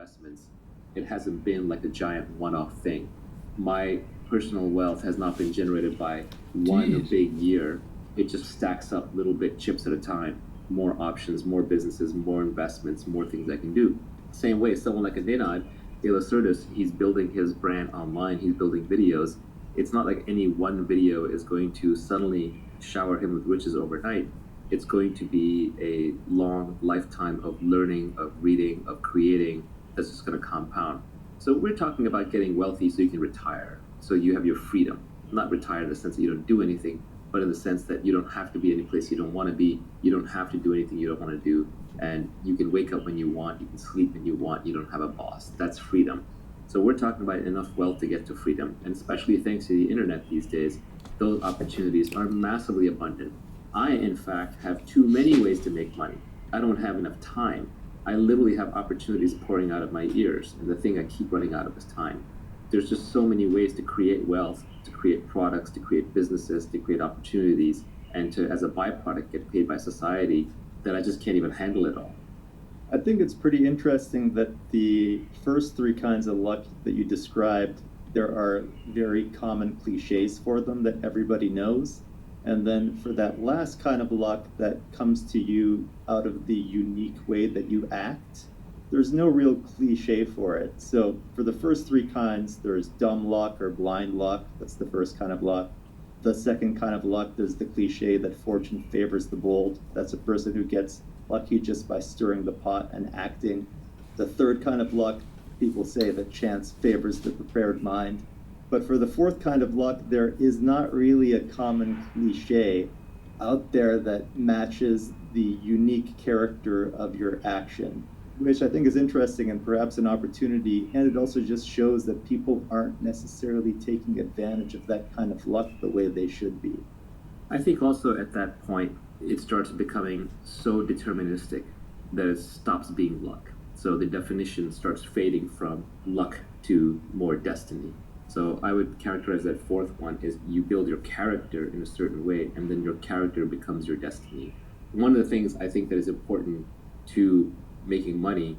investments, it hasn't been like a giant one-off thing. My personal wealth has not been generated by one big year. It just stacks up little bit chips at a time. More options, more businesses, more investments, more things I can do. Same way, someone like a Dinad, De La Certis, he's building his brand online, he's building videos. It's not like any one video is going to suddenly shower him with riches overnight. It's going to be a long lifetime of learning, of reading, of creating that's just going to compound. So we're talking about getting wealthy so you can retire, so you have your freedom. Not retire in the sense that you don't do anything, but in the sense that you don't have to be any place you don't want to be. You don't have to do anything you don't want to do. And you can wake up when you want, you can sleep when you want, you don't have a boss. That's freedom. So we're talking about enough wealth to get to freedom. And especially thanks to the internet these days, those opportunities are massively abundant. I, in fact, have too many ways to make money. I don't have enough time. I literally have opportunities pouring out of my ears, and the thing I keep running out of is time. There's just so many ways to create wealth, to create products, to create businesses, to create opportunities, and to, as a byproduct, get paid by society that I just can't even handle it all. I think it's pretty interesting that the first three kinds of luck that you described, there are very common cliches for them that everybody knows. And then for that last kind of luck that comes to you out of the unique way that you act, there's no real cliche for it. So for the first three kinds, there's dumb luck or blind luck. That's the first kind of luck. The second kind of luck, there's the cliche that fortune favors the bold. That's a person who gets lucky just by stirring the pot and acting. The third kind of luck, people say that chance favors the prepared mind. But for the fourth kind of luck, there is not really a common cliche out there that matches the unique character of your action, which I think is interesting and perhaps an opportunity. And it also just shows that people aren't necessarily taking advantage of that kind of luck the way they should be. I think also at that point, it starts becoming so deterministic that it stops being luck. So the definition starts fading from luck to more destiny. So I would characterize that fourth one is you build your character in a certain way, and then your character becomes your destiny. One of the things I think that is important to making money,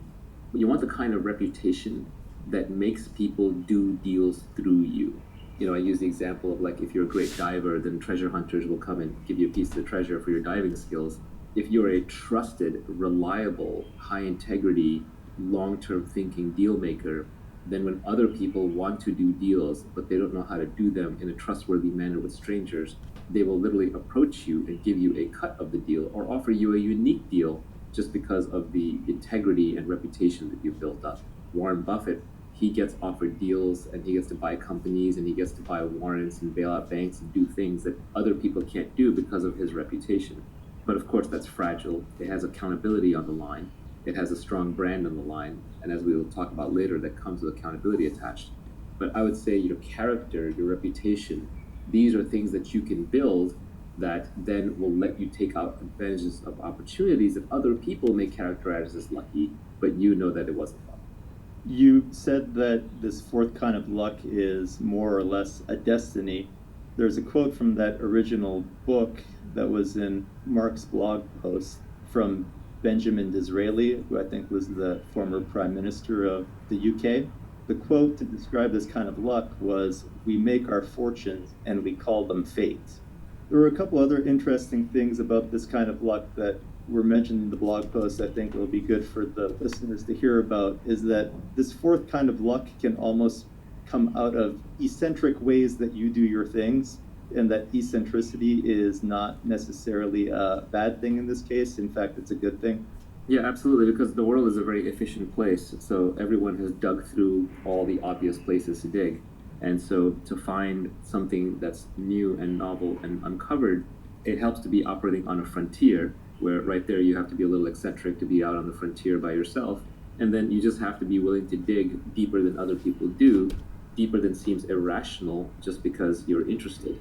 you want the kind of reputation that makes people do deals through you. You know, I use the example of like, if you're a great diver, then treasure hunters will come and give you a piece of the treasure for your diving skills. If you're a trusted, reliable, high integrity, long-term thinking deal maker, then when other people want to do deals, but they don't know how to do them in a trustworthy manner with strangers, they will literally approach you and give you a cut of the deal or offer you a unique deal just because of the integrity and reputation that you've built up. Warren Buffett, he gets offered deals and he gets to buy companies and he gets to buy warrants and bail out banks and do things that other people can't do because of his reputation. But of course, that's fragile. It has accountability on the line. It has a strong brand on the line. And as we will talk about later, that comes with accountability attached. But I would say your character, your reputation, these are things that you can build that then will let you take out advantages of opportunities that other people may characterize as lucky, but you know that it wasn't luck. You said that this fourth kind of luck is more or less a destiny. There's a quote from that original book that was in Mark's blog post from Benjamin Disraeli, who I think was the former Prime Minister of the UK. The quote to describe this kind of luck was, "We make our fortunes and we call them fate." There were a couple other interesting things about this kind of luck that were mentioned in the blog post I think will be good for the listeners to hear about, is that this fourth kind of luck can almost come out of eccentric ways that you do your things, and that eccentricity is not necessarily a bad thing in this case. In fact, it's a good thing. Yeah, absolutely, because the world is a very efficient place. So everyone has dug through all the obvious places to dig. And so to find something that's new and novel and uncovered, it helps to be operating on a frontier, where right there you have to be a little eccentric to be out on the frontier by yourself. And then you just have to be willing to dig deeper than other people do, deeper than seems irrational just because you're interested.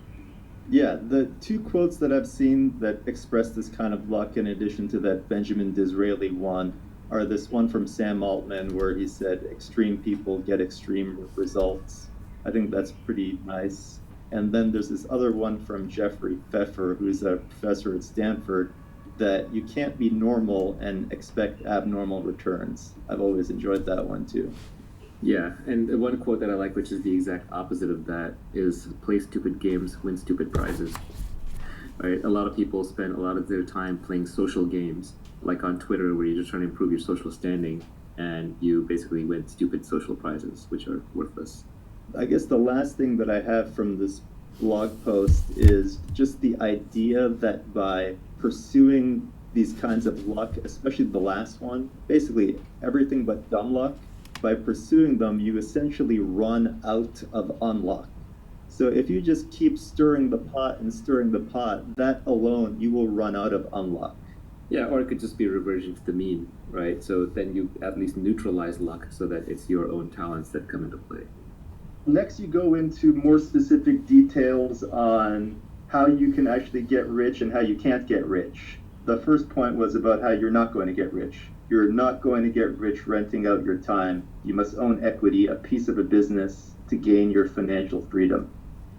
Yeah, the two quotes that I've seen that express this kind of luck, in addition to that Benjamin Disraeli one, are this one from Sam Altman where he said, "Extreme people get extreme results." I think that's pretty nice. And then there's this other one from Jeffrey Pfeffer, who's a professor at Stanford, that you can't be normal and expect abnormal returns. I've always enjoyed that one too. Yeah, and one quote that I like, which is the exact opposite of that, is play stupid games, win stupid prizes. Right? A lot of people spend a lot of their time playing social games, like on Twitter, where you're just trying to improve your social standing, and you basically win stupid social prizes, which are worthless. I guess the last thing that I have from this blog post is just the idea that by pursuing these kinds of luck, especially the last one, basically everything but dumb luck, by pursuing them, you essentially run out of unluck. So if you just keep stirring the pot and stirring the pot, that alone, you will run out of unluck. Yeah, or it could just be a reversion to the mean, right? So then you at least neutralize luck so that it's your own talents that come into play. Next, you go into more specific details on how you can actually get rich and how you can't get rich. The first point was about how you're not going to get rich. You're not going to get rich renting out your time. You must own equity, a piece of a business, to gain your financial freedom.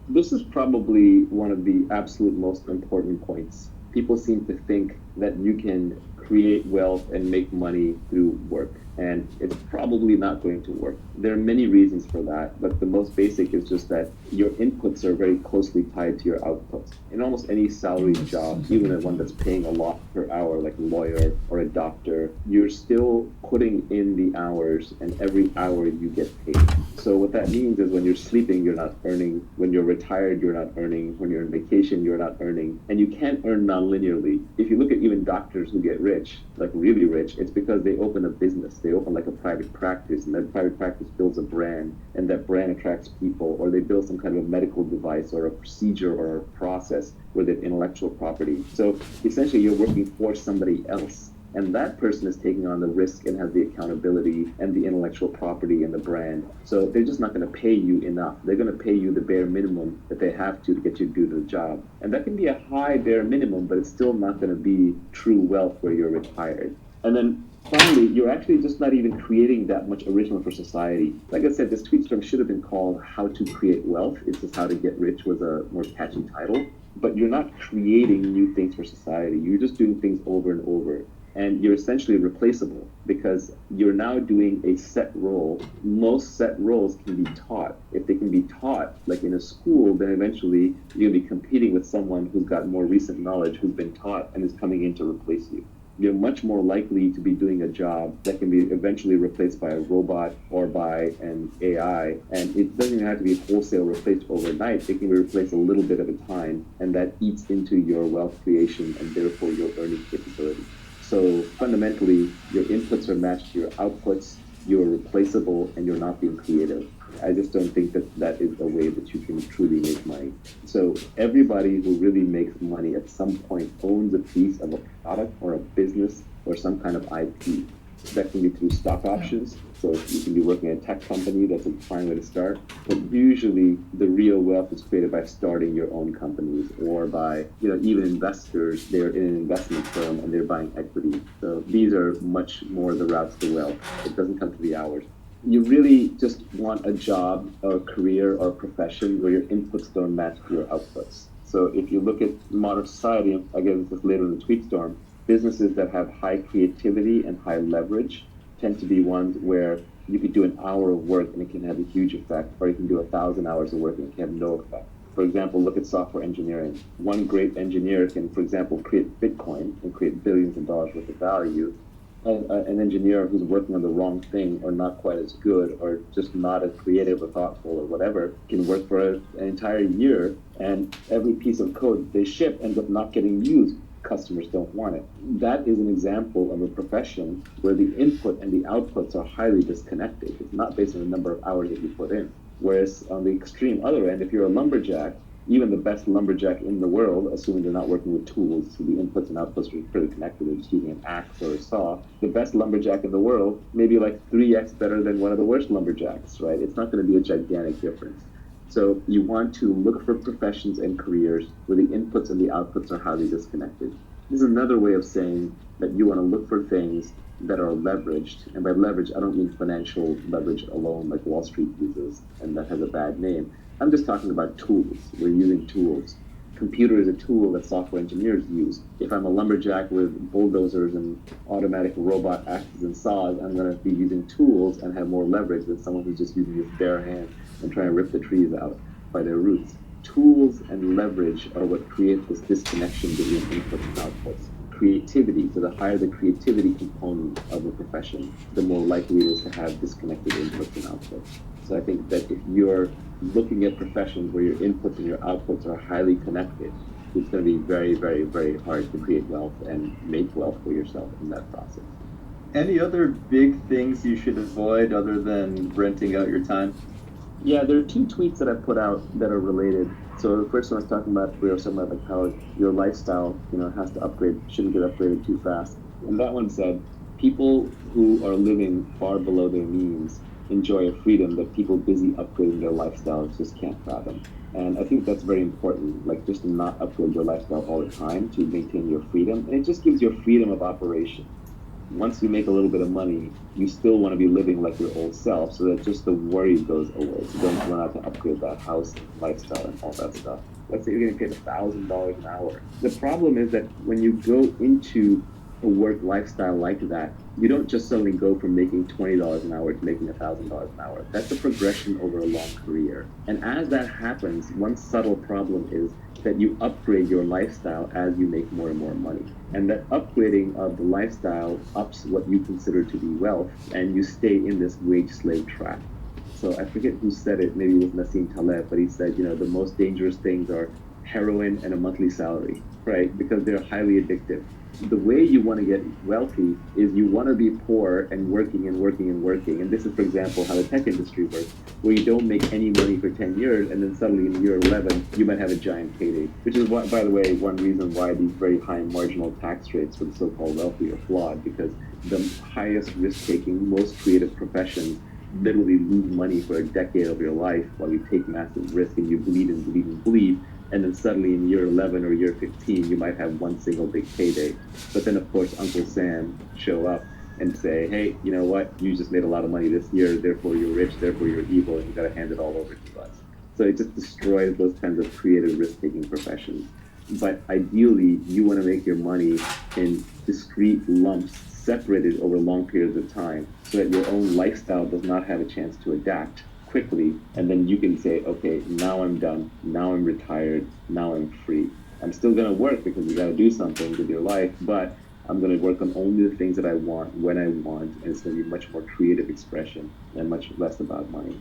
This is probably one of the absolute most important points. People seem to think that you can create wealth and make money through work, and it's probably not going to work. There are many reasons for that, but the most basic is just that your inputs are very closely tied to your outputs. In almost any salaried job, even one that's paying a lot per hour, like a lawyer or a doctor, you're still putting in the hours, and every hour you get paid. So what that means is when you're sleeping, you're not earning. When you're retired, you're not earning. When you're on vacation, you're not earning. And you can't earn non-linearly. If you look at even doctors who get rich, like really rich, it's because they open a business. They open like a private practice, and that private practice builds a brand, and that brand attracts people, or they build some kind of a medical device or a procedure or a process where they have intellectual property. So essentially you're working for somebody else. And that person is taking on the risk and has the accountability and the intellectual property and the brand. So they're just not going to pay you enough. They're going to pay you the bare minimum that they have to get you to do the job. And that can be a high bare minimum, but it's still not going to be true wealth where you're retired. And then finally, you're actually just not even creating that much original for society. Like I said, this tweet storm should have been called How to Create Wealth. It's just How to Get Rich was a more catchy title. But you're not creating new things for society. You're just doing things over and over. And you're essentially replaceable because you're now doing a set role. Most set roles can be taught. If they can be taught, like in a school, then eventually you're going to be competing with someone who's got more recent knowledge, who's been taught and is coming in to replace you. You're much more likely to be doing a job that can be eventually replaced by a robot or by an AI. And it doesn't even have to be wholesale replaced overnight. It can be replaced a little bit at a time, and that eats into your wealth creation and therefore your earning capability. So fundamentally, your inputs are matched to your outputs, you're replaceable, and you're not being creative. I just don't think that that is the way that you can truly make money. So everybody who really makes money at some point owns a piece of a product or a business or some kind of IP. That can be through stock options. So you can be working at a tech company, that's a fine way to start. But usually the real wealth is created by starting your own companies or by, even investors, they're in an investment firm and they're buying equity. So these are much more the routes to wealth. It doesn't come to the hours. You really just want a job or a career or a profession where your inputs don't match your outputs. So if you look at modern society, again, this is later in the tweet storm, businesses that have high creativity and high leverage tend to be ones where you could do an hour of work and it can have a huge effect, or you can do 1,000 hours of work and it can have no effect. For example, look at software engineering. One great engineer can, for example, create Bitcoin and create billions of dollars worth of value. An engineer who's working on the wrong thing or not quite as good or just not as creative or thoughtful or whatever can work for an entire year, and every piece of code they ship ends up not getting used. Customers don't want it. That is an example of a profession where the input and the outputs are highly disconnected. It's not based on the number of hours that you put in. Whereas on the extreme other end, if you're a lumberjack, even the best lumberjack in the world, assuming they're not working with tools, so the inputs and outputs are pretty connected, they're just using an axe or a saw, the best lumberjack in the world may be like 3x better than one of the worst lumberjacks, right? It's not going to be a gigantic difference. So you want to look for professions and careers where the inputs and the outputs are highly disconnected. This is another way of saying that you want to look for things that are leveraged. And by leverage, I don't mean financial leverage alone, like Wall Street uses, and that has a bad name. I'm just talking about tools. We're using tools. computer is a tool that software engineers use. If I'm a lumberjack with bulldozers and automatic robot axes and saws, I'm going to be using tools and have more leverage than someone who's just using his bare hand and trying to rip the trees out by their roots. Tools and leverage are what create this disconnection between inputs and outputs. Creativity, so the higher the creativity component of a profession, the more likely it is to have disconnected inputs and outputs. So I think that if you're looking at professions where your inputs and your outputs are highly connected, it's going to be very, very, very hard to create wealth and make wealth for yourself in that process. Any other big things you should avoid other than renting out your time? Yeah, there are two tweets that I put out that are related. So the first one I was talking about, we were talking about like how your lifestyle, has to upgrade, shouldn't get upgraded too fast. And that one said, people who are living far below their means enjoy a freedom that people busy upgrading their lifestyles just can't fathom. And I think that's very important, like just to not upgrade your lifestyle all the time to maintain your freedom. And it just gives you a freedom of operation. Once you make a little bit of money, you still want to be living like your old self so that just the worry goes away. So don't run out to upgrade that house and lifestyle and all that stuff. Let's say you're getting paid $1,000 an hour. The problem is that when you go into a work lifestyle like that, you don't just suddenly go from making $20 an hour to making $1,000 an hour. That's a progression over a long career. And as that happens, one subtle problem is that you upgrade your lifestyle as you make more and more money. And that upgrading of the lifestyle ups what you consider to be wealth, and you stay in this wage slave trap. So I forget who said it, maybe it was Nassim Taleb, but he said, the most dangerous things are heroin and a monthly salary, right? Because they're highly addictive. The way you want to get wealthy is you want to be poor and working and working and working. And this is, for example, how the tech industry works, where you don't make any money for 10 years, and then suddenly in year 11, you might have a giant payday, which is, by the way, one reason why these very high marginal tax rates for the so-called wealthy are flawed, because the highest risk-taking, most creative professions literally lose money for a decade of your life while you take massive risk and you bleed and bleed and bleed. And then suddenly in year 11 or year 15, you might have one single big payday. But then, of course, Uncle Sam show up and say, hey, you know what? You just made a lot of money this year, therefore you're rich, therefore you're evil, and you got to hand it all over to us. So it just destroys those kinds of creative risk-taking professions. But ideally, you want to make your money in discrete lumps separated over long periods of time so that your own lifestyle does not have a chance to adapt quickly, and then you can say, okay, now I'm done, now I'm retired, now I'm free. I'm still going to work because you got to do something with your life, but I'm going to work on only the things that I want when I want, and it's going to be much more creative expression and much less about money.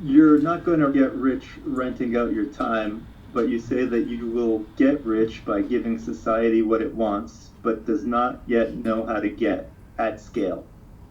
You're not going to get rich renting out your time, but you say that you will get rich by giving society what it wants, but does not yet know how to get at scale.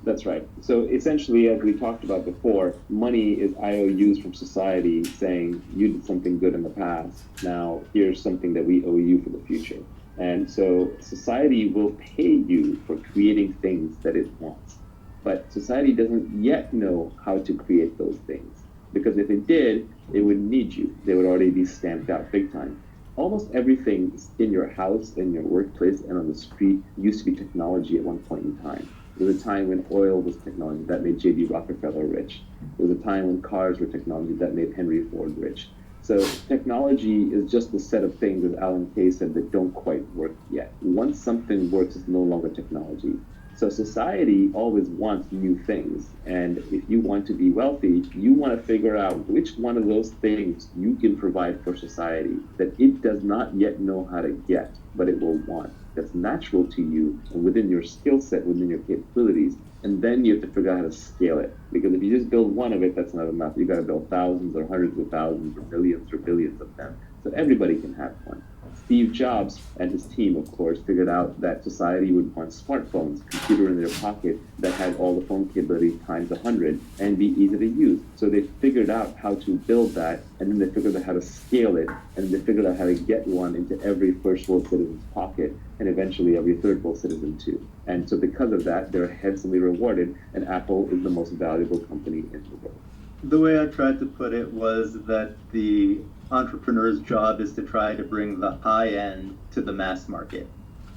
That's right. So essentially, as we talked about before, money is IOUs from society saying you did something good in the past. Now here's something that we owe you for the future. And so society will pay you for creating things that it wants. But society doesn't yet know how to create those things. Because if it did, it wouldn't need you. They would already be stamped out big time. Almost everything in your house, in your workplace, and on the street used to be technology at one point in time. There was a time when oil was technology that made J.D. Rockefeller rich. There was a time when cars were technology that made Henry Ford rich. So technology is just a set of things, as Alan Kay said, that don't quite work yet. Once something works, it's no longer technology. So society always wants new things. And if you want to be wealthy, you want to figure out which one of those things you can provide for society that it does not yet know how to get, but it will want. That's natural to you and within your skill set, within your capabilities. And then you have to figure out how to scale it. Because if you just build one of it, that's not enough. You got to build thousands or hundreds of thousands or millions or billions of them. So everybody can have one. Steve Jobs and his team, of course, figured out that society would want smartphones, a computer in their pocket that had all the phone capabilities times 100 and be easy to use. So they figured out how to build that, and then they figured out how to scale it, and they figured out how to get one into every first world citizen's pocket, and eventually every third world citizen too. And so because of that, they're handsomely rewarded, and Apple is the most valuable company in the world. The way I tried to put it was that the entrepreneur's job is to try to bring the high end to the mass market.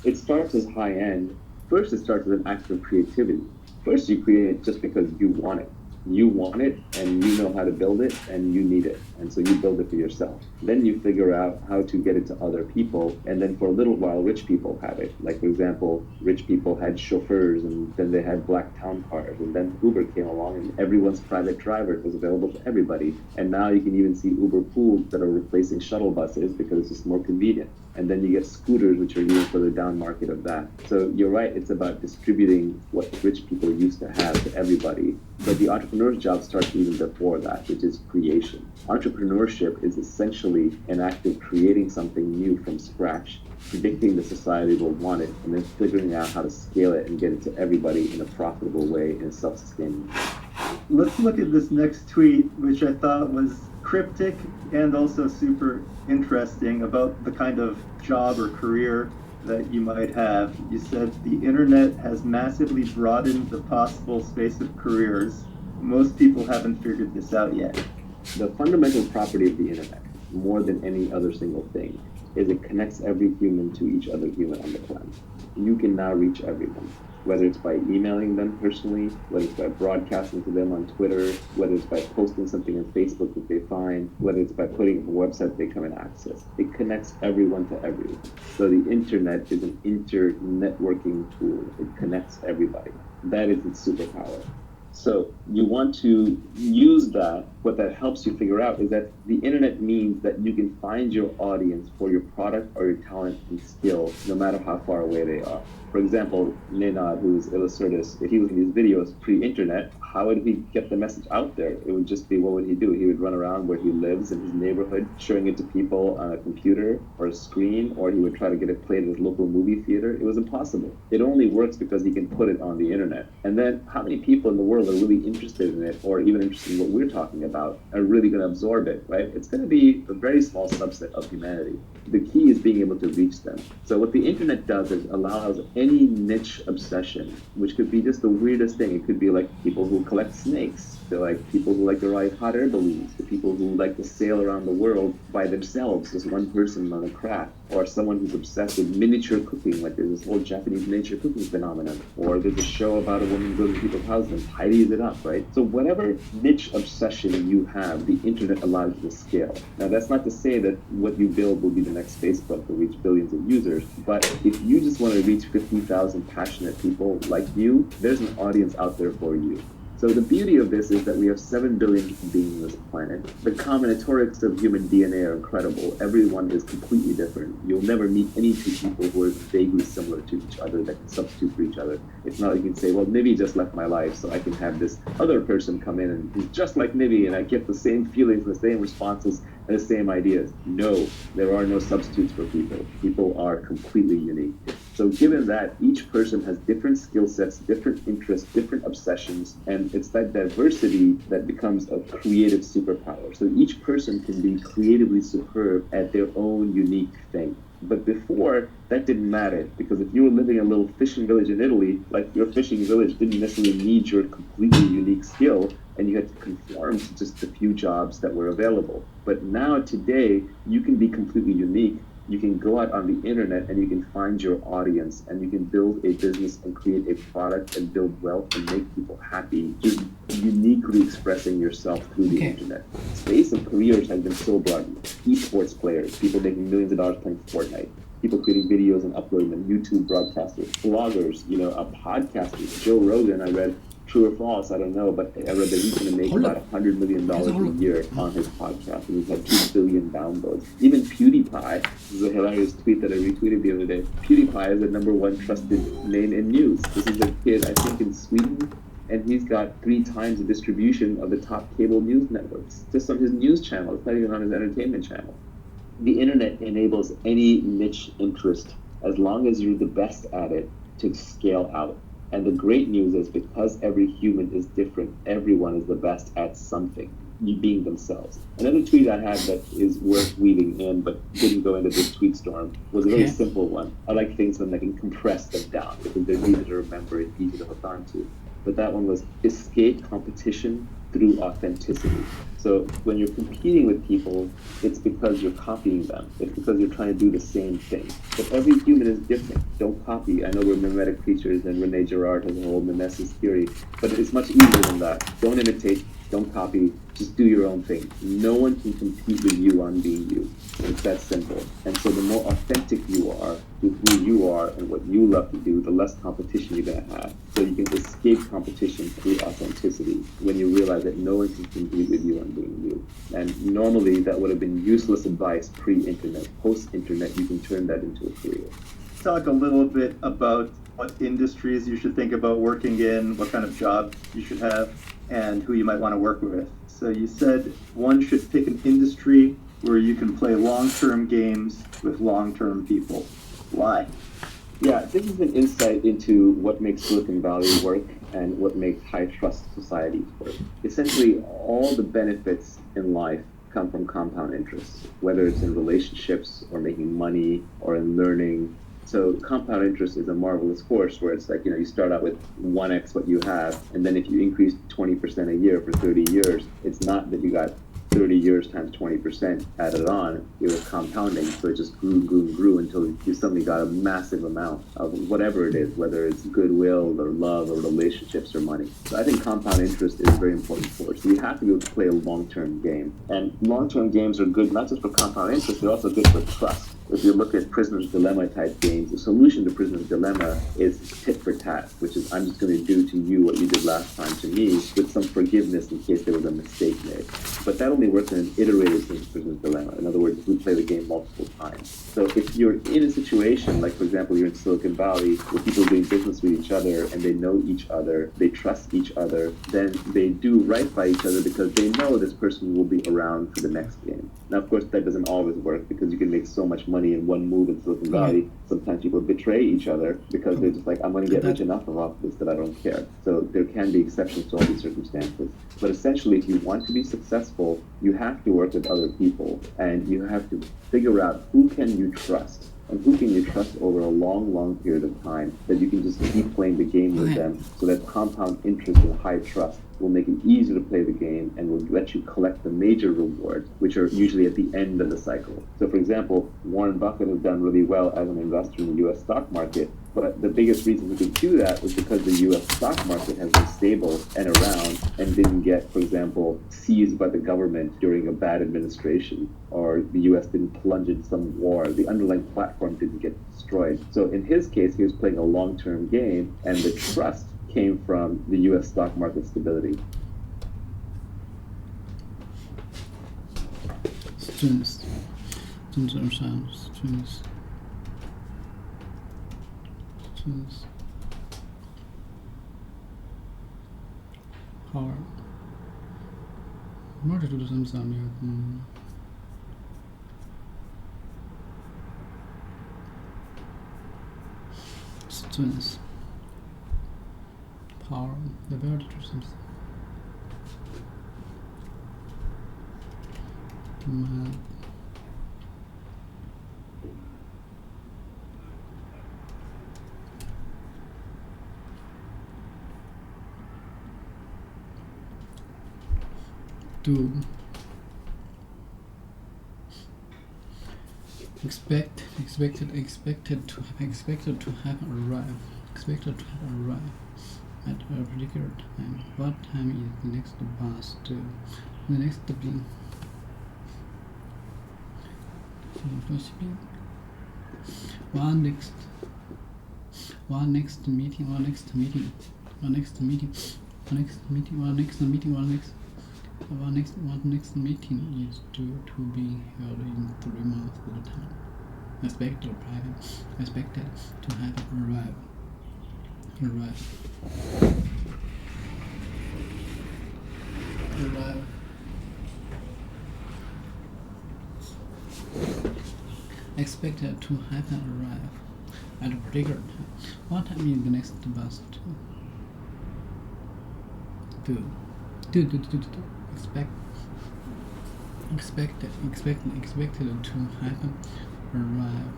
It starts as high end. First, it starts with an act of creativity. First, you create it just because you want it. You want it, and you know how to build it, and you need it. And so you build it for yourself. Then you figure out how to get it to other people. And then for a little while, rich people have it. Like, for example, rich people had chauffeurs, and then they had black town cars. And then Uber came along, and everyone's private driver was available to everybody. And now you can even see Uber pools that are replacing shuttle buses because it's just more convenient. And then you get scooters, which are even further down market of that. So you're right, it's about distributing what rich people used to have to everybody. But the entrepreneur's job starts even before that, which is creation. Entrepreneurship is essentially an act of creating something new from scratch, predicting the society will want it, and then figuring out how to scale it and get it to everybody in a profitable way and self-sustaining. Let's look at this next tweet, which I thought was cryptic and also super interesting about the kind of job or career that you might have. You said the internet has massively broadened the possible space of careers. Most people haven't figured this out yet. The fundamental property of the internet, more than any other single thing, is it connects every human to each other human on the planet. You can now reach everyone, whether it's by emailing them personally, whether it's by broadcasting to them on Twitter, whether it's by posting something on Facebook that they find, whether it's by putting up a website they come and access. It connects everyone to everyone. So the internet is an inter-networking tool. It connects everybody. That is its superpower. So you want to use that. What that helps you figure out is that the internet means that you can find your audience for your product or your talent and skill, no matter how far away they are. For example, Nenad, who's Illustratus, if he was in these videos pre-internet, how would he get the message out there? It would just be, what would he do? He would run around where he lives in his neighborhood, showing it to people on a computer or a screen, or he would try to get it played at his local movie theater. It was impossible. It only works because he can put it on the internet. And then how many people in the world are really interested in it, or even interested in what we're talking about, are really going to absorb it, right? It's going to be a very small subset of humanity. The key is being able to reach them. So what the internet does is allows any niche obsession, which could be just the weirdest thing. It could be like people who collect snakes, to like people who like to ride hot air balloons, to people who like to sail around the world by themselves, just one person on a craft, or someone who's obsessed with miniature cooking, like there's this whole Japanese miniature cooking phenomenon, or there's a show about a woman goes to people's houses and tidies it up, right? So whatever niche obsession you have, the internet allows you to scale. Now that's not to say that what you build will be the next Facebook will reach billions of users, but if you just want to reach 50,000 passionate people like you, there's an audience out there for you. So the beauty of this is that we have 7 billion human beings on this planet. The combinatorics of human DNA are incredible. Everyone is completely different. You'll never meet any two people who are vaguely similar to each other that can substitute for each other. It's not like you can say, well, Nivi just left my life, so I can have this other person come in and who's just like Nivi, and I get the same feelings, the same responses, and the same ideas. No, there are no substitutes for people. People are completely unique. So given that, each person has different skill sets, different interests, different obsessions, and it's that diversity that becomes a creative superpower. So each person can be creatively superb at their own unique thing. But before, that didn't matter, because if you were living in a little fishing village in Italy, like your fishing village didn't necessarily need your completely unique skill, and you had to conform to just the few jobs that were available. But now, today, you can be completely unique. You can go out on the internet and you can find your audience, and you can build a business and create a product and build wealth and make people happy, just uniquely expressing yourself through the internet. Space of careers has been so broad. Esports players, people making millions of dollars playing Fortnite, people creating videos and uploading them, YouTube broadcasters, bloggers, podcasters. Joe Rogan, I read, true or false, I don't know, but I read that he's going to make about $100 million a year on his podcast, and he's had 2 billion downloads. Even PewDiePie, this is a hilarious tweet that I retweeted the other day. PewDiePie is the #1 trusted name in news. This is a kid, I think, in Sweden, and he's got 3 times the distribution of the top cable news networks, just on his news channel. It's not even on his entertainment channel. The internet enables any niche interest, as long as you're the best at it, to scale out. And the great news is, because every human is different, everyone is the best at something, being themselves. Another tweet I had that is worth weaving in, but didn't go into this tweet storm, was a very simple one. I like things when I can compress them down, because they're easy to remember and easy to hook on to. but that one was escape competition through authenticity. So when you're competing with people, it's because you're copying them. It's because you're trying to do the same thing. But every human is different. Don't copy. I know we're mimetic creatures, and Rene Girard has a whole mimesis theory, but it's much easier than that. Don't imitate. Don't copy. Just do your own thing. No one can compete with you on being you. It's that simple. And so the more authentic you are to who you are and what you love to do, the less competition you're going to have. So you can escape competition through authenticity when you realize that no one can compete with you on being you. And normally that would have been useless advice pre-internet. Post-internet, you can turn that into a career. Talk a little bit about what industries you should think about working in, what kind of job you should have, and who you might want to work with. So you said one should pick an industry where you can play long-term games with long-term people. Why? Yeah, this is an insight into what makes Silicon Valley work and what makes high-trust societies work. Essentially, all the benefits in life come from compound interest, whether it's in relationships or making money or in learning. So compound interest is a marvelous force where it's like, you start out with 1x what you have, and then if you increase 20% a year for 30 years, it's not that you got 30 years times 20% added on, it was compounding. So it just grew until you suddenly got a massive amount of whatever it is, whether it's goodwill or love or relationships or money. So I think compound interest is a very important force. So you have to be able to play a long-term game. And long-term games are good not just for compound interest, they're also good for trust. If you look at Prisoner's Dilemma type games, the solution to Prisoner's Dilemma is tit for tat, which is I'm just going to do to you what you did last time to me with some forgiveness in case there was a mistake made. But that only works in an iterative sense of Prisoner's Dilemma. In other words, we play the game multiple times. So if you're in a situation, like for example, you're in Silicon Valley, where people are doing business with each other and they know each other, they trust each other, then they do right by each other because they know this person will be around for the next game. Now, of course, that doesn't always work because you can make so much money in one move in Silicon Valley. Sometimes people betray each other because they're just like, I'm going to get rich enough off this that I don't care. So there can be exceptions to all these circumstances. But essentially, if you want to be successful, you have to work with other people and you have to figure out who can you trust. And who can you trust over a long, long period of time that you can just keep playing the game with them so that compound interest and high trust will make it easier to play the game and will let you collect the major rewards, which are usually at the end of the cycle. So for example, Warren Buffett has done really well as an investor in the US stock market, but the biggest reason he could do that was because the US stock market has been stable and around and didn't get, for example, seized by the government during a bad administration, or the US didn't plunge into some war. The underlying platform didn't get destroyed. So in his case, he was playing a long-term game, and the trust came from the US stock market stability. Strengths. Power. What to do something? Strengths. Power. The ability to do something. To expected to have arrived at a particular time. What time is the next bus to the next being? One next meeting is due to be held in 3 months at a time. Expected to have arrived. Expected to have arrived at a particular time. What time is the next bus to? Expected to happen. Arrive.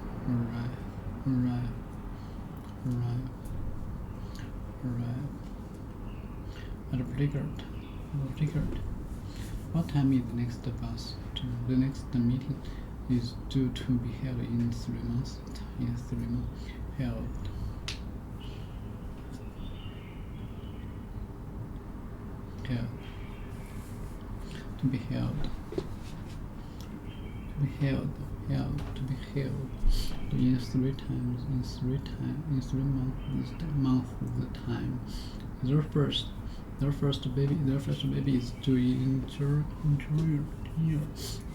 at a particular time. What time is the next bus to the next meeting is due to be held in 3 months. Held. To be held. In 3 months the time. Their first baby is due in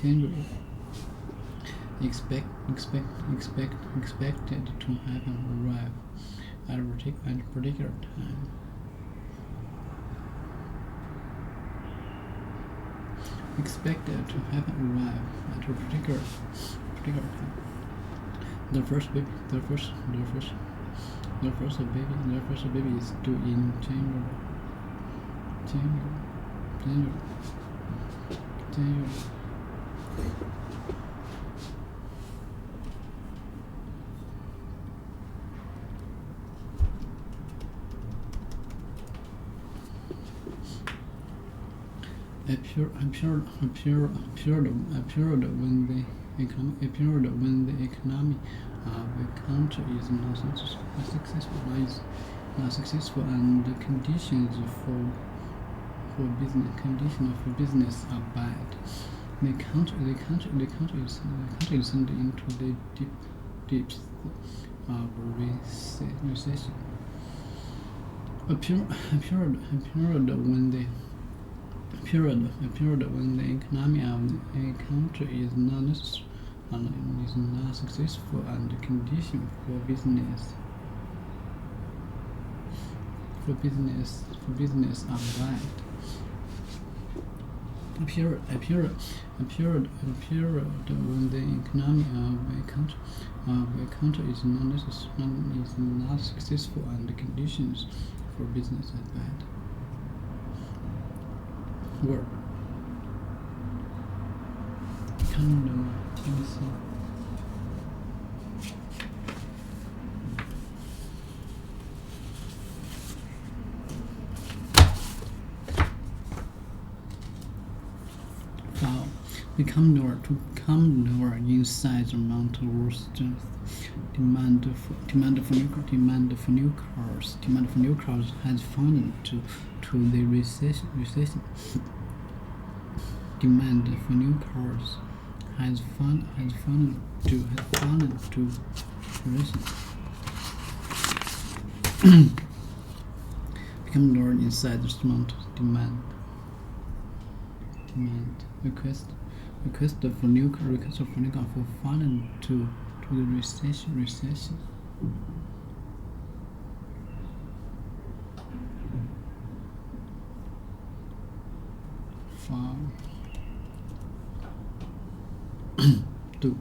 January. Expected to have arrived at a particular time. Expected to have arrived at a particular time. Their first baby is due in January. A period when the economy of a country is not successful and the conditions for business are bad. The country is sent into the deeps of recession. A period when the economy of a country is not successful and the conditions for business are bad. A period when the economy of a country is not successful and the conditions for business are bad. Word. Condom. Foul. Become lower in size, amount, or strength. Demand for new cars has fallen to the recession. Demand for new cars has fallen to recession. Become lower in size, amount, demand. Request for new car for fallen to the recession. Two.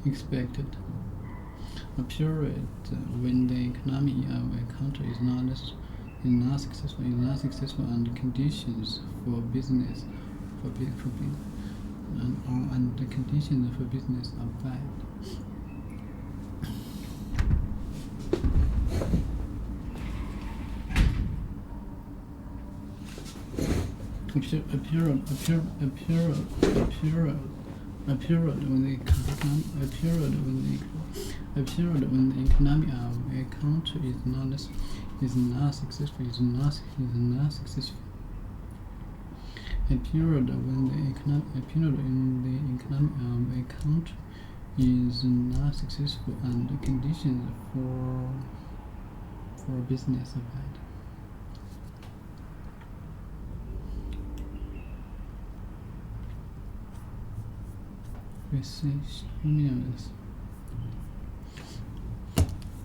Expected. A period when the economy of a country is not successful and the conditions for business and the conditions for business are bad. A period when the economy of a country is not successful. A period when the economy of a country is not successful and the conditions for business are bad.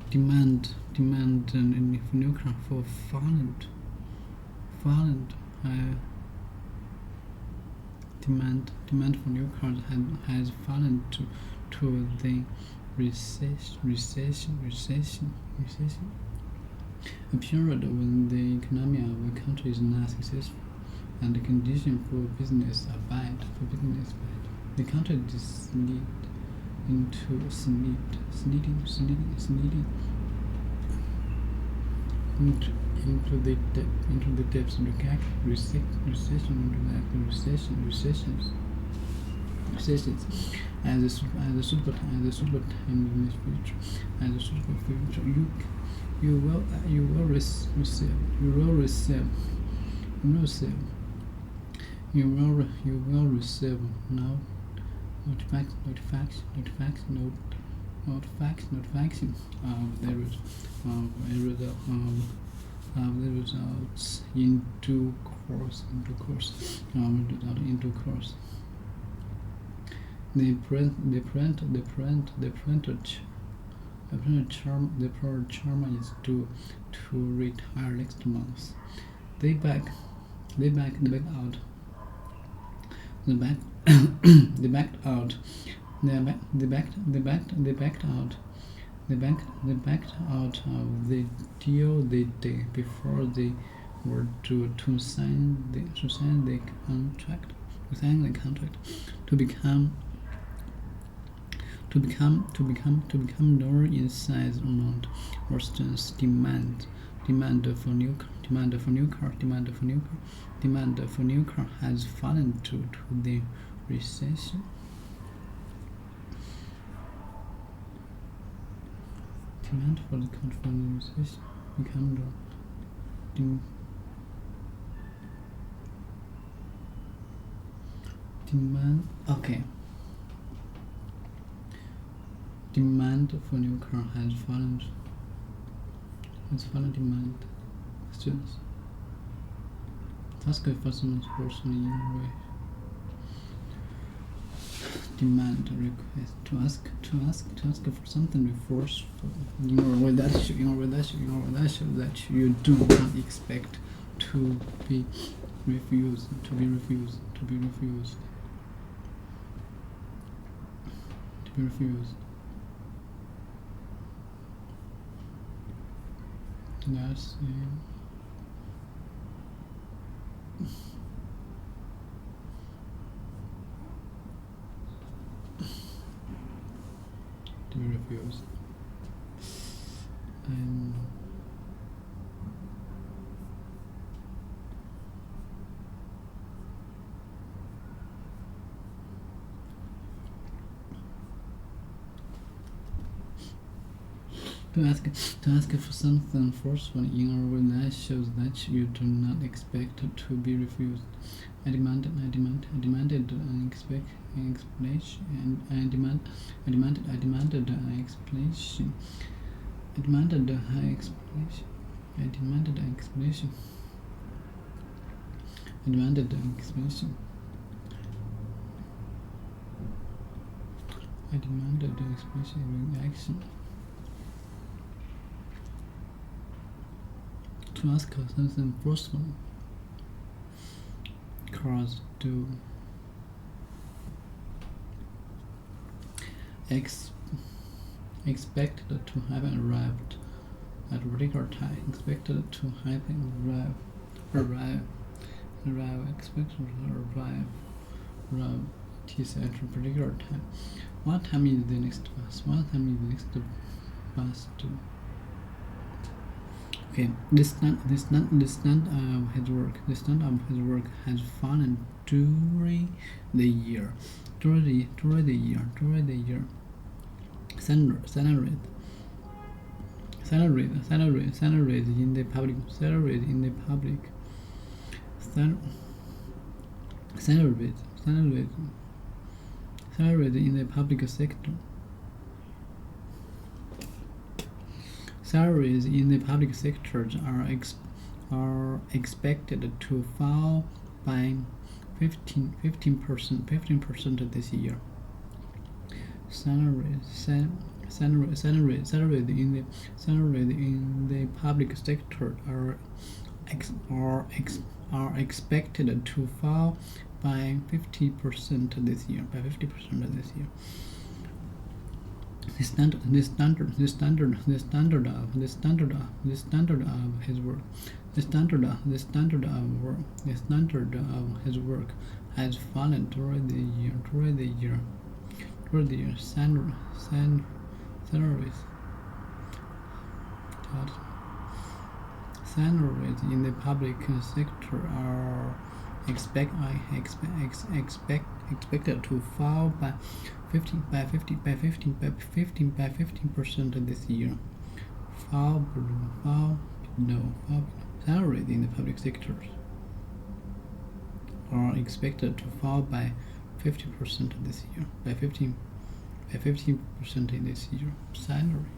Demand for new car for fallen. Demand for new cars has fallen to the recession. A period when the economy of a country is not successful and the conditions for business are bad. The country is slid into into the depths of the recessions as a super time in the future, as a super future, you will receive notification of the results in due course. The printer charmer is due to retire next month. They backed out. They backed out of the deal the day before they were due to sign the contract to become lower in size amount Western's demand for new car has fallen due to the recession. Demand for the car from the recession become low. Demand for new car has fallen. Demand. Students. Ask for someone's personal way. Demand request to ask for something forceful in order with that you do not expect to be refused. That's to be refused. And to ask for something forceful in a way that shows that you do not expect to be refused. I demanded an explanation. I demanded an explanation reaction. To ask for something forceful. Cars do expected to have arrived at a particular time. Expected to have arrive. Expected to arrive. It is at a particular time. What time is the next bus? To? Okay, the stand of his work has fallen during the year. Salaries in the public sector. Salaries in the public sector are expected to fall by 15% this year. Salaries in the public sector are expected to fall by 50% this year. The standard of his work. The standard of his work has fallen during the year. Salaries. salaries in the public sector are expected to fall by 15% this year. Fall below. Salaries in the public sector are expected to fall by 50% this year. By 15% in this year. Salary.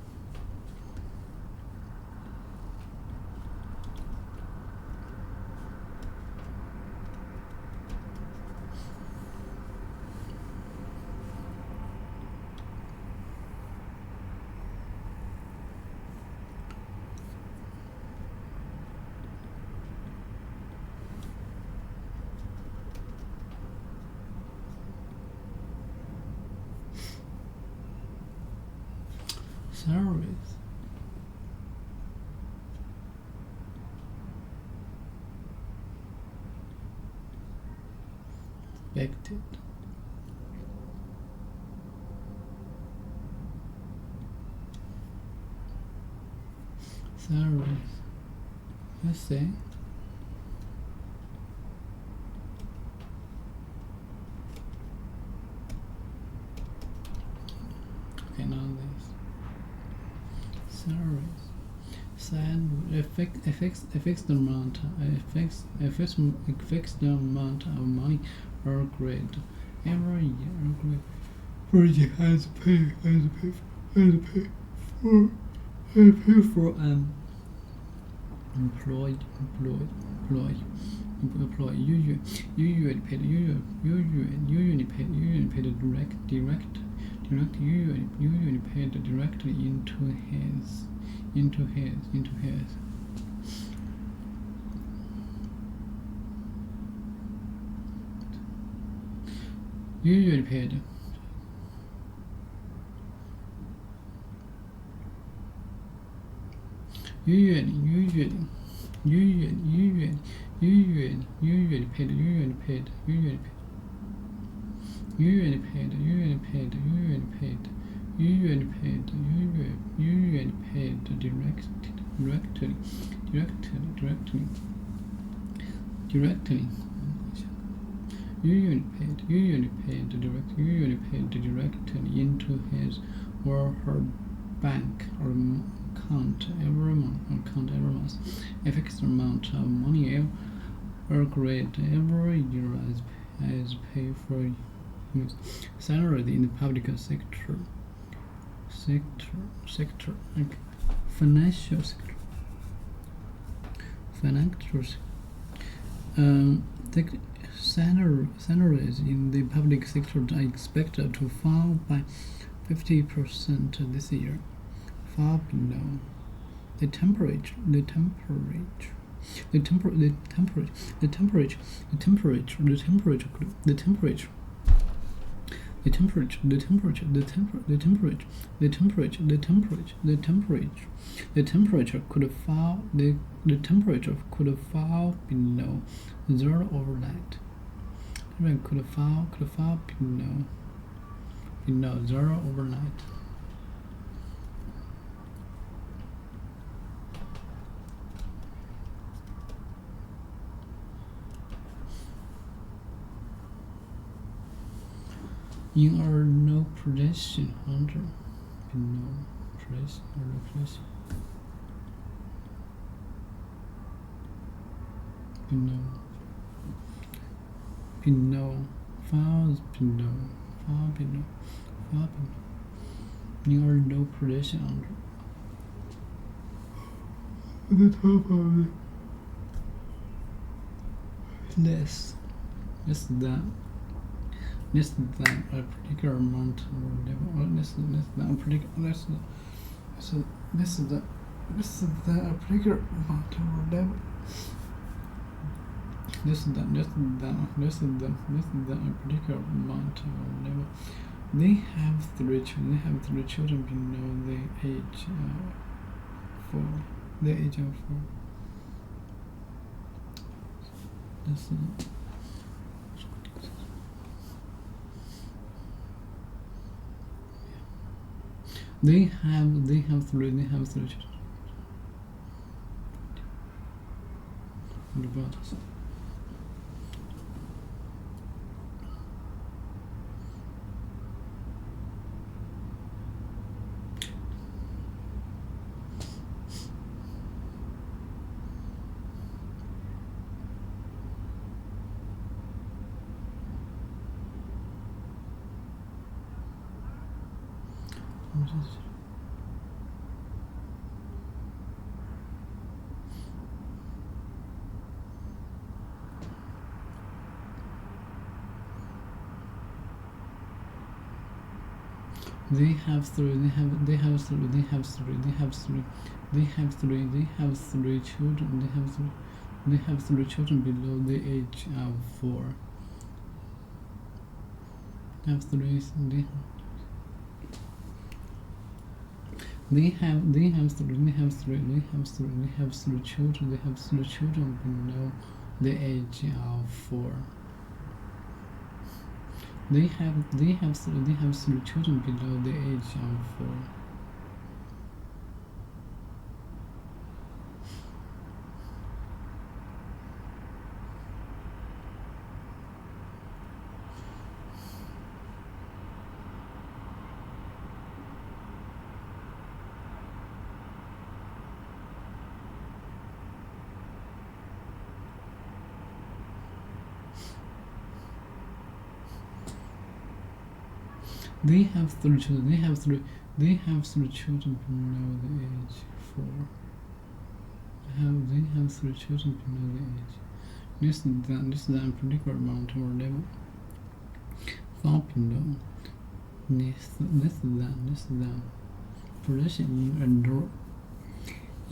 Salaries. Expected. Salaries. Let's say. Okay, now this. Salaries. A fixed amount of money or grade every year. Project has to pay for an employee usually paid directly into his usually paid directly into his or her bank or account every month. A fixed amount of money or grade every year as pay for use. Salary in the public sector, like financial sector. Salaries in the public sector are expected to fall by 50% this year, far below the temperature could fall below zero overnight. Could fall below zero overnight. In our no predation under below predation or no predation below far below in our no predation under the top of the less than a particular amount or level, or less than a particular a particular amount or level. Less than a particular amount or level. They have three children below the age of 4. They have three children. buttons. They have three children. They have three children below the age of 4. They have three children below the age of 4. They have three children below the age of 4. They have three children. They have three children below the age 4. They have three children below the age. This than particular amount or level. Far below. This than. Pressure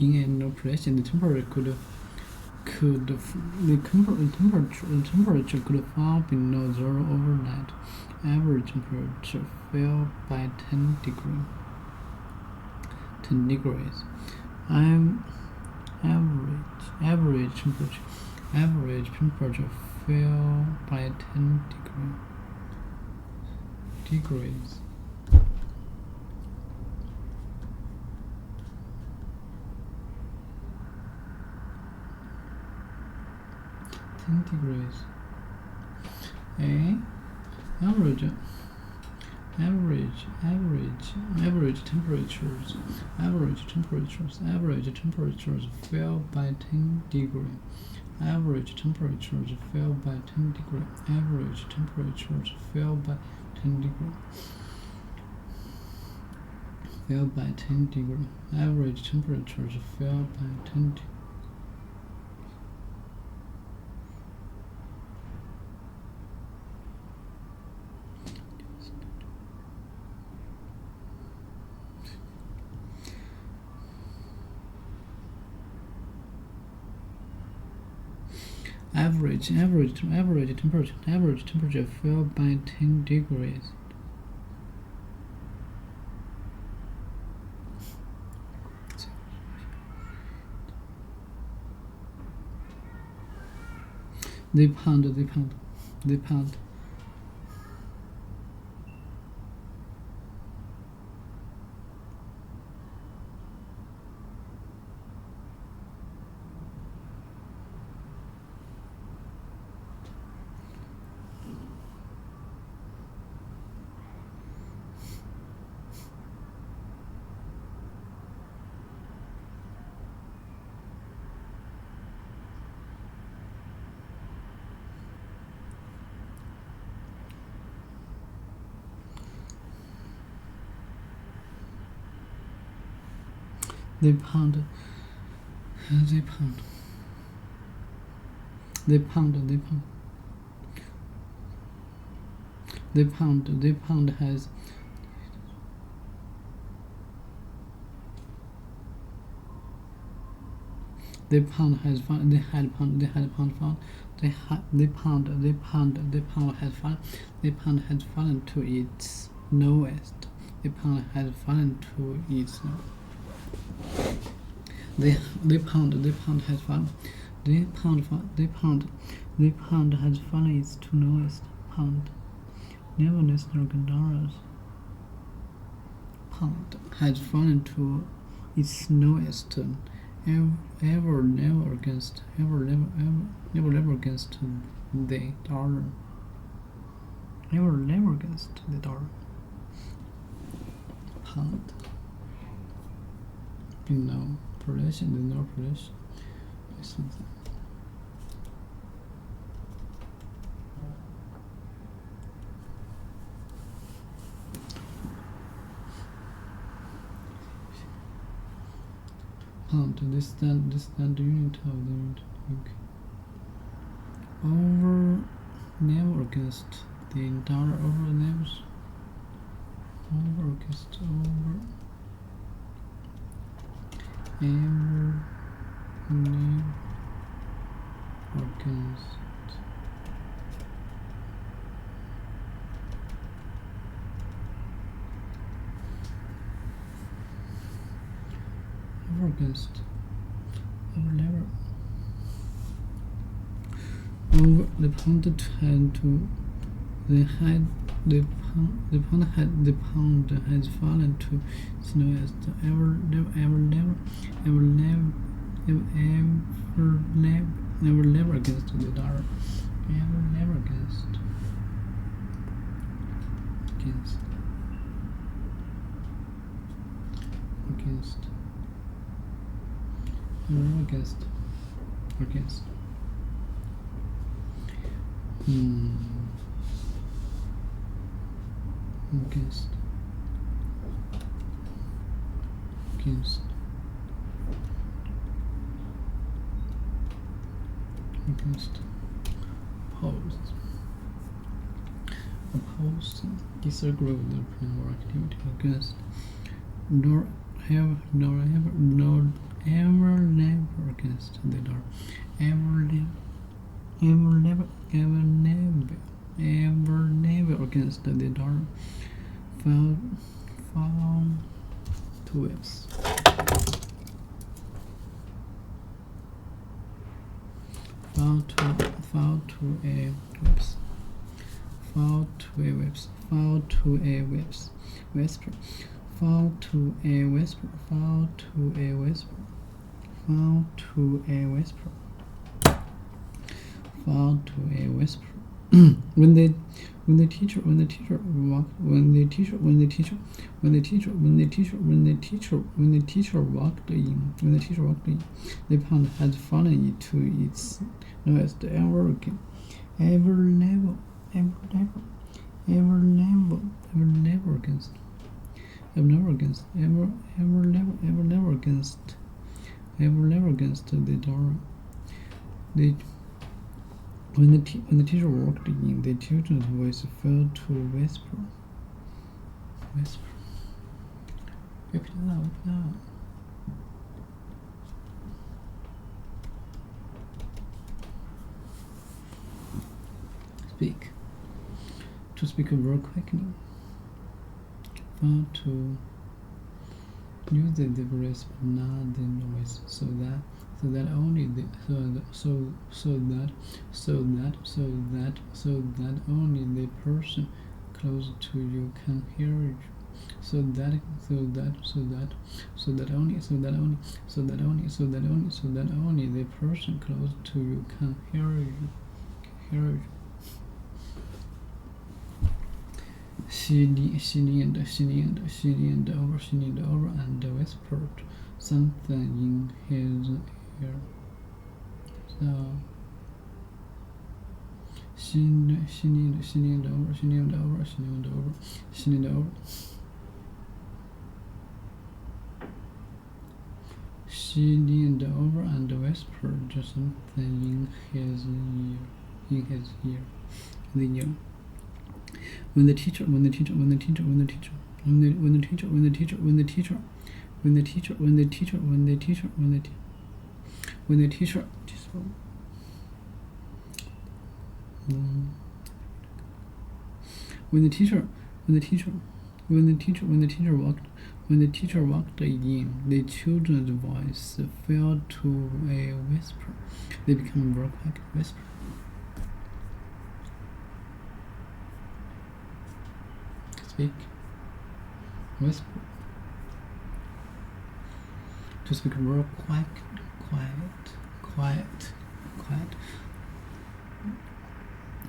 in an operation, the temperature could fall below 0 overnight. Average temperature fell by 10 degrees. Average temperature fell by 10 degrees. 10 degrees. Average temperatures fell by 10 degrees. Average temperatures fell by 10 degrees. Average temperatures fell by 10 degrees. Fell by 10 degrees. Average temperatures fell by 10 degrees. Average temperature fell by 10 degrees. They pound. They pound. Has the pound has fallen. The pound has fallen to its lowest. The pound has fallen to its lowest. The pound has fallen. The pound has fallen its to lowest. Pound. Nevertheless, dollars. Pound has fallen to its lowest never against the dollar. Never against the dollar. Pound. No relation, there's no relation. Something. Pound, this standard unit of the unit. Over, never against the dollar, over against over, ever, never against never over the pound had to the pound has fallen to its lowest ever against the dollar. Never against oppose, disagree with the plan or activity against, nor ever never against the door, ever never against the door, fall to waves. Fall to a whisper. Fall to a whisper. When the teacher walked in, the pound had fallen into its lowest ever against the door. When the teacher walked in, the children's voice fell to whisper. Repeat it out. Speak. To speak a word quickly. Fell to use the voice but not the noise, so that only the person close to you can hear you. So that only the person close to you can hear you. She leaned over and whispered something in his ear. So she leaned over. She leaned over and whispered something in his ear. When the teacher walked in, the children's voice fell to a whisper. They became very quick whisper. Speak. Whisper. To speak very quiet.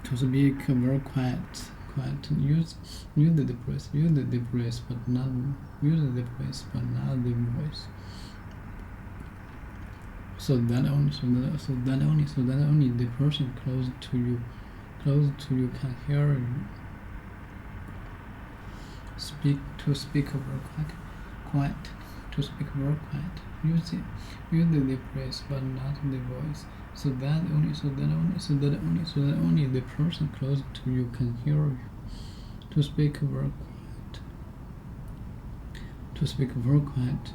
To speak very quiet. Use the breath, but not the voice. So that only the person close to you can hear you. To speak very quiet. To speak very quiet. Use the breath, but not the voice. So that only the person close to you can hear you. To speak very quiet. To speak very quiet.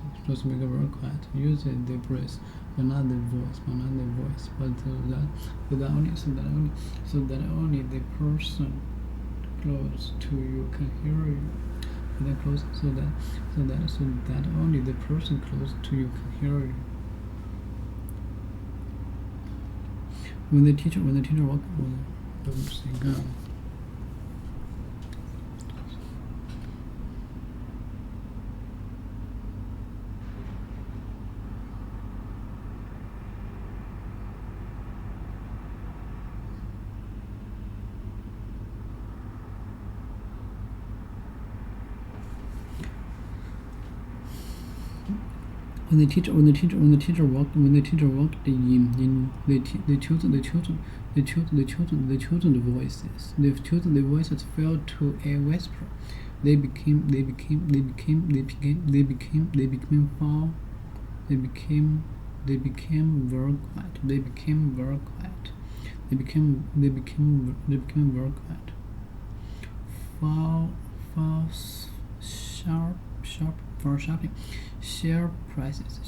Use the breath, but not the voice. But so that only the person close to you can hear you. So that only the person close to you can hear you. When the teacher walks on. When the teacher walked in, the children's voices fell to a whisper. They became very quiet. They became very quiet. For shopping. Share prices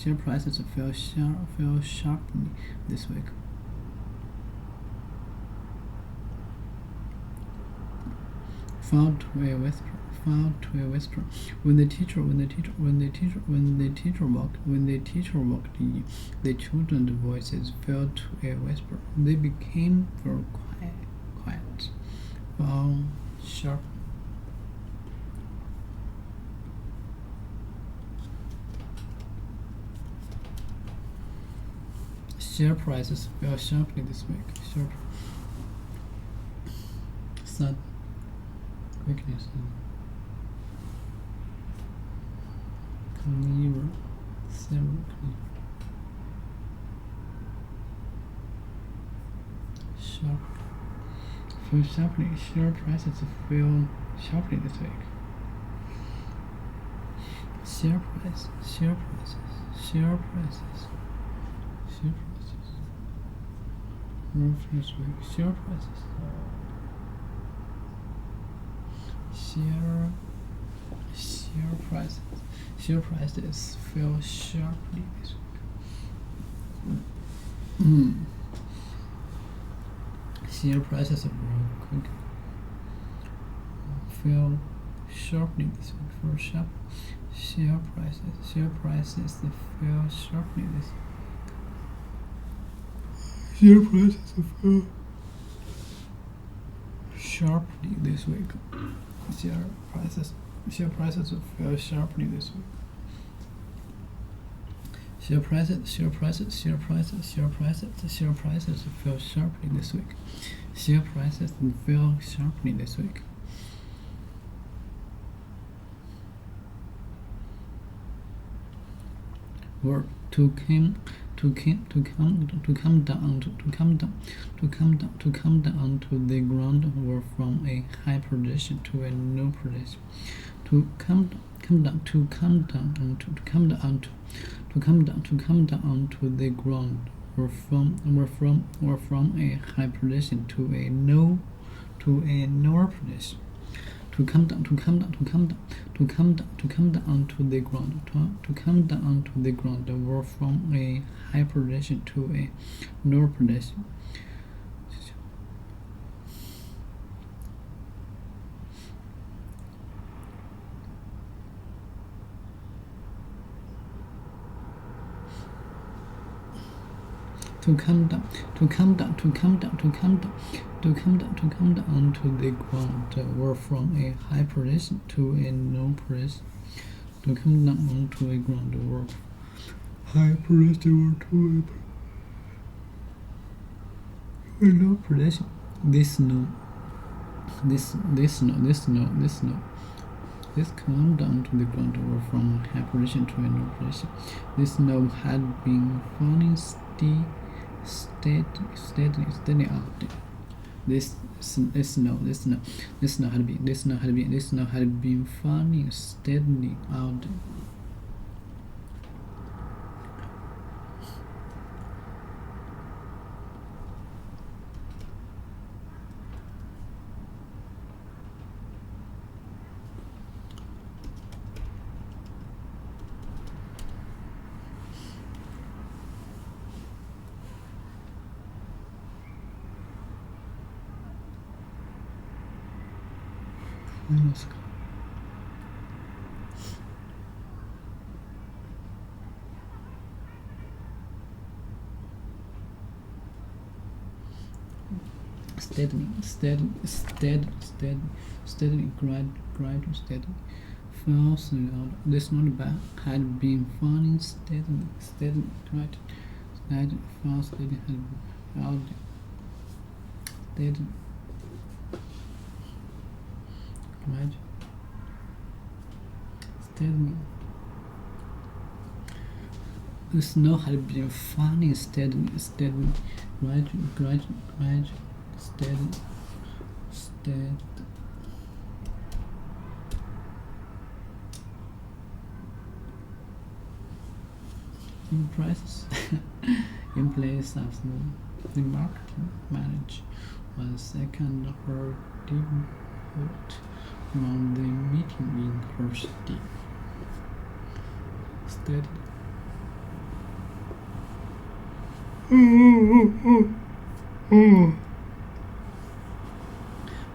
fell sharply this week. Fall to a whisper. When the teacher walked in, the children's voices fell to a whisper. They became very quiet. Fall sharp. Share prices fell sharply this week. Sudden quickness clearer. Sharp. Fell sharply. Share prices fell sharply this week. Share prices. Reference week. Share prices fell sharply this week. Share prices fell sharply this week. For sharp. Share prices fell sharply this week. Share prices fell sharply this week. Share prices fell sharply this week. Share prices fell sharply this week. Share prices fell sharply this week. Word to come down to the ground, or from a high position to a low position. To come down to the ground, or from a high position to a lower position. To come down to the ground, or from a high position to a lower position. To come down to the ground, or from a high position to a low position. To come down to a ground, or hyperestimal to no prediction. This no. This come down to the ground over from hyperestimal to no prediction. This no had been falling steadily out. This snow had been falling steadily out. Steadily, gradually, falling out. This not bad had been falling steadily, gradually, falls steadily, had been out. Steadily, gradually, steadily. The snow had been falling steadily, gradually, steady. In prices, in place of the marketing manager was second her debut from the meeting in her city. Steady.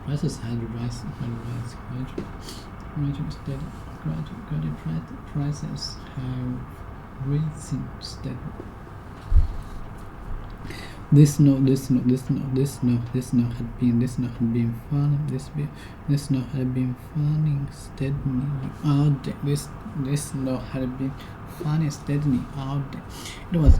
Prices had risen gradually, steady. Gradually, prices have risen steadily. This snow had been falling steadily all day. This snow had been falling steadily all day. It was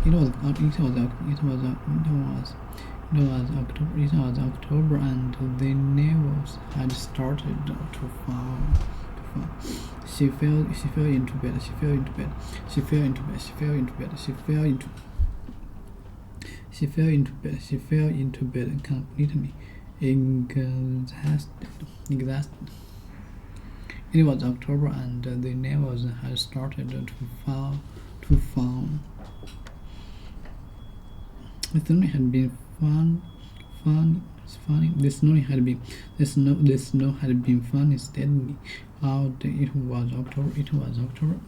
October, and the neighbors had started to fall. She fell into bed. She fell into bed completely exhausted. It was October, and the neighbors had started to fall. The snow had been falling. The snow had been falling steadily all day. It was October.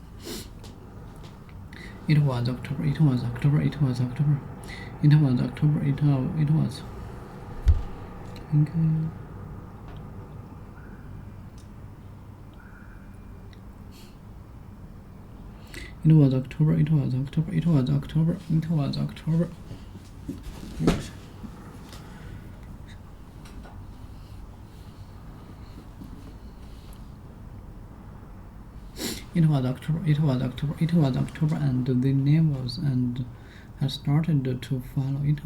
And the neighbors had started to fall. It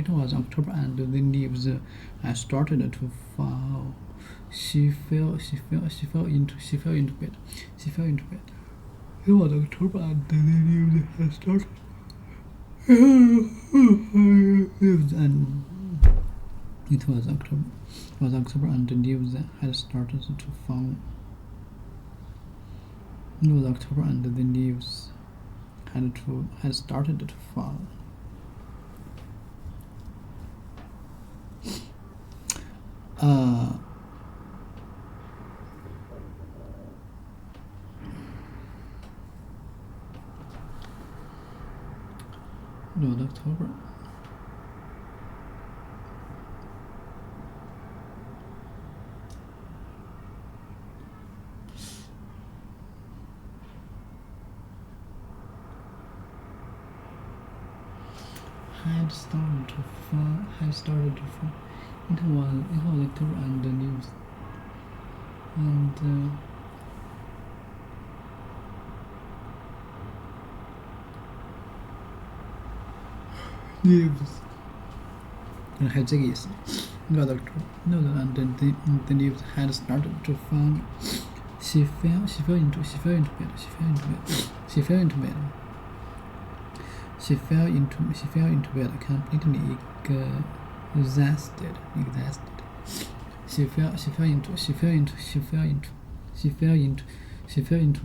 was October, and the leaves had started to fall. She fell into bed. It was October, and the leaves had started. It was October, and the leaves had started to fall. It was October, and the leaves had started to fall. It was October. Had started to fall. It was October, and the leaves leaves， 还有这个意思。Got the note and the leaves had started to fall. She fell into bed. She fell into bed completely exhausted. She fell into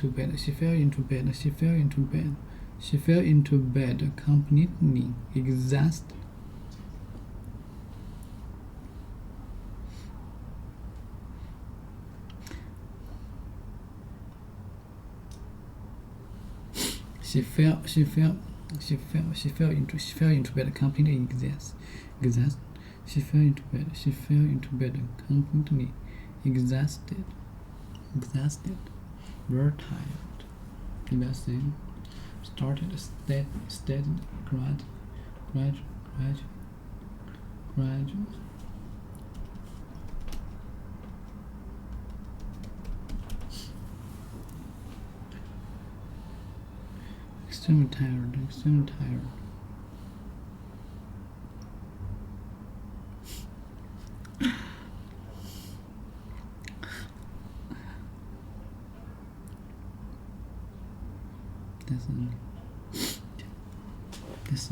bed. She fell into bed completely exhausted. She fell into bed completely exhausted. She fell into bed completely exhausted. Very tired. Lesson started steady, gradual. Extremely tired. This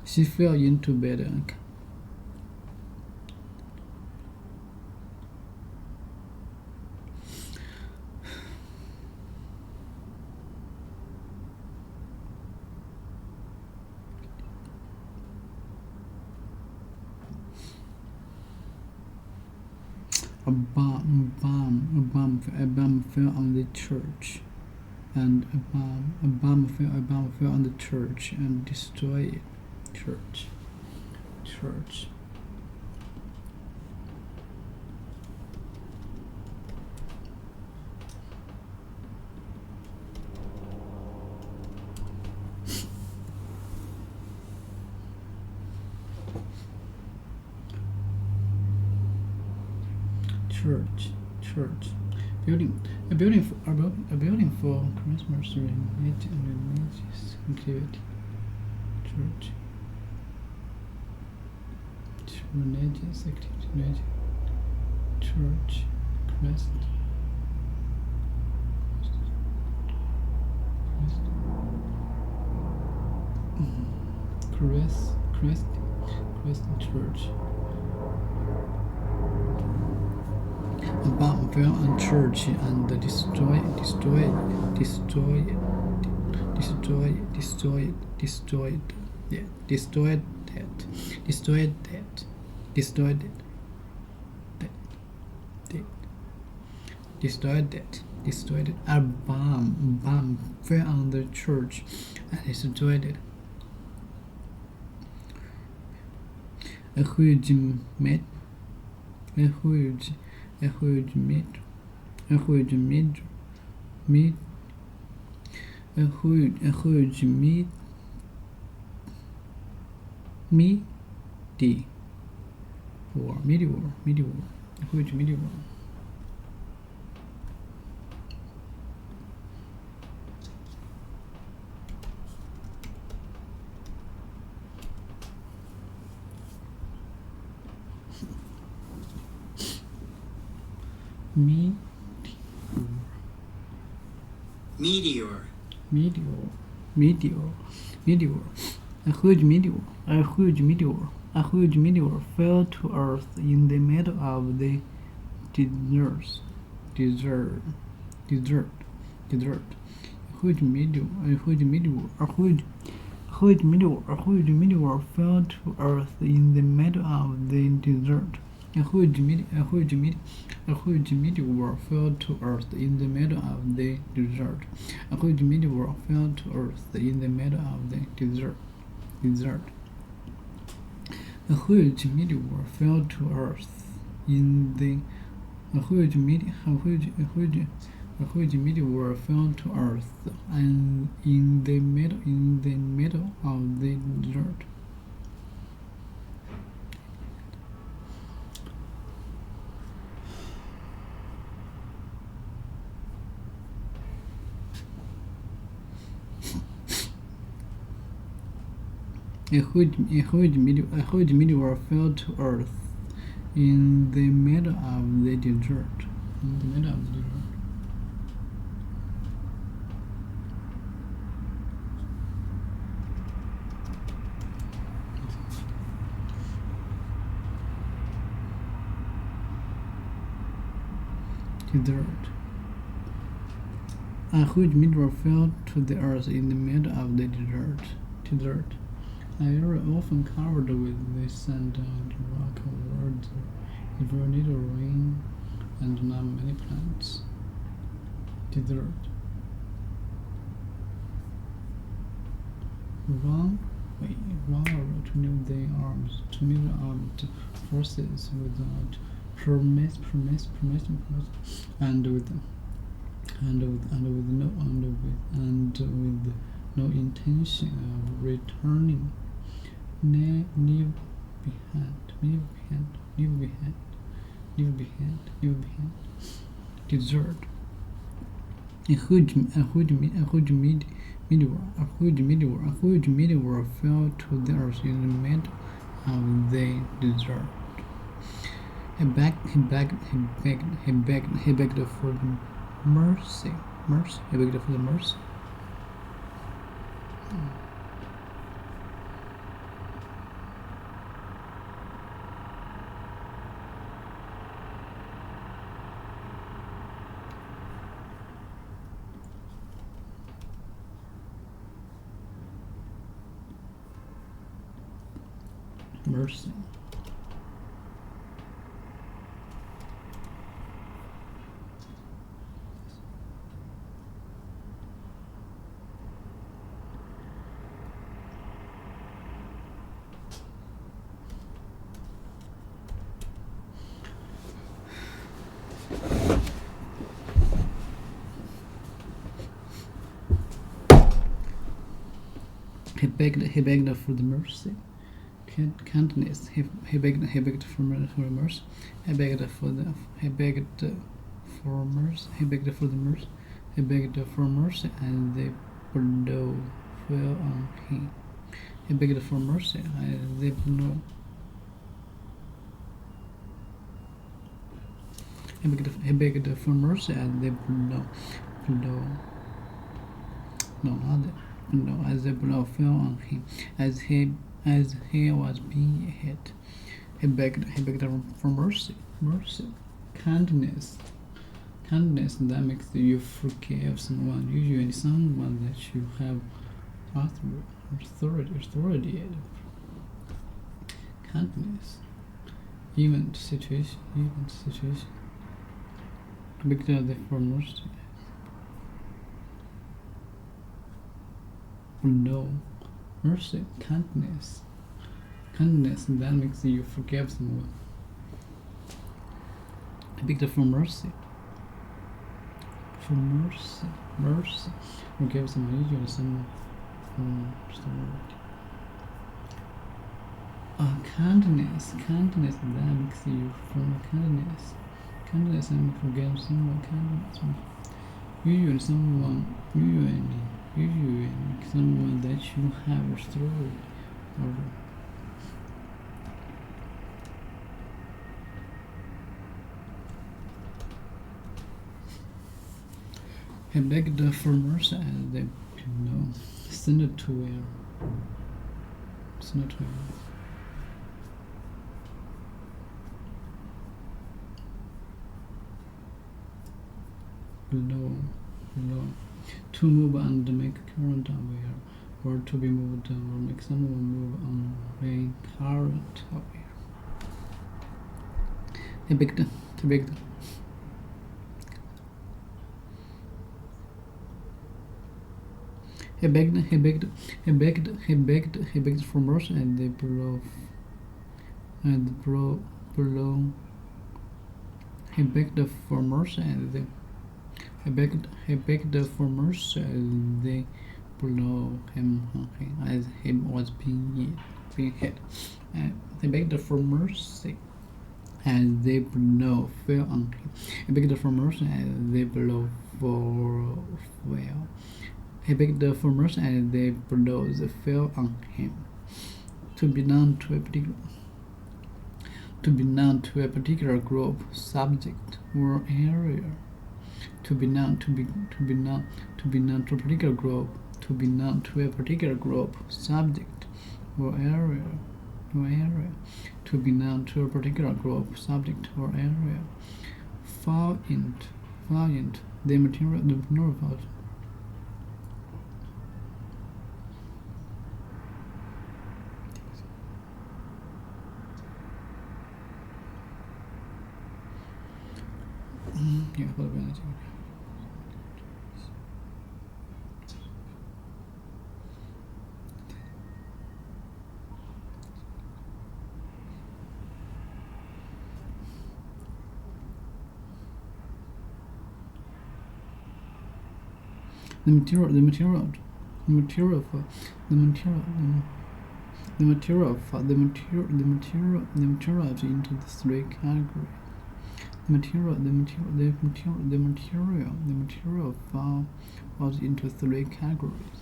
She fell into bed. A bomb fell on the church, and a bomb fell on the church and destroyed it. Church. A building for Christmas religious activity. Religious activity. Church. Crest. Church. A bomb fell on church and destroyed it. A bomb fell on the church and destroyed it. A huge meteor Meteor. Meteor. A huge meteor fell to Earth in the middle of the desert. A huge meteor fell to Earth in the middle of the desert. A huge meteor fell to Earth in the middle of the desert. A huge meteor fell to Earth in the middle of the desert. A huge meteor fell to Earth in the a huge meteor fell to Earth and in the middle of the desert. A huge meteor fell to Earth in the middle of the desert. A huge meteor fell to the Earth in the middle of the desert. A area often covered with the sand and rock where there is very little rain and not many plants. Desert. Wrong to meet the armed forces without permission and with no intention of returning. Leave behind. Desert. A huge meteor fell to the Earth in the middle of the desert. He begged for mercy. He begged for the mercy. Mercy. He begged for the mercy. Kindness. He begged for mercy. He begged for the mercy, and the blow fell on him. He begged for mercy, and the blow. He begged for mercy, and the blow. As the blow fell on him, as he was being hit. He begged for mercy. Kindness that makes you forgive someone, usually someone that you have authority. Kindness. Even situation. Begged for mercy. No. Mercy, kindness that makes you forgive someone. I begged for mercy. Forgive someone, usually someone. Kindness that makes you kindness and forgive someone. Kindness, usually someone that you have restored or He begged for mercy as they below. Send it to where? Send it to where? Below. To move and make current aware, or to be moved or make someone move on make current aware. He begged. He begged for mercy and they below. He begged for mercy and they. He begged for mercy as they below him as he was being hit. He begged for mercy as they below fell on him. He begged for mercy as they below fell. He begged for mercy as they below fell on him. To be known to a particular group, subject, or area. To be known to a particular group. To be known to a particular group, subject, or area. To be known to a particular group, subject, or area. Valiant. The material part. Yeah, what about it? The materials into the three categories. The material falls into three categories.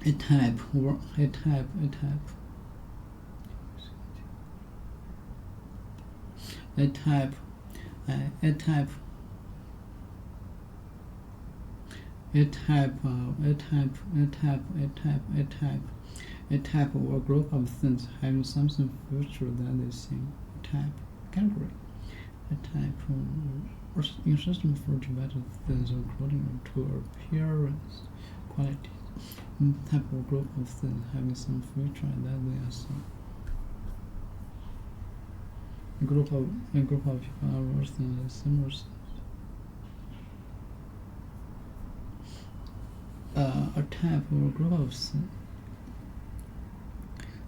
A type. A type or group of things having something future that is same. Type category. A type or system for divided things according to appearance, quality. Type or group of things having some future that they are same. A group of people are worse than similar things. A type or group of things.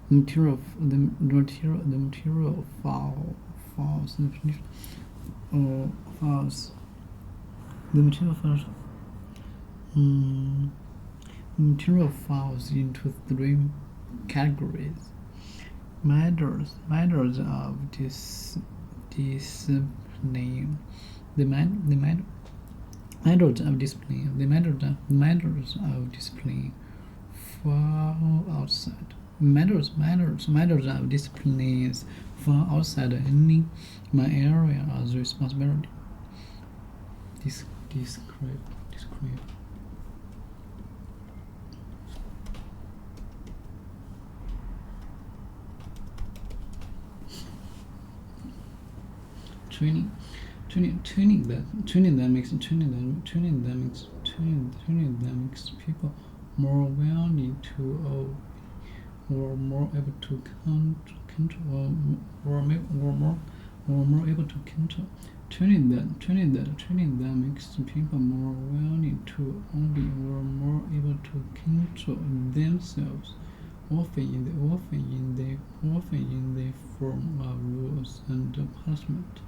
The material falls. The material falls into three categories. Matters of discipline. The matters of discipline fall outside. Matters of disciplines fall outside any my area of responsibility. Describe. Training that makes people more willing to or more able to control or more able to control. Training that makes people more willing to obey or more able to control themselves, often in the form of rules and punishment.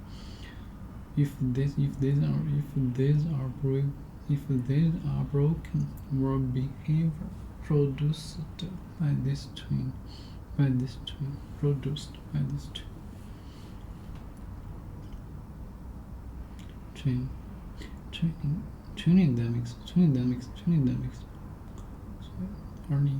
If these are broken, or behavior produced by this train. Training that makes 而你要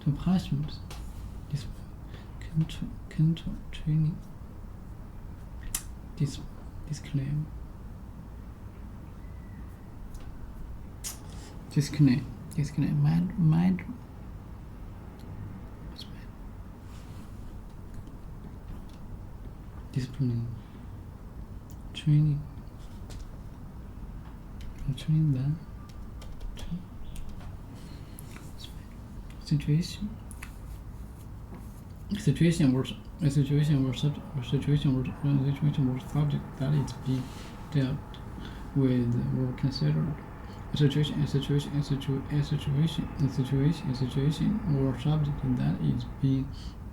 the punishment is control training disclaim mind discipline training that situation where subject that is being dealt with or considered. A situation where subject that is being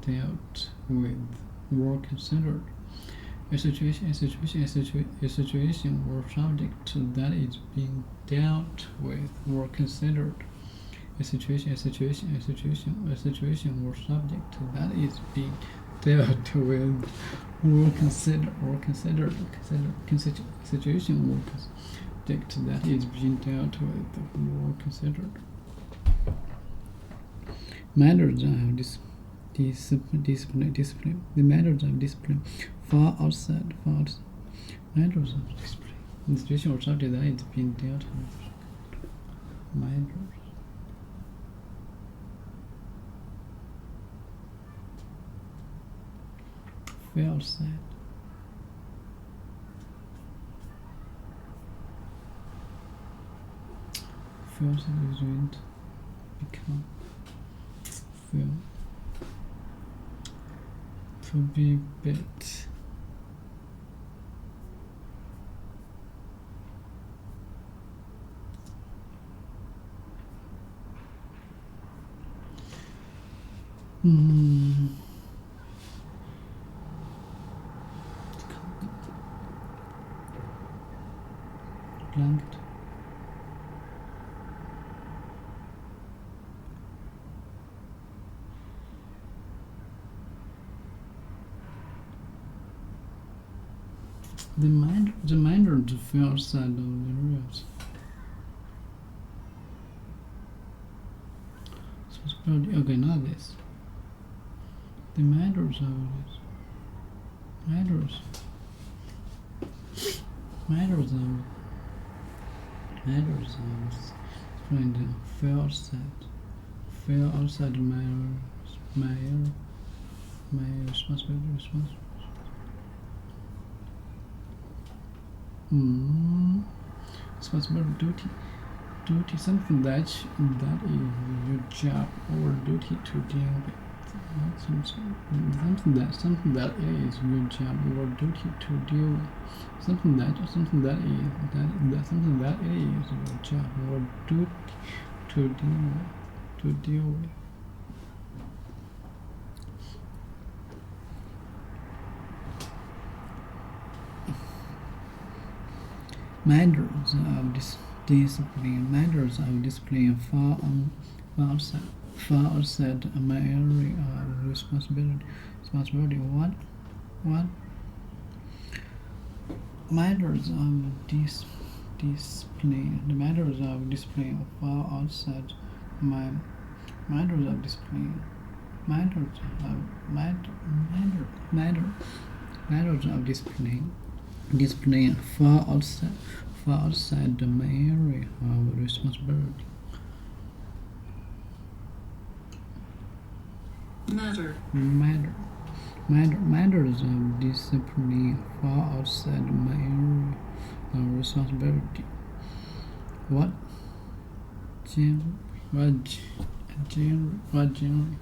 dealt with or considered. A situation where subject that is being dealt with or considered. A situation where subject that is being dealt with or considered. Situation where subject that is being dealt with or considered. Matters of discipline. The matters of discipline far outside. Matters of discipline. The situation or subject that is being dealt with. Matters. Well said. Feels is going to become feel to be bit. Blanket. The minder to feel side of the ribs. Okay, now this. The minders of this. Minders explain the feel outside my responsibility. Responsibility, duty, something that is your job or duty to deal with. Something that is your job or duty to deal with. Something that is your job or duty to deal with. Matters of discipline far outside my area of responsibility. What matters of discipline? The matters of discipline far outside my matters of discipline. Matters of discipline far outside my area of responsibility. Matters of discipline far outside my area of responsibility. What generally?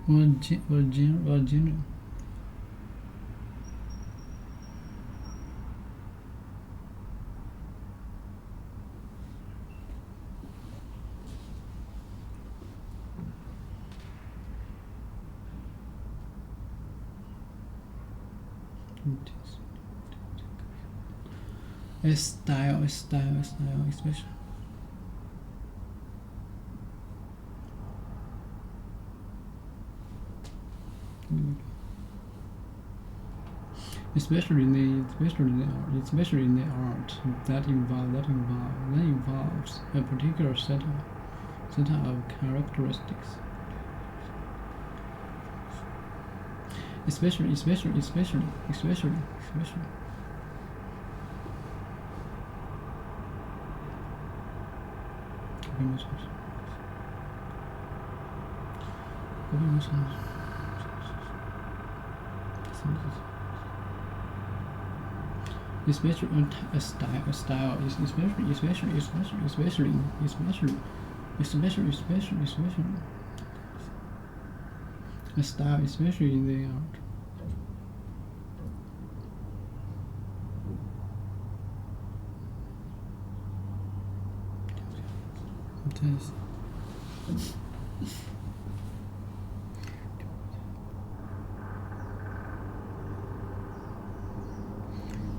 or genre. A style, especially. Especially in the art that involves a particular set of characteristics. Especially. Especially a style is especially a style, especially in the art. Yes.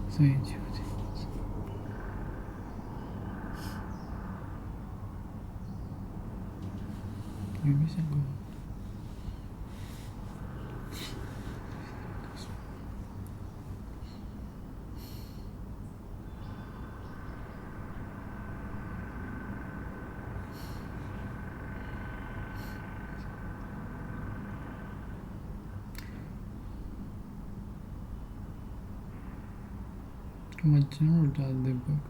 所以就这样子。有没有想过？What genre does the book?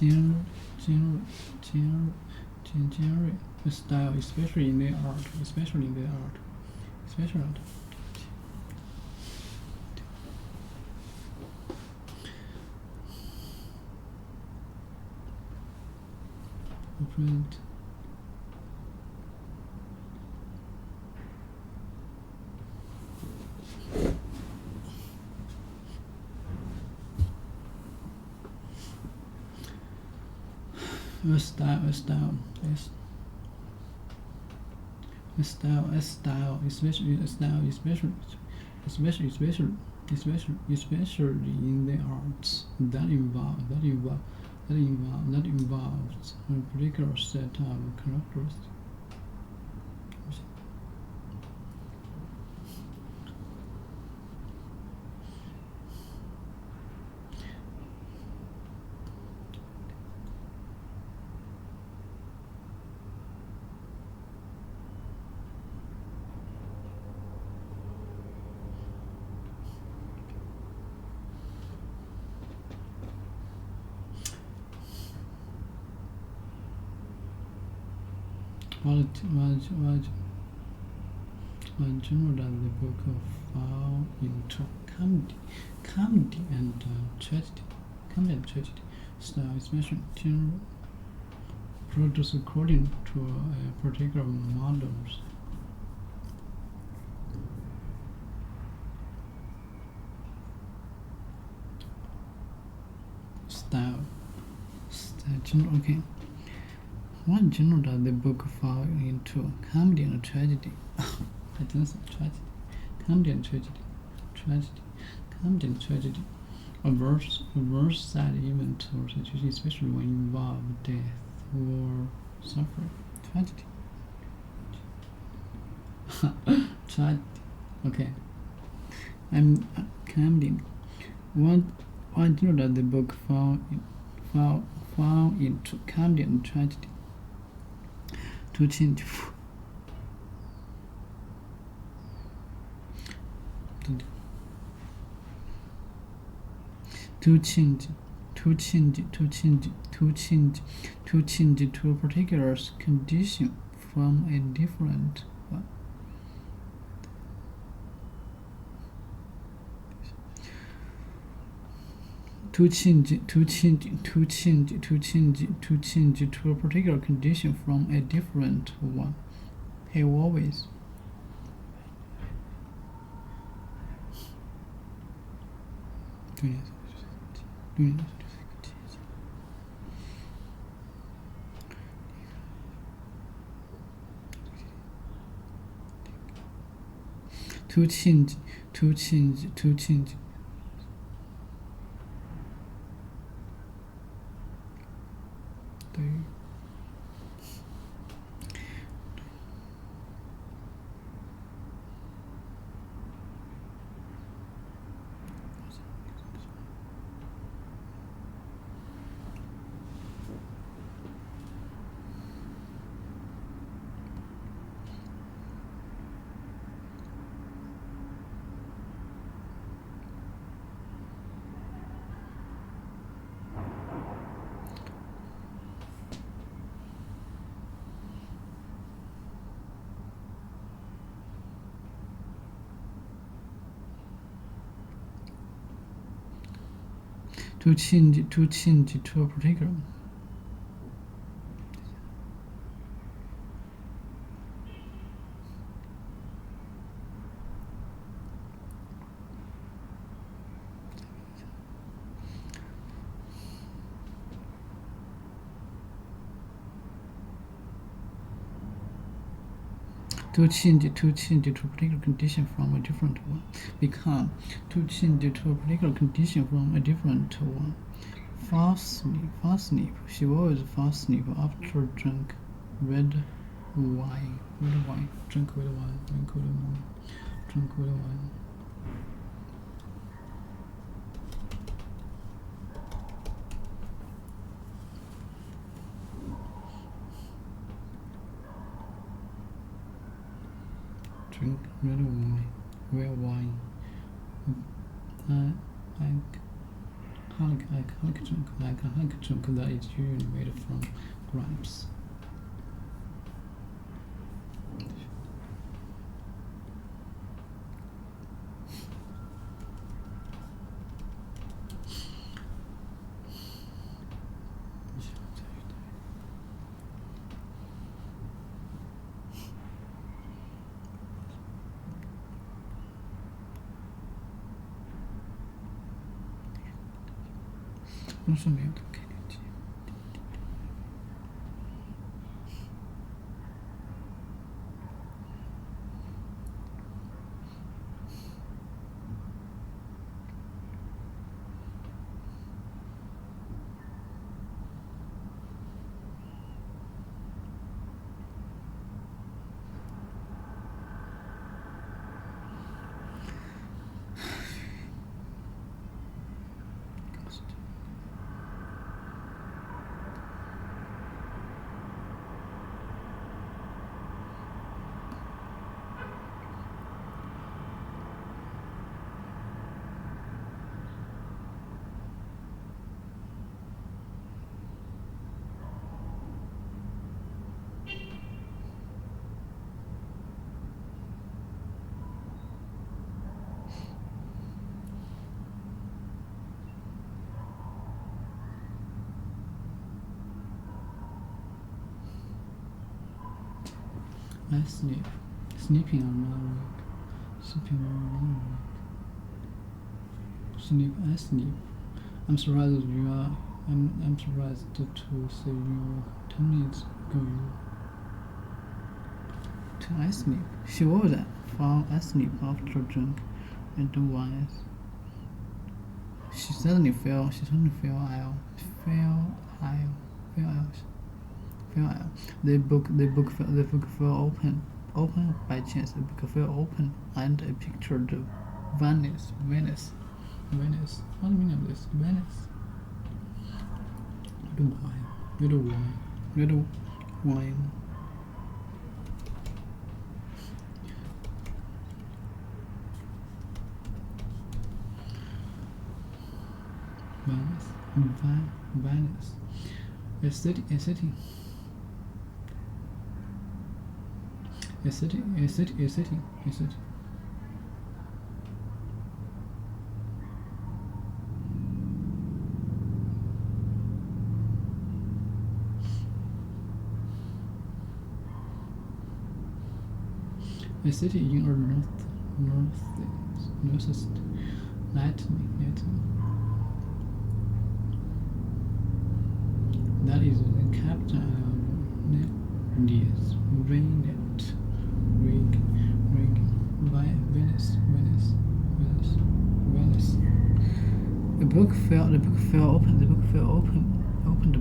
Genre, a style, especially in the art. Print. A style, especially in the arts that involves a particular set of characteristics. What genre does the book fall into? Comedy and tragedy. Style, especially genre, produced according to a particular models. Style, genre. Okay. What genre does the book fall into? Comedy and tragedy. I think so. Tragedy. Comedy and tragedy. A verse sad event or situation, especially when involve death or suffering. Tragedy. Okay. I'm comedy. What One dinner that the book fell into candy and tragedy. To change. To change to a particular condition from a different one. To change to a particular condition from a different one. He always to change to a particular. To change to a particular condition from a different one. Become to change to a particular condition from a different one. Fast sleep. She always fast sleep after drink red wine. Drink red wine. Drink red wine. Alcoholic drink that is usually made from grapes. I sleep. Sleeping or not awake. Sleep. I sleep. I'm surprised you are. I'm surprised to say you 10 minutes ago. I sleep. She was found asleep after drink and wine. She suddenly fell ill. The book fell open by chance. The book fell open, and a picture of Venice. Venice. What's the meaning of this? Venice. Little wine. Little wine. Little wine. Venice. A city. A city. A city. A city. A city. A city. A city in or northeast Latin. That is the capital of Venice. Venice. The book fell opened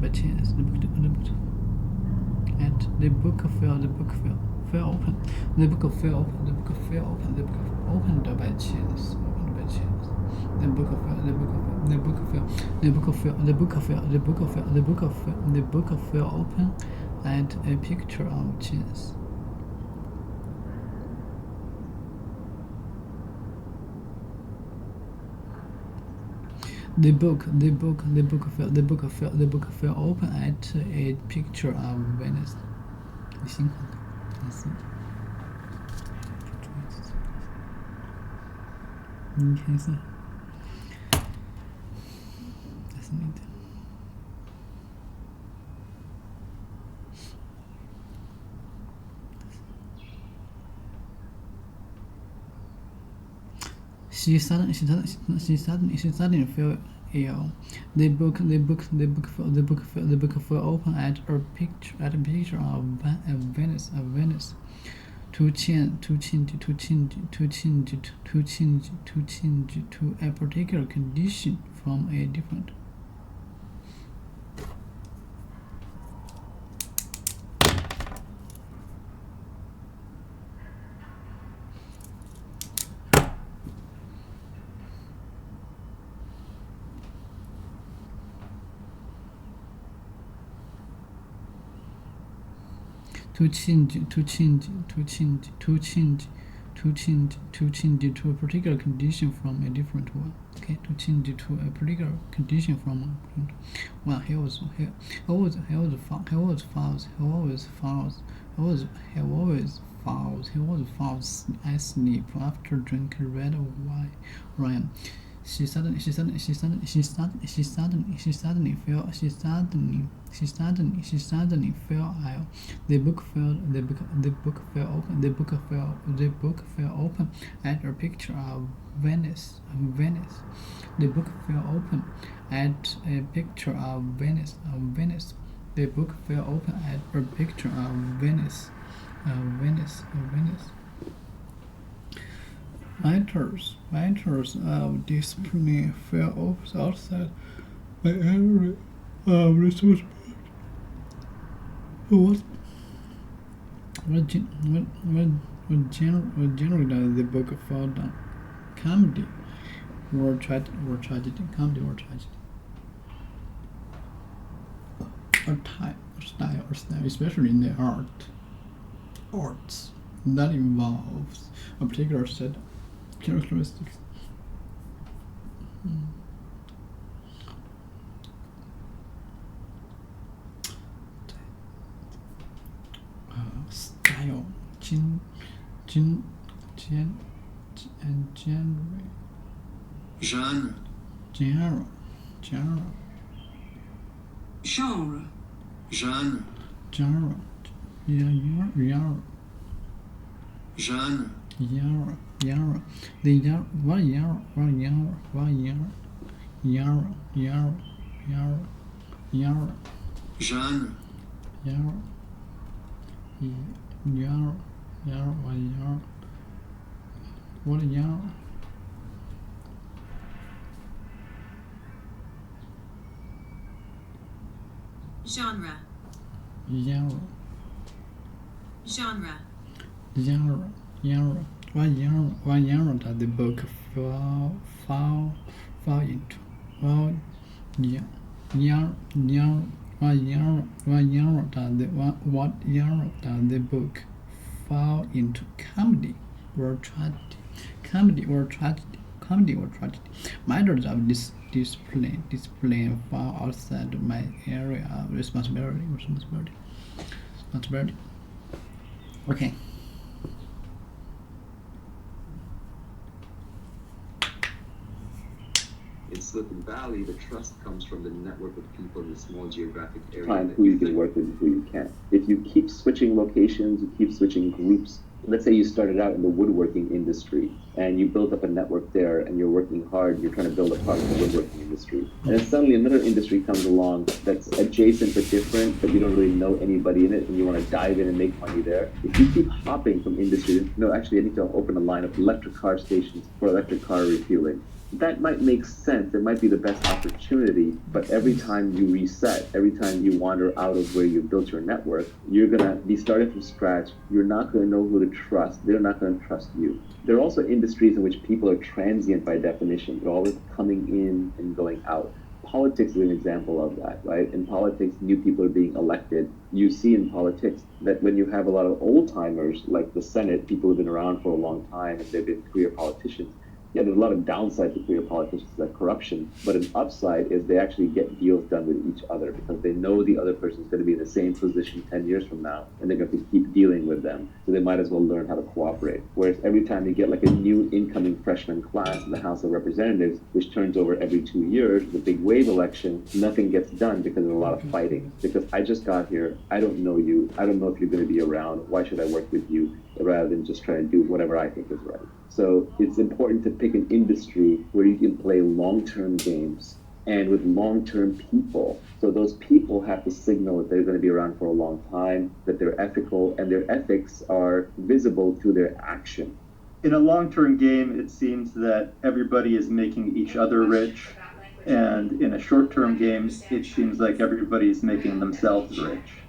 by chance. The book fell open by chance. The book fell open at a picture of chance. The book fell open at a picture of Venice. 你辛苦了，真是。你开始。That's neat. She suddenly fell ill. The book fell open at a picture of Venice. To change to a particular condition from a different. To change to a particular condition from a different one. Okay, to change to a particular condition from a different one. He falls asleep after drinking red wine. She suddenly fell ill. The book fell open at a picture of Venice. The book fell open at a picture of Venice. The book fell open at a picture of Venice. Matters of discipline fell off outside my area of responsibility. What generally does the book fall down? Comedy or tragedy? Comedy or tragedy? Or style, especially in the arts that involves a particular set of characteristics. Style, genre. What a genre. Genre. What genre does the book fall fall into, what genre does the book fall into? Comedy or tragedy? Comedy or tragedy? Comedy or tragedy? Matters of this discipline fall outside my area of responsibility. Okay. In Silicon Valley, the trust comes from the network of people in the small geographic area. Find who you can work with and who you can't. If you keep switching locations, you keep switching groups. Let's say you started out in the woodworking industry and you built up a network there and you're working hard, you're trying to build a part of the woodworking industry. And then suddenly another industry comes along that's adjacent but different, but you don't really know anybody in it and you want to dive in and make money there. If you keep hopping from industry, no, actually I need to open a line of electric car stations for electric car refueling. That might make sense. It might be the best opportunity, but every time you reset, every time you wander out of where you built your network, you're going to be starting from scratch. You're not going to know who to trust. They're not going to trust you. There are also industries in which people are transient by definition. They're always coming in and going out. Politics is an example of that, right? In politics, new people are being elected. You see in politics that when you have a lot of old timers, like the Senate, people who've been around for a long time and they've been career politicians, yeah, there's a lot of downside to career politicians, like corruption, but an upside is they actually get deals done with each other because they know the other person's going to be in the same position 10 years from now, and they're going to keep dealing with them, so they might as well learn how to cooperate. Whereas every time you get like a new incoming freshman class in the House of Representatives, which turns over every 2 years, the big wave election, nothing gets done because there's a lot of fighting. Because I just got here, I don't know you, I don't know if you're going to be around, why should I work with you, rather than just try to do whatever I think is right. So it's important to pick an industry where you can play long-term games and with long-term people. So those people have to signal that they're going to be around for a long time, that they're ethical, and their ethics are visible through their action. In a long-term game, it seems that everybody is making each other rich. And in a short-term game, it seems like everybody is making themselves rich.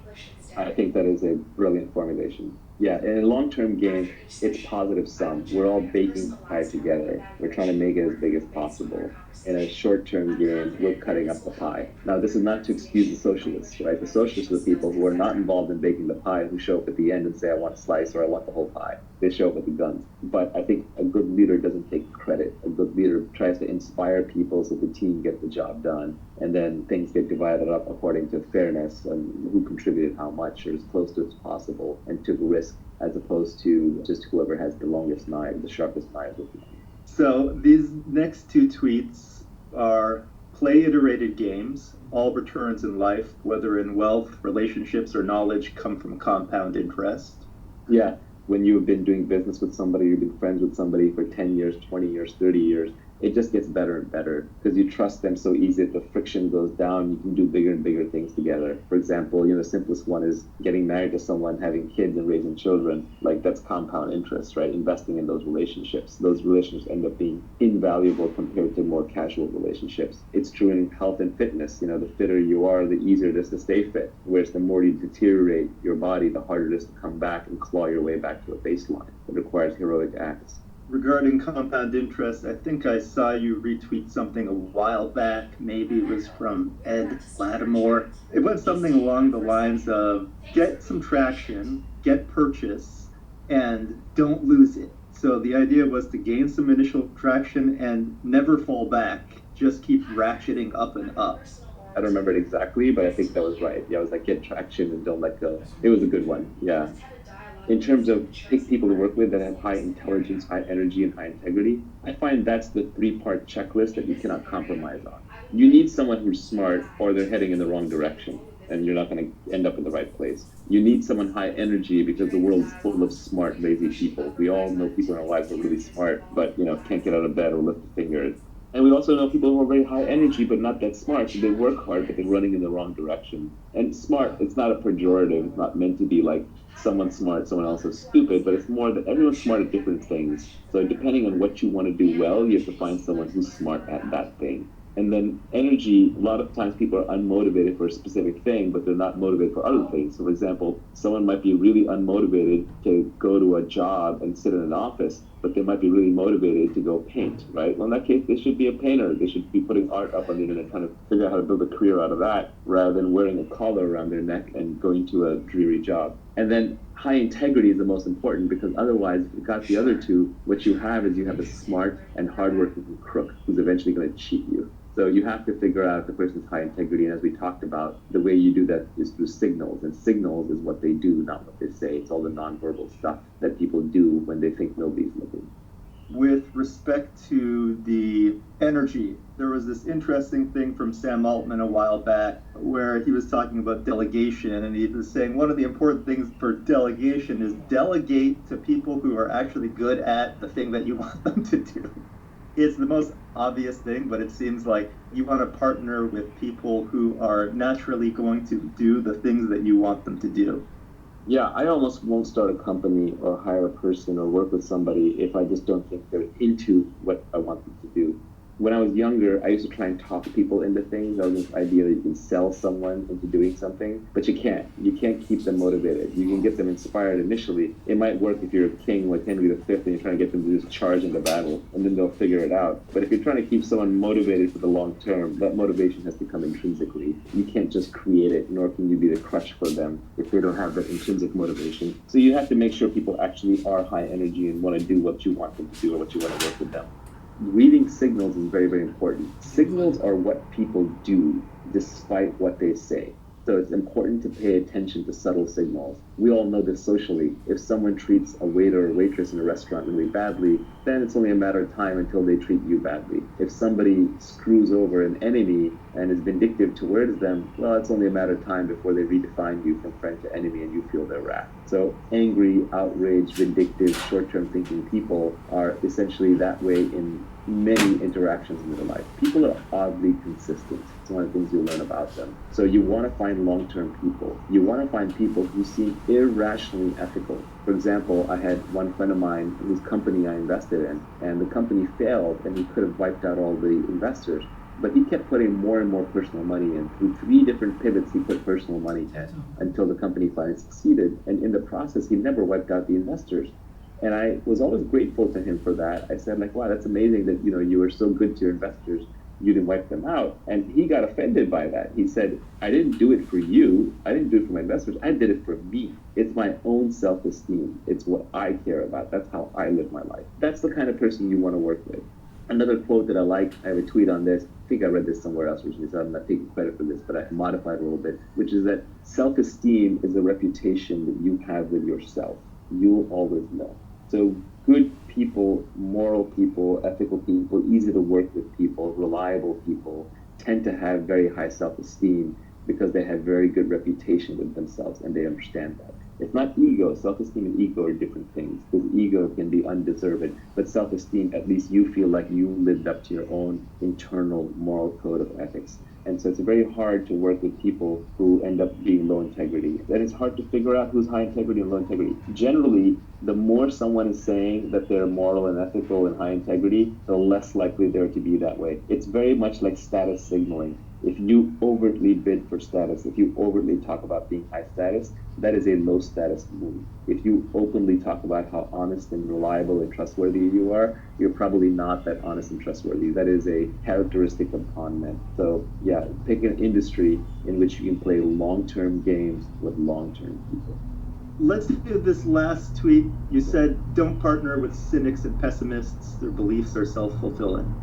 I think that is a brilliant formulation. Yeah, in a long-term game, it's positive sum. We're all baking the pie together. We're trying to make it as big as possible. In a short-term game, we're cutting up the pie. Now, this is not to excuse the socialists, right? The socialists are the people who are not involved in baking the pie, who show up at the end and say, I want a slice or I want the whole pie. They show up with the guns. But I think a good leader doesn't take credit. A good leader tries to inspire people so the team gets the job done. And then things get divided up according to fairness and who contributed how much or as close to as possible and took risk, as opposed to just whoever has the longest knife, the sharpest knife with them. So these next two tweets are play iterated games. All returns in life, whether in wealth, relationships, or knowledge, come from compound interest. Yeah, when you've been doing business with somebody, you've been friends with somebody for 10 years, 20 years, 30 years, it just gets better and better because you trust them so easy that the friction goes down. You can do bigger and bigger things together. For example, the simplest one is getting married to someone, having kids and raising children. Like that's compound interest, right? Investing in those relationships. Those relationships end up being invaluable compared to more casual relationships. It's true in health and fitness. The fitter you are, the easier it is to stay fit. Whereas the more you deteriorate your body, the harder it is to come back and claw your way back to a baseline. It requires heroic acts. Regarding compound interest, I think I saw you retweet something a while back. Maybe it was from Ed Lattimore. It went something along the lines of get some traction, get purchase, and don't lose it. So the idea was to gain some initial traction and never fall back. Just keep ratcheting up and up. I don't remember it exactly, but I think that was right. Yeah, it was like get traction and don't let go. It was a good one, yeah. In terms of pick people to work with that have high intelligence, high energy, and high integrity, I find that's the 3-part checklist that you cannot compromise on. You need someone who's smart or they're heading in the wrong direction and you're not going to end up in the right place. You need someone high energy because the world is full of smart, lazy people. We all know people in our lives who are really smart, but can't get out of bed or lift a finger. And we also know people who are very high energy but not that smart, so they work hard but they're running in the wrong direction. And smart, it's not a pejorative, it's not meant to be like someone's smart, someone else is stupid, but it's more that everyone's smart at different things. So depending on what you want to do well, you have to find someone who's smart at that thing. And then energy, a lot of times people are unmotivated for a specific thing, but they're not motivated for other things. So for example, someone might be really unmotivated to go to a job and sit in an office, but they might be really motivated to go paint, right? Well, in that case, they should be a painter. They should be putting art up on the internet, trying to figure out how to build a career out of that, rather than wearing a collar around their neck and going to a dreary job. And then high integrity is the most important, because otherwise, if you got the other two, what you have is you have a smart and hardworking crook who's eventually going to cheat you. So you have to figure out if the person's high integrity, and as we talked about, the way you do that is through signals, and signals is what they do, not what they say. It's all the nonverbal stuff that people do when they think nobody's looking. With respect to the energy, there was this interesting thing from Sam Altman a while back where he was talking about delegation, and he was saying one of the important things for delegation is delegate to people who are actually good at the thing that you want them to do. It's the most obvious thing, but it seems like you want to partner with people who are naturally going to do the things that you want them to do. Yeah, I almost won't start a company or hire a person or work with somebody if I just don't think they're into what I want them to do. When I was younger, I used to try and talk people into things. That was this idea that you can sell someone into doing something, but you can't. You can't keep them motivated. You can get them inspired initially. It might work if you're a king like Henry V and you're trying to get them to just charge into battle, and then they'll figure it out. But if you're trying to keep someone motivated for the long term, that motivation has to come intrinsically. You can't just create it, nor can you be the crutch for them if they don't have that intrinsic motivation. So you have to make sure people actually are high energy and want to do what you want them to do or what you want to work with them. Reading signals is very, very important. Signals are what people do despite what they say. So it's important to pay attention to subtle signals. We all know this socially. If someone treats a waiter or waitress in a restaurant really badly, then it's only a matter of time until they treat you badly. If somebody screws over an enemy and is vindictive towards them, well, it's only a matter of time before they redefine you from friend to enemy and you feel their wrath. So angry, outraged, vindictive, short-term thinking people are essentially that way in many interactions in their life. People are oddly consistent. It's one of the things you learn about them. So you want to find long-term people. You want to find people who seem irrationally ethical. For example, I had one friend of mine whose company I invested in, and the company failed, and he could have wiped out all the investors. But he kept putting more and more personal money in. Through 3 different pivots, he put personal money in until the company finally succeeded. And in the process, he never wiped out the investors. And I was always grateful to him for that. I said, like, wow, that's amazing that, you were so good to your investors. You didn't wipe them out. And he got offended by that. He said, I didn't do it for you. I didn't do it for my investors. I did it for me. It's my own self-esteem. It's what I care about. That's how I live my life. That's the kind of person you want to work with. Another quote that I like, I have a tweet on this. I think I read this somewhere else recently, so I'm not taking credit for this, but I modified it a little bit, which is that self-esteem is a reputation that you have with yourself. You'll always know. So good people, moral people, ethical people, easy to work with people, reliable people tend to have very high self-esteem because they have very good reputation with themselves and they understand that. It's not ego. Self-esteem and ego are different things, because ego can be undeserved, but self-esteem, at least you feel like you lived up to your own internal moral code of ethics. And so it's very hard to work with people who end up being low integrity. And it's hard to figure out who's high integrity and low integrity. Generally, the more someone is saying that they're moral and ethical and high integrity, the less likely they're to be that way. It's very much like status signaling. If you overtly bid for status, if you overtly talk about being high status, that is a low status move. If you openly talk about how honest and reliable and trustworthy you are, you're probably not that honest and trustworthy. That is a characteristic of con men. So yeah, pick an industry in which you can play long-term games with long-term people. Let's do this last tweet. You said, don't partner with cynics and pessimists. Their beliefs are self-fulfilling.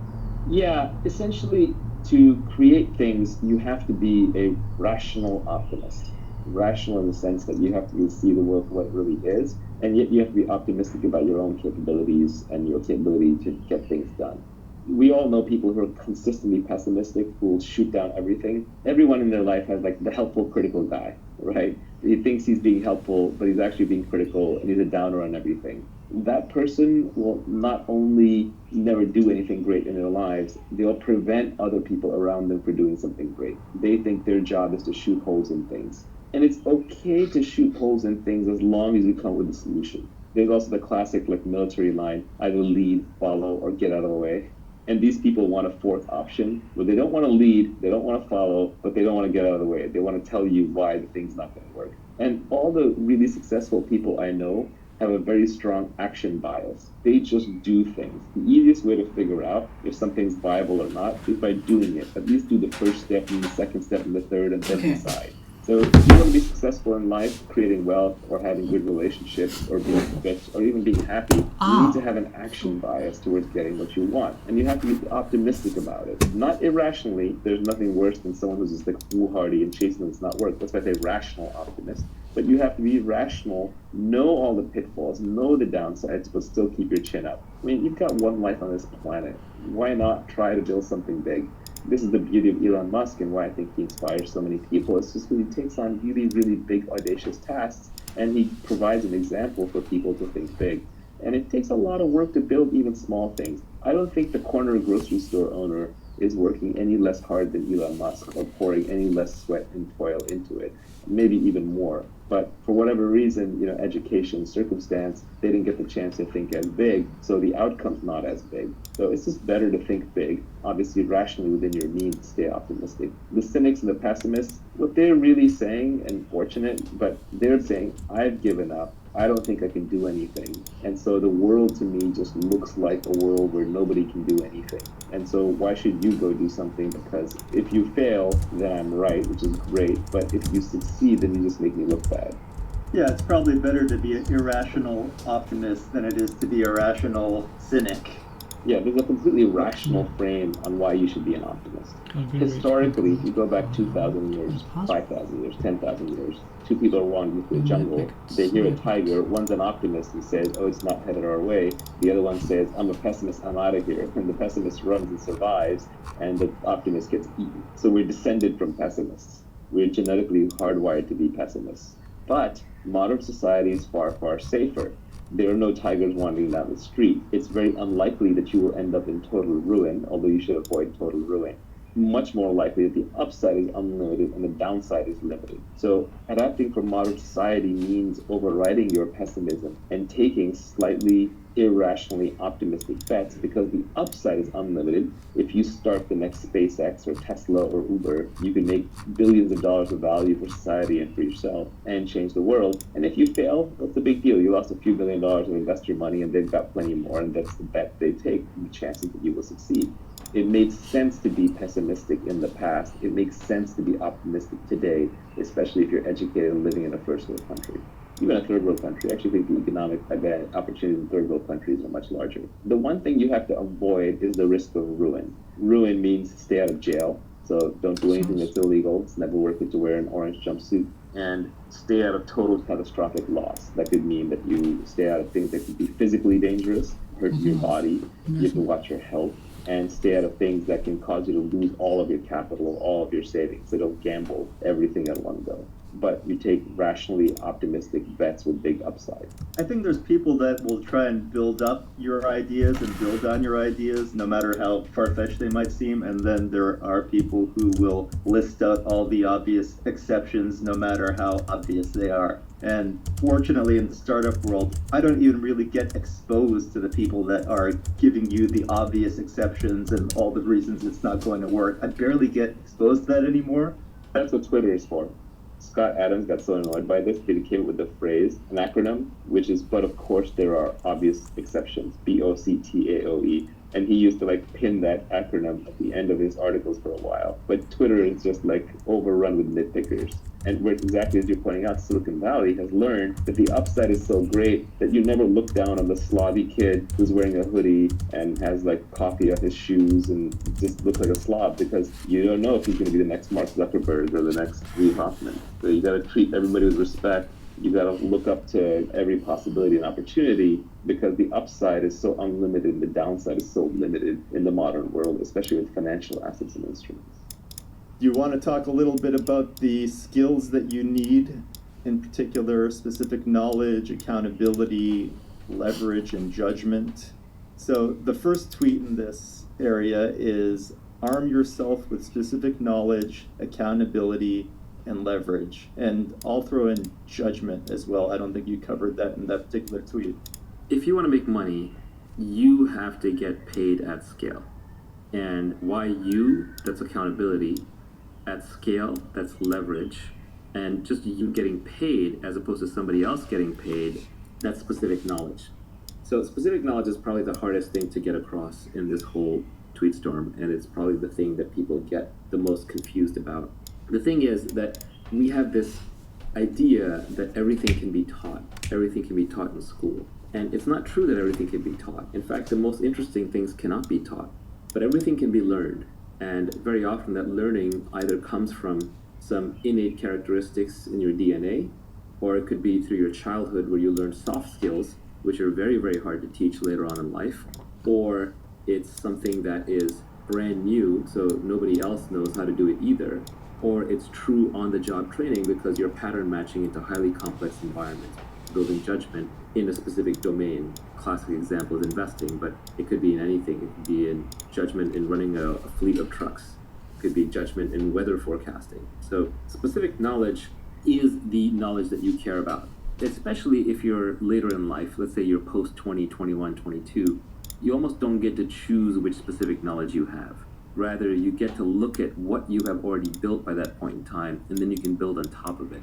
Yeah, essentially, to create things, you have to be a rational optimist. Rational in the sense that you have to see the world for what it really is, and yet you have to be optimistic about your own capabilities and your capability to get things done. We all know people who are consistently pessimistic, who will shoot down everything. Everyone in their life has like the helpful, critical guy, right? He thinks he's being helpful, but he's actually being critical, and he's a downer on everything. That person will not only never do anything great in their lives, they'll prevent other people around them from doing something great. They think their job is to shoot holes in things. And it's okay to shoot holes in things as long as you come up with a solution. There's also the classic military line, either lead, follow, or get out of the way. And these people want a fourth option where they don't want to lead, they don't want to follow, but they don't want to get out of the way. They want to tell you why the thing's not going to work. And all the really successful people I know have a very strong action bias. They just do things. The easiest way to figure out if something's viable or not is by doing it. At least do the first step and the second step and the third and then decide. So if you want to be successful in life, creating wealth or having good relationships or being fit or even being happy, you need to have an action bias towards getting what you want. And you have to be optimistic about it. Not irrationally. There's nothing worse than someone who's just like foolhardy and chasing what's not work. That's why I say rational optimist. But you have to be rational, know all the pitfalls, know the downsides, but still keep your chin up. I mean, you've got one life on this planet. Why not try to build something big? This is the beauty of Elon Musk and why I think he inspires so many people. It's just that he takes on really, really big, audacious tasks, and he provides an example for people to think big. And it takes a lot of work to build even small things. I don't think the corner grocery store owner is working any less hard than Elon Musk or pouring any less sweat and toil into it, maybe even more. But for whatever reason, education, circumstance, they didn't get the chance to think as big, so the outcome's not as big. So it's just better to think big, obviously rationally within your means, stay optimistic. The cynics and the pessimists, what they're really saying, and fortunate, but they're saying, I've given up. I don't think I can do anything. And so the world to me just looks like a world where nobody can do anything. And so why should you go do something? Because if you fail, then I'm right, which is great. But if you succeed, then you just make me look bad. Yeah, it's probably better to be an irrational optimist than it is to be a rational cynic. Yeah, there's a completely rational frame on why you should be an optimist. Historically, if you go back 2,000 years, 5,000 years, 10,000 years, two people are wandering through the jungle. They hear a tiger. One's an optimist and says, oh, it's not headed our way. The other one says, I'm a pessimist, I'm out of here. And the pessimist runs and survives, and the optimist gets eaten. So we're descended from pessimists. We're genetically hardwired to be pessimists. But modern society is far, far safer. There are no tigers wandering down the street. It's very unlikely that you will end up in total ruin, although you should avoid total ruin. Much more likely that the upside is unlimited and the downside is limited. So adapting for modern society means overriding your pessimism and taking slightly irrationally optimistic bets, because the upside is unlimited. If you start the next SpaceX or Tesla or Uber, you can make billions of dollars of value for society and for yourself and change the world. And if you fail, what's the big deal? You lost a few $1 billion of investor money and they've got plenty more, and that's the bet they take, the chances that you will succeed. It made sense to be pessimistic in the past. It makes sense to be optimistic today, especially if you're educated and living in a first world country. Even a third world country. I actually think the economic opportunities in third world countries are much larger. The one thing you have to avoid is the risk of ruin. Ruin means stay out of jail. So don't do anything that's illegal. It's never worth it to wear an orange jumpsuit. And stay out of total catastrophic loss. That could mean that you stay out of things that could be physically dangerous, hurt your body. You have to watch your health. And stay out of things that can cause you to lose all of your capital, all of your savings. So don't gamble everything at one go. But you take rationally optimistic bets with big upside. I think there's people that will try and build up your ideas and build on your ideas, no matter how far-fetched they might seem. And then there are people who will list out all the obvious exceptions, no matter how obvious they are. And fortunately, in the startup world, I don't even really get exposed to the people that are giving you the obvious exceptions and all the reasons it's not going to work. I barely get exposed to that anymore. That's what Twitter is for. Scott Adams got so annoyed by this, he came up with the phrase, an acronym, which is, but of course there are obvious exceptions, BOCTAOE. And he used to pin that acronym at the end of his articles for a while. But Twitter is just overrun with nitpickers. And where exactly as you're pointing out, Silicon Valley has learned that the upside is so great that you never look down on the slobby kid who's wearing a hoodie and has coffee on his shoes and just looks like a slob, because you don't know if he's going to be the next Mark Zuckerberg or the next Reid Hoffman. So you got to treat everybody with respect. You got to look up to every possibility and opportunity, because the upside is so unlimited and the downside is so limited in the modern world, especially with financial assets and instruments. You want to talk a little bit about the skills that you need, in particular specific knowledge, accountability, leverage, and judgment. So the first tweet in this area is arm yourself with specific knowledge, accountability, and leverage. And I'll throw in judgment as well. I don't think you covered that in that particular tweet. If you want to make money, you have to get paid at scale. And YU, that's accountability. At scale, that's leverage. And just you getting paid as opposed to somebody else getting paid, that's specific knowledge. So specific knowledge is probably the hardest thing to get across in this whole tweet storm, and it's probably the thing that people get the most confused about. The thing is that we have this idea that everything can be taught. Everything can be taught in school. And it's not true that everything can be taught. In fact, the most interesting things cannot be taught, but everything can be learned. And very often that learning either comes from some innate characteristics in your DNA, or it could be through your childhood where you learn soft skills, which are very, very hard to teach later on in life, or it's something that is brand new, so nobody else knows how to do it either, or it's true on-the-job training because you're pattern matching into highly complex environments, building judgment in a specific domain. Classic example is investing, but it could be in anything. It could be in judgment in running a fleet of trucks. It could be judgment in weather forecasting. So specific knowledge is the knowledge that you care about, especially if you're later in life. Let's say you're post 20, 21, 22. You almost don't get to choose which specific knowledge you have. Rather, you get to look at what you have already built by that point in time, and then you can build on top of it.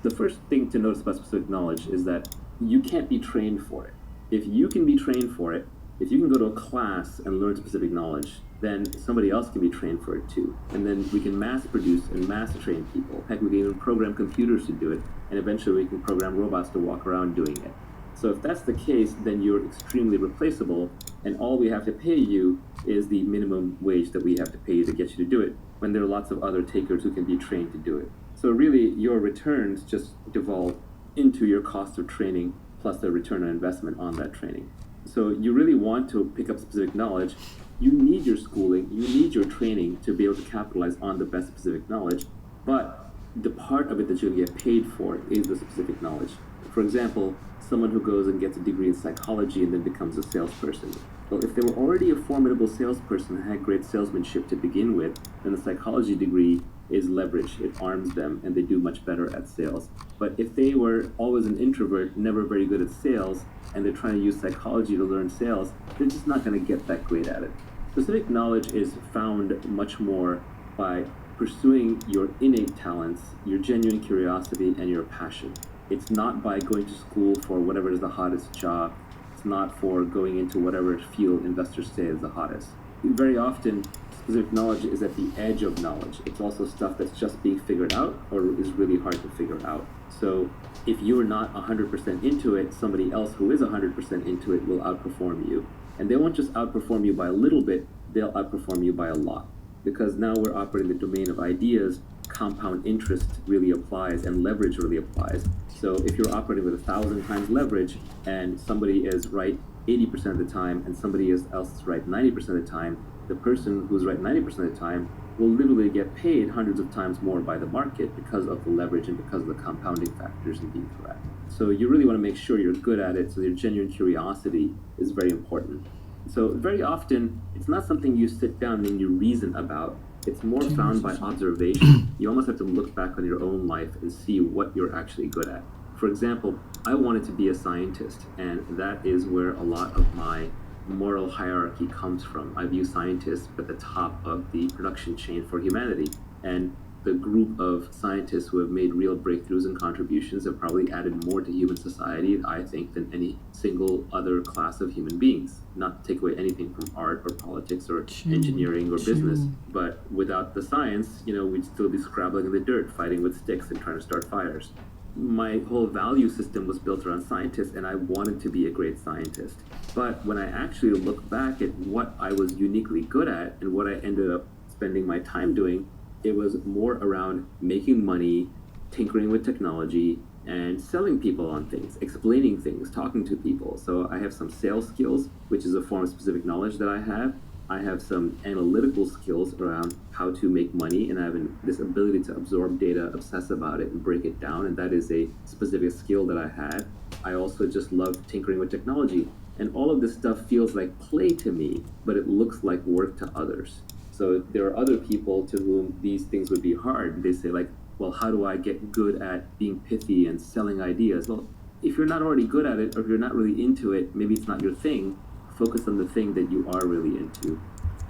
The first thing to notice about specific knowledge is that you can't be trained for it. If you can be trained for it, if you can go to a class and learn specific knowledge, then somebody else can be trained for it too. And then we can mass produce and mass train people. Heck, we can even program computers to do it, and eventually we can program robots to walk around doing it. So if that's the case, then you're extremely replaceable, and all we have to pay you is the minimum wage that we have to pay you to get you to do it, when there are lots of other takers who can be trained to do it. So really, your returns just devolve into your cost of training plus the return on investment on that training. So you really want to pick up specific knowledge. You need your schooling, you need your training to be able to capitalize on the best specific knowledge, but the part of it that you'll get paid for is the specific knowledge. For example, someone who goes and gets a degree in psychology and then becomes a salesperson. Well, if they were already a formidable salesperson and had great salesmanship to begin with, then the psychology degree is leverage. It arms them and they do much better at sales. But if they were always an introvert, never very good at sales, and they're trying to use psychology to learn sales, they're just not going to get that great at it. Specific knowledge is found much more by pursuing your innate talents, your genuine curiosity, and your passion. It's not by going to school for whatever is the hottest job. It's not for going into whatever field investors say is the hottest. Very often, specific knowledge is at the edge of knowledge. It's also stuff that's just being figured out or is really hard to figure out. So if you're not 100% into it, somebody else who is 100% into it will outperform you. And they won't just outperform you by a little bit, they'll outperform you by a lot. Because now we're operating the domain of ideas, compound interest really applies and leverage really applies. So if you're operating with 1,000 times leverage and somebody is right 80% of the time and somebody else is right 90% of the time, the person who's right 90% of the time will literally get paid hundreds of times more by the market because of the leverage and because of the compounding factors and being correct. So you really want to make sure you're good at it, so your genuine curiosity is very important. So very often, it's not something you sit down and you reason about. It's more found by observation. You almost have to look back on your own life and see what you're actually good at. For example, I wanted to be a scientist, and that is where a lot of my moral hierarchy comes from. I view scientists at the top of the production chain for humanity, and the group of scientists who have made real breakthroughs and contributions have probably added more to human society, I think, than any single other class of human beings. Not to take away anything from art or politics or engineering or business, but without the science, we'd still be scrabbling in the dirt, fighting with sticks and trying to start fires. My whole value system was built around scientists, and I wanted to be a great scientist. But when I actually look back at what I was uniquely good at and what I ended up spending my time doing, it was more around making money, tinkering with technology, and selling people on things, explaining things, talking to people. So I have some sales skills, which is a form of specific knowledge that I have. I have some analytical skills around how to make money, and I have this ability to absorb data, obsess about it, and break it down, and that is a specific skill that I have. I also just love tinkering with technology, and all of this stuff feels like play to me, but it looks like work to others. So there are other people to whom these things would be hard. They say like, well, how do I get good at being pithy and selling ideas? Well, if you're not already good at it, or if you're not really into it, maybe it's not your thing. Focus on the thing that you are really into.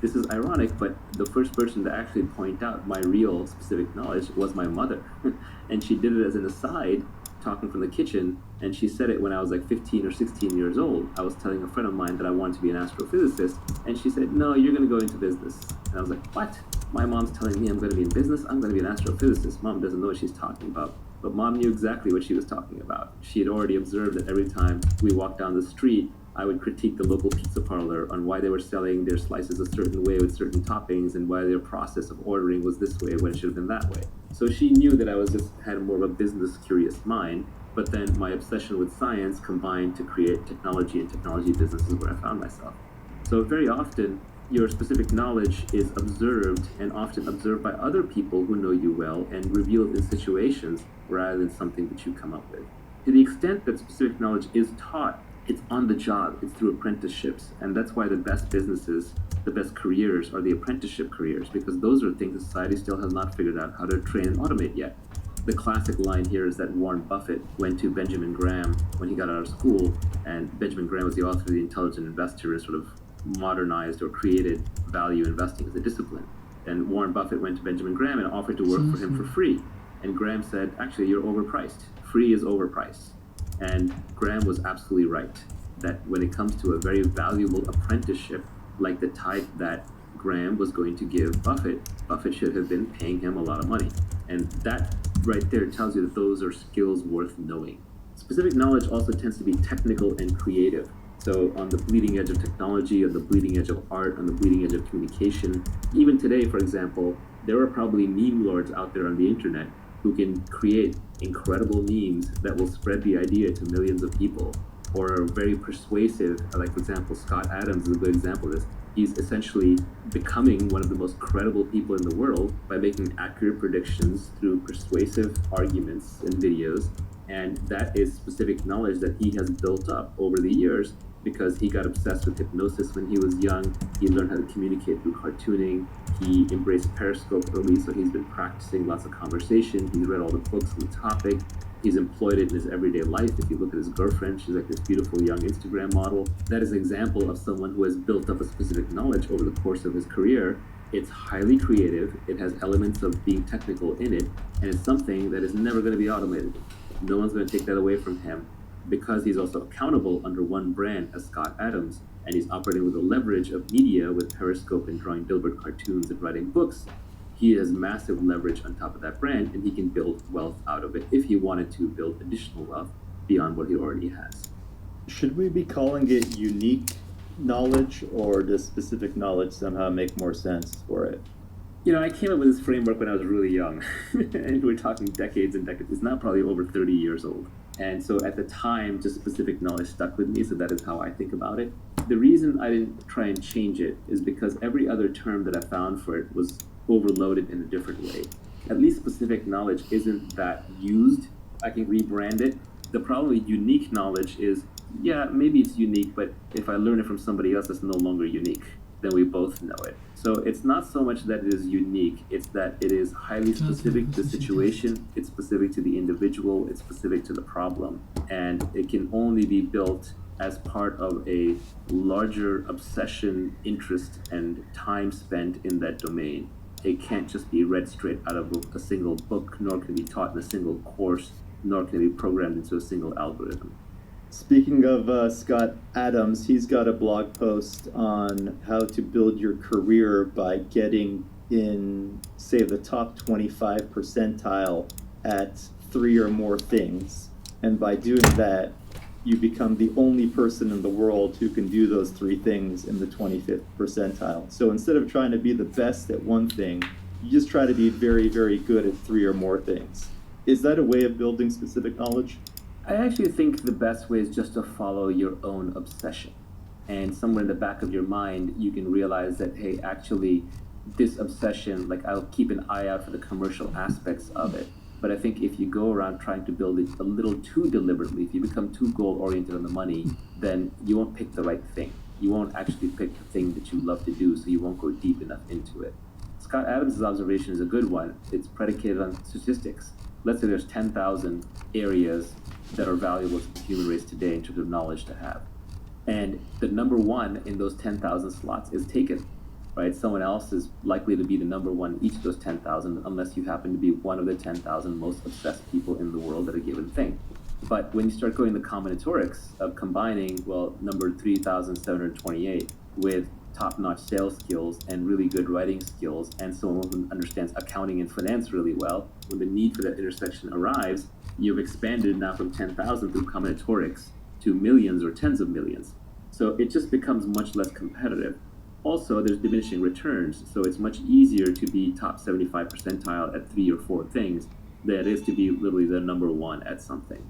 This is ironic, but the first person to actually point out my real specific knowledge was my mother. And she did it as an aside, talking from the kitchen, and she said it when I was like 15 or 16 years old. I was telling a friend of mine that I wanted to be an astrophysicist, and she said, no, you're going to go into business. And I was like, what? My mom's telling me I'm going to be in business? I'm going to be an astrophysicist. Mom doesn't know what she's talking about. But Mom knew exactly what she was talking about. She had already observed that every time we walked down the street, I would critique the local pizza parlor on why they were selling their slices a certain way with certain toppings and why their process of ordering was this way when it should have been that way. So she knew that I was just had more of a business curious mind, but then my obsession with science combined to create technology, and technology businesses where I found myself. So very often, your specific knowledge is observed, and often observed by other people who know you well, and revealed in situations rather than something that you come up with. To the extent that specific knowledge is taught, it's on the job, it's through apprenticeships, and that's why the best businesses, the best careers are the apprenticeship careers, because those are things society still has not figured out how to train and automate yet. The classic line here is that Warren Buffett went to Benjamin Graham when he got out of school, and Benjamin Graham was the author of The Intelligent Investor, and sort of modernized or created value investing as a discipline. And Warren Buffett went to Benjamin Graham and offered to work for him for free. And Graham said, actually, you're overpriced. Free is overpriced. And Graham was absolutely right, that when it comes to a very valuable apprenticeship, like the type that Graham was going to give Buffett, Buffett should have been paying him a lot of money. And that right there tells you that those are skills worth knowing. Specific knowledge also tends to be technical and creative. So on the bleeding edge of technology, on the bleeding edge of art, on the bleeding edge of communication, even today, for example, there are probably meme lords out there on the internet who can create incredible memes that will spread the idea to millions of people, or are very persuasive. Like, for example, Scott Adams is a good example of this. He's essentially becoming one of the most credible people in the world by making accurate predictions through persuasive arguments and videos. And that is specific knowledge that he has built up over the years because he got obsessed with hypnosis when he was young. He learned how to communicate through cartooning. He embraced Periscope early, so he's been practicing lots of conversation. He's read all the books on the topic. He's employed it in his everyday life. If you look at his girlfriend, she's like this beautiful young Instagram model. That is an example of someone who has built up a specific knowledge over the course of his career. It's highly creative. It has elements of being technical in it, and it's something that is never going to be automated. No one's going to take that away from him, because he's also accountable under one brand as Scott Adams, and he's operating with the leverage of media with Periscope and drawing billboard cartoons and writing books. He has massive leverage on top of that brand, and he can build wealth out of it if he wanted to build additional wealth beyond what he already has. Should we be calling it unique knowledge, or does specific knowledge somehow make more sense for it? You know, I came up with this framework when I was really young, and we're talking decades and decades. It's now probably over 30 years old. And so at the time, just specific knowledge stuck with me, so that is how I think about it. The reason I didn't try and change it is because every other term that I found for it was overloaded in a different way. At least specific knowledge isn't that used. I can rebrand it. The problem with unique knowledge is, yeah, maybe it's unique, but if I learn it from somebody else, it's no longer unique. Then we both know it. So it's not so much that it is unique, it's that it is highly specific to the situation, it's specific to the individual, it's specific to the problem, and it can only be built as part of a larger obsession, interest, and time spent in that domain. It can't just be read straight out of a single book, nor can it be taught in a single course, nor can it be programmed into a single algorithm. Speaking of Scott Adams, he's got a blog post on how to build your career by getting in, say, the top 25 percentile at 3 or more things. And by doing that, you become the only person in the world who can do those 3 things in the 25th percentile. So instead of trying to be the best at one thing, you just try to be very, very good at 3 or more things. Is that a way of building specific knowledge? I actually think the best way is just to follow your own obsession. And somewhere in the back of your mind, you can realize that, hey, actually, this obsession, like, I'll keep an eye out for the commercial aspects of it. But I think if you go around trying to build it a little too deliberately, if you become too goal-oriented on the money, then you won't pick the right thing. You won't actually pick the thing that you love to do, so you won't go deep enough into it. Scott Adams' observation is a good one. It's predicated on statistics. Let's say there's 10,000 areas that are valuable to the human race today in terms of knowledge to have. And the number one in those 10,000 slots is taken. right? Someone else is likely to be the number one in each of those 10,000 unless you happen to be one of the 10,000 most obsessed people in the world at a given thing. But when you start going the combinatorics of combining, well, number 3,728 with top-notch sales skills and really good writing skills and someone who understands accounting and finance really well, when the need for that intersection arrives, you've expanded now from 10,000 through combinatorics to millions or tens of millions. So it just becomes much less competitive. Also, there's diminishing returns, so it's much easier to be top 75 percentile at 3 or 4 things than it is to be literally the number one at something.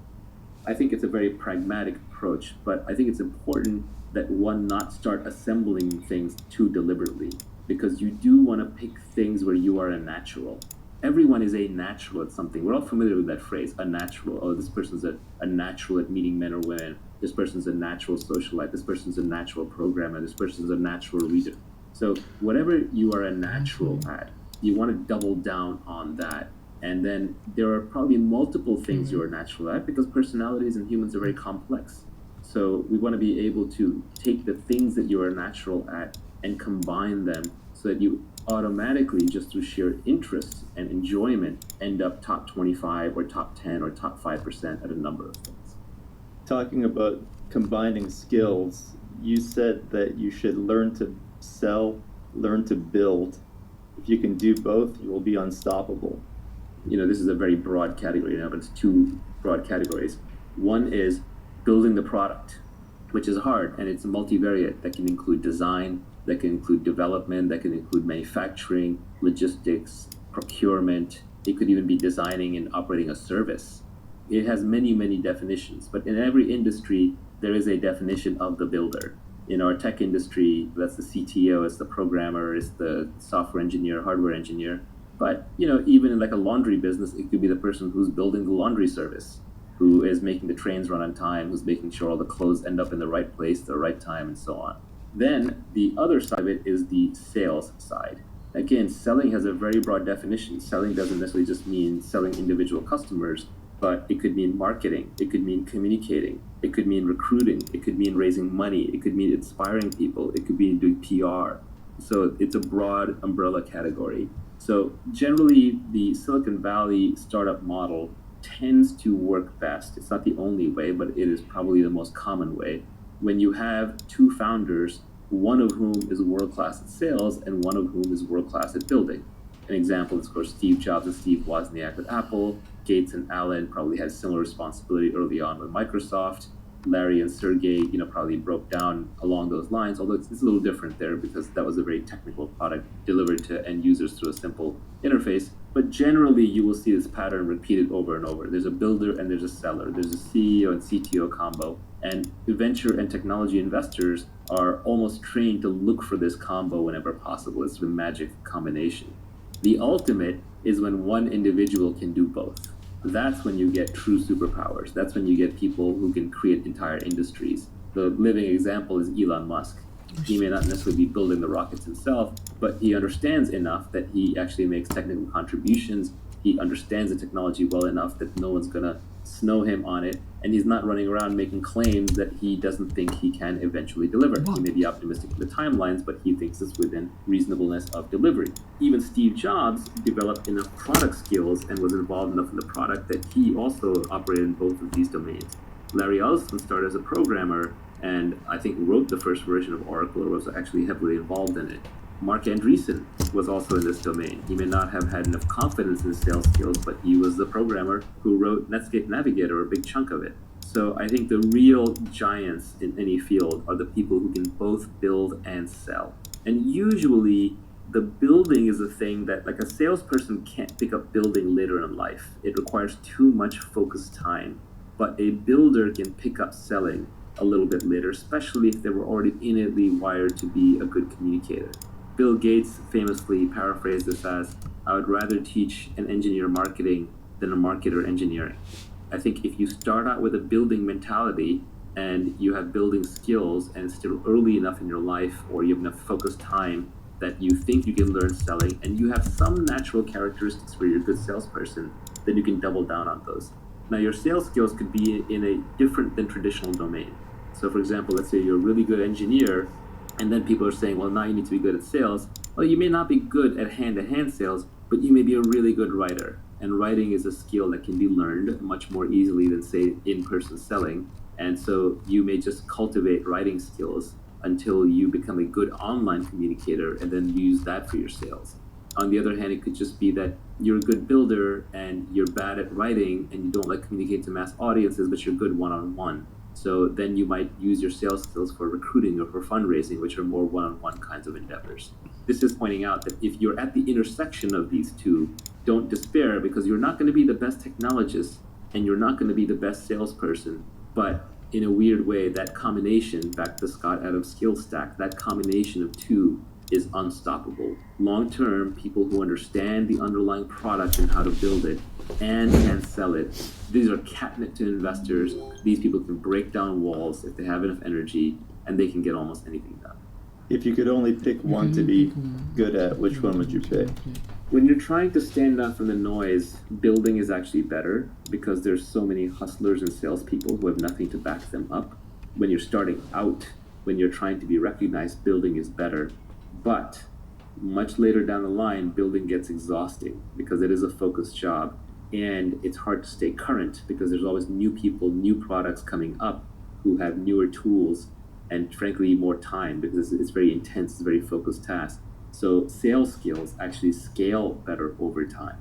I think it's a very pragmatic approach, but I think it's important that one not start assembling things too deliberately, because you do want to pick things where you are a natural. Everyone is a natural at something. We're all familiar with that phrase, a natural. Oh, this person's a natural at meeting men or women. This person's a natural socialite. This person's a natural programmer. This person's a natural reader. So whatever you are a natural at, you want to double down on that. And then there are probably multiple things you're natural at, because personalities and humans are very complex. So we want to be able to take the things that you are natural at and combine them so that you automatically, just through sheer interest and enjoyment, end up top 25 or top 10 or top 5% at a number of things. Talking about combining skills, you said that you should learn to sell, learn to build. If you can do both, you will be unstoppable. This is a very broad category now, but it's 2 broad categories. One is building the product, which is hard, and it's multivariate. That can include design, that can include development, that can include manufacturing, logistics, procurement. It could even be designing and operating a service. It has many, many definitions, but in every industry, there is a definition of the builder. In our tech industry, that's the CTO, it's the programmer, it's the software engineer, hardware engineer. But, even in like a laundry business, it could be the person who's building the laundry service, who is making the trains run on time, who's making sure all the clothes end up in the right place at the right time, and so on. Then the other side of it is the sales side. Again, selling has a very broad definition. Selling doesn't necessarily just mean selling individual customers, but it could mean marketing, it could mean communicating, it could mean recruiting, it could mean raising money, it could mean inspiring people, it could be doing PR. So it's a broad umbrella category. So generally, the Silicon Valley startup model tends to work best. It's not the only way, but it is probably the most common way. When you have 2 founders, one of whom is world-class at sales and one of whom is world-class at building. An example is, of course, Steve Jobs and Steve Wozniak with Apple. Gates and Allen probably had similar responsibility early on with Microsoft. Larry and Sergey, probably broke down along those lines, although it's a little different there because that was a very technical product delivered to end users through a simple interface. But generally, you will see this pattern repeated over and over. There's a builder and there's a seller. There's a CEO and CTO combo. And venture and technology investors are almost trained to look for this combo whenever possible. It's a magic combination. The ultimate is when one individual can do both. That's when you get true superpowers. That's when you get people who can create entire industries. The living example is Elon Musk. He may not necessarily be building the rockets himself, but he understands enough that he actually makes technical contributions. He understands the technology well enough that no one's going to snow him on it, and he's not running around making claims that he doesn't think he can eventually deliver. He may be optimistic with the timelines, but he thinks it's within reasonableness of delivery. Even Steve Jobs developed enough product skills and was involved enough in the product that he also operated in both of these domains. Larry Ellison started as a programmer and I think wrote the first version of Oracle, or was actually heavily involved in it. Mark Andreessen was also in this domain. He may not have had enough confidence in his sales skills, but he was the programmer who wrote Netscape Navigator, a big chunk of it. So I think the real giants in any field are the people who can both build and sell. And usually the building is a thing that, like, a salesperson can't pick up building later in life. It requires too much focused time. But a builder can pick up selling a little bit later, especially if they were already innately wired to be a good communicator. Bill Gates famously paraphrased this as, I would rather teach an engineer marketing than a marketer engineering. I think if you start out with a building mentality and you have building skills and it's still early enough in your life, or you have enough focused time that you think you can learn selling, and you have some natural characteristics where you're a good salesperson, then you can double down on those. Now, your sales skills could be in a different than traditional domain. So for example, let's say you're a really good engineer, And then people are saying, well, now you need to be good at sales. Well, you may not be good at hand-to-hand sales, but you may be a really good writer. And writing is a skill that can be learned much more easily than, say, in-person selling. And so you may just cultivate writing skills until you become a good online communicator and then use that for your sales. On the other hand, it could just be that you're a good builder and you're bad at writing and you don't like communicate to mass audiences, but you're good one-on-one. So then you might use your sales skills for recruiting or for fundraising, which are more one-on-one kinds of endeavors. This is pointing out that if you're at the intersection of these two, don't despair, because you're not going to be the best technologist and you're not going to be the best salesperson. But in a weird way, that combination, back to Scott Adams' skill stack, that combination of two is unstoppable. Long-term, people who understand the underlying product and how to build it and can sell it, these are catnip to investors. These people can break down walls if they have enough energy, and they can get almost anything done. If you could only pick one to be good at, which one would you pick? When you're trying to stand out from the noise, building is actually better because there's so many hustlers and salespeople who have nothing to back them up. When you're starting out, when you're trying to be recognized, building is better. But much later down the line, building gets exhausting because it is a focused job, and it's hard to stay current because there's always new people, new products coming up who have newer tools and frankly more time because it's very intense, it's a very focused task. So sales skills actually scale better over time.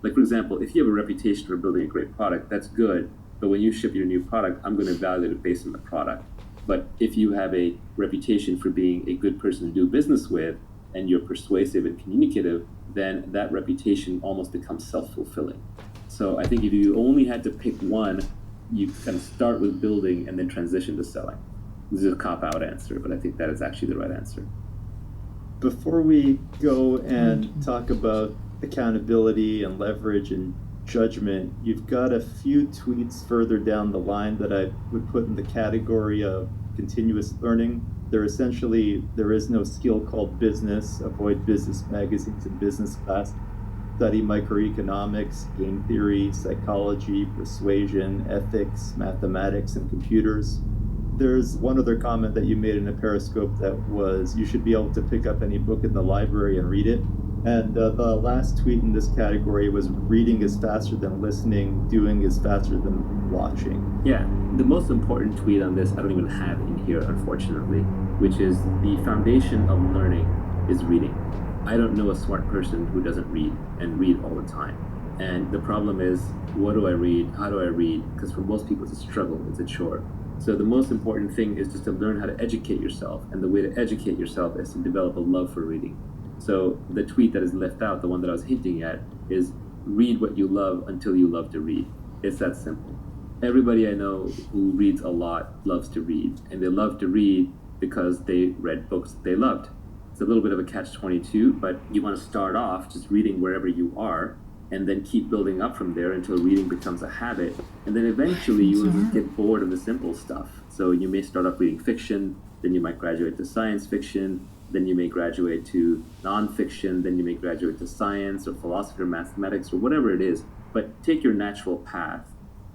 Like, for example, if you have a reputation for building a great product, that's good, but when you ship your new product, I'm going to evaluate it based on the product. But if you have a reputation for being a good person to do business with, and you're persuasive and communicative, then that reputation almost becomes self-fulfilling. So I think if you only had to pick one, you kind of start with building and then transition to selling. This is a cop-out answer, but I think that is actually the right answer. Before we go and talk about accountability and leverage and judgment, you've got a few tweets further down the line that I would put in the category of continuous learning. There is no skill called business. Avoid business magazines and business class. Study microeconomics, game theory, psychology, persuasion, ethics, mathematics, and computers. There's one other comment that you made in a Periscope that was you should be able to pick up any book in the library and read it. And the last tweet in this category was reading is faster than listening, doing is faster than watching. Yeah, the most important tweet on this I don't even have in here, unfortunately, which is the foundation of learning is reading. I don't know a smart person who doesn't read and read all the time. And the problem is, what do I read? How do I read? Because for most people, it's a struggle, it's a chore. So the most important thing is just to learn how to educate yourself. And the way to educate yourself is to develop a love for reading. So the tweet that is left out, the one that I was hinting at, is read what you love until you love to read. It's that simple. Everybody I know who reads a lot loves to read. And they love to read because they read books that they loved. It's a little bit of a catch-22, but you want to start off just reading wherever you are and then keep building up from there until reading becomes a habit. And then eventually you will just get bored of the simple stuff. So you may start off reading fiction, then you might graduate to science fiction, then you may graduate to nonfiction, then you may graduate to science or philosophy or mathematics or whatever it is. But take your natural path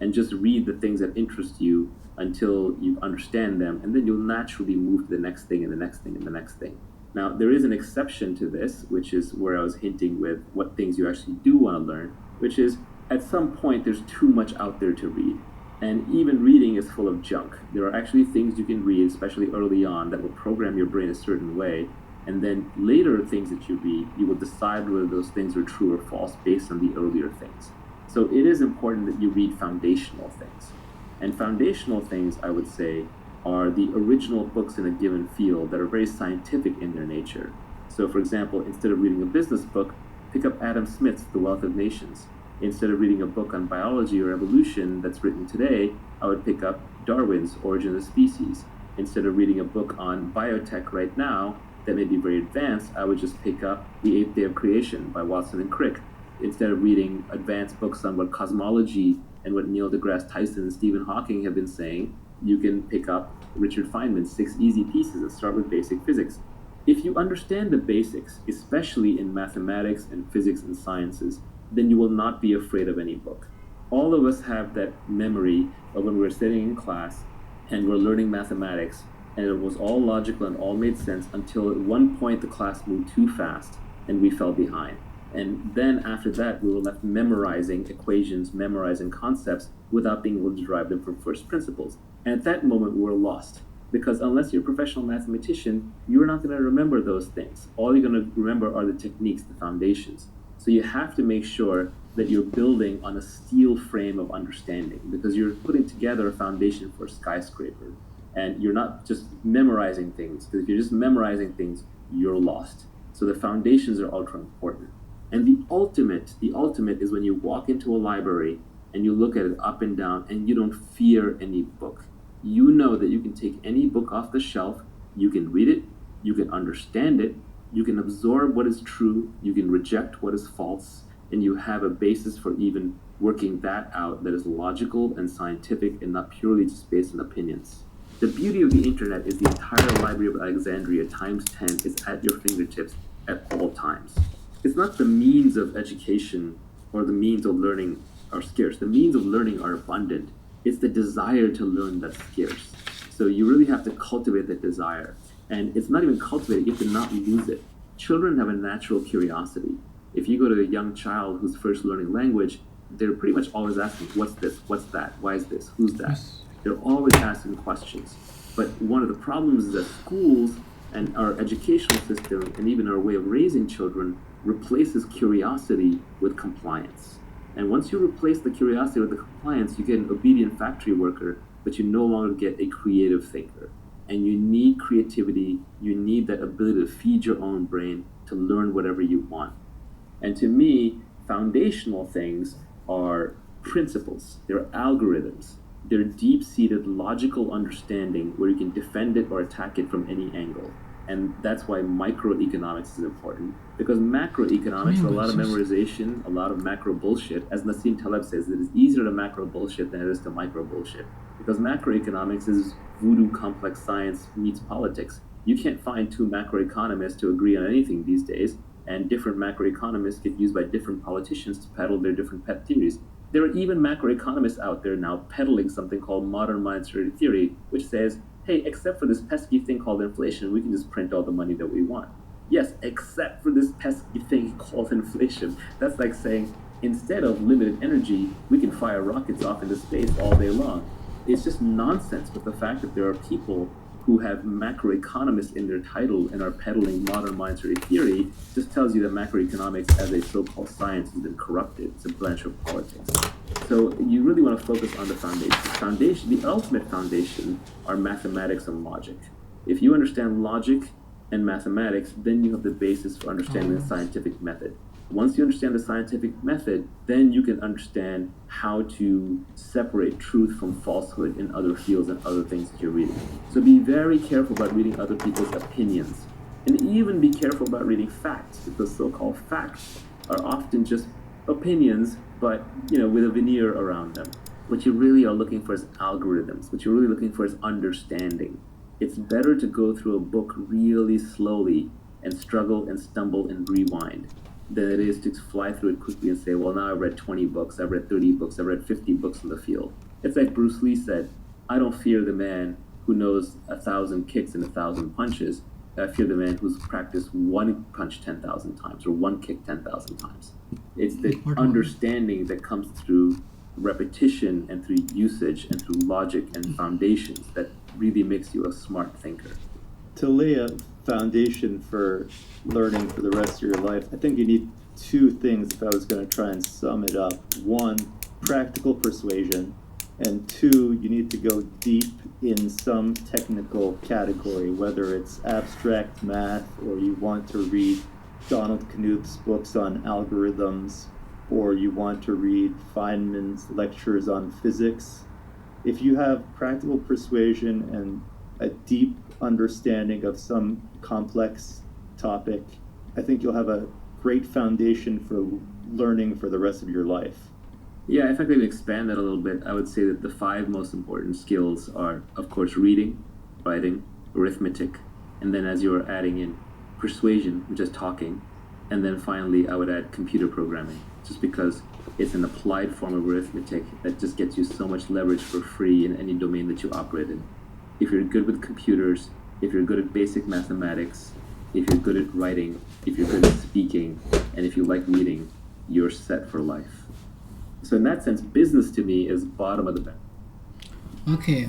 and just read the things that interest you until you understand them, and then you'll naturally move to the next thing and the next thing and the next thing. Now, there is an exception to this, which is where I was hinting with what things you actually do want to learn, which is at some point there's too much out there to read. And even reading is full of junk. There are actually things you can read, especially early on, that will program your brain a certain way. And then later things that you read, you will decide whether those things are true or false based on the earlier things. So it is important that you read foundational things. And foundational things, I would say, are the original books in a given field that are very scientific in their nature. So for example, instead of reading a business book, pick up Adam Smith's The Wealth of Nations. Instead of reading a book on biology or evolution that's written today, I would pick up Darwin's Origin of Species. Instead of reading a book on biotech right now that may be very advanced, I would just pick up The Eighth Day of Creation by Watson and Crick. Instead of reading advanced books on what cosmology and what Neil deGrasse Tyson and Stephen Hawking have been saying, you can pick up Richard Feynman's 6 Easy Pieces that start with basic physics. If you understand the basics, especially in mathematics and physics and sciences, then you will not be afraid of any book. All of us have that memory of when we're sitting in class and we're learning mathematics and it was all logical and all made sense until at one point the class moved too fast and we fell behind. And then after that, we were left memorizing equations, memorizing concepts without being able to derive them from first principles. And at that moment, we were lost. Because unless you're a professional mathematician, you're not going to remember those things. All you're going to remember are the techniques, the foundations. So you have to make sure that you're building on a steel frame of understanding, because you're putting together a foundation for a skyscraper. And you're not just memorizing things, because if you're just memorizing things, you're lost. So the foundations are ultra important. And the ultimate is when you walk into a library and you look at it up and down and you don't fear any book. You know that you can take any book off the shelf, you can read it, you can understand it, you can absorb what is true, you can reject what is false, and you have a basis for even working that out that is logical and scientific and not purely just based on opinions. The beauty of the internet is the entire Library of Alexandria times 10 is at your fingertips at all times. It's not the means of education or the means of learning are scarce. The means of learning are abundant. It's the desire to learn that's scarce. So you really have to cultivate that desire. And it's not even cultivate it, you have to not lose it. Children have a natural curiosity. If you go to a young child who's first learning language, they're pretty much always asking, what's this? What's that? Why is this? Who's that? They're always asking questions. But one of the problems is that schools and our educational system and even our way of raising children replaces curiosity with compliance. And once you replace the curiosity with the compliance, you get an obedient factory worker, but you no longer get a creative thinker. And you need creativity, you need that ability to feed your own brain to learn whatever you want. And to me, foundational things are principles, they're algorithms, they're deep-seated logical understanding where you can defend it or attack it from any angle. And that's why microeconomics is important. Because macroeconomics is a lot of memorization, a lot of macro bullshit. As Nassim Taleb says, it is easier to macro bullshit than it is to micro bullshit. Because macroeconomics is voodoo complex science meets politics. You can't find two macroeconomists to agree on anything these days, and different macroeconomists get used by different politicians to peddle their different pet theories. There are even macroeconomists out there now peddling something called modern monetary theory, which says, hey, except for this pesky thing called inflation, we can just print all the money that we want. Yes, except for this pesky thing called inflation. That's like saying, instead of limited energy, we can fire rockets off into space all day long. It's just nonsense, but the fact that there are people who have macroeconomists in their title and are peddling modern monetary theory just tells you that macroeconomics as a so-called science has been corrupted. It's a branch of politics. So you really want to focus on the foundation. The ultimate foundation are mathematics and logic. If you understand logic and mathematics, then you have the basis for understanding the scientific method. Once you understand the scientific method, then you can understand how to separate truth from falsehood in other fields and other things that you're reading. So be very careful about reading other people's opinions. And even be careful about reading facts, because so-called facts are often just opinions, but with a veneer around them. What you really are looking for is algorithms. What you're really looking for is understanding. It's better to go through a book really slowly and struggle and stumble and rewind than it is to fly through it quickly and say, well, now I've read 20 books, I've read 30 books, I've read 50 books in the field. It's like Bruce Lee said, I don't fear the man who knows 1,000 kicks and 1,000 punches. I fear the man who's practiced one punch 10,000 times or one kick 10,000 times. It's the understanding that comes through repetition and through usage and through logic and foundations that really makes you a smart thinker. To lay a foundation for learning for the rest of your life, I think you need two things if I was going to try and sum it up. One, practical persuasion, and two, you need to go deep in some technical category, whether it's abstract math or you want to read Donald Knuth's books on algorithms or you want to read Feynman's lectures on physics. If you have practical persuasion and a deep understanding of some complex topic, I think you'll have a great foundation for learning for the rest of your life. Yeah, if I could expand that a little bit, I would say that the 5 most important skills are, of course, reading, writing, arithmetic, and then as you are adding in persuasion, which is talking, and then finally I would add computer programming, just because it's an applied form of arithmetic that just gets you so much leverage for free in any domain that you operate in. if you're good with computers, if you're good at basic mathematics, if you're good at writing, if you're good at speaking, and if you like reading, you're set for life. So in that sense, business to me is bottom of the barrel. Okay.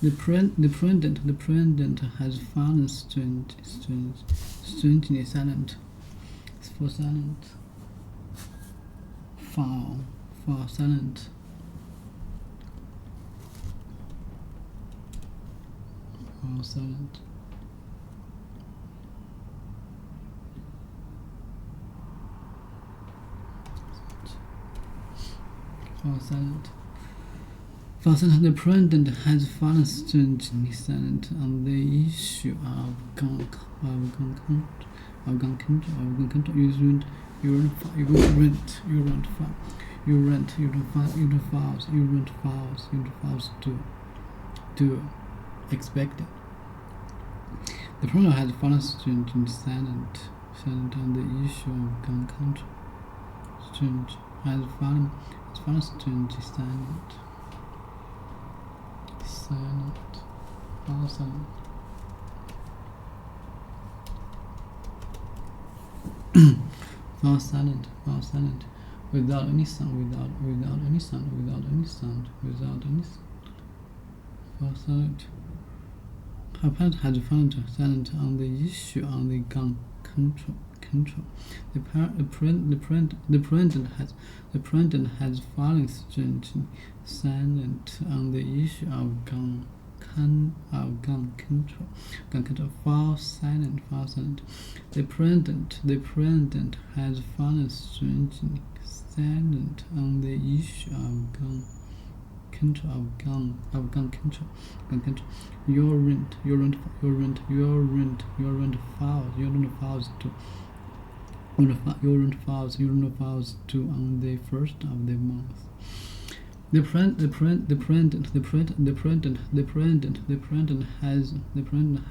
The president has fallen strangely silent. For silent. For silent. For silent. For silent. The president has fallen strangely silent on the issue of gun control. You rent files to expect it. The president has fallen strangely silent on the issue of gun control. Has fallen strangely silent. Fall silent, without any sound. Fall silent. Papa has fallen silent on the issue on the gun control. The president has fallen strangely silent on the issue of gun control. Fall silent. The president has fallen strangely silent on the issue of gun control. Your rent files due on the first of the month. The president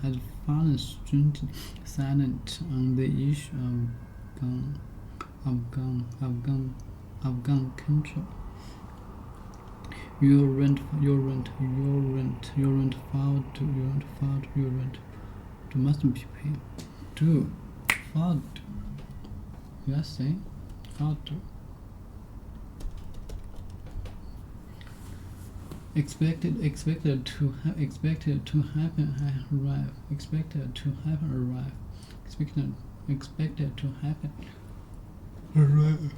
has fallen strangely silent on the issue of gun control. Your rent must be paid. Filed. Yes, filed. Expected to happen arrive.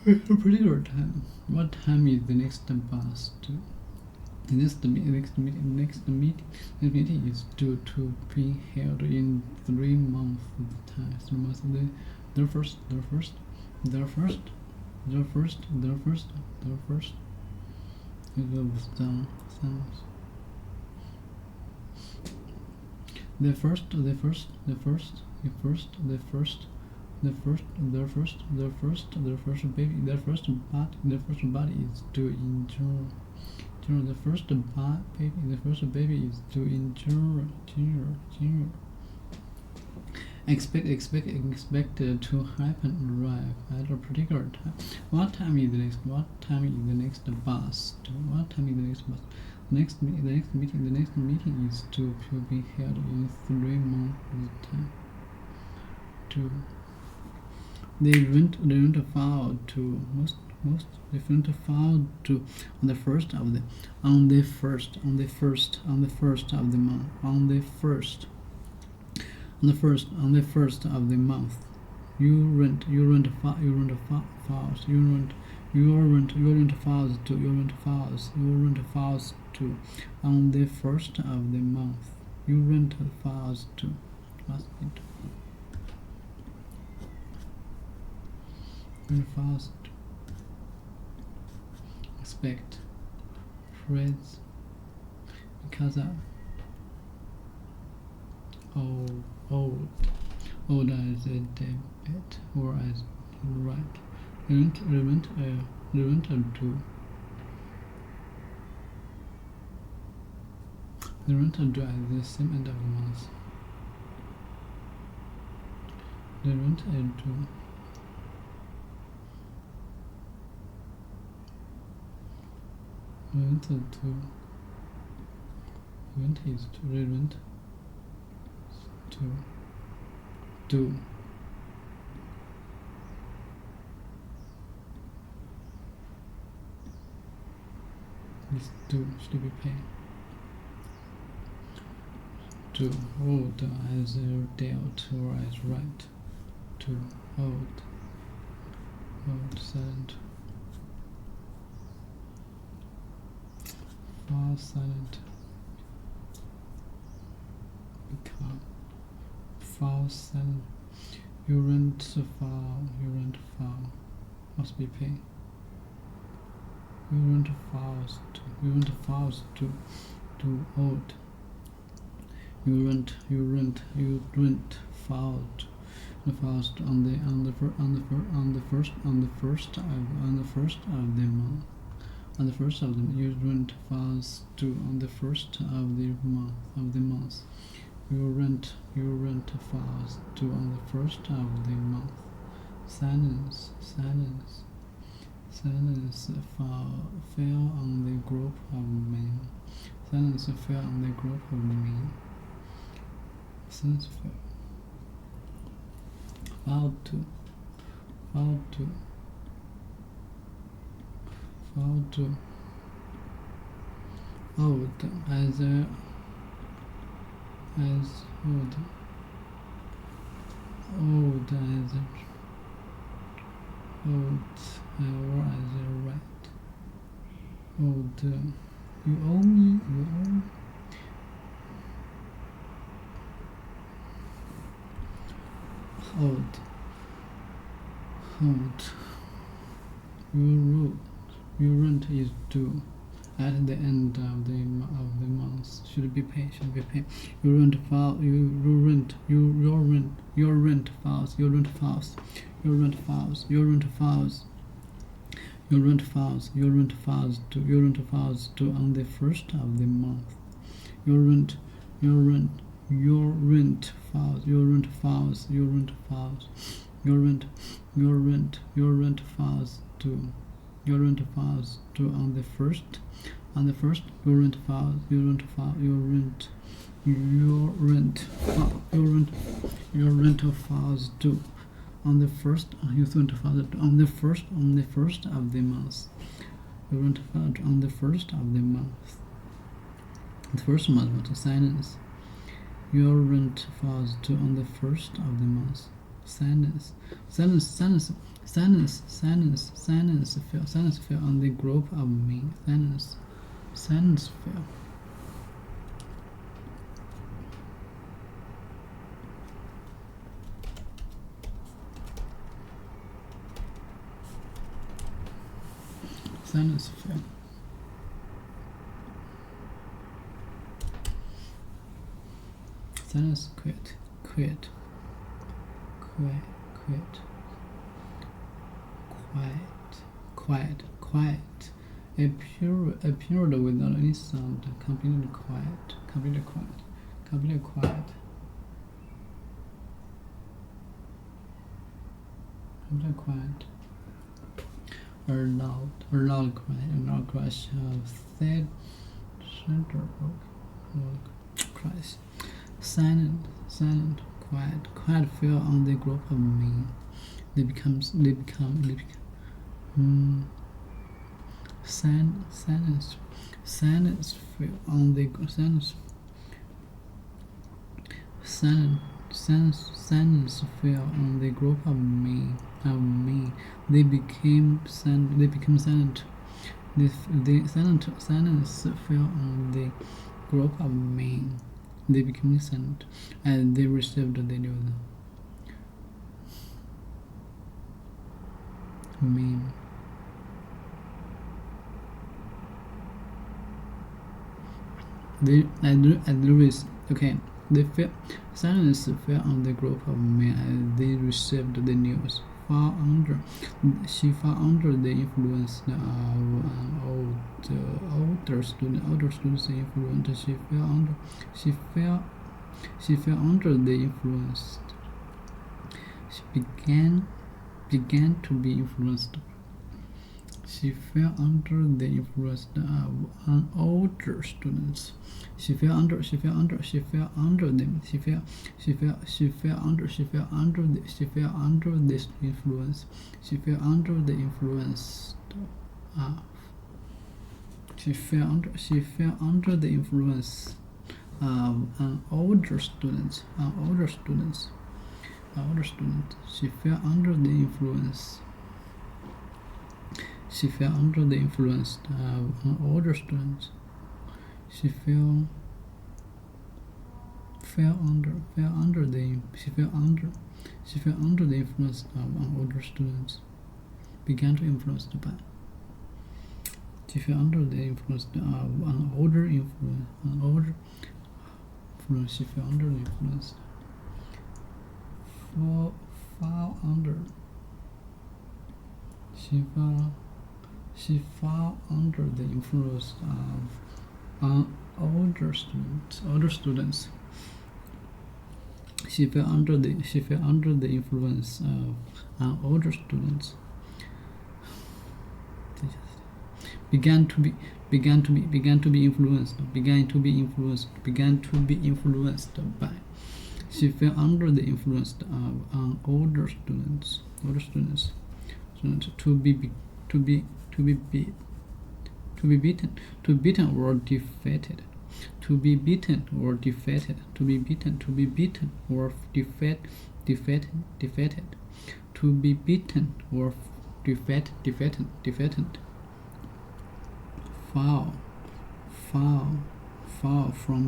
At a particular time. What time is the next bus due? The next meeting is due to be held in 3 months' time. 3 months. The first. It was done. The first body is due in June. The first baby is due in June. Expected to happen arrive at a particular time. What time is the next bus? The next meeting is to be held in 3 months' time. 2. They rent a file to most different file to on the first of the month. On the first of the month. You rent files to on the first of the month. You rent files to must be files to expect friends because of old as a debit or as right. Rent due. The rental due at the same end of the month. The rent due. Rent to. Rent is to re-rent. To. Do. Is do should be paid. To hold as dealt or as right. To hold. Hold silent. Fall silent. Become. Fall silent. You rent fall. You rent fall. Must be paid. You rent falls to. You rent falls to hold. You rent fault on the first of the month. On the first of the you rent falls to on the first of the month. You rent falls to on the first of the month. Silence fell on the group of men. Silence fell on the group of men. Silence fell. Fall to. Old as old. Old as or as a right. Old. You owe me. Hold. Your rent is due at the end of the month. Should be paid. Your rent falls. To on the first of the month. Your rent falls. To on the first. Your rent falls due on the first. You rent falls on the first of the month. Your rent falls on the first of the month. The first month was silence. Your rent falls due on the first of the month. Silence fell on the group of men. Silence fell. Silence fell. Silence quit. Quiet. A period without any sound. Completely quiet. A loud cry of sad center cries. Silent, quiet fell on the group of men. They become. Silence fell on the silence fell on the group of men. They became silent. The silence fell on the group of men. They became silent as they received the news. Men. Silence fell on the group of men as they received the news. She fell under the influence of older students' influence. She fell under the influence. She began to be influenced. She fell under the influence of an older students. She fell under them. She fell under the influence. She fell under the influence of. She fell under the influence of an older student. She fell under the influence. She fell under the influence of an older student. She fell under the influence of an older student. Began to influence the band. She fell under the influence of an older influence. She fell under the influence. Fall under. She fell under the influence of older students. She fell under the influence of older students. Began to be influenced by. She fell under the influence of older students. To be beaten or defeated. To be beaten or defeated. To be beaten or defeated. To be beaten or defeated. Fall from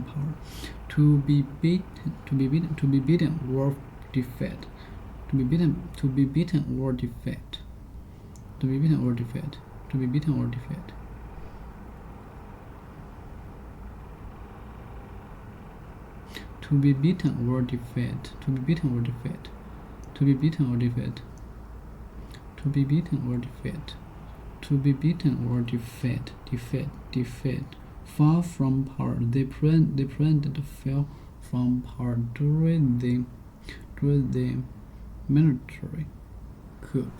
power. To be beaten or defeat. To be beaten or defeat. To be beaten or defeat. To be beaten or defeat. To be beaten or defeat. To be beaten or defeat. To be beaten or defeat. To be beaten or defeat. To be beaten or defeat. Defeat. Fall from power. The president fell from power during the military coup.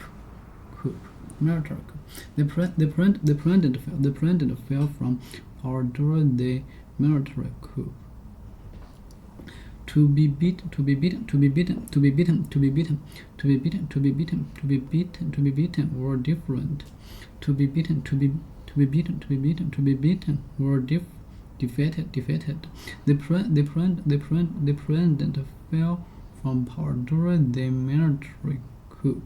Military coup. The president fell from power during the military coup. To be beaten or different. To be beaten or defeated. The president fell from power during the military coup.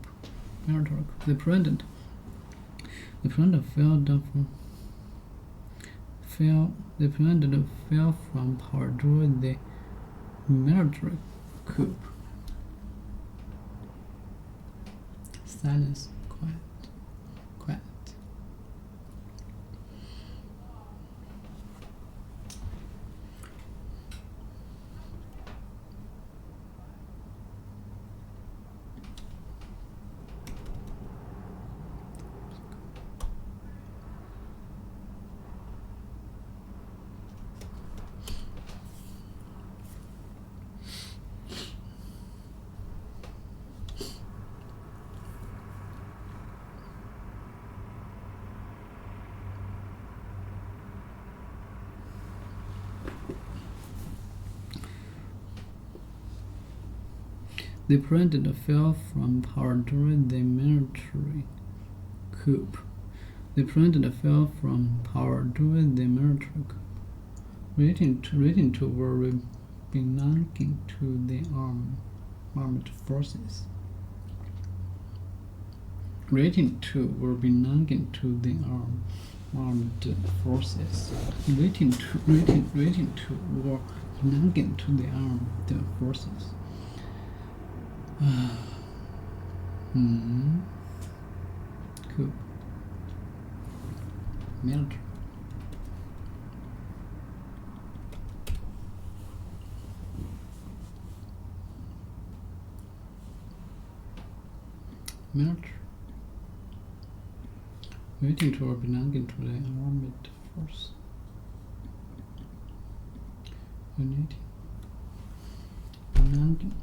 The president fell from power during the military coup. Silence. Quiet. The president fell from power during the military coup. The president fell from power during the military coup. Relating to were belonging to the armed forces. Relating to were belonging to the armed forces. Relating to were belonging to the armed forces. Coup. Military. Waiting to or belonging to the armed force. Unity. Belonging.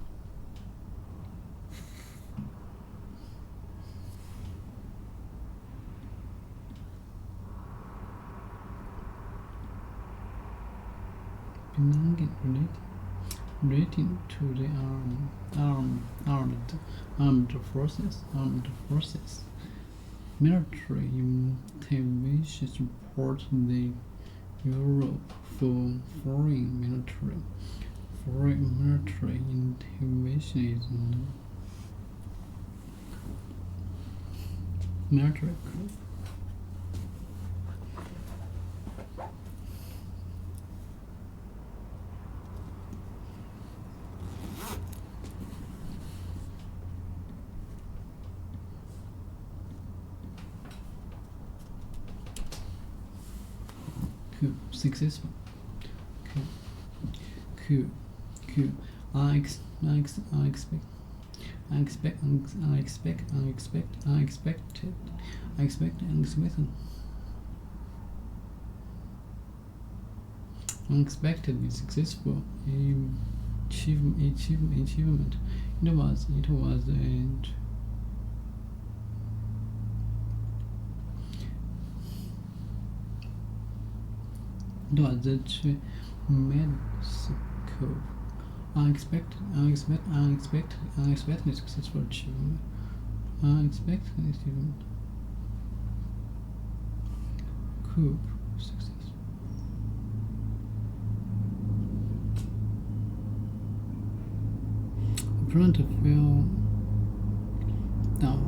belonging relating to the armed forces. Military intervention support the Europe for foreign military. Foreign military intervention is military coup. Successful. Coup. Unexpectedly successful achievement. It was a Mexico. Unexpectedly successful achievement. Unexpectedly achievement. Coup success. The printer fell down.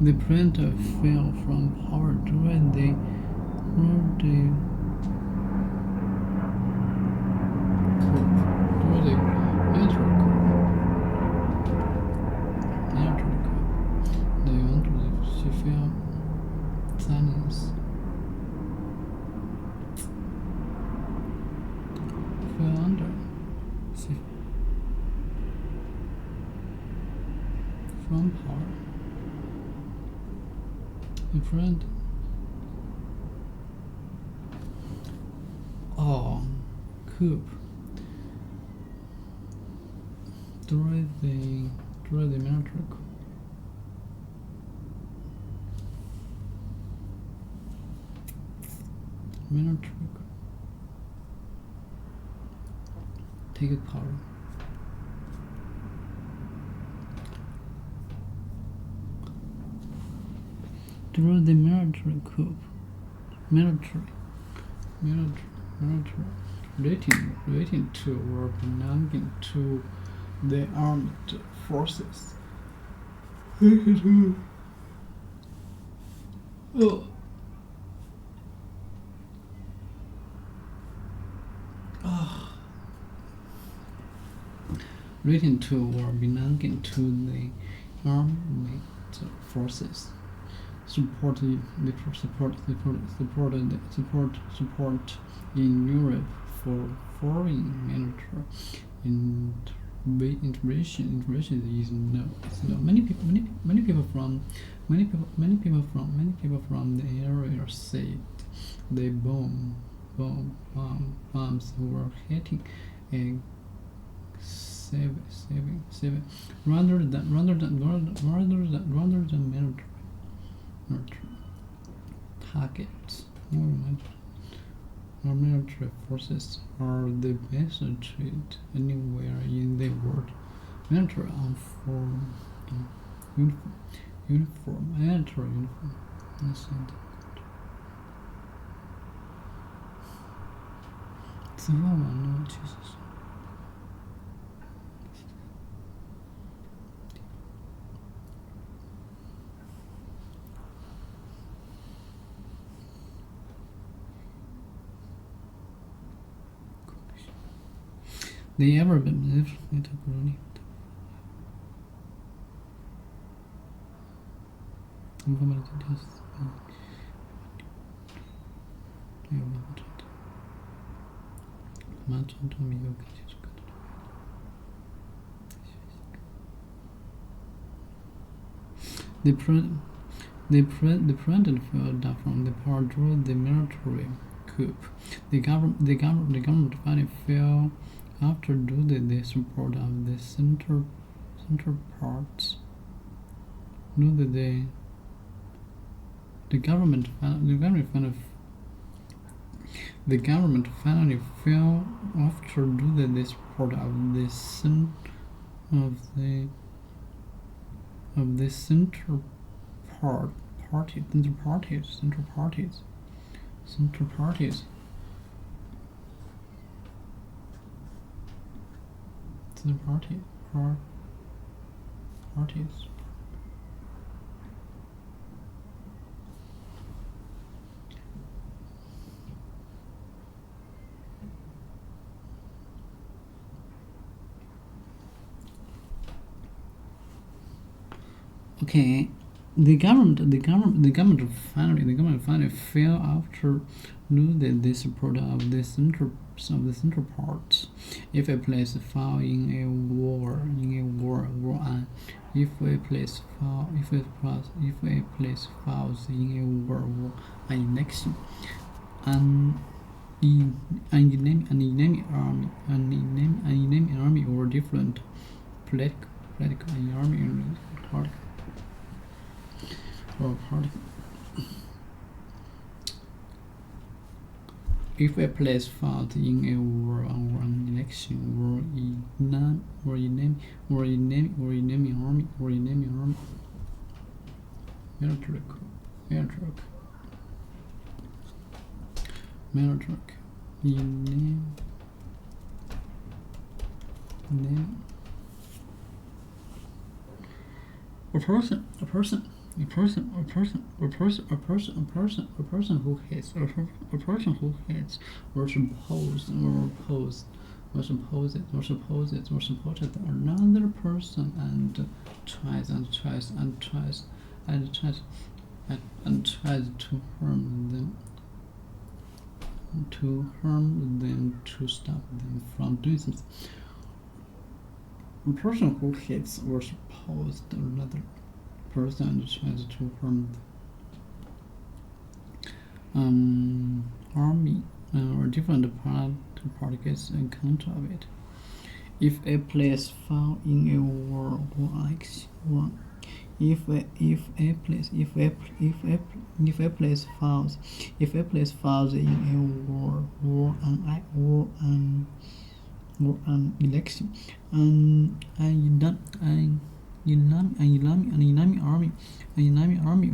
The printer fell from power during the silence. Fell under. From power. The friend. Coup. During the military coup. Military coup. Take power. During the military coup. Military. Relating to or belonging to the armed forces. Relating to or belonging to the armed forces. Support in Europe for foreign military intervention is no. Many people from the area said the bombs were hitting a seven rather than military targets. Our military forces are the best treated anywhere in the world. Military military uniform.此后网络其实是。They ever been lived in the colony. The president fell down from the power during the military coup. The government finally fell after due to the support of the center parts. The government finally The government finally fell after losing the support of the central parties. Okay, the government finally fell after losing the support of the central parts. If a place fall in a war, and if a place falls in a war, an election, an enemy army or different political army party. If a place falls in a war or an election, enemy army, military, a person who hates or supposes another person and tries to harm them to stop them from doing something. A person who hates or supposes another person and tries to harm army or different party gets in control of it. If a place falls in a war or election, if a place falls in a war an election, an enemy army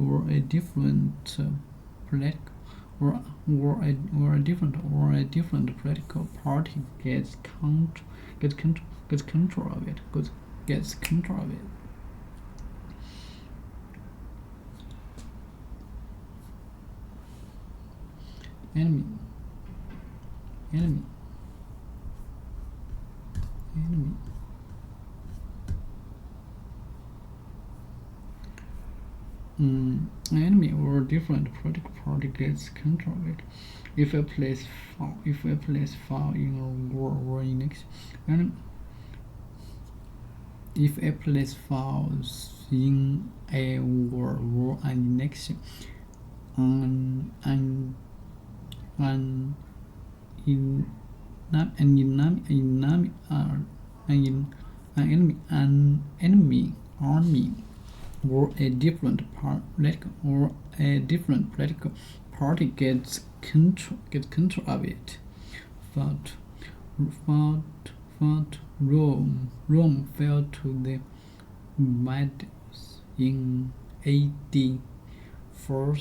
or a different political party gets control of it. Enemy. Enemy or different political party gets control of it. If a place fall in a war or election, if a place falls in a war or an election, an enemy army or a different political party gets control of it. Fought Rome fell to the Vandals in AD 4.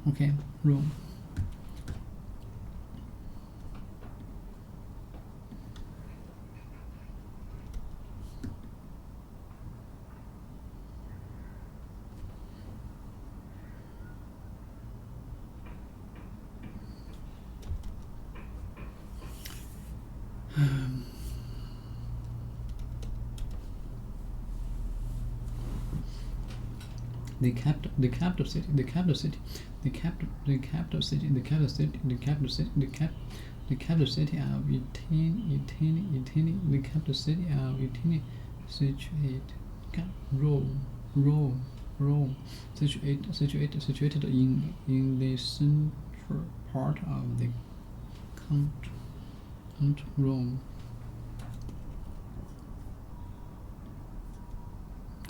Okay, Rome. The capital city of Rome, situated in the central part of the country. Rome.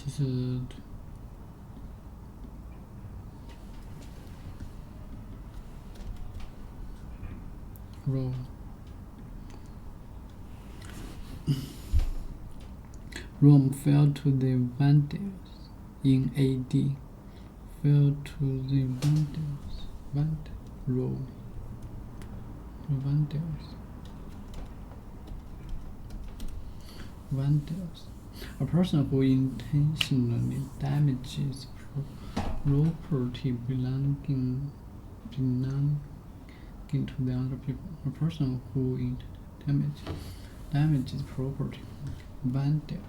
这是 Rome. Rome fell to the Vandals in AD. Fell to the Vandals. Rome. Vandals. A person who intentionally damages property belonging to the other people. A person who damages property. Vandals.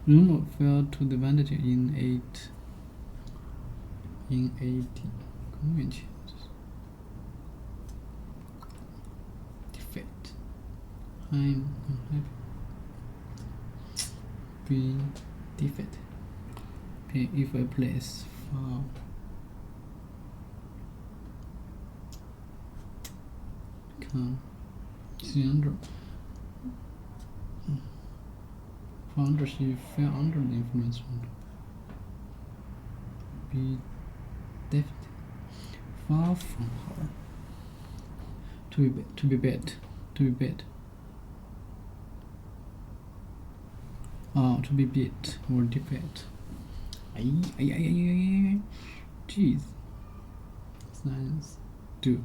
Rome fell to the Vandals in AD. 公元前。Defeat. I'm unhappy. Be defeated. Okay, if a place fall. Come. See under. Founder, she fell under the influence of. Be defeated. Far from her. To be bad. To be beat or defeat. Jeez. Science. Do.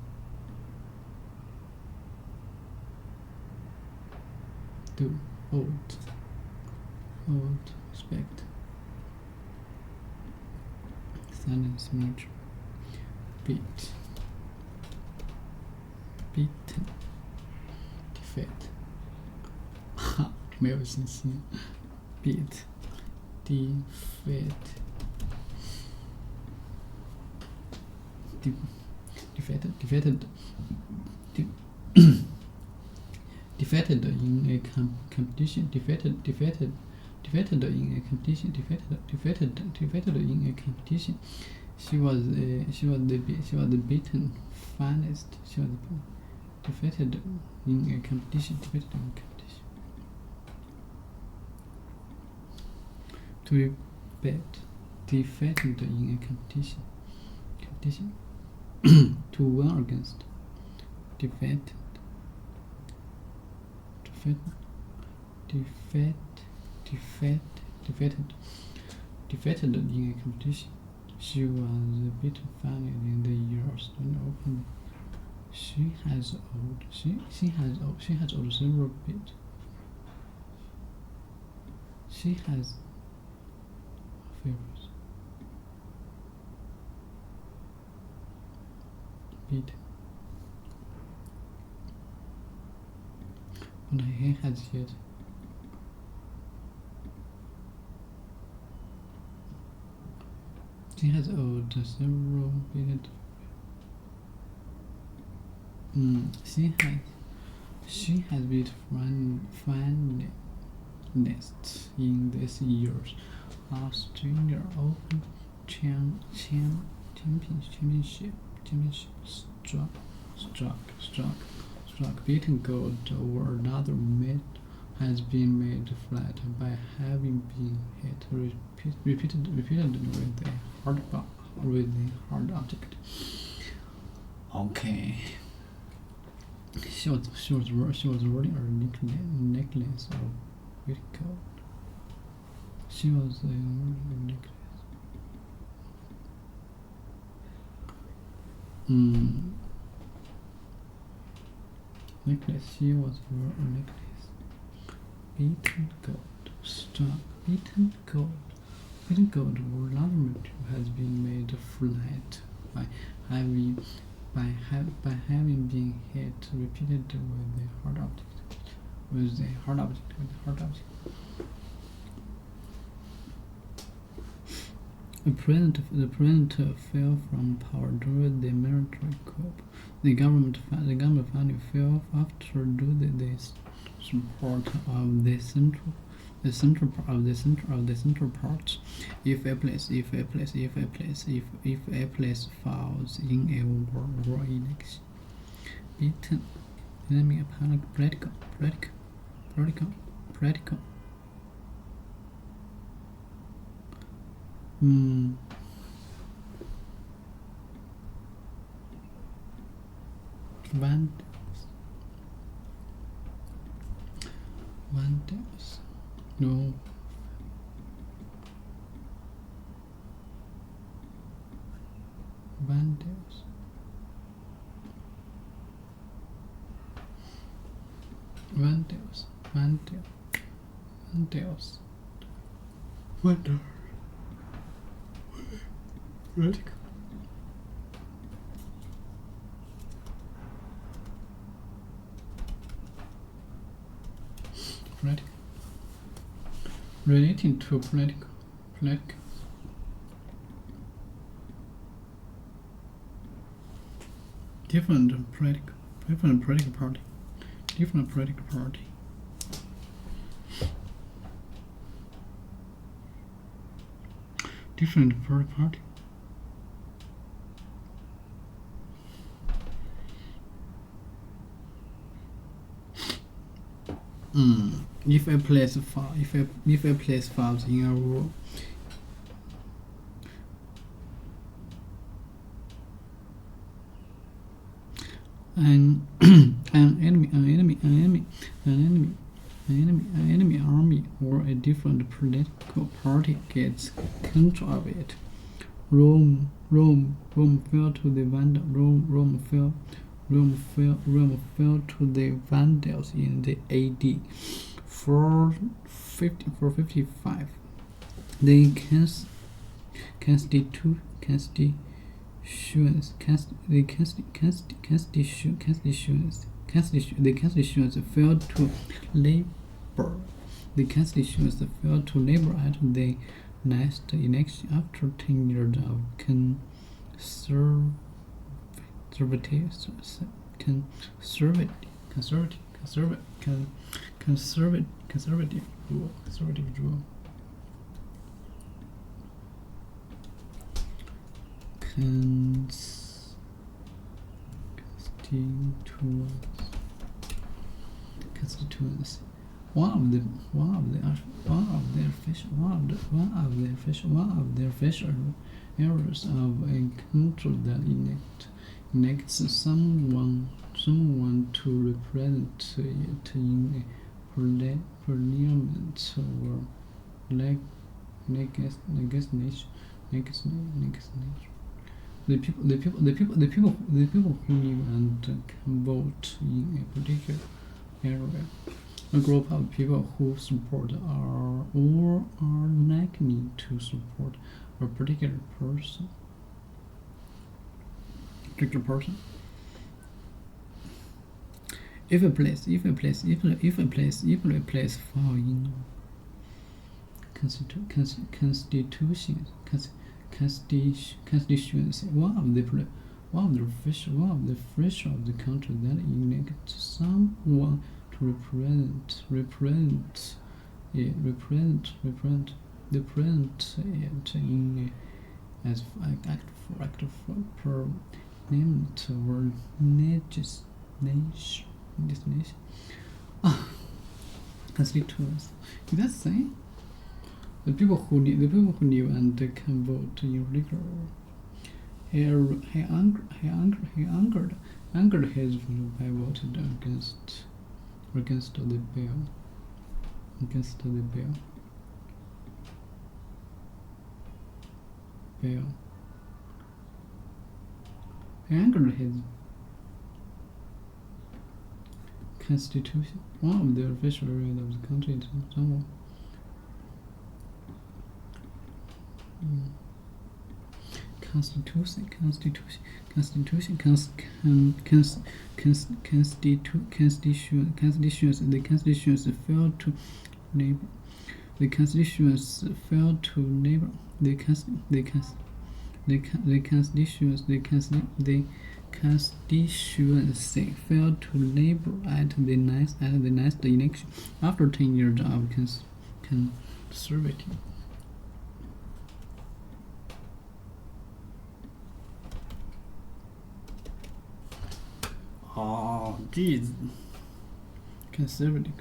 Old. Respect. Silence. Much. Beat. Beaten. Defeat. 哈，没有信心。Beat. Defeat. Defeated. Defeated in a competition. Defeated in a competition. Defeated in a competition. She was the beaten finalist. She was defeated in a competition. To be bad. Defeated in a competition. To win against. Defeated in a competition. She was beaten finally in the years when opened. She has owed several bit. She has favors. Beat. But he has yet. She has owed several bit. She has beat finalists in this year's Australia Open Championship. Struck beaten gold over another mid has been made flat by having been hit repeatedly with a hard object. Okay. She was wearing a necklace of white gold. She was wearing a necklace. Necklace. She was wearing a necklace. Beaten gold. Struck. Beaten gold. Beaten gold or another material has been made flat by having been hit repeatedly with a hard object. The president fell from power during the military coup. The government finally fell after losing the support of the central parts. If a place falls in a war election, beaten enemy upon political. No. Vandals. Vandals. Vandals. Vandals. Vandals. Radical. Political. Relating to political. Different political party. Different political party. Different party. If I place files in a row, an enemy army or a different political party gets control of it. Rome fell to the Vandals. Rome fell to the Vandals in the AD 455. The constitutions failed to labor. The constitutions failed to labor at the next election after 10 years of conservative rule. Constituency. One of the official areas of a country that elects someone to represent it in a parliament or legislation. The people who live and can vote in a particular area. A group of people who support or are likely to support a particular person. If a place fall in constituency, one of the official of the country that elects someone to represent it in as act for parliament or legislation. Constituency. Is that saying? The people who live and can vote in regular. He angered his people by voting against the bill. He angered his constitution. One of the official areas of the country is someone. Constitutions failed to labor. The constitutions failed to labor. The constituency failed to labor at the next election after 10 years of conservative. Oh, geez. Conservative.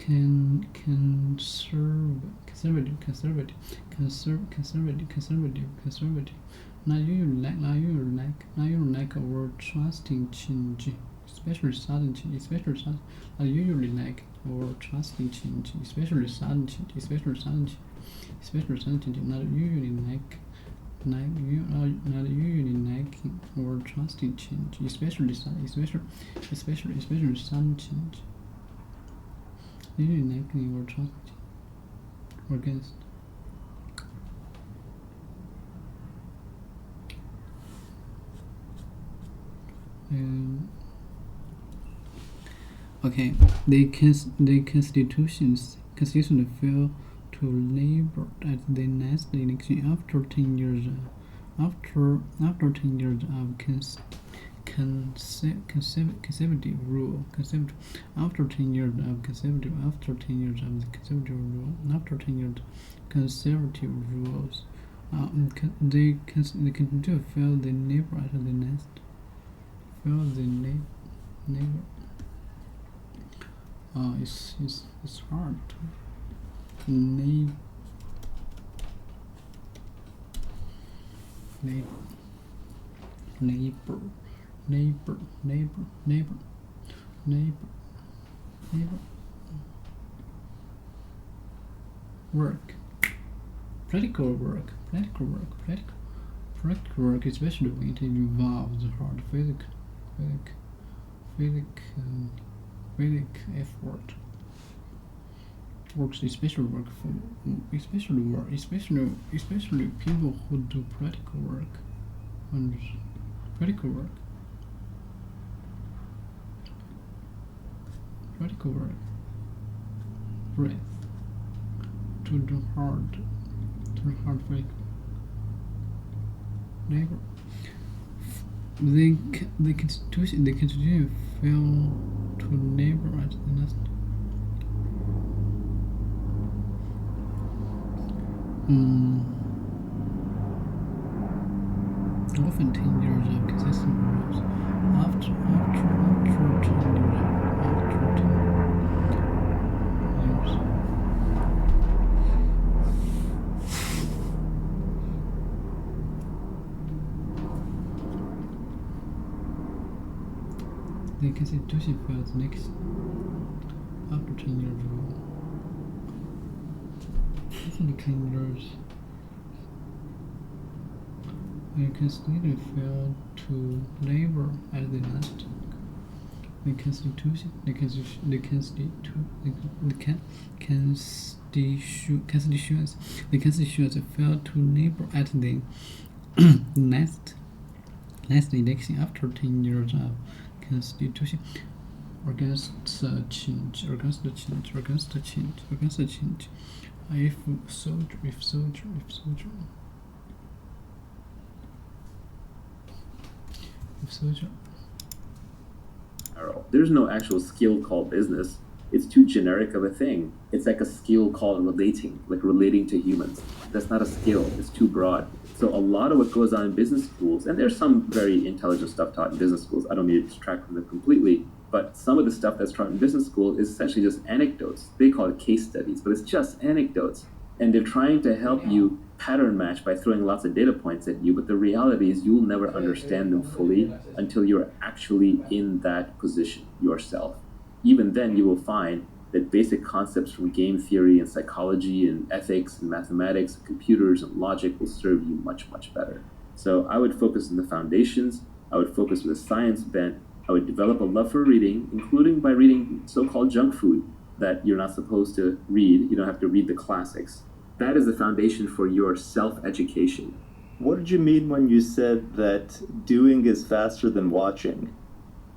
conservative. Now you like or trusting change, especially sudden change, I usually like or trusting change, especially sudden change. Not usually you are not usually liking or trusting change, especially sudden change. Usually liking or trusting or against. Okay, the constitution failed to labor at the next election after 10 years. After 10 years of conservative rule. After 10 years of conservative rules, the constitution failed the labor at the next. It's hard to labor. Work. Practical work, especially when it involves hard physical effort. Works especially people who do practical work. Breath. To do hard work. Labor. The constitution failed to labor at the next. Often 10 years of consistent rules. After 10 years. The constitution fails next after 10 years rule. The years. The constitution failed to labor at the last. The constitution failed to labor at the last election after 10 years of constitution against change. If soldier. There's no actual skill called business. It's too generic of a thing. It's like a skill called relating to humans. That's not a skill. It's too broad. So a lot of what goes on in business schools, and there's some very intelligent stuff taught in business schools. I don't mean to distract from them completely, but some of the stuff that's taught in business school is essentially just anecdotes. They call it case studies, but it's just anecdotes. And they're trying to help you pattern match by throwing lots of data points at you, but the reality is you'll never understand them fully until you're actually in that position yourself. Even then, you will find that basic concepts from game theory and psychology and ethics and mathematics, and computers and logic will serve you much, much better. So I would focus on the foundations. I would focus with a science bent. I would develop a love for reading, including by reading so-called junk food that you're not supposed to read. You don't have to read the classics. That is the foundation for your self-education. What did you mean when you said that doing is faster than watching?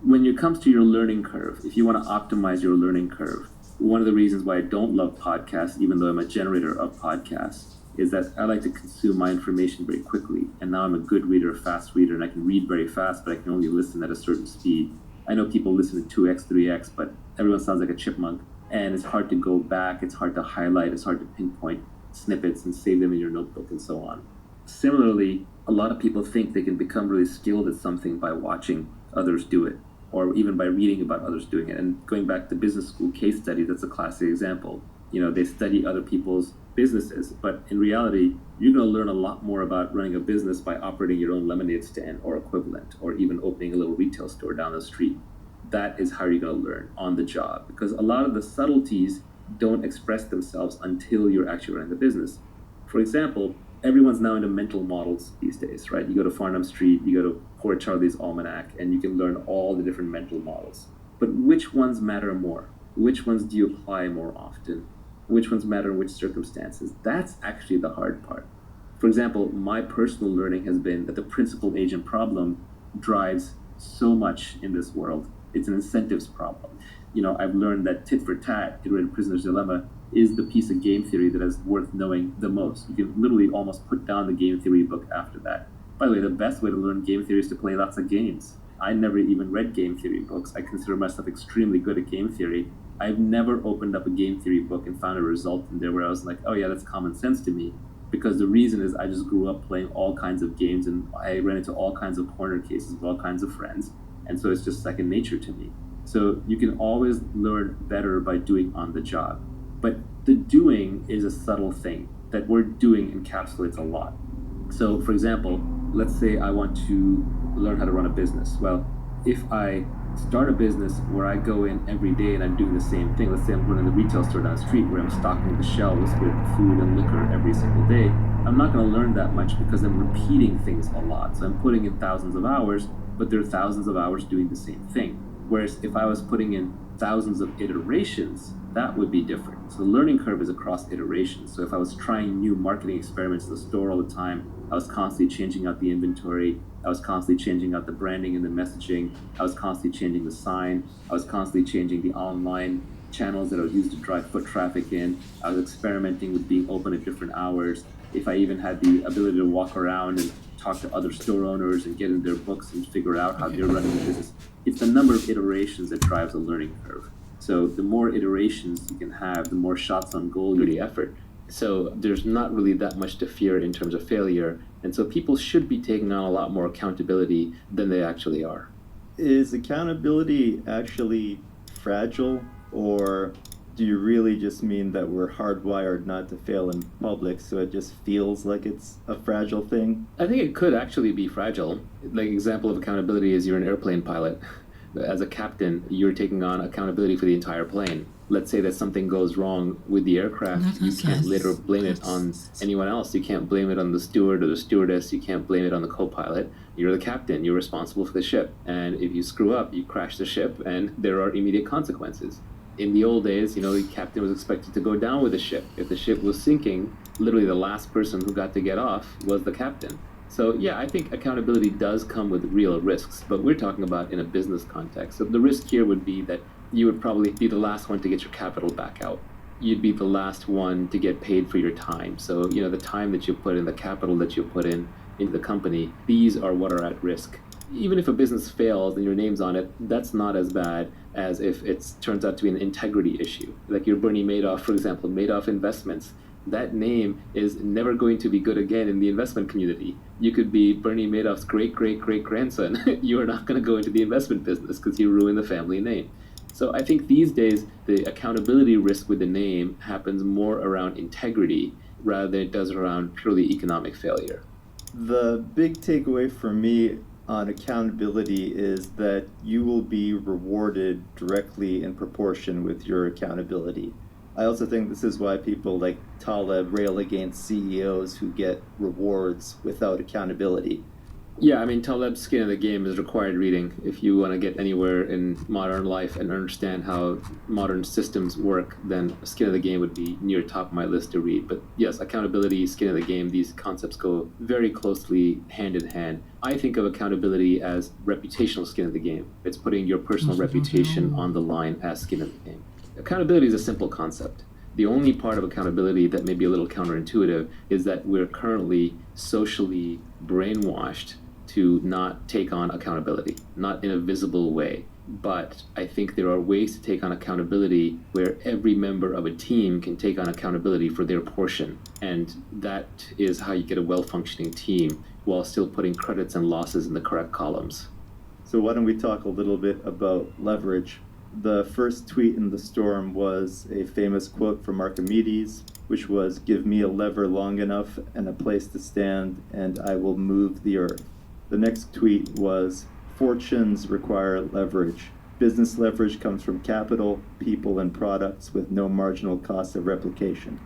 When it comes to your learning curve, if you want to optimize your learning curve, one of the reasons why I don't love podcasts, even though I'm a generator of podcasts, is that I like to consume my information very quickly. And now I'm a good reader, a fast reader, and I can read very fast, but I can only listen at a certain speed. I know people listen at 2x, 3x, but everyone sounds like a chipmunk. And it's hard to go back, it's hard to highlight, it's hard to pinpoint snippets and save them in your notebook and so on. Similarly, a lot of people think they can become really skilled at something by watching others do it, or even by reading about others doing it. And going back to business school case studies, that's a classic example. They study other people's businesses, but in reality, you're going to learn a lot more about running a business by operating your own lemonade stand or equivalent, or even opening a little retail store down the street. That is how you're going to learn on the job, because a lot of the subtleties don't express themselves until you're actually running the business. For example, everyone's now into mental models these days, right? You go to Farnham Street, you go to Poor Charlie's Almanac, and you can learn all the different mental models. But which ones matter more? Which ones do you apply more often? Which ones matter in which circumstances? That's actually the hard part. For example, my personal learning has been that the principal agent problem drives so much in this world. It's an incentives problem. I've learned that tit for tat, iterated prisoner's dilemma, is the piece of game theory that is worth knowing the most. You can literally almost put down the game theory book after that. By the way, the best way to learn game theory is to play lots of games. I never even read game theory books. I consider myself extremely good at game theory. I've never opened up a game theory book and found a result in there where I was like, oh yeah, that's common sense to me. Because the reason is I just grew up playing all kinds of games, and I ran into all kinds of corner cases with all kinds of friends. And so it's just second nature to me. So you can always learn better by doing on the job. But the doing is a subtle thing. That word doing encapsulates a lot. So for example, let's say I want to learn how to run a business. Well, if I start a business where I go in every day and I'm doing the same thing, let's say I'm running the retail store down the street where I'm stocking the shelves with food and liquor every single day, I'm not going to learn that much because I'm repeating things a lot. So I'm putting in thousands of hours, but there are thousands of hours doing the same thing. Whereas if I was putting in thousands of iterations, that would be different. So the learning curve is across iterations. So if I was trying new marketing experiments in the store all the time, I was constantly changing out the inventory, I was constantly changing out the branding and the messaging, I was constantly changing the sign, I was constantly changing the online channels that I would use to drive foot traffic in, I was experimenting with being open at different hours. If I even had the ability to walk around and talk to other store owners and get in their books and figure out how they're running the business, it's the number of iterations that drives a learning curve. So the more iterations you can have, the more shots on goal you the effort. So there's not really that much to fear in terms of failure. And so people should be taking on a lot more accountability than they actually are. Is accountability actually fragile, or do you really just mean that we're hardwired not to fail in public, so it just feels like it's a fragile thing? I think it could actually be fragile. Like example of accountability is you're an airplane pilot. As a captain, you're taking on accountability for the entire plane. Let's say that something goes wrong with the aircraft, you can't later blame it on anyone else. You can't blame it on the steward or the stewardess. You can't blame it on the co-pilot. You're the captain. You're responsible for the ship. And if you screw up, you crash the ship, and there are immediate consequences. In the old days, the captain was expected to go down with the ship. If the ship was sinking, literally the last person who got to get off was the captain. So yeah, I think accountability does come with real risks, but we're talking about in a business context. So the risk here would be that you would probably be the last one to get your capital back out. You'd be the last one to get paid for your time. So, the time that you put in, the capital that you put in into the company, these are what are at risk. Even if a business fails and your name's on it, that's not as bad as if it turns out to be an integrity issue. Like your Bernie Madoff, for example, Madoff Investments. That name is never going to be good again in the investment community. You could be Bernie Madoff's great-great-great-grandson. You are not going to go into the investment business because you ruin the family name. So I think these days, the accountability risk with the name happens more around integrity rather than it does around purely economic failure. The big takeaway for me on accountability is that you will be rewarded directly in proportion with your accountability. I also think this is why people like Taleb rail against CEOs who get rewards without accountability. Yeah, Taleb's Skin in the Game is required reading if you want to get anywhere in modern life and understand how modern systems work. Then Skin in the Game would be near top of my list to read. But yes, accountability, Skin in the Game, these concepts go very closely hand in hand. I think of accountability as reputational skin in the game. It's putting your personal reputation on the line as skin in the game. Accountability is a simple concept. The only part of accountability that may be a little counterintuitive is that we're currently socially brainwashed to not take on accountability, not in a visible way. But I think there are ways to take on accountability where every member of a team can take on accountability for their portion. And that is how you get a well-functioning team while still putting credits and losses in the correct columns. So why don't we talk a little bit about leverage? The first tweet in the storm was a famous quote from Archimedes, which was, "Give me a lever long enough and a place to stand, and I will move the earth." The next tweet was, "Fortunes require leverage. Business leverage comes from capital, people, and products with no marginal cost of replication."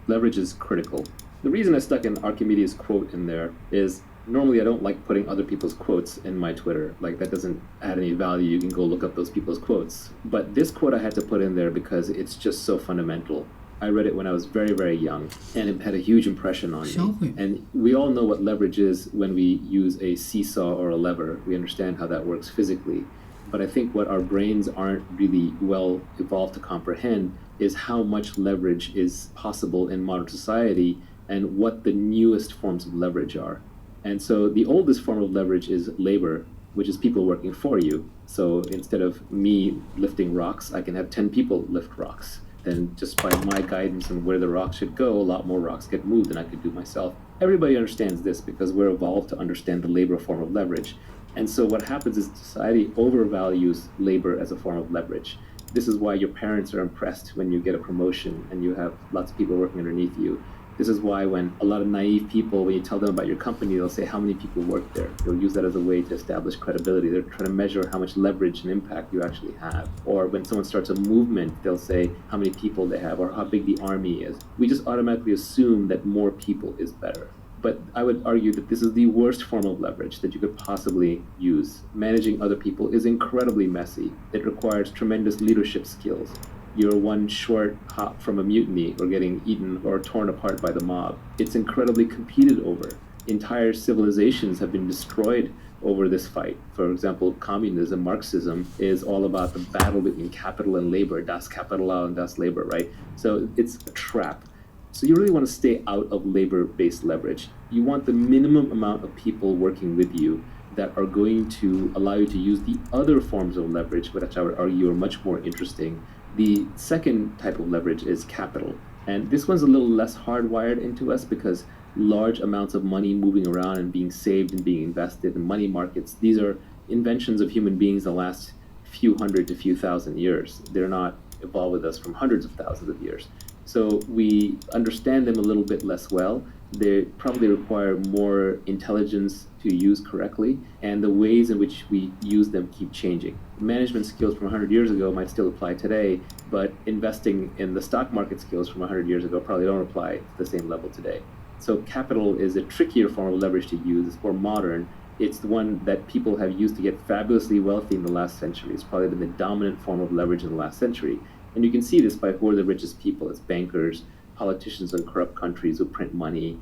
Leverage is critical. The reason I stuck an Archimedes quote in there is normally I don't like putting other people's quotes in my Twitter. Like, that doesn't add any value. You can go look up those people's quotes. But this quote I had to put in there because it's just so fundamental. I read it when I was very, very young, and it had a huge impression on me. And we all know what leverage is when we use a seesaw or a lever. We understand how that works physically. But I think what our brains aren't really well evolved to comprehend is how much leverage is possible in modern society and what the newest forms of leverage are. And so the oldest form of leverage is labor, which is people working for you. So instead of me lifting rocks, I can have 10 people lift rocks. Then just by my guidance on where the rocks should go, a lot more rocks get moved than I could do myself. Everybody understands this because we're evolved to understand the labor form of leverage. And so what happens is society overvalues labor as a form of leverage. This is why your parents are impressed when you get a promotion and you have lots of people working underneath you. This is why when a lot of naive people, when you tell them about your company, they'll say how many people work there. They'll use that as a way to establish credibility. They're trying to measure how much leverage and impact you actually have. Or when someone starts a movement, they'll say how many people they have or how big the army is. We just automatically assume that more people is better. But I would argue that this is the worst form of leverage that you could possibly use. Managing other people is incredibly messy. It requires tremendous leadership skills. You're one short hop from a mutiny or getting eaten or torn apart by the mob. It's incredibly competed over. Entire civilizations have been destroyed over this fight. For example, communism, Marxism, is all about the battle between capital and labor, das Kapital and das Labor, right? So it's a trap. So you really want to stay out of labor-based leverage. You want the minimum amount of people working with you that are going to allow you to use the other forms of leverage, which I would argue are much more interesting. The second type of leverage is capital. And this one's a little less hardwired into us because large amounts of money moving around and being saved and being invested in money markets, these are inventions of human beings the last few hundred to few thousand years. They're not evolved with us from hundreds of thousands of years. So we understand them a little bit less well. They probably require more intelligence to use correctly, and the ways in which we use them keep changing. Management skills from 100 years ago might still apply today, but investing in the stock market skills from 100 years ago probably don't apply to the same level today. So capital is a trickier form of leverage to use. It's more modern. It's the one that people have used to get fabulously wealthy in the last century. It's probably been the dominant form of leverage in the last century. And you can see this by who are the richest people. It's bankers, politicians in corrupt countries who print money,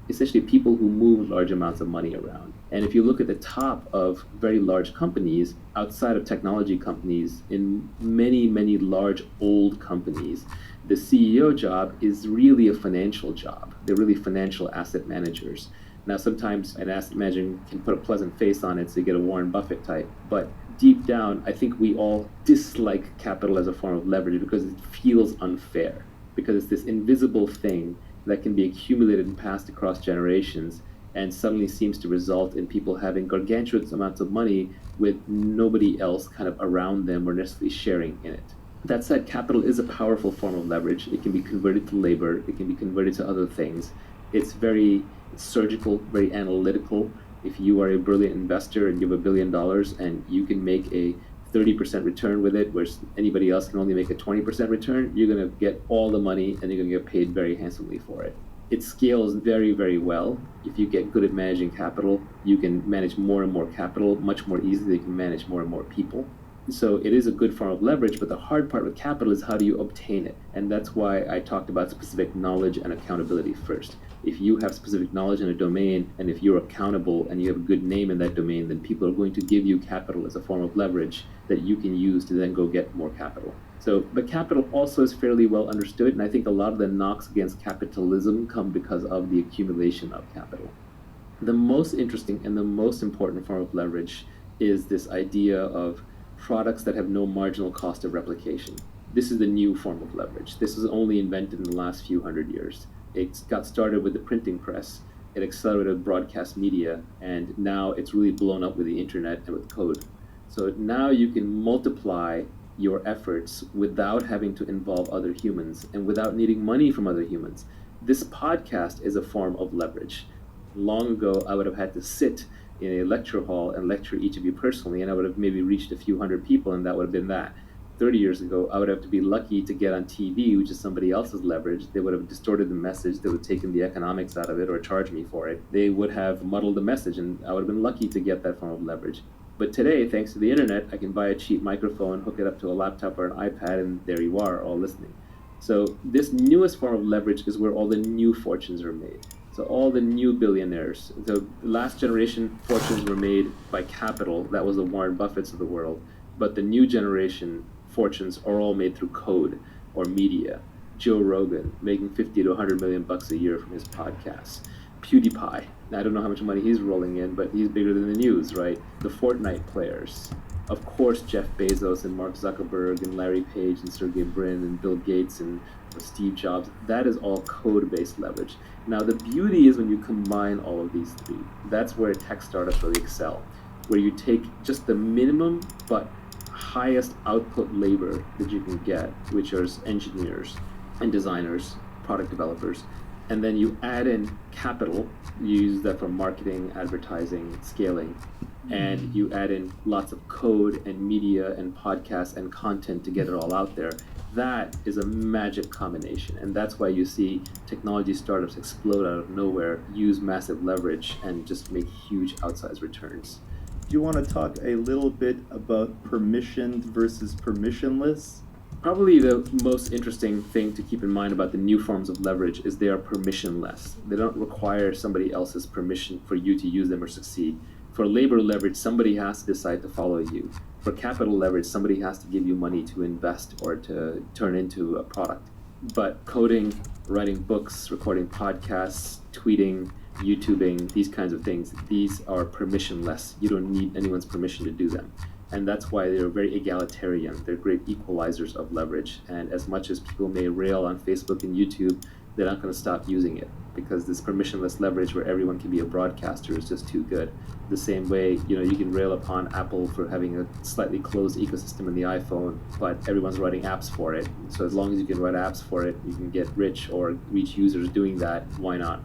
essentially people who move large amounts of money around. And if you look at the top of very large companies, outside of technology companies, in many, many large old companies, the CEO job is really a financial job. They're really financial asset managers. Now, sometimes an asset manager can put a pleasant face on it so you get a Warren Buffett type, but deep down, I think we all dislike capital as a form of leverage because it feels unfair, because it's this invisible thing that can be accumulated and passed across generations and suddenly seems to result in people having gargantuan amounts of money with nobody else kind of around them or necessarily sharing in it. That said, capital is a powerful form of leverage. It can be converted to labor. It can be converted to other things. It's very surgical, very analytical. If you are a brilliant investor and you have $1 billion and you can make a 30% return with it, whereas anybody else can only make a 20% return, you're going to get all the money and you're going to get paid very handsomely for it. It scales very, very well. If you get good at managing capital, you can manage more and more capital much more easily. You can manage more and more people. So it is a good form of leverage, but the hard part with capital is how do you obtain it? And that's why I talked about specific knowledge and accountability first. If you have specific knowledge in a domain, and if you're accountable and you have a good name in that domain, then people are going to give you capital as a form of leverage that you can use to then go get more capital. So, but capital also is fairly well understood, and I think a lot of the knocks against capitalism come because of the accumulation of capital. The most interesting and the most important form of leverage is this idea of products that have no marginal cost of replication. This is the new form of leverage. This was only invented in the last few hundred years. It got started with the printing press, it accelerated broadcast media, and now it's really blown up with the internet and with code. So now you can multiply your efforts without having to involve other humans and without needing money from other humans. This podcast is a form of leverage. Long ago, I would have had to sit in a lecture hall and lecture each of you personally, and I would have maybe reached a few hundred people, and that would have been that. 30 years ago, I would have to be lucky to get on TV, which is somebody else's leverage. They would have distorted the message. They would have taken the economics out of it or charged me for it. They would have muddled the message, and I would have been lucky to get that form of leverage. But today, thanks to the internet, I can buy a cheap microphone, hook it up to a laptop or an iPad, and there you are, all listening. So this newest form of leverage is where all the new fortunes are made. So all the new billionaires, the last generation fortunes were made by capital. That was the Warren Buffetts of the world. But the new generation fortunes are all made through code or media. Joe Rogan making 50 to 100 million bucks a year from his podcasts. PewDiePie, I don't know how much money he's rolling in, but he's bigger than the news, right? The Fortnite players. Of course, Jeff Bezos and Mark Zuckerberg and Larry Page and Sergey Brin and Bill Gates and Steve Jobs. That is all code-based leverage. Now, the beauty is when you combine all of these three. That's where tech startups really excel, where you take just the minimum but highest output labor that you can get, which are engineers and designers, product developers, and then you add in capital. You use that for marketing, advertising, scaling, and you add in lots of code and media and podcasts and content to get it all out there. That is a magic combination, and that's why you see technology startups explode out of nowhere, use massive leverage, and just make huge outsized returns. Do you want to talk a little bit about permissioned versus permissionless? Probably the most interesting thing to keep in mind about the new forms of leverage is they are permissionless. They don't require somebody else's permission for you to use them or succeed. For labor leverage, somebody has to decide to follow you. For capital leverage, somebody has to give you money to invest or to turn into a product. But coding, writing books, recording podcasts, tweeting, YouTubing, these kinds of things, these are permissionless. You don't need anyone's permission to do them. And that's why they're very egalitarian. They're great equalizers of leverage. And as much as people may rail on Facebook and YouTube, they're not going to stop using it, because this permissionless leverage where everyone can be a broadcaster is just too good. The same way, you can rail upon Apple for having a slightly closed ecosystem in the iPhone, but everyone's writing apps for it. So as long as you can write apps for it, you can get rich or reach users doing that. Why not?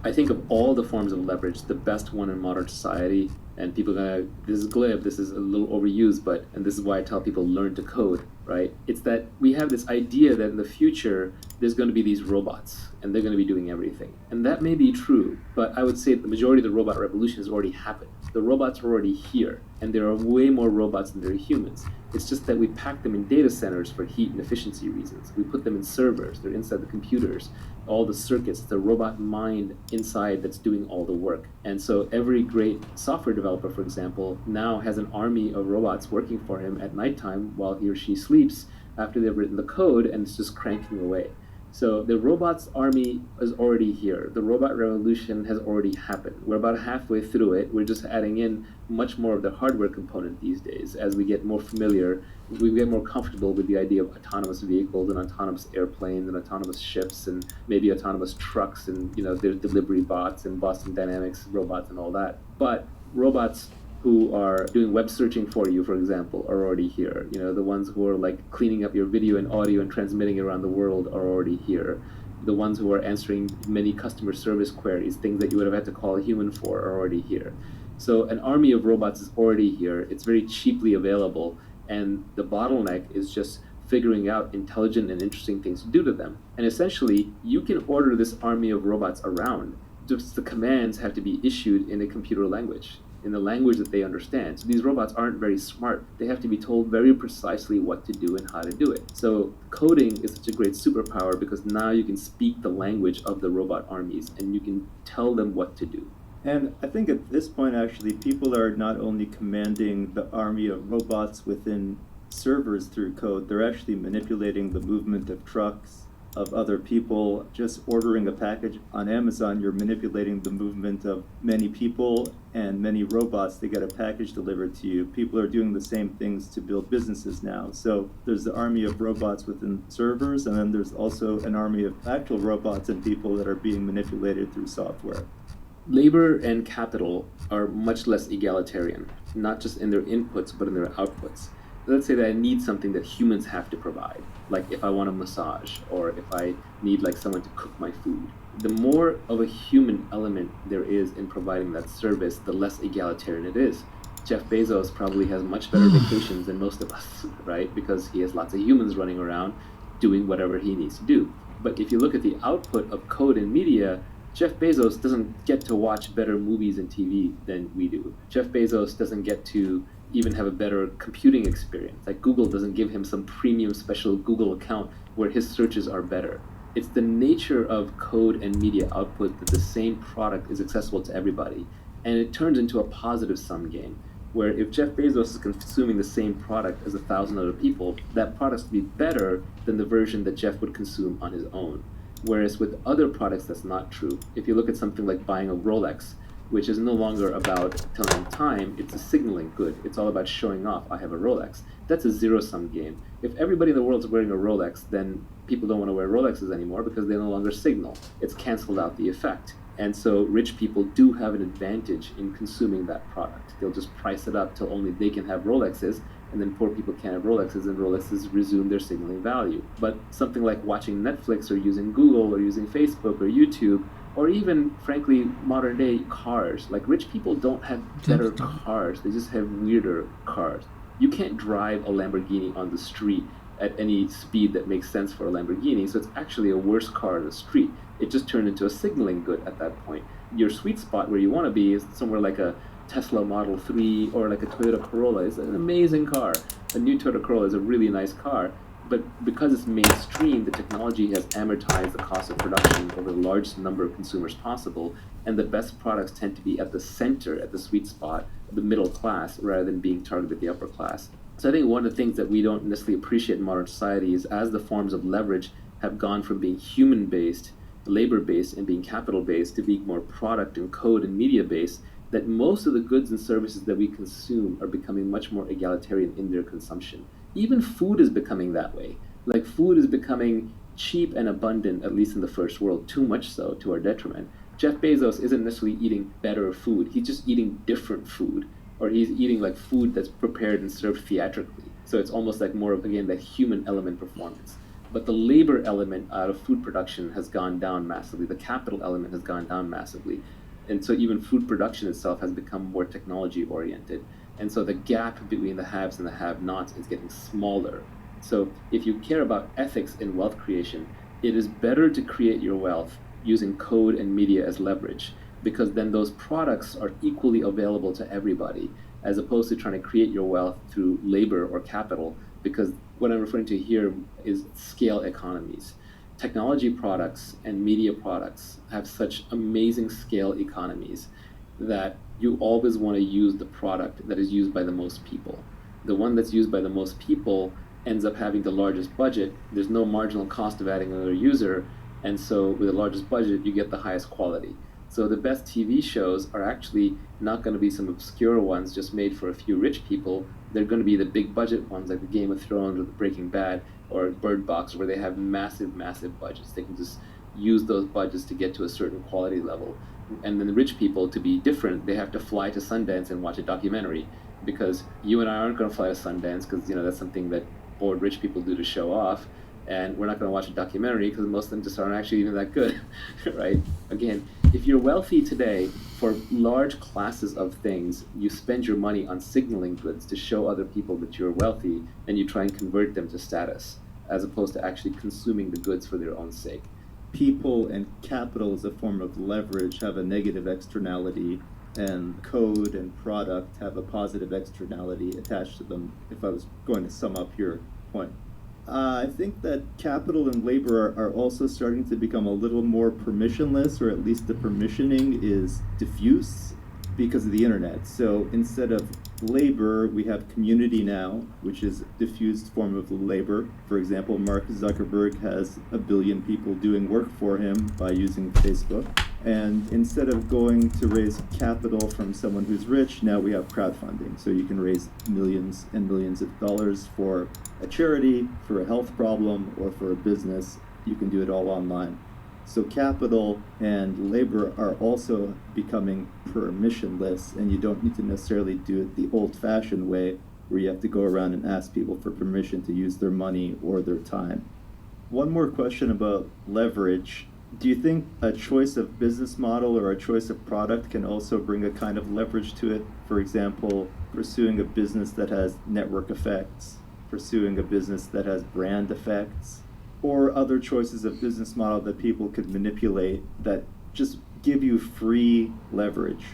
I think of all the forms of leverage, the best one in modern society, and people are gonna, this is glib, this is a little overused, and this is why I tell people learn to code, right? It's that we have this idea that in the future, there's gonna be these robots, and they're gonna be doing everything. And that may be true, but I would say the majority of the robot revolution has already happened. The robots are already here, and there are way more robots than there are humans. It's just that we pack them in data centers for heat and efficiency reasons. We put them in servers, they're inside the computers, all the circuits, the robot mind inside that's doing all the work. And so every great software developer, for example, now has an army of robots working for him at nighttime while he or she sleeps after they've written the code, and it's just cranking away. So the robots army is already here. The robot revolution has already happened. We're about halfway through it. We're just adding in much more of the hardware component these days. As we get more familiar, we get more comfortable with the idea of autonomous vehicles and autonomous airplanes and autonomous ships and maybe autonomous trucks and there's delivery bots and Boston Dynamics robots and all that. But robots who are doing web searching for you, for example, are already here. The ones who are like cleaning up your video and audio and transmitting it around the world are already here. The ones who are answering many customer service queries, things that you would have had to call a human for, are already here. So an army of robots is already here. It's very cheaply available, and the bottleneck is just figuring out intelligent and interesting things to do to them. And essentially, you can order this army of robots around. Just the commands have to be issued in a computer language, in the language that they understand. So these robots aren't very smart. They have to be told very precisely what to do and how to do it. So coding is such a great superpower because now you can speak the language of the robot armies and you can tell them what to do. And I think at this point, actually, people are not only commanding the army of robots within servers through code, they're actually manipulating the movement of trucks, of other people. Just ordering a package on Amazon, you're manipulating the movement of many people and many robots to get a package delivered to you. People are doing the same things to build businesses now. So there's the army of robots within servers, and then there's also an army of actual robots and people that are being manipulated through software. Labor and capital are much less egalitarian, not just in their inputs, but in their outputs. Let's say that I need something that humans have to provide, like if I want a massage, or if I need like someone to cook my food. The more of a human element there is in providing that service, the less egalitarian it is. Jeff Bezos probably has much better vacations than most of us, right? Because he has lots of humans running around doing whatever he needs to do. But if you look at the output of code and media, Jeff Bezos doesn't get to watch better movies and TV than we do. Jeff Bezos doesn't get to even have a better computing experience. Like Google doesn't give him some premium special Google account where his searches are better. It's the nature of code and media output that the same product is accessible to everybody. And it turns into a positive sum game, where if Jeff Bezos is consuming the same product as 1,000 other people, that product's be better than the version that Jeff would consume on his own. Whereas with other products, that's not true. If you look at something like buying a Rolex, which is no longer about telling time, it's a signaling good. It's all about showing off, I have a Rolex. That's a zero-sum game. If everybody in the world is wearing a Rolex, then people don't want to wear Rolexes anymore because they no longer signal. It's canceled out the effect. And so rich people do have an advantage in consuming that product. They'll just price it up till only they can have Rolexes, and then poor people can't have Rolexes, and Rolexes resume their signaling value. But something like watching Netflix or using Google or using Facebook or YouTube, or even, frankly, modern day cars. Like rich people don't have better cars, they just have weirder cars. You can't drive a Lamborghini on the street at any speed that makes sense for a Lamborghini, so it's actually a worse car on the street. It just turned into a signaling good at that point. Your sweet spot where you want to be is somewhere like a Tesla Model 3 or like a Toyota Corolla. It's an amazing car. A new Toyota Corolla is a really nice car, but because it's mainstream, the technology has amortized the cost of production over the largest number of consumers possible, and the best products tend to be at the center, at the sweet spot, the middle class, rather than being targeted at the upper class. So I think one of the things that we don't necessarily appreciate in modern society is as the forms of leverage have gone from being human-based, labor-based, and being capital-based to being more product and code and media-based, that most of the goods and services that we consume are becoming much more egalitarian in their consumption. Even food is becoming that way. Like food is becoming cheap and abundant, at least in the first world, too much so to our detriment. Jeff Bezos isn't necessarily eating better food, he's just eating different food, or he's eating like food that's prepared and served theatrically. So it's almost like more of, again, that human element performance. But the labor element out of food production has gone down massively. The capital element has gone down massively. And so even food production itself has become more technology oriented. And so the gap between the haves and the have-nots is getting smaller. So if you care about ethics in wealth creation, it is better to create your wealth using code and media as leverage, because then those products are equally available to everybody, as opposed to trying to create your wealth through labor or capital, because what I'm referring to here is scale economies. Technology products and media products have such amazing scale economies that you always want to use the product that is used by the most people. The one that's used by the most people ends up having the largest budget. There's no marginal cost of adding another user, and so with the largest budget, you get the highest quality. So the best TV shows are actually not going to be some obscure ones just made for a few rich people. They're going to be the big budget ones like the Game of Thrones or the Breaking Bad or Bird Box, where they have massive, massive budgets. They can just use those budgets to get to a certain quality level. And then the rich people, to be different, they have to fly to Sundance and watch a documentary, because you and I aren't going to fly to Sundance because, you know, that's something that bored rich people do to show off. And we're not going to watch a documentary because most of them just aren't actually even that good, right? Again, if you're wealthy today, for large classes of things, you spend your money on signaling goods to show other people that you're wealthy, and you try and convert them to status, as opposed to actually consuming the goods for their own sake. People and capital as a form of leverage have a negative externality, and code and product have a positive externality attached to them, if I was going to sum up your point. I think that capital and labor are also starting to become a little more permissionless, or at least the permissioning is diffuse because of the internet. So instead of labor, we have community now, which is a diffused form of labor. For example, Mark Zuckerberg has 1 billion people doing work for him by using Facebook. And instead of going to raise capital from someone who's rich, now we have crowdfunding. So you can raise millions and millions of dollars for a charity, for a health problem, or for a business. You can do it all online. So capital and labor are also becoming permissionless, and you don't need to necessarily do it the old-fashioned way where you have to go around and ask people for permission to use their money or their time. One more question about leverage. Do you think a choice of business model or a choice of product can also bring a kind of leverage to it? For example, pursuing a business that has network effects, pursuing a business that has brand effects, or other choices of business model that people could manipulate that just give you free leverage?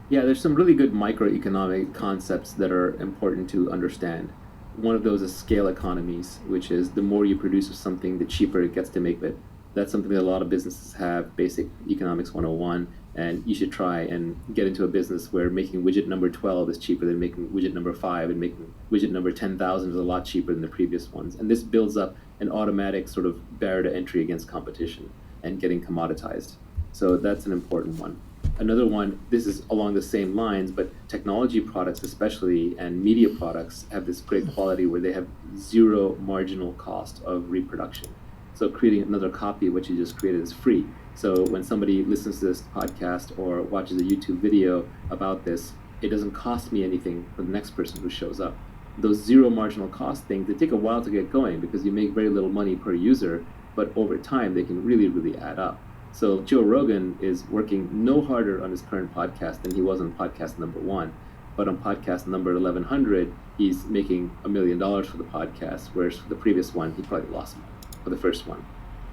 Yeah, there's some really good microeconomic concepts that are important to understand. One of those is scale economies, which is the more you produce of something, the cheaper it gets to make it. That's something that a lot of businesses have, basic economics 101, and you should try and get into a business where making widget number 12 is cheaper than making widget number 5, and making widget number 10,000 is a lot cheaper than the previous ones. And this builds up an automatic sort of barrier to entry against competition and getting commoditized. So that's an important one. Another one, this is along the same lines, but technology products especially and media products have this great quality where they have zero marginal cost of reproduction. So creating another copy of what you just created is free. So when somebody listens to this podcast or watches a YouTube video about this, it doesn't cost me anything for the next person who shows up. Those zero marginal cost things, they take a while to get going because you make very little money per user, but over time they can really, really add up. So Joe Rogan is working no harder on his current podcast than he was on podcast number 1. But on podcast number 1100, he's making $1 million for the podcast, whereas for the previous one, he probably lost money for the first one.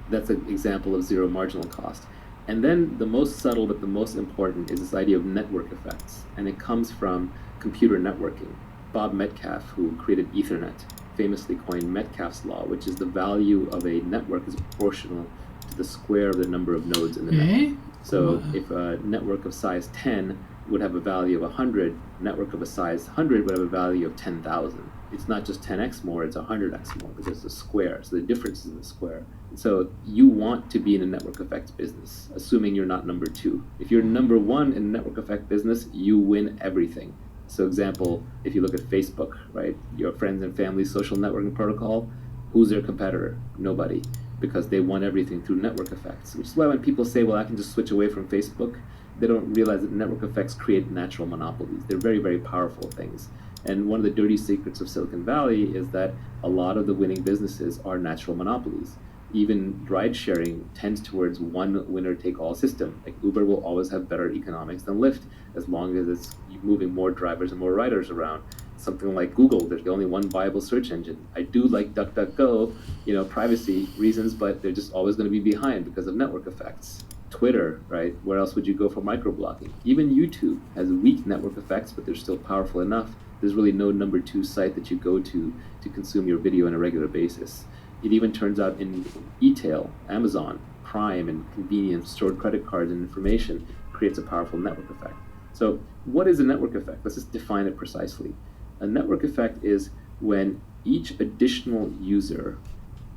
That's an example of zero marginal cost. And then the most subtle but the most important is this idea of network effects. And it comes from computer networking. Bob Metcalfe, who created Ethernet, famously coined Metcalfe's law, which is the value of a network is proportional to the square of the number of nodes in the network. So if a network of size 10 would have a value of 100, a network of a size 100 would have a value of 10,000. It's not just 10x more, it's 100x more because it's a square. So the difference is in the square. So you want to be in a network effects business, assuming you're not number 2. If you're number 1 in a network effect business, you win everything. So example, if you look at Facebook, right, your friends and family social networking protocol, who's their competitor? Nobody, because they won everything through network effects, which is why when people say, well, I can just switch away from Facebook, they don't realize that network effects create natural monopolies. They're very, very powerful things. And one of the dirty secrets of Silicon Valley is that a lot of the winning businesses are natural monopolies. Even ride sharing tends towards one winner-take-all system. Like Uber will always have better economics than Lyft as long as it's moving more drivers and more riders around. Something like Google, there's only one viable search engine. I do like DuckDuckGo, privacy reasons, but they're just always going to be behind because of network effects. Twitter, right? Where else would you go for microblogging? Even YouTube has weak network effects, but they're still powerful enough. There's really no number 2 site that you go to consume your video on a regular basis. It even turns out in e-tail, Amazon, Prime, and convenience, stored credit cards and information creates a powerful network effect. So what is a network effect? Let's just define it precisely. A network effect is when each additional user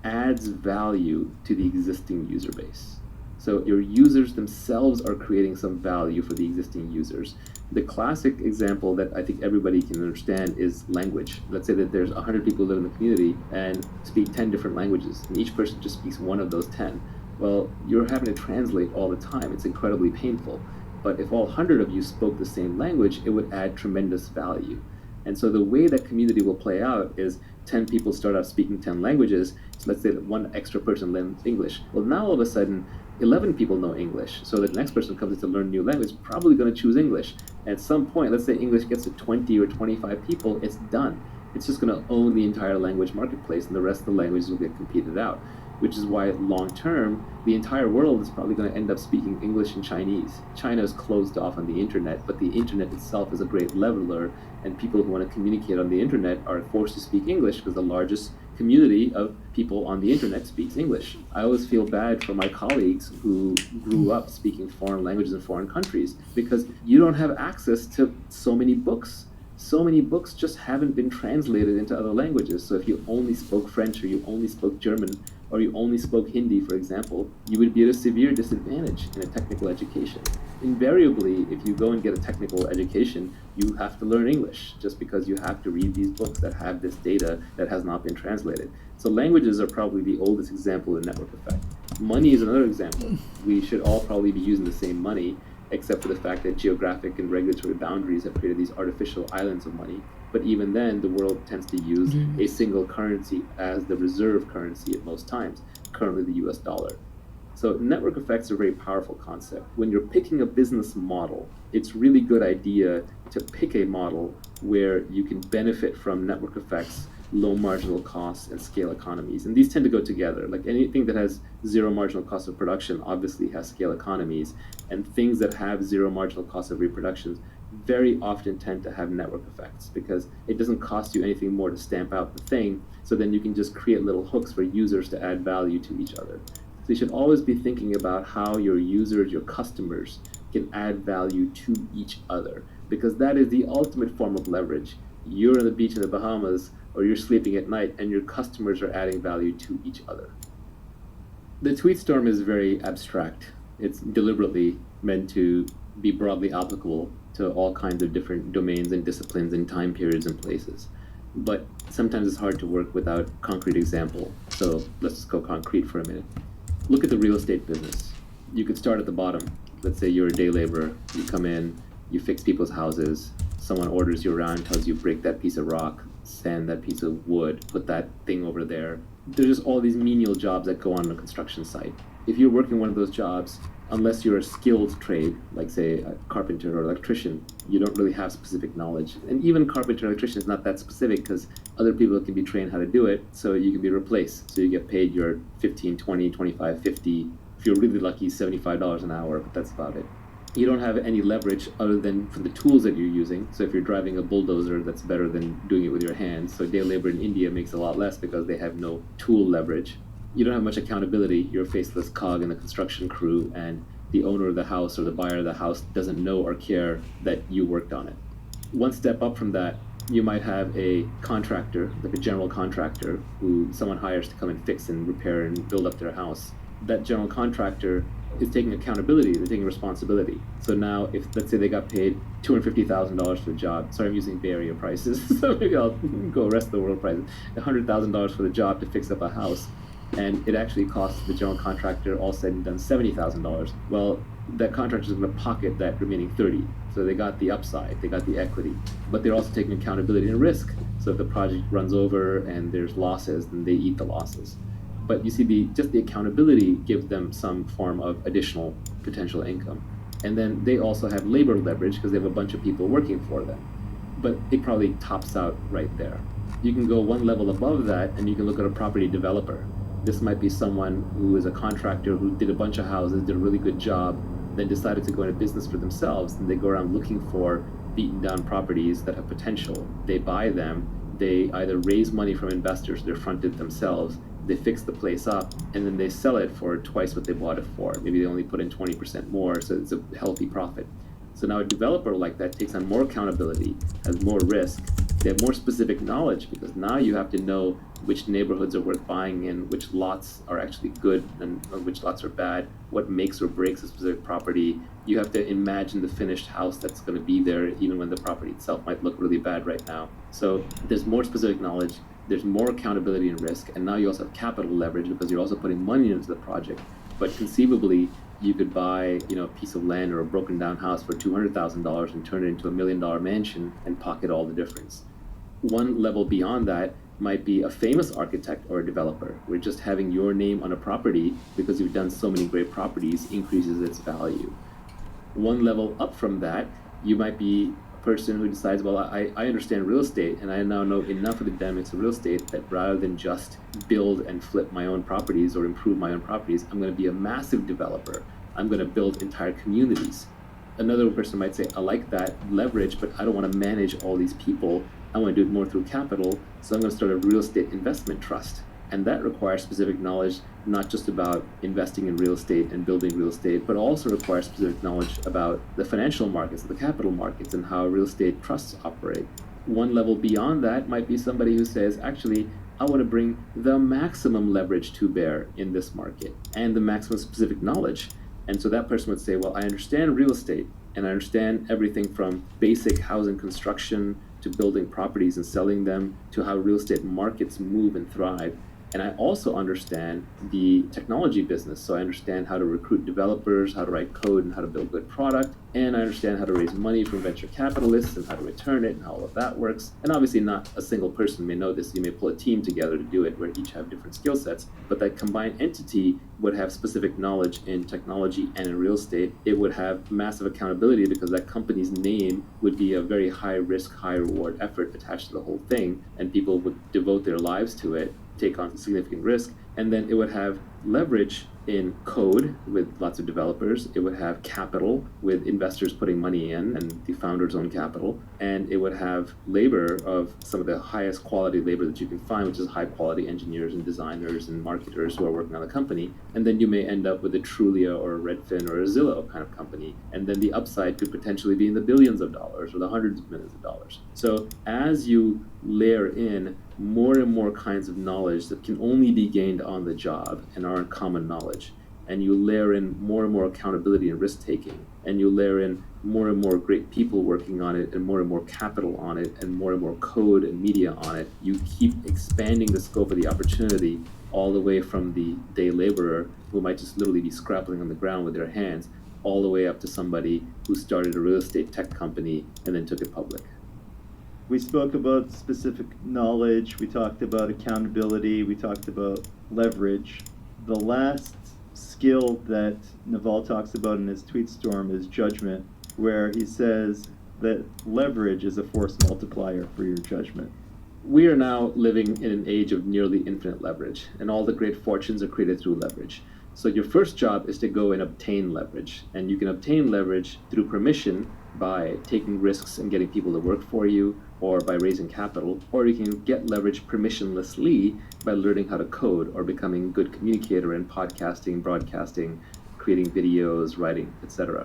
adds value to the existing user base. So your users themselves are creating some value for the existing users. The classic example that I think everybody can understand is language. Let's say that there's 100 people who live in the community and speak 10 different languages, and each person just speaks one of those 10. Well, you're having to translate all the time. It's incredibly painful. But if all 100 of you spoke the same language, it would add tremendous value. And so the way that community will play out is 10 people start out speaking 10 languages. So let's say that one extra person learns English. Well, now all of a sudden, 11 people know English. So the next person comes in to learn a new language, probably going to choose English. And at some point, let's say English gets to 20 or 25 people, it's done. It's just going to own the entire language marketplace, and the rest of the languages will get competed out. Which is why long term, the entire world is probably going to end up speaking English and Chinese. China is closed off on the internet, but the internet itself is a great leveler, and people who want to communicate on the internet are forced to speak English because the largest community of people on the internet speaks English. I always feel bad for my colleagues who grew up speaking foreign languages in foreign countries because you don't have access to so many books. So many books just haven't been translated into other languages. So if you only spoke French or you only spoke German or you only spoke Hindi, for example, you would be at a severe disadvantage in a technical education. Invariably, if you go and get a technical education, you have to learn English just because you have to read these books that have this data that has not been translated. So languages are probably the oldest example of network effect. Money is another example. We should all probably be using the same money, except for the fact that geographic and regulatory boundaries have created these artificial islands of money. But even then, the world tends to use a single currency as the reserve currency at most times, currently the US dollar. So network effects are a very powerful concept. When you're picking a business model, it's a really good idea to pick a model where you can benefit from network effects, low marginal costs, and scale economies. And these tend to go together. Like anything that has zero marginal cost of production obviously has scale economies, and things that have zero marginal cost of reproduction very often tend to have network effects because it doesn't cost you anything more to stamp out the thing, so then you can just create little hooks for users to add value to each other. So you should always be thinking about how your users, your customers, can add value to each other, because that is the ultimate form of leverage. You're on the beach in the Bahamas, or you're sleeping at night, and your customers are adding value to each other. The tweet storm is very abstract. It's deliberately meant to be broadly applicable to all kinds of different domains and disciplines and time periods and places. But sometimes it's hard to work without concrete example. So let's just go concrete for a minute. Look at the real estate business. You could start at the bottom. Let's say you're a day laborer. You come in, you fix people's houses. Someone orders you around, tells you break that piece of rock, sand that piece of wood, put that thing over there. There's just all these menial jobs that go on a construction site. If you're working one of those jobs, unless you're a skilled trade, like say a carpenter or electrician, you don't really have specific knowledge. And even carpenter and electrician is not that specific because other people can be trained how to do it, so you can be replaced. So you get paid your 15, 20, 25, 50, if you're really lucky, $75 an hour, but that's about it. You don't have any leverage other than for the tools that you're using. So if you're driving a bulldozer, that's better than doing it with your hands. So day labor in India makes a lot less because they have no tool leverage. You don't have much accountability. You're a faceless cog in the construction crew, and the owner of the house or the buyer of the house doesn't know or care that you worked on it. One step up from that, you might have a contractor, like a general contractor, who someone hires to come and fix and repair and build up their house. That general contractor is taking accountability, they're taking responsibility. So now, if let's say they got paid $250,000 for the job, sorry, I'm using Bay Area prices, so maybe I'll go rest of the world prices, $100,000 for the job to fix up a house, and it actually costs the general contractor, all said and done, $70,000. Well, that contractor is going to pocket that remaining 30. So they got the upside, they got the equity, but they're also taking accountability and risk. So if the project runs over and there's losses, then they eat the losses. But you see, just the accountability gives them some form of additional potential income. And then they also have labor leverage because they have a bunch of people working for them. But it probably tops out right there. You can go one level above that and you can look at a property developer. This might be someone who is a contractor who did a bunch of houses, did a really good job, then decided to go into business for themselves, and they go around looking for beaten down properties that have potential. They buy them, they either raise money from investors, they're fronted themselves, they fix the place up, and then they sell it for twice what they bought it for. Maybe they only put in 20% more, so it's a healthy profit. So now a developer like that takes on more accountability, has more risk, they have more specific knowledge, because now you have to know which neighborhoods are worth buying in, which lots are actually good and which lots are bad, what makes or breaks a specific property. You have to imagine the finished house that's going to be there, even when the property itself might look really bad right now. So there's more specific knowledge, there's more accountability and risk, and now you also have capital leverage because you're also putting money into the project. But conceivably, you could buy, a piece of land or a broken down house for $200,000 and turn it into $1 million mansion and pocket all the difference. One level beyond that might be a famous architect or a developer, where just having your name on a property because you've done so many great properties increases its value. One level up from that, you might be a person who decides, well, I understand real estate and I now know enough of the dynamics of real estate that rather than just build and flip my own properties or improve my own properties, I'm going to be a massive developer. I'm going to build entire communities. Another person might say, I like that leverage, but I don't want to manage all these people. I want to do it more through capital, so I'm going to start a real estate investment trust. And that requires specific knowledge, not just about investing in real estate and building real estate, but also requires specific knowledge about the financial markets, the capital markets, and how real estate trusts operate. One level beyond that might be somebody who says, actually, I want to bring the maximum leverage to bear in this market and the maximum specific knowledge. And so that person would say, well, I understand real estate and I understand everything from basic housing construction to building properties and selling them to how real estate markets move and thrive. And I also understand the technology business. So I understand how to recruit developers, how to write code, and how to build good product. And I understand how to raise money from venture capitalists and how to return it and how all of that works. And obviously not a single person may know this. You may pull a team together to do it where each have different skill sets. But that combined entity would have specific knowledge in technology and in real estate. It would have massive accountability because that company's name would be a very high risk, high reward effort attached to the whole thing. And people would devote their lives to it, take on significant risk, and then it would have leverage in code with lots of developers. It would have capital with investors putting money in and the founders own capital. And it would have labor of some of the highest quality labor that you can find, which is high quality engineers and designers and marketers who are working on the company. And then you may end up with a Trulia or a Redfin or a Zillow kind of company. And then the upside could potentially be in the billions of dollars or the hundreds of millions of dollars. So as you layer in more and more kinds of knowledge that can only be gained on the job and aren't common knowledge, and you layer in more and more accountability and risk taking, and you layer in more and more great people working on it and more capital on it and more code and media on it, you keep expanding the scope of the opportunity all the way from the day laborer who might just literally be scrapping on the ground with their hands all the way up to somebody who started a real estate tech company and then took it public. We spoke about specific knowledge, we talked about accountability, we talked about leverage. The last skill that Naval talks about in his tweet storm is judgment, where he says that leverage is a force multiplier for your judgment. We are now living in an age of nearly infinite leverage, and all the great fortunes are created through leverage. So your first job is to go and obtain leverage, and you can obtain leverage through permission by taking risks and getting people to work for you, or by raising capital, or you can get leverage permissionlessly by learning how to code or becoming a good communicator in podcasting, broadcasting, creating videos, writing, etc.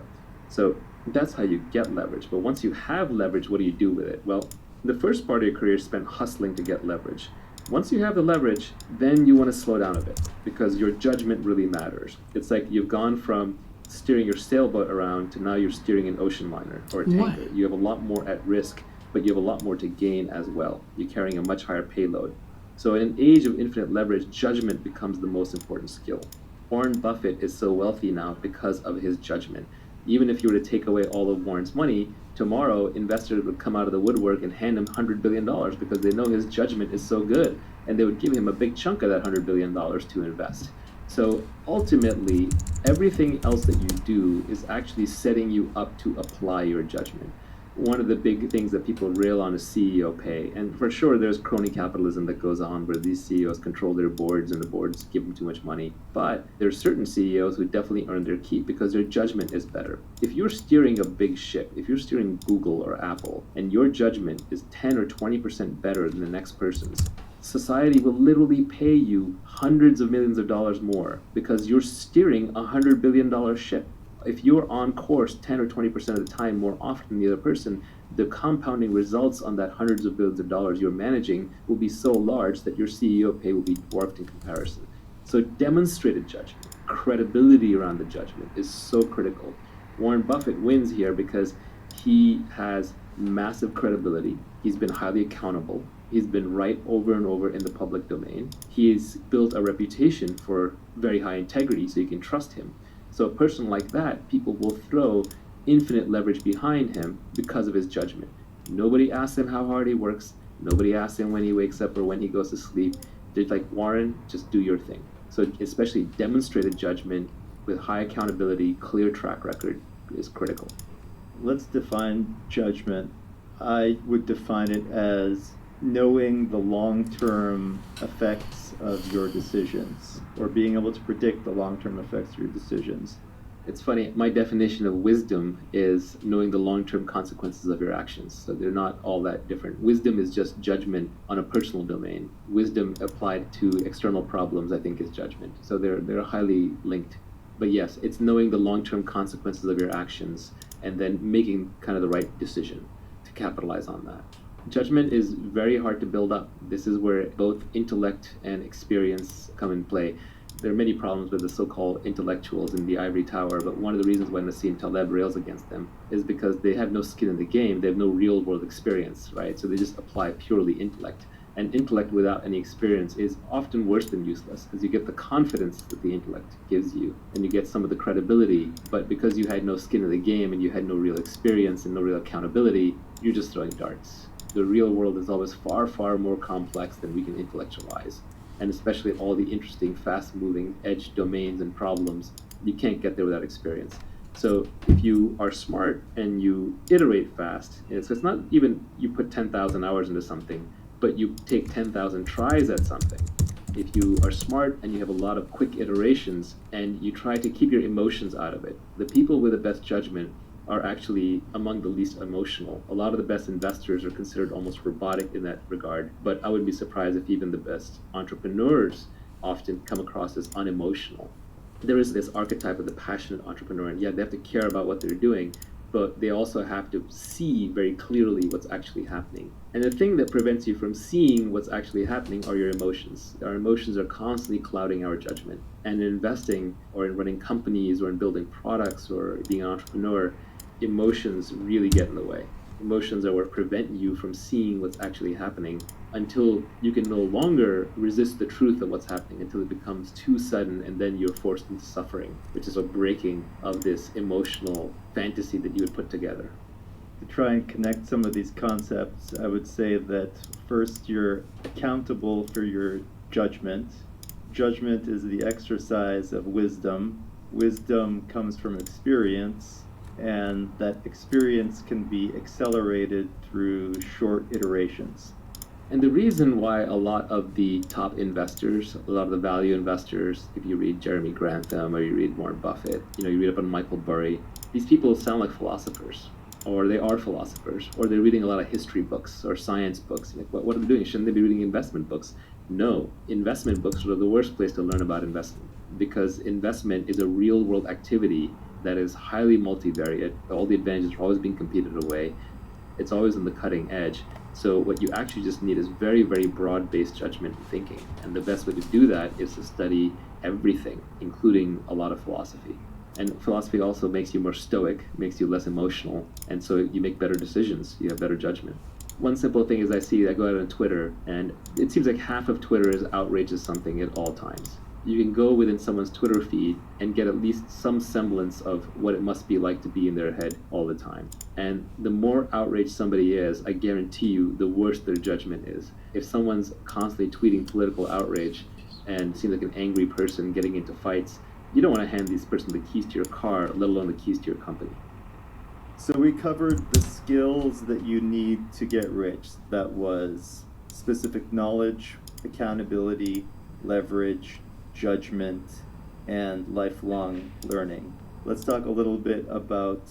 So that's how you get leverage. But once you have leverage, what do you do with it? Well, the first part of your career is spent hustling to get leverage. Once you have the leverage, then you want to slow down a bit because your judgment really matters. It's like you've gone from steering your sailboat around to now you're steering an ocean liner or a tanker. You have a lot more at risk, but you have a lot more to gain as well. You're carrying a much higher payload. So in an age of infinite leverage, judgment becomes the most important skill. Warren Buffett is so wealthy now because of his judgment. Even if you were to take away all of Warren's money, tomorrow investors would come out of the woodwork and hand him $100 billion because they know his judgment is so good, and they would give him a big chunk of that $100 billion to invest. So ultimately, everything else that you do is actually setting you up to apply your judgment. One of the big things that people rail on is CEO pay. And for sure, there's crony capitalism that goes on where these CEOs control their boards and the boards give them too much money. But there's certain CEOs who definitely earn their keep because their judgment is better. If you're steering a big ship, if you're steering Google or Apple, and your judgment is 10 or 20% better than the next person's, society will literally pay you hundreds of millions of dollars more because you're steering a $100 billion ship. If you're on course 10 or 20% of the time more often than the other person, the compounding results on that hundreds of billions of dollars you're managing will be so large that your CEO pay will be dwarfed in comparison. So demonstrated judgment, credibility around the judgment is so critical. Warren Buffett wins here because he has massive credibility. He's been highly accountable. He's been right over and over in the public domain. He's built a reputation for very high integrity, so you can trust him. So a person like that, people will throw infinite leverage behind him because of his judgment. Nobody asks him how hard he works. Nobody asks him when he wakes up or when he goes to sleep. They're like, Warren, just do your thing. So especially demonstrated judgment with high accountability, clear track record is critical. Let's define judgment. I would define it as knowing the long-term effects of your decisions, or being able to predict the long-term effects of your decisions. It's funny, my definition of wisdom is knowing the long-term consequences of your actions. So they're not all that different. Wisdom is just judgment on a personal domain. Wisdom applied to external problems, I think, is judgment. So they're highly linked. But yes, it's knowing the long-term consequences of your actions and then making kind of the right decision to capitalize on that. Judgment is very hard to build up. This is where both intellect and experience come in play. There are many problems with the so-called intellectuals in the ivory tower, but one of the reasons why Nassim Taleb rails against them is because they have no skin in the game. They have no real-world experience, right? So they just apply purely intellect. And intellect without any experience is often worse than useless, because you get the confidence that the intellect gives you, and you get some of the credibility, but because you had no skin in the game and you had no real experience and no real accountability, you're just throwing darts. The real world is always far, far more complex than we can intellectualize. And especially all the interesting, fast-moving edge domains and problems, you can't get there without experience. So if you are smart and you iterate fast, so it's not even you put 10,000 hours into something, but you take 10,000 tries at something. If you are smart and you have a lot of quick iterations and you try to keep your emotions out of it, the people with the best judgment are actually among the least emotional. A lot of the best investors are considered almost robotic in that regard, but I would be surprised if even the best entrepreneurs often come across as unemotional. There is this archetype of the passionate entrepreneur, and yeah, they have to care about what they're doing, but they also have to see very clearly what's actually happening. And the thing that prevents you from seeing what's actually happening are your emotions. Our emotions are constantly clouding our judgment. And in investing or in running companies or in building products or being an entrepreneur, emotions really get in the way. Emotions are what prevent you from seeing what's actually happening until you can no longer resist the truth of what's happening, until it becomes too sudden, and then you're forced into suffering, which is a breaking of this emotional fantasy that you would put together. To try and connect some of these concepts, I would say that first, you're accountable for your judgment. Judgment is the exercise of wisdom. Wisdom comes from experience, and that experience can be accelerated through short iterations. And the reason why a lot of the top investors, a lot of the value investors, if you read Jeremy Grantham or you read Warren Buffett, you read up on Michael Burry, these people sound like philosophers, or they are philosophers, or they're reading a lot of history books or science books. Like, what are they doing? Shouldn't they be reading investment books? No, investment books are the worst place to learn about investment, because investment is a real world activity that is highly multivariate. All the advantages are always being competed away. It's always on the cutting edge. So what you actually just need is very, very broad-based judgment and thinking. And the best way to do that is to study everything, including a lot of philosophy. And philosophy also makes you more stoic, makes you less emotional, and so you make better decisions, you have better judgment. One simple thing is I go out on Twitter, and it seems like half of Twitter is outrageous something at all times. You can go within someone's Twitter feed and get at least some semblance of what it must be like to be in their head all the time. And the more outraged somebody is, I guarantee you, the worse their judgment is. If someone's constantly tweeting political outrage and seems like an angry person getting into fights, you don't want to hand this person the keys to your car, let alone the keys to your company. So we covered the skills that you need to get rich. That was specific knowledge, accountability, leverage, judgment, and lifelong learning. Let's talk a little bit about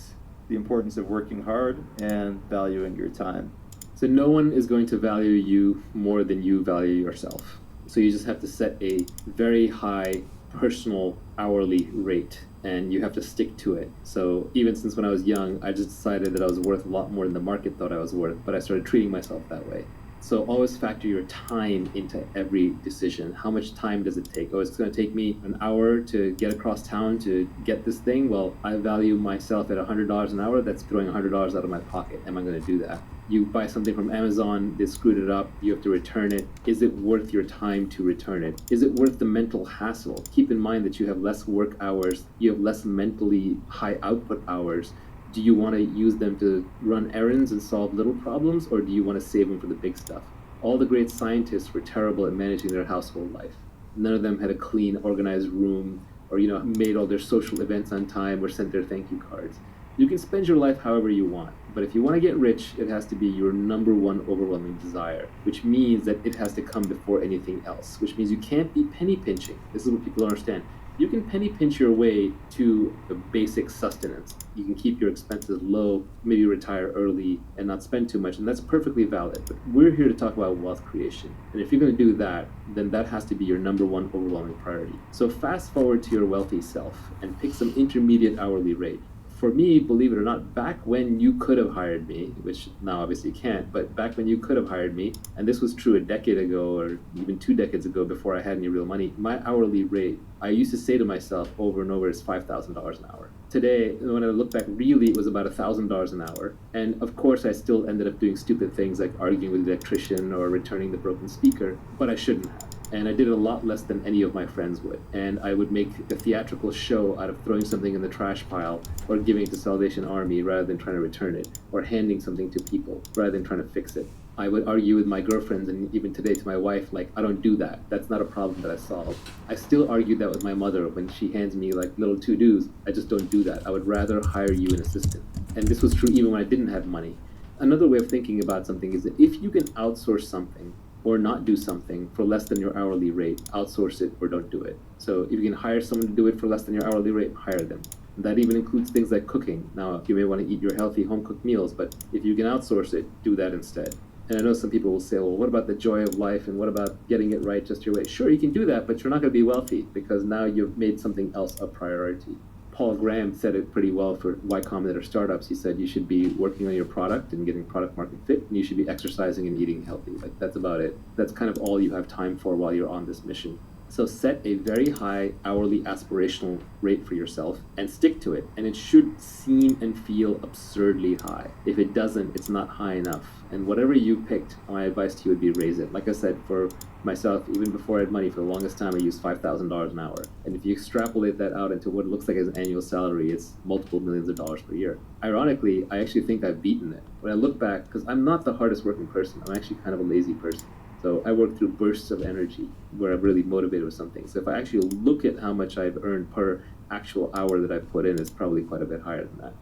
the importance of working hard and valuing your time. So no one is going to value you more than you value yourself. So you just have to set a very high personal hourly rate, and you have to stick to it. So even since when I was young, I just decided that I was worth a lot more than the market thought I was worth, but I started treating myself that way. So always factor your time into every decision. How much time does it take? Oh, it's going to take me an hour to get across town to get this thing. Well, I value myself at $100 an hour. That's throwing $100 out of my pocket. Am I going to do that? You buy something from Amazon, they screwed it up, you have to return it. Is it worth your time to return it? Is it worth the mental hassle? Keep in mind that you have less work hours, you have less mentally high output hours. Do you want to use them to run errands and solve little problems, or do you want to save them for the big stuff? All the great scientists were terrible at managing their household life. None of them had a clean, organized room, or made all their social events on time or sent their thank you cards. You can spend your life however you want, but if you want to get rich, it has to be your number one overwhelming desire, which means that it has to come before anything else, which means you can't be penny pinching. This is what people don't understand. You can penny pinch your way to a basic sustenance. You can keep your expenses low, maybe retire early and not spend too much, and that's perfectly valid. But we're here to talk about wealth creation. And if you're going to do that, then that has to be your number one overwhelming priority. So fast forward to your wealthy self and pick some intermediate hourly rate. for me, believe it or not, back when you could have hired me, which now obviously you can't, but back when you could have hired me, and this was true a decade ago or even 2 decades ago before I had any real money, my hourly rate, I used to say to myself over and over, is $5,000 an hour. Today, when I look back, really it was about $1,000 an hour. And of course, I still ended up doing stupid things like arguing with the electrician or returning the broken speaker, but I shouldn't have. And I did it a lot less than any of my friends would. And I would make a theatrical show out of throwing something in the trash pile or giving it to Salvation Army rather than trying to return it, or handing something to people rather than trying to fix it. I would argue with my girlfriends, and even today to my wife, like, I don't do that. That's not a problem that I solve. I still argue that with my mother when she hands me like little to-dos. I just don't do that. I would rather hire you an assistant. And this was true even when I didn't have money. Another way of thinking about something is that if you can outsource something, or not do something for less than your hourly rate, outsource it or don't do it. So if you can hire someone to do it for less than your hourly rate, hire them. That even includes things like cooking. Now, you may want to eat your healthy home-cooked meals, but if you can outsource it, do that instead. And I know some people will say, well, what about the joy of life and what about getting it right just your way? Sure, you can do that, but you're not going to be wealthy because now you've made something else a priority. Paul Graham said it pretty well for Y Combinator startups. He said you should be working on your product and getting product market fit, and you should be exercising and eating healthy. Like, that's about it. That's kind of all you have time for while you're on this mission. So set a very high hourly aspirational rate for yourself and stick to it. And it should seem and feel absurdly high. If it doesn't, it's not high enough. And whatever you picked, my advice to you would be raise it. Like I said, for myself, even before I had money, for the longest time, I used $5,000 an hour. And if you extrapolate that out into what it looks like as an annual salary, it's multiple millions of dollars per year. Ironically, I actually think I've beaten it. When I look back, because I'm not the hardest working person, I'm actually kind of a lazy person. So I work through bursts of energy where I'm really motivated with something. So if I actually look at how much I've earned per actual hour that I've put in, it's probably quite a bit higher than that.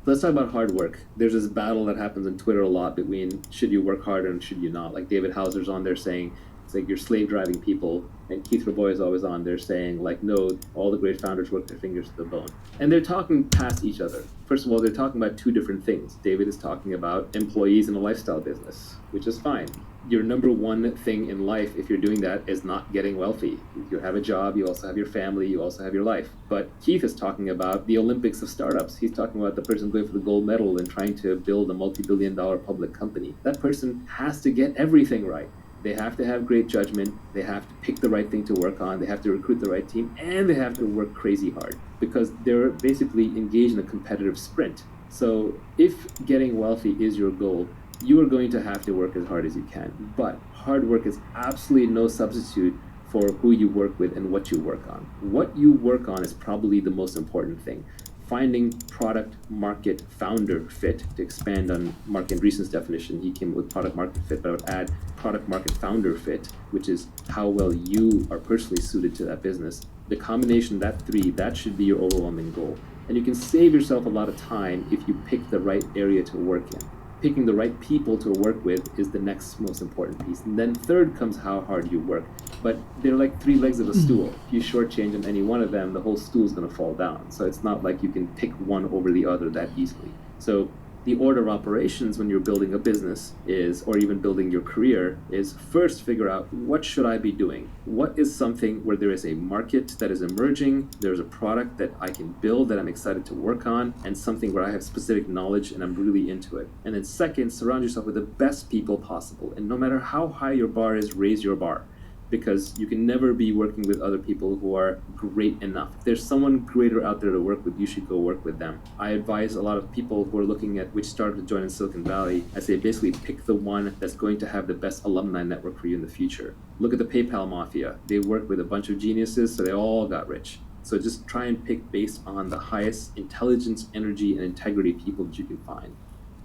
Let's talk about hard work. There's this battle that happens on Twitter a lot between should you work harder and should you not. Like David Hauser's on there saying, it's like you're slave driving people, and Keith Rabois is always on there saying, like, no, all the great founders work their fingers to the bone. And they're talking past each other. First of all, they're talking about two different things. David is talking about employees in a lifestyle business, which is fine. Your number one thing in life, if you're doing that, is not getting wealthy. You have a job, you also have your family, you also have your life. But Keith is talking about the Olympics of startups. He's talking about the person going for the gold medal and trying to build a multi-billion-dollar public company. That person has to get everything right. They have to have great judgment, they have to pick the right thing to work on, they have to recruit the right team, and they have to work crazy hard because they're basically engaged in a competitive sprint. So if getting wealthy is your goal, you are going to have to work as hard as you can. But hard work is absolutely no substitute for who you work with and what you work on. What you work on is probably the most important thing. Finding product market founder fit, to expand on Mark Andreessen's definition, he came up with product market fit, but I would add product market founder fit, which is how well you are personally suited to that business. The combination of that three, that should be your overwhelming goal. And you can save yourself a lot of time if you pick the right area to work in. Picking the right people to work with is the next most important piece. And then third comes how hard you work. But they're like three legs of a stool. If you shortchange on any one of them, the whole stool is going to fall down. So it's not like you can pick one over the other that easily. So the order of operations when you're building a business is, or even building your career, is first figure out what should I be doing? What is something where there is a market that is emerging, there's a product that I can build that I'm excited to work on, and something where I have specific knowledge and I'm really into it. And then second, surround yourself with the best people possible. And no matter how high your bar is, raise your bar. Because you can never be working with other people who are great enough. If there's someone greater out there to work with, you should go work with them. I advise a lot of people who are looking at which startup to join in Silicon Valley, I say basically pick the one that's going to have the best alumni network for you in the future. Look at the PayPal mafia. They work with a bunch of geniuses, so they all got rich. So just try and pick based on the highest intelligence, energy, and integrity people that you can find.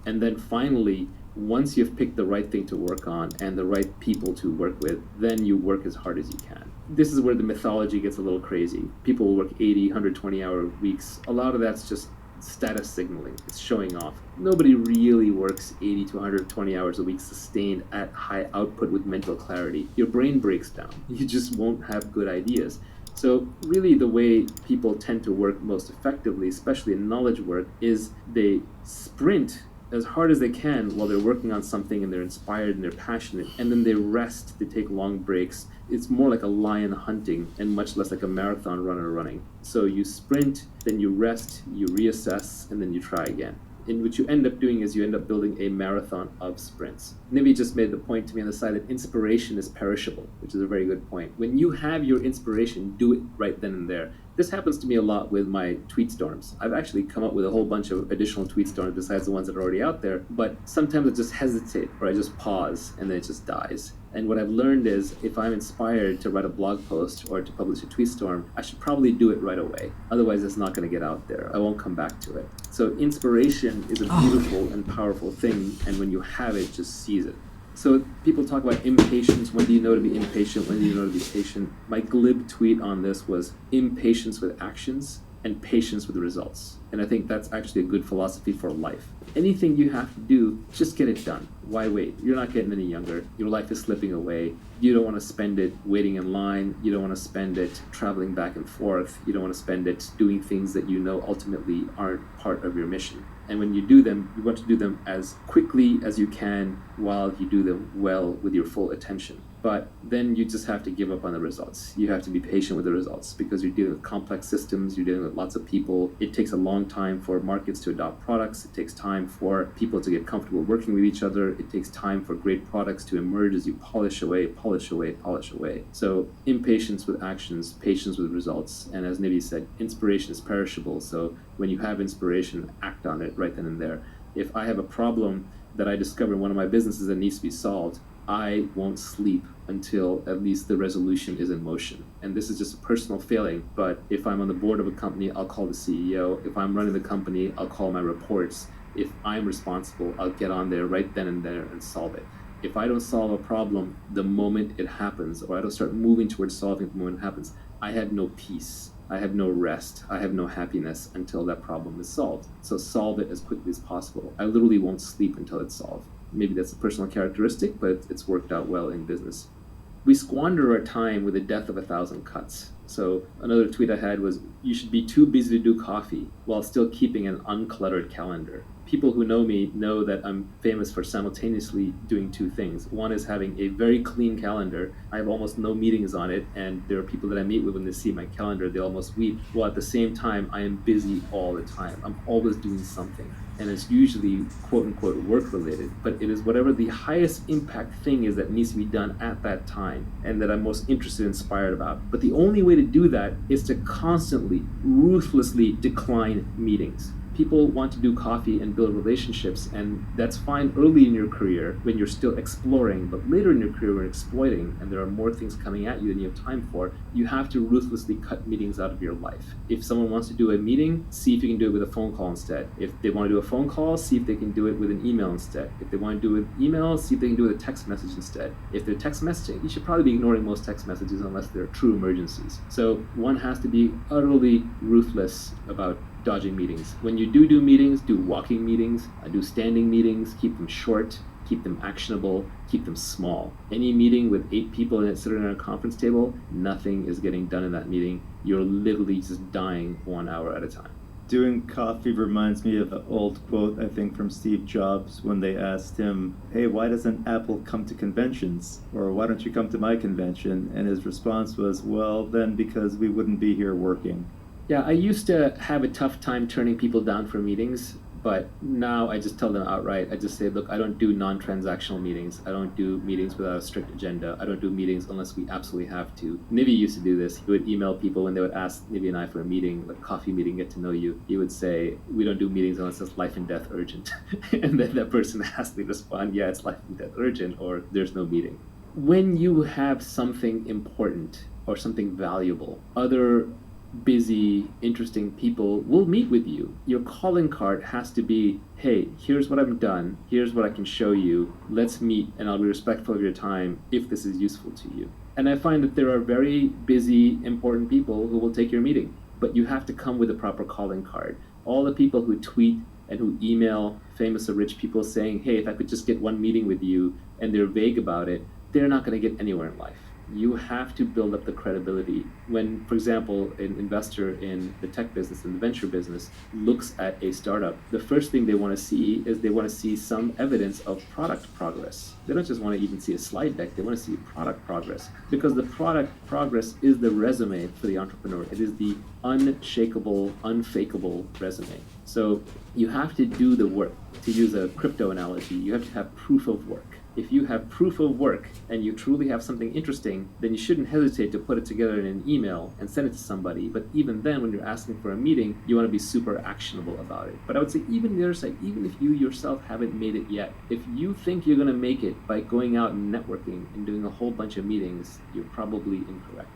And then finally, once you've picked the right thing to work on and the right people to work with, then you work as hard as you can. This is where the mythology gets a little crazy. People will work 80, 120-hour weeks. A lot of that's just status signaling. It's showing off. Nobody really works 80 to 120 hours a week sustained at high output with mental clarity. Your brain breaks down. You just won't have good ideas. So really the way people tend to work most effectively, especially in knowledge work, is they sprint as hard as they can while they're working on something and they're inspired and they're passionate, and then they rest, they take long breaks. It's more like a lion hunting and much less like a marathon runner running. So you sprint, then you rest, you reassess, and then you try again. And what you end up doing is you end up building a marathon of sprints. Nivi just made the point to me on the side that inspiration is perishable, which is a very good point. When you have your inspiration, do it right then and there. This happens to me a lot with my tweet storms. I've actually come up with a whole bunch of additional tweet storms besides the ones that are already out there, but sometimes I just hesitate or I just pause and then it just dies. And what I've learned is if I'm inspired to write a blog post or to publish a tweet storm, I should probably do it right away. Otherwise, it's not going to get out there. I won't come back to it. So inspiration is a beautiful and powerful thing, and when you have it, just seize it. So people talk about impatience. When do you know to be impatient? When do you know to be patient? My glib tweet on this was impatience with actions and patience with results. And I think that's actually a good philosophy for life. Anything you have to do, just get it done. Why wait? You're not getting any younger. Your life is slipping away. You don't want to spend it waiting in line. You don't want to spend it traveling back and forth. You don't want to spend it doing things that you know ultimately aren't part of your mission. And when you do them, you want to do them as quickly as you can while you do them well with your full attention. But then you just have to give up on the results. You have to be patient with the results because you're dealing with complex systems, you're dealing with lots of people. It takes a long time for markets to adopt products. It takes time for people to get comfortable working with each other. It takes time for great products to emerge as you polish away, polish away, polish away. So impatience with actions, patience with results. And as Nivi said, inspiration is perishable. So when you have inspiration, act on it right then and there. If I have a problem that I discover in one of my businesses that needs to be solved, I won't sleep until at least the resolution is in motion. And this is just a personal failing, but if I'm on the board of a company, I'll call the CEO. If I'm running the company, I'll call my reports. If I'm responsible, I'll get on there right then and there and solve it. If I don't solve a problem the moment it happens, or I don't start moving towards solving it the moment it happens, I have no peace. I have no rest. I have no happiness until that problem is solved. So solve it as quickly as possible. I literally won't sleep until it's solved. Maybe that's a personal characteristic, but it's worked out well in business. We squander our time with the death of 1,000 cuts. So another tweet I had was, you should be too busy to do coffee while still keeping an uncluttered calendar. People who know me know that I'm famous for simultaneously doing two things. One is having a very clean calendar. I have almost no meetings on it, and there are people that I meet with when they see my calendar, they almost weep. While at the same time, I am busy all the time. I'm always doing something. And it's usually quote-unquote work-related, but it is whatever the highest impact thing is that needs to be done at that time and that I'm most interested and inspired about. But the only way to do that is to constantly, ruthlessly decline meetings. People want to do coffee and build relationships, and that's fine early in your career when you're still exploring, but later in your career when you're exploiting and there are more things coming at you than you have time for, you have to ruthlessly cut meetings out of your life. If someone wants to do a meeting, see if you can do it with a phone call instead. If they want to do a phone call, see if they can do it with an email instead. If they want to do it with email, see if they can do it with a text message instead. If they're text messaging, you should probably be ignoring most text messages unless they're true emergencies. So one has to be utterly ruthless about dodging meetings. When you do meetings, do walking meetings, do standing meetings, keep them short, keep them actionable, keep them small. Any meeting with 8 people in it sitting around a conference table, nothing is getting done in that meeting. You're literally just dying 1 hour at a time. Doing coffee reminds me of an old quote, I think, from Steve Jobs when they asked him, hey, why doesn't Apple come to conventions? Or why don't you come to my convention? And his response was, well, then because we wouldn't be here working. Yeah, I used to have a tough time turning people down for meetings, but now I just tell them outright. I just say, look, I don't do non-transactional meetings. I don't do meetings without a strict agenda. I don't do meetings unless we absolutely have to. Nivi used to do this. He would email people when they would ask Nivi and I for a meeting, like coffee meeting, get to know you. He would say, we don't do meetings unless it's life and death urgent. And then that person has to respond, yeah, it's life and death urgent, or there's no meeting. When you have something important or something valuable, other busy, interesting people will meet with you. Your calling card has to be, hey, here's what I've done, here's what I can show you, let's meet and I'll be respectful of your time if this is useful to you. And I find that there are very busy, important people who will take your meeting, but you have to come with a proper calling card. All the people who tweet and who email famous or rich people saying, hey, if I could just get one meeting with you, and they're vague about it, they're not going to get anywhere in life. You have to build up the credibility. When, for example, an investor in the tech business, in the venture business, looks at a startup, the first thing they want to see is they want to see some evidence of product progress. They don't just want to even see a slide deck, they want to see product progress. Because the product progress is the resume for the entrepreneur. It is the unshakable, unfakeable resume. So you have to do the work. To use a crypto analogy, you have to have proof of work. If you have proof of work and you truly have something interesting, then you shouldn't hesitate to put it together in an email and send it to somebody. But even then, when you're asking for a meeting, you want to be super actionable about it. But I would say even the other side, even if you yourself haven't made it yet, if you think you're going to make it by going out and networking and doing a whole bunch of meetings, you're probably incorrect.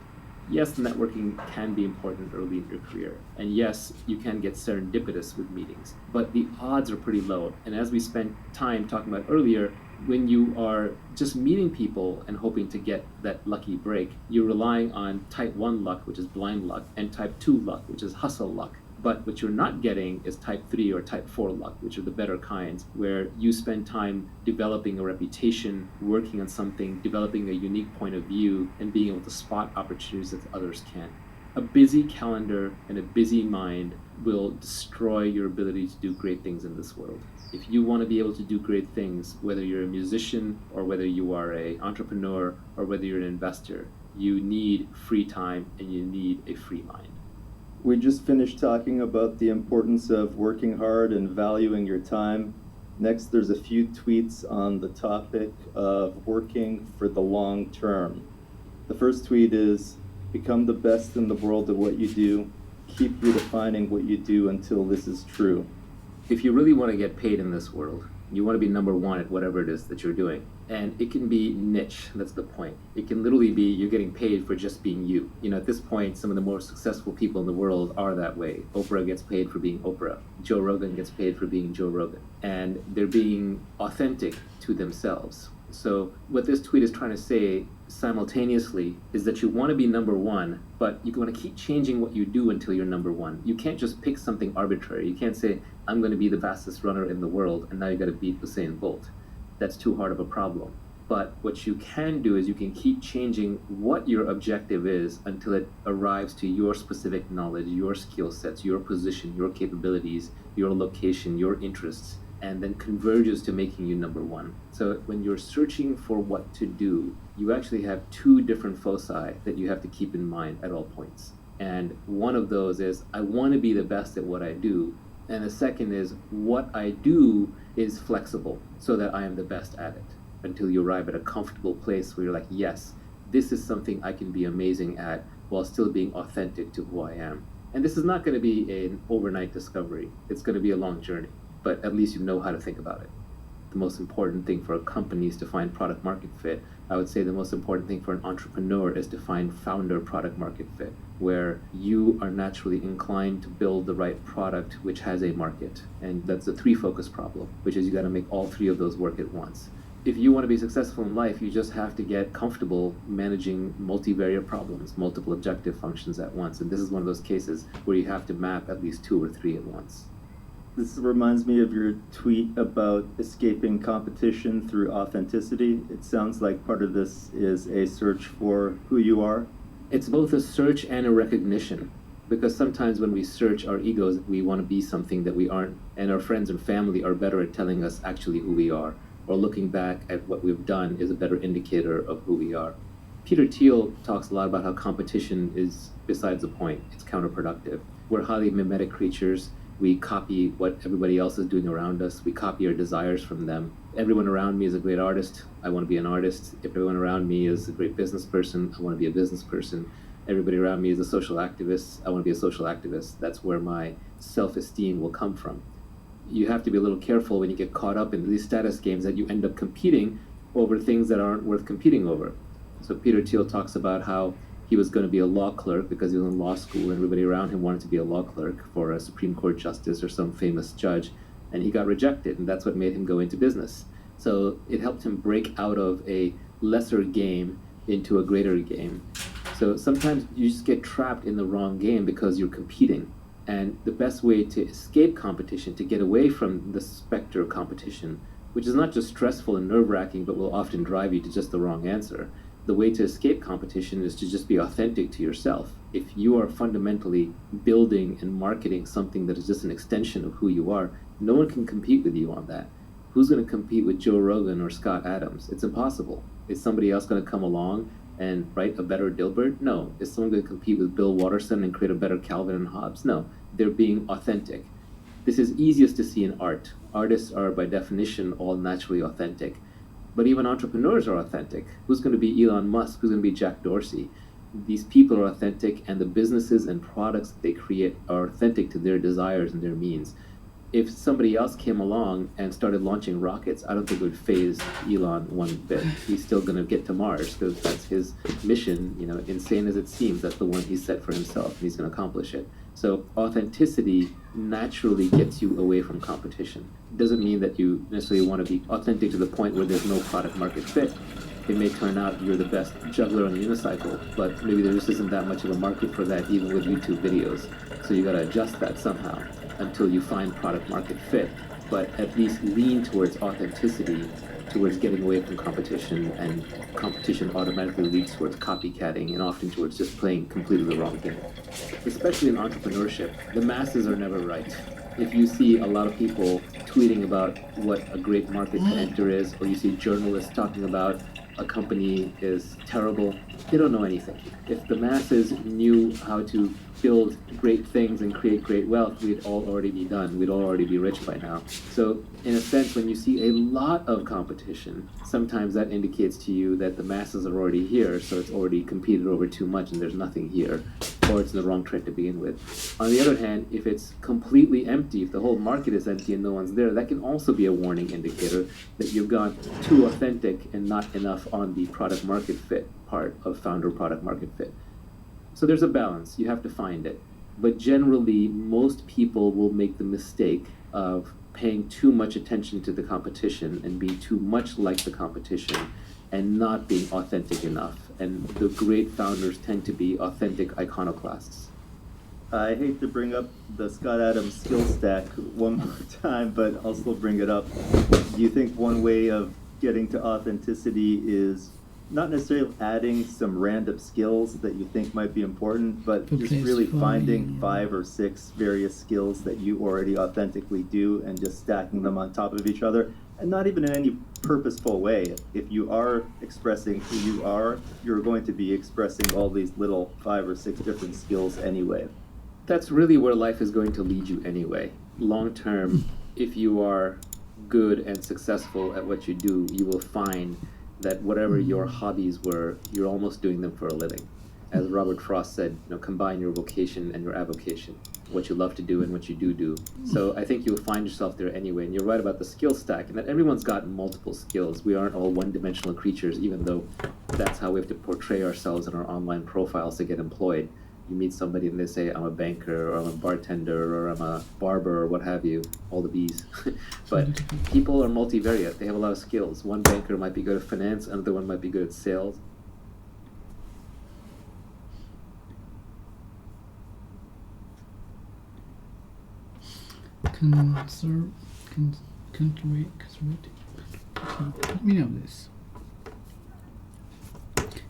Yes, networking can be important early in your career. And yes, you can get serendipitous with meetings, but the odds are pretty low. And as we spent time talking about earlier, when you are just meeting people and hoping to get that lucky break, you're relying on type 1 luck, which is blind luck, and type 2 luck, which is hustle luck. But what you're not getting is type 3 or type 4 luck, which are the better kinds, where you spend time developing a reputation, working on something, developing a unique point of view, and being able to spot opportunities that others can't. A busy calendar and a busy mind will destroy your ability to do great things in this world. If you want to be able to do great things, whether you're a musician or whether you are an entrepreneur or whether you're an investor, you need free time and you need a free mind. We just finished talking about the importance of working hard and valuing your time. Next, there's a few tweets on the topic of working for the long term. The first tweet is, become the best in the world at what you do. Keep redefining what you do until this is true. If you really want to get paid in this world, you want to be number one at whatever it is that you're doing. And it can be niche, that's the point. It can literally be you're getting paid for just being you. You know, at this point, some of the more successful people in the world are that way. Oprah gets paid for being Oprah. Joe Rogan gets paid for being Joe Rogan. And they're being authentic to themselves. So what this tweet is trying to say simultaneously is that you want to be number one, but you want to keep changing what you do until you're number one. You can't just pick something arbitrary. You can't say, I'm going to be the fastest runner in the world, and now you got to beat Usain Bolt. That's too hard of a problem. But what you can do is you can keep changing what your objective is until it arrives to your specific knowledge, your skill sets, your position, your capabilities, your location, your interests, and then converges to making you number one. So when you're searching for what to do, you actually have two different foci that you have to keep in mind at all points. And one of those is, I want to be the best at what I do. And the second is, what I do is flexible so that I am the best at it, until you arrive at a comfortable place where you're like, yes, this is something I can be amazing at while still being authentic to who I am. And this is not going to be an overnight discovery. It's going to be a long journey, but at least you know how to think about it. The most important thing for a company is to find product market fit. I would say the most important thing for an entrepreneur is to find founder product market fit, where you are naturally inclined to build the right product which has a market. And that's the three focus problem, which is you got to make all three of those work at once. If you want to be successful in life, you just have to get comfortable managing multivariate problems, multiple objective functions at once. And this is one of those cases where you have to map at least two or three at once. This reminds me of your tweet about escaping competition through authenticity. It sounds like part of this is a search for who you are. It's both a search and a recognition, because sometimes when we search our egos, we want to be something that we aren't, and our friends and family are better at telling us actually who we are, or looking back at what we've done is a better indicator of who we are. Peter Thiel talks a lot about how competition is besides the point. It's counterproductive. We're highly mimetic creatures. We copy what everybody else is doing around us. We copy our desires from them. Everyone around me is a great artist. I want to be an artist. If everyone around me is a great business person, I want to be a business person. Everybody around me is a social activist. I want to be a social activist. That's where my self-esteem will come from. You have to be a little careful when you get caught up in these status games that you end up competing over things that aren't worth competing over. So Peter Thiel talks about how he was going to be a law clerk because he was in law school and everybody around him wanted to be a law clerk for a Supreme Court justice or some famous judge, and he got rejected, and that's what made him go into business. So it helped him break out of a lesser game into a greater game. So sometimes you just get trapped in the wrong game because you're competing. And the best way to escape competition, to get away from the specter of competition, which is not just stressful and nerve-wracking, but will often drive you to just the wrong answer, The way to escape competition is to just be authentic to yourself. If you are fundamentally building and marketing something that is just an extension of who you are, no one can compete with you on that. Who's going to compete with Joe Rogan or Scott Adams? It's impossible. Is somebody else going to come along and write a better Dilbert? No. Is someone going to compete with Bill Watterson and create a better Calvin and Hobbes? No. They're being authentic. This is easiest to see in art. Artists are, by definition, all naturally authentic. But even entrepreneurs are authentic. Who's going to be Elon Musk? Who's going to be Jack Dorsey? These people are authentic, and the businesses and products that they create are authentic to their desires and their means. If somebody else came along and started launching rockets, I don't think it would faze Elon one bit. He's still going to get to Mars because that's his mission. You know, insane as it seems, that's the one he's set for himself, and he's going to accomplish it. So authenticity naturally gets you away from competition. It doesn't mean that you necessarily want to be authentic to the point where there's no product market fit. It may turn out you're the best juggler on the unicycle, but maybe there just isn't that much of a market for that even with YouTube videos. So you got to adjust that somehow until you find product market fit, but at least lean towards authenticity, towards getting away from competition, and competition automatically leads towards copycatting and often towards just playing completely the wrong game. Especially in entrepreneurship, the masses are never right. If you see a lot of people tweeting about what a great market to enter is, or you see journalists talking about a company is terrible, they don't know anything. If the masses knew how to build great things and create great wealth, we'd all already be done. We'd all already be rich by now. So in a sense, when you see a lot of competition, sometimes that indicates to you that the masses are already here, so it's already competed over too much and there's nothing here, or it's in the wrong trend to begin with. On the other hand, if it's completely empty, if the whole market is empty and no one's there, that can also be a warning indicator that you've gone too authentic and not enough on the product market fit part of founder product market fit. So there's a balance. You have to find it. But generally, most people will make the mistake of paying too much attention to the competition and being too much like the competition and not being authentic enough. And the great founders tend to be authentic iconoclasts. I hate to bring up the Scott Adams skill stack one more time, but I'll still bring it up. Do you think one way of getting to authenticity is not necessarily adding some random skills that you think might be important, but just really finding 5 or 6 various skills that you already authentically do and just stacking them on top of each other, and not even in any purposeful way. If you are expressing who you are, you're going to be expressing all these little 5 or 6 different skills anyway. That's really where life is going to lead you anyway. Long term, if you are good and successful at what you do, you will find that whatever your hobbies were, you're almost doing them for a living. As Robert Frost said, combine your vocation and your avocation, what you love to do and what you do. So I think you'll find yourself there anyway. And you're right about the skill stack, and that everyone's got multiple skills. We aren't all one-dimensional creatures, even though that's how we have to portray ourselves in our online profiles to get employed. You meet somebody and they say, I'm a banker, or I'm a bartender, or I'm a barber, or what have you, all the B's. But people are multivariate. They have a lot of skills. One banker might be good at finance, another one might be good at sales. Meaning of this.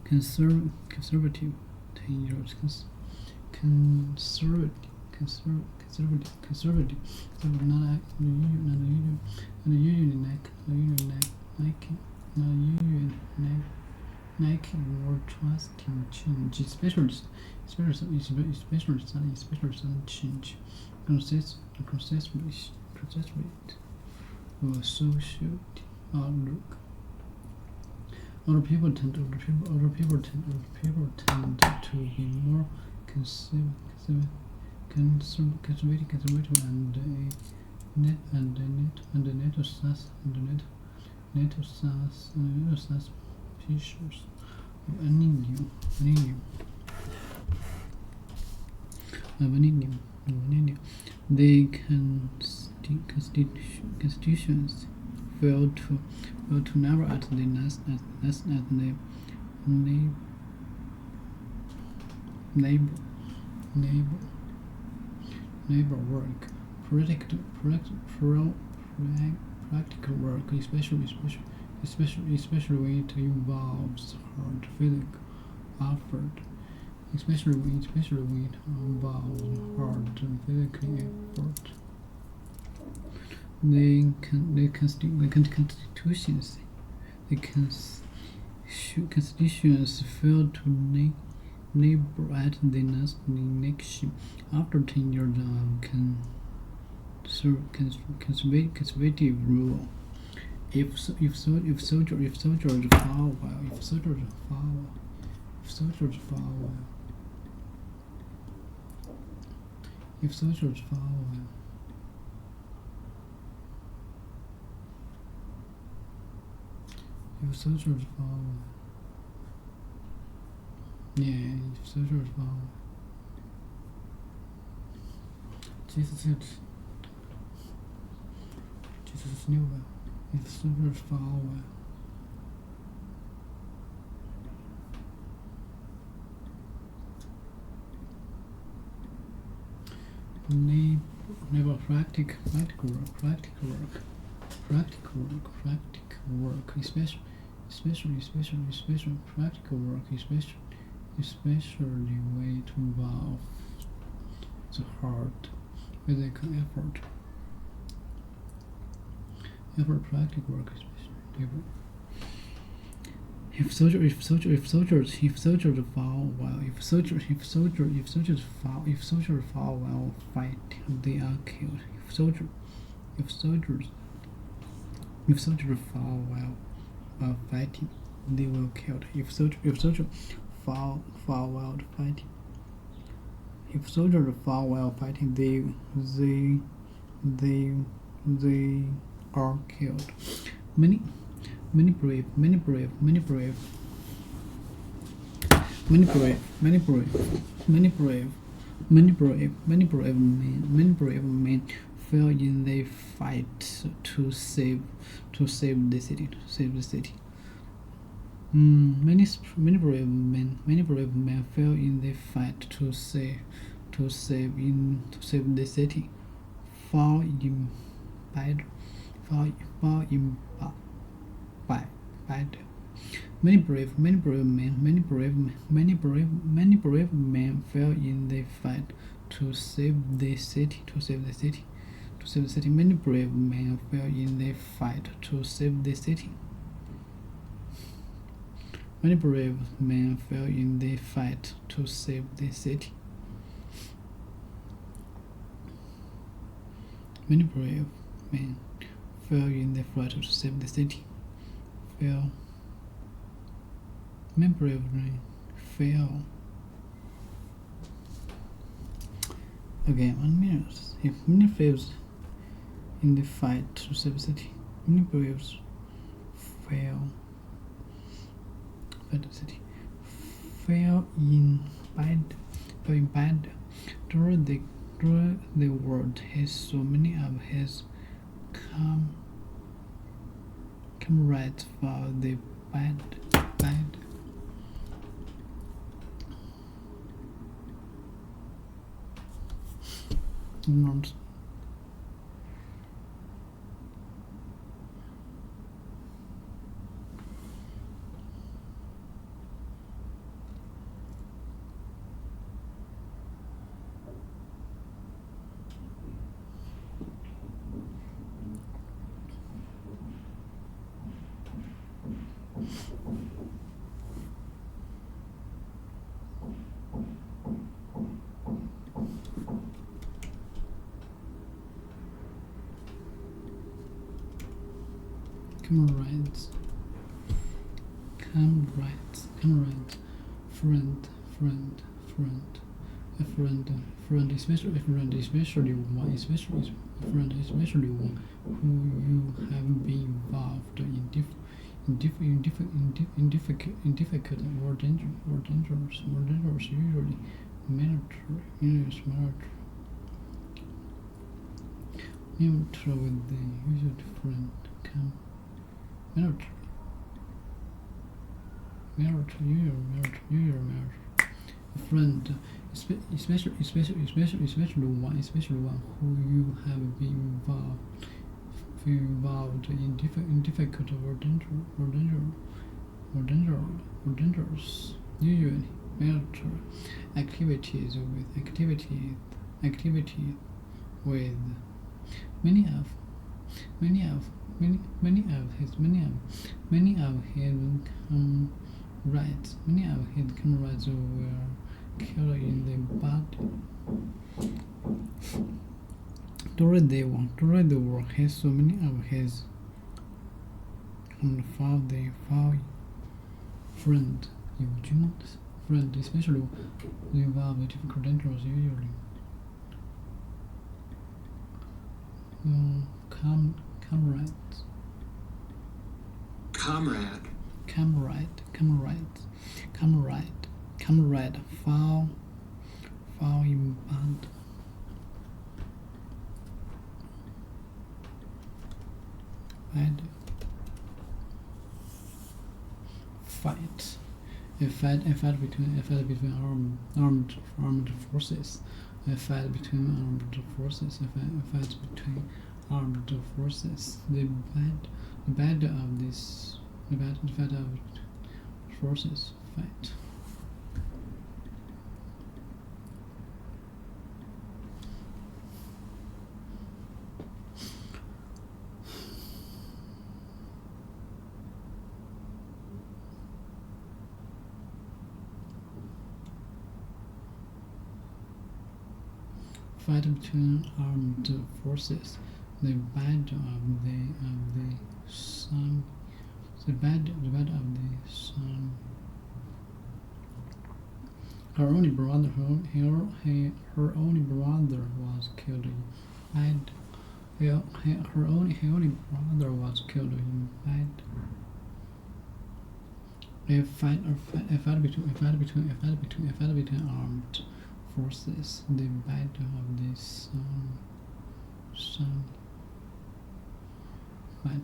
Conservative 10 years. Conservative, not unusually Nike or trusting change, especially change, process rate, or social outlook. Older people tend to be more conservative and net suspicious of any new. They constitutions fail to never at the labor work, practical work, especially especially when it involves hard physical effort. Especially when it involves hard physical effort. Constitutions failed to neighbor at the next election after 10 years of conservative rule. If soldiers fall well, Jesus knew well. If soldiers fall well. Never practical work, especially practical work, especially when it involves the hard physical effort. Practical work, especially. If soldiers fall well, if soldiers fall while fighting, they are killed. If soldiers fall while fighting, they will killed. If soldiers fall while fighting, they are killed. Many brave men fell in the fight to save the city. Many brave men fell in the fight to save the city. Fall in battle. Many brave men fell in the fight to save the city. Many brave men fell in the fight to save the city. Many brave men fell in the fight to save the city. Many brave men fell in the fight to save the city. Many brave men fell. Again, 1 minute. If many fails in the fight to save the city, many braves fell. The city fell in bad. The world has so many of his comrades for the bad. Nonsense. Comrades, friend, especially one who you have been involved in difficult or dangerous, usually military with the usual friend come military. A friend, especially one who you have been involved in difficult or dangerous, usually military activities with many of his comrades were killed in the battle. During the war, so many of his friend, especially involved in difficult dangerous, usually comrades. Comrade fall in battle. Fight. A fight between armed forces. A fight between armed forces. The battle of forces. Fight. Fight between armed forces. The battle of the sun. The battle of the sun. Her only brother was killed in battle. Her only brother was killed in battle. A fight between armed forces. The battle of the sun. Fight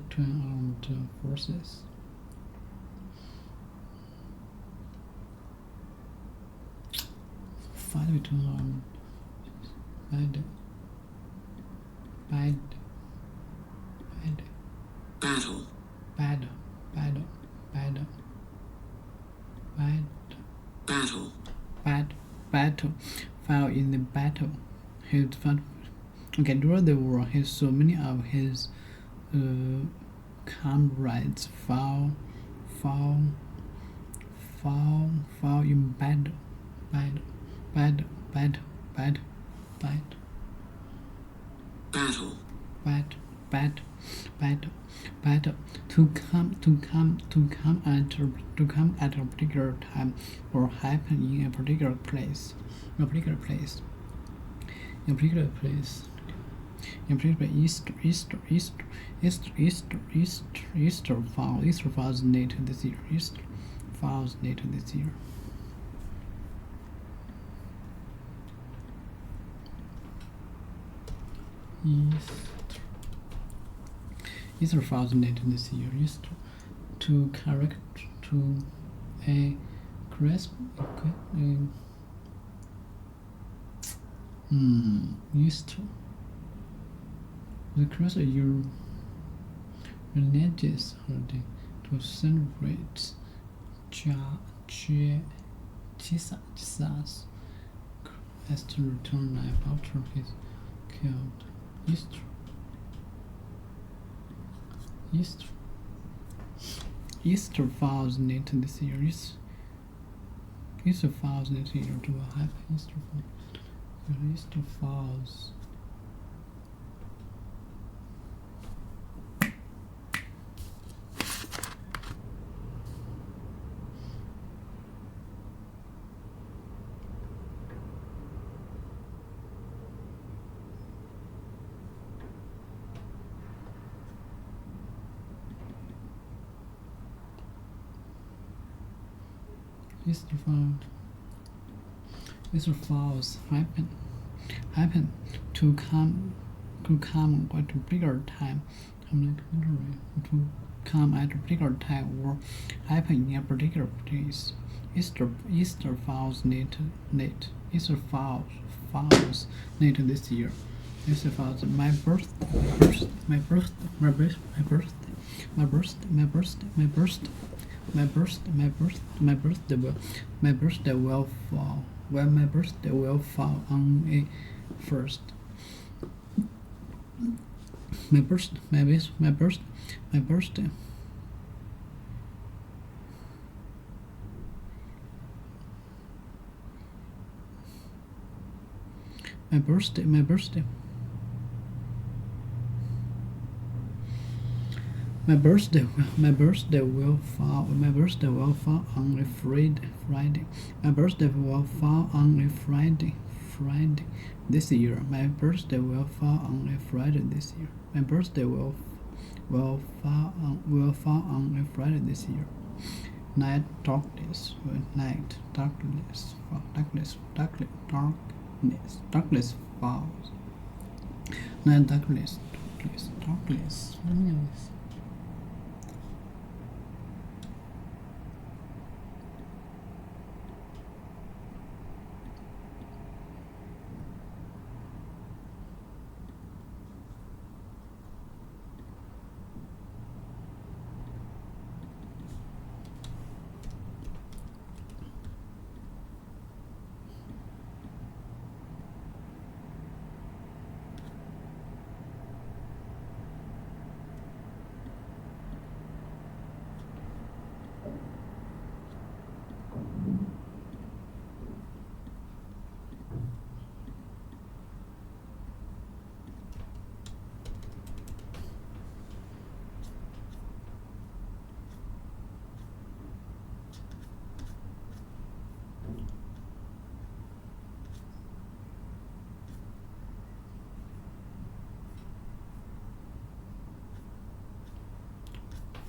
between armed forces. Fight between armed battle. Fell in the battle. During the war, so many of his comrades fell in battle. To come at a particular time or happen in a particular place. Easter falls later this year. Easter falls later this year. To correct to a crisp Easter. The Christ year religious holiday to celebrate Jesus as to return life after his killed. Easter falls later this year. Easter falls later year to a happy Easter falls. Easter falls happen to come at a bigger time. To come at a particular time or happen in a particular place. Easter falls late. Easter falls later this year. This is about my birthday, my birthday, my birthday, my birthday, my birthday, my birthday, my birthday, my birthday, my birthday, my birthday will fall. Well, my birthday will fall on a first. My birthday, my birthday, my birthday, my birthday. My birthday, my birthday. My birthday will fall. My birthday will fall on a Friday. My birthday will fall on a Friday. This year. My birthday will fall on a Friday this year. My birthday will fall on a Friday this year. Night darkness falls. Night darkness.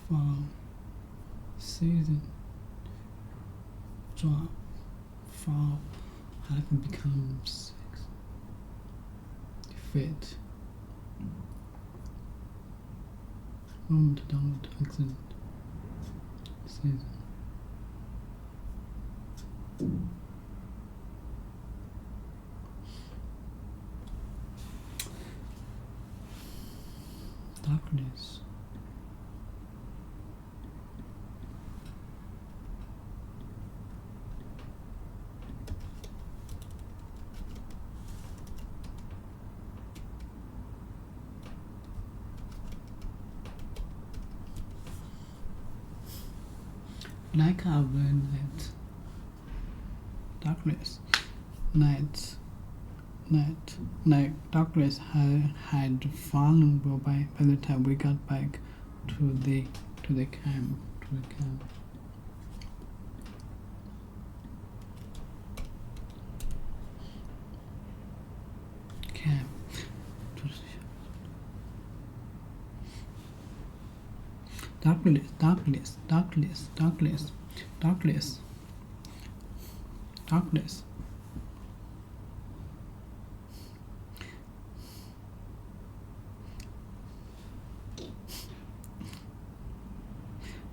Fall season drop fall happen becomes fit moment downward accident season darkness like our night darkness darkness had fallen by the time we got back to the camp darkness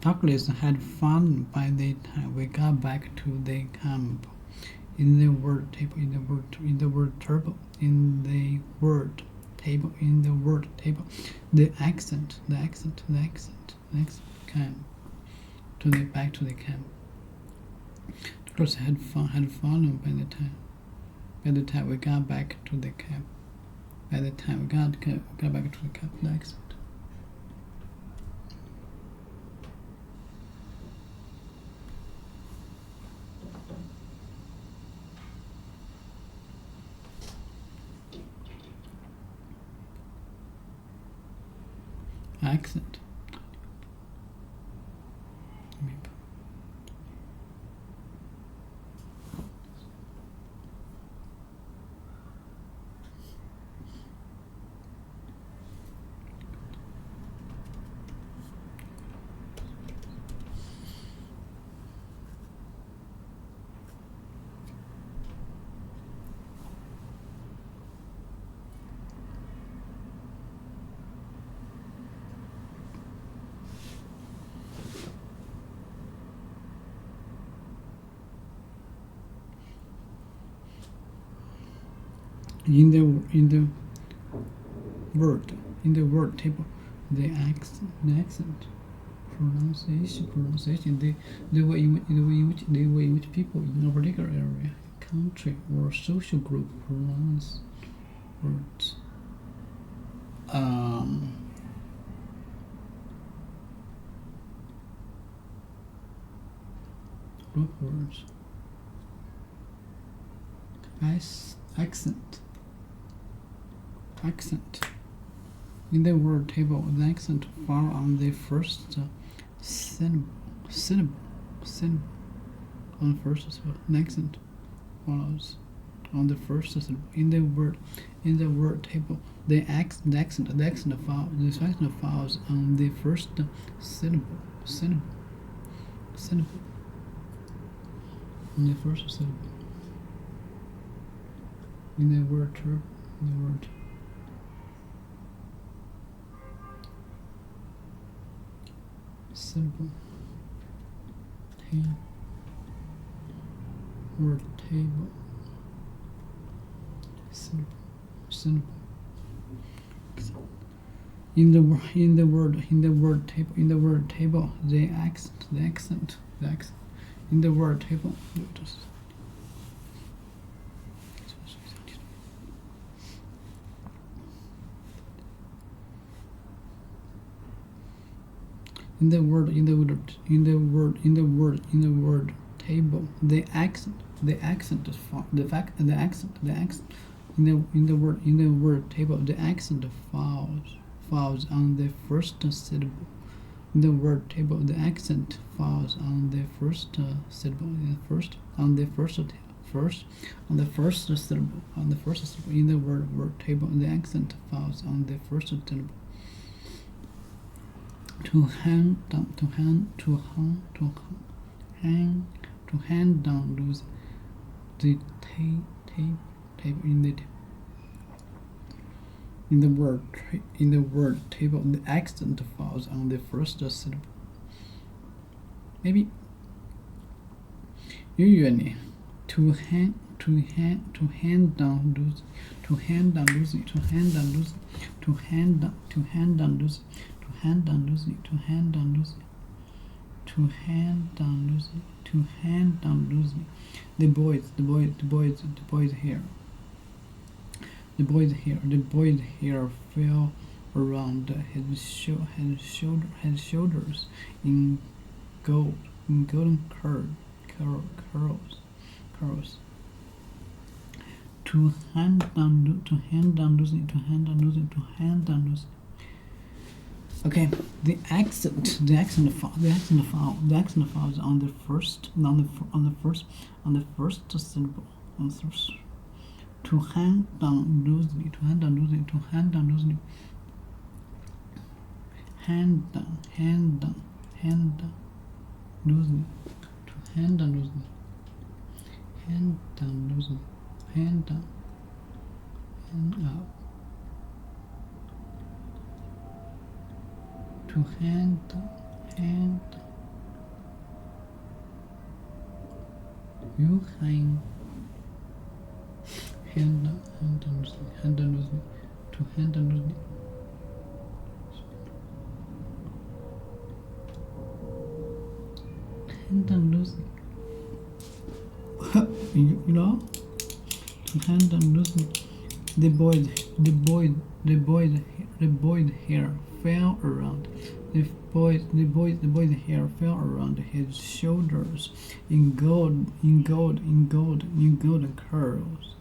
darkness had fallen by the time we got back to the camp. In the word table, the accent came back to the camp. Darkness had fallen by the time we got back to the camp. By the time we got back to the camp, the accent. Accent. In the word table, the accent pronunciation, the way in which people in a particular area, country, or social group pronounce words. Group words. Accent. In the word table, the accent follows on the first syllable. On the first syllable, the accent follows on the first syllable. In the word table, the accent follows on the first syllable. On the first syllable. In the word syllable. Word table. Syllable. In the word table, the accent. In the word table. In the word table, the accent is the accent. In the word table, the accent falls on the first syllable. In the word table, the accent falls on the first syllable. On the first syllable. In the word table, the accent falls on the first syllable. To hand down lose the table in the word table, the accent falls on the first syllable. Maybe usually to hand down lose. The boy's hair fell around his shoulders in golden curls. To hand down losing. Okay, the accent falls on the first syllable. To hand down loosely. Hand down loosely. To hand down loosely. Hand up. To hand you hand down loosely. To hand down loosely. Hand down loosely. You know? To hand down loosely. The boy's hair fell around. The boy's hair fell around his shoulders in golden curls.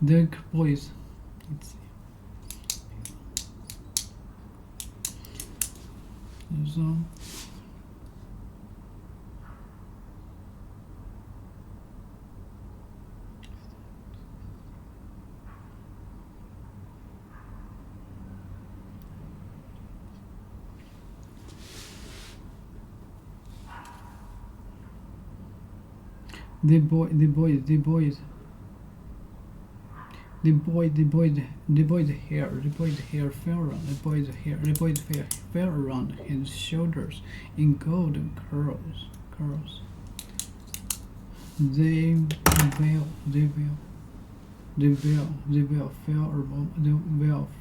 The boys. Let's see. So. The boy's hair fell around. The boy's hair fell around his shoulders in golden curls. They will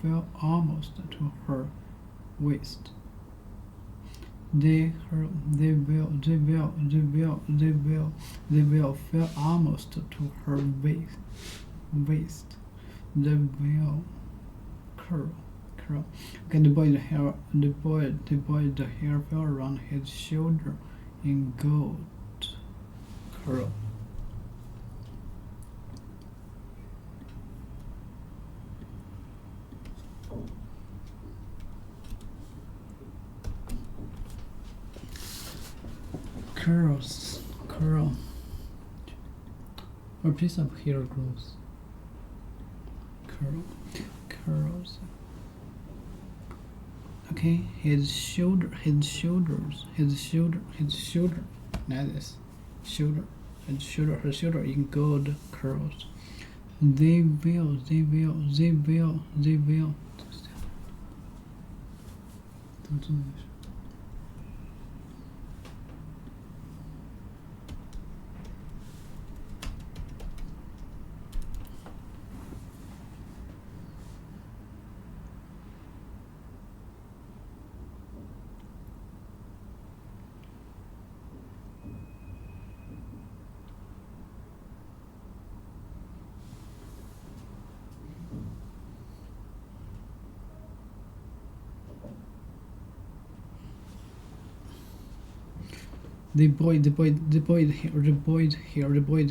fell almost to her waist. They will fell almost to her waist. They will curl. Okay, the boy's hair fell around his shoulder in gold curl. Curl. A piece of hair grows. Curls. Okay, his shoulder. Like this. Her shoulder in gold curls. They will. The boy's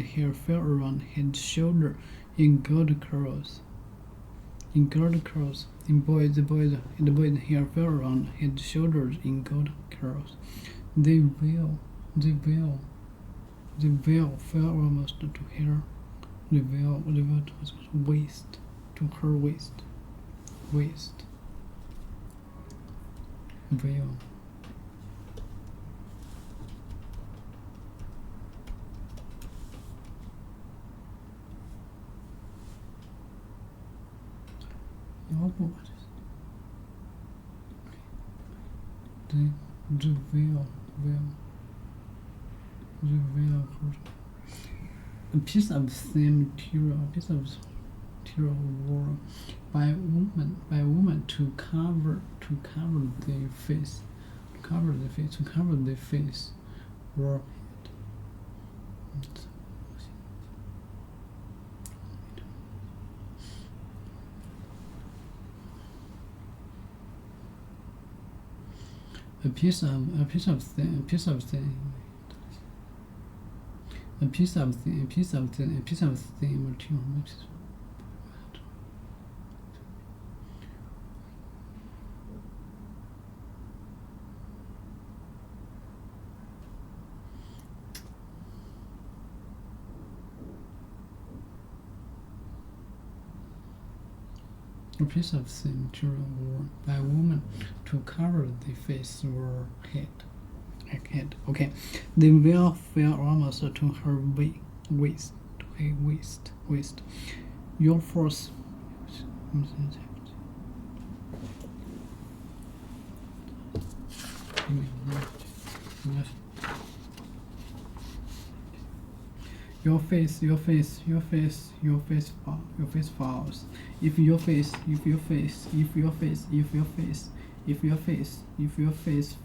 hair fell around his shoulder in gold curls. The boy's hair fell around his shoulders in gold curls. The veil fell almost to her. The veil to her waist. Veil. The veil. A piece of thin material worn by woman to cover the face. Or a piece of thin material. A piece of thin material worn by a woman to cover the face or head. Okay. The veil fell almost to her waist. Your force. Your face falls. If your face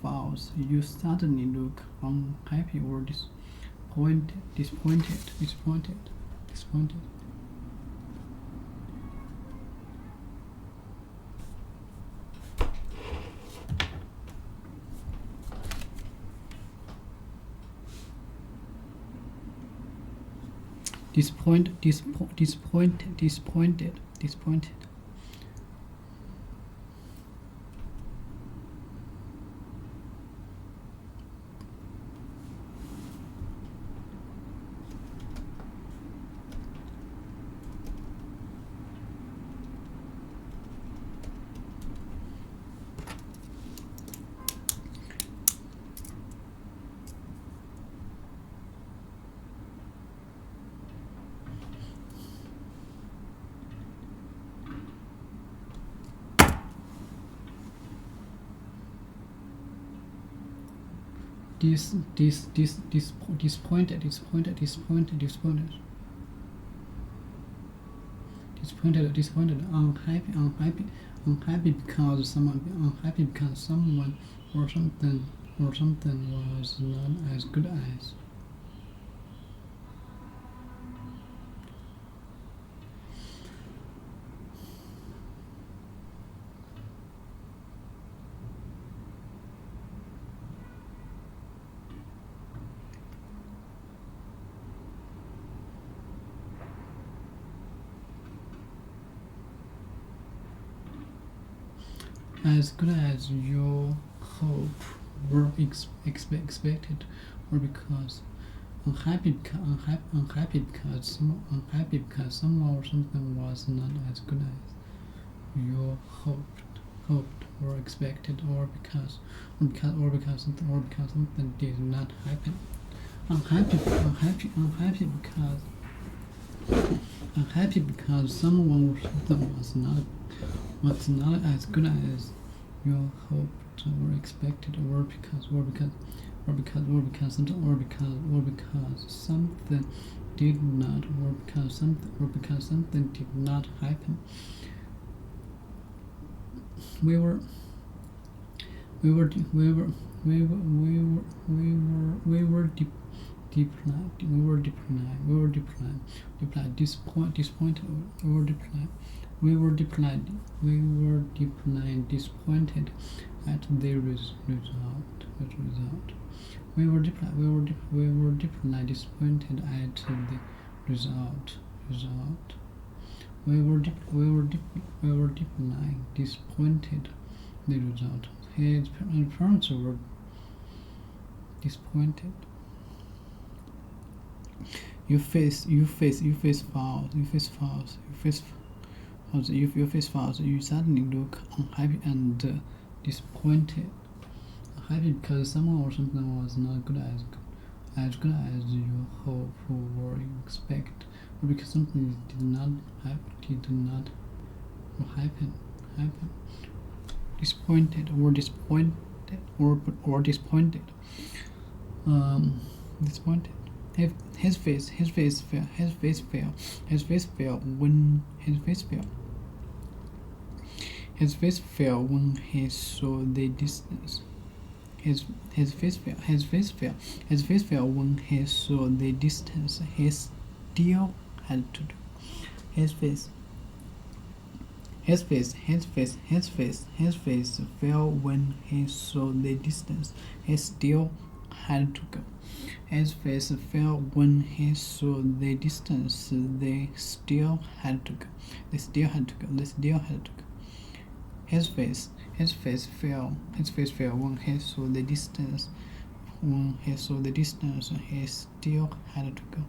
falls, you suddenly look unhappy or disappointed. Disappointed. disappointed, unhappy because someone or something was not as good as. As good as your hope were expected, or because unhappy because someone or something was not as good as you hoped or expected, or because something did not happen. Unhappy because someone or something was not as good as you hoped or expected, or because something did not, or because something did not happen. We were disappointed at the result. We were deeply disappointed at the result. We were deeply disappointed the result. His parents were disappointed. You face fouls. You suddenly look unhappy and disappointed. Unhappy because someone or something was not as good as you hope or expect, or because something did not happen. Disappointed. Disappointed. His face fell when he saw the distance. His face fell when he saw the distance. He still had to do. His face fell when he saw the distance. He still had to go. His face fell when he saw the distance. They still had to go. His face fell when he saw the distance. He still had to go.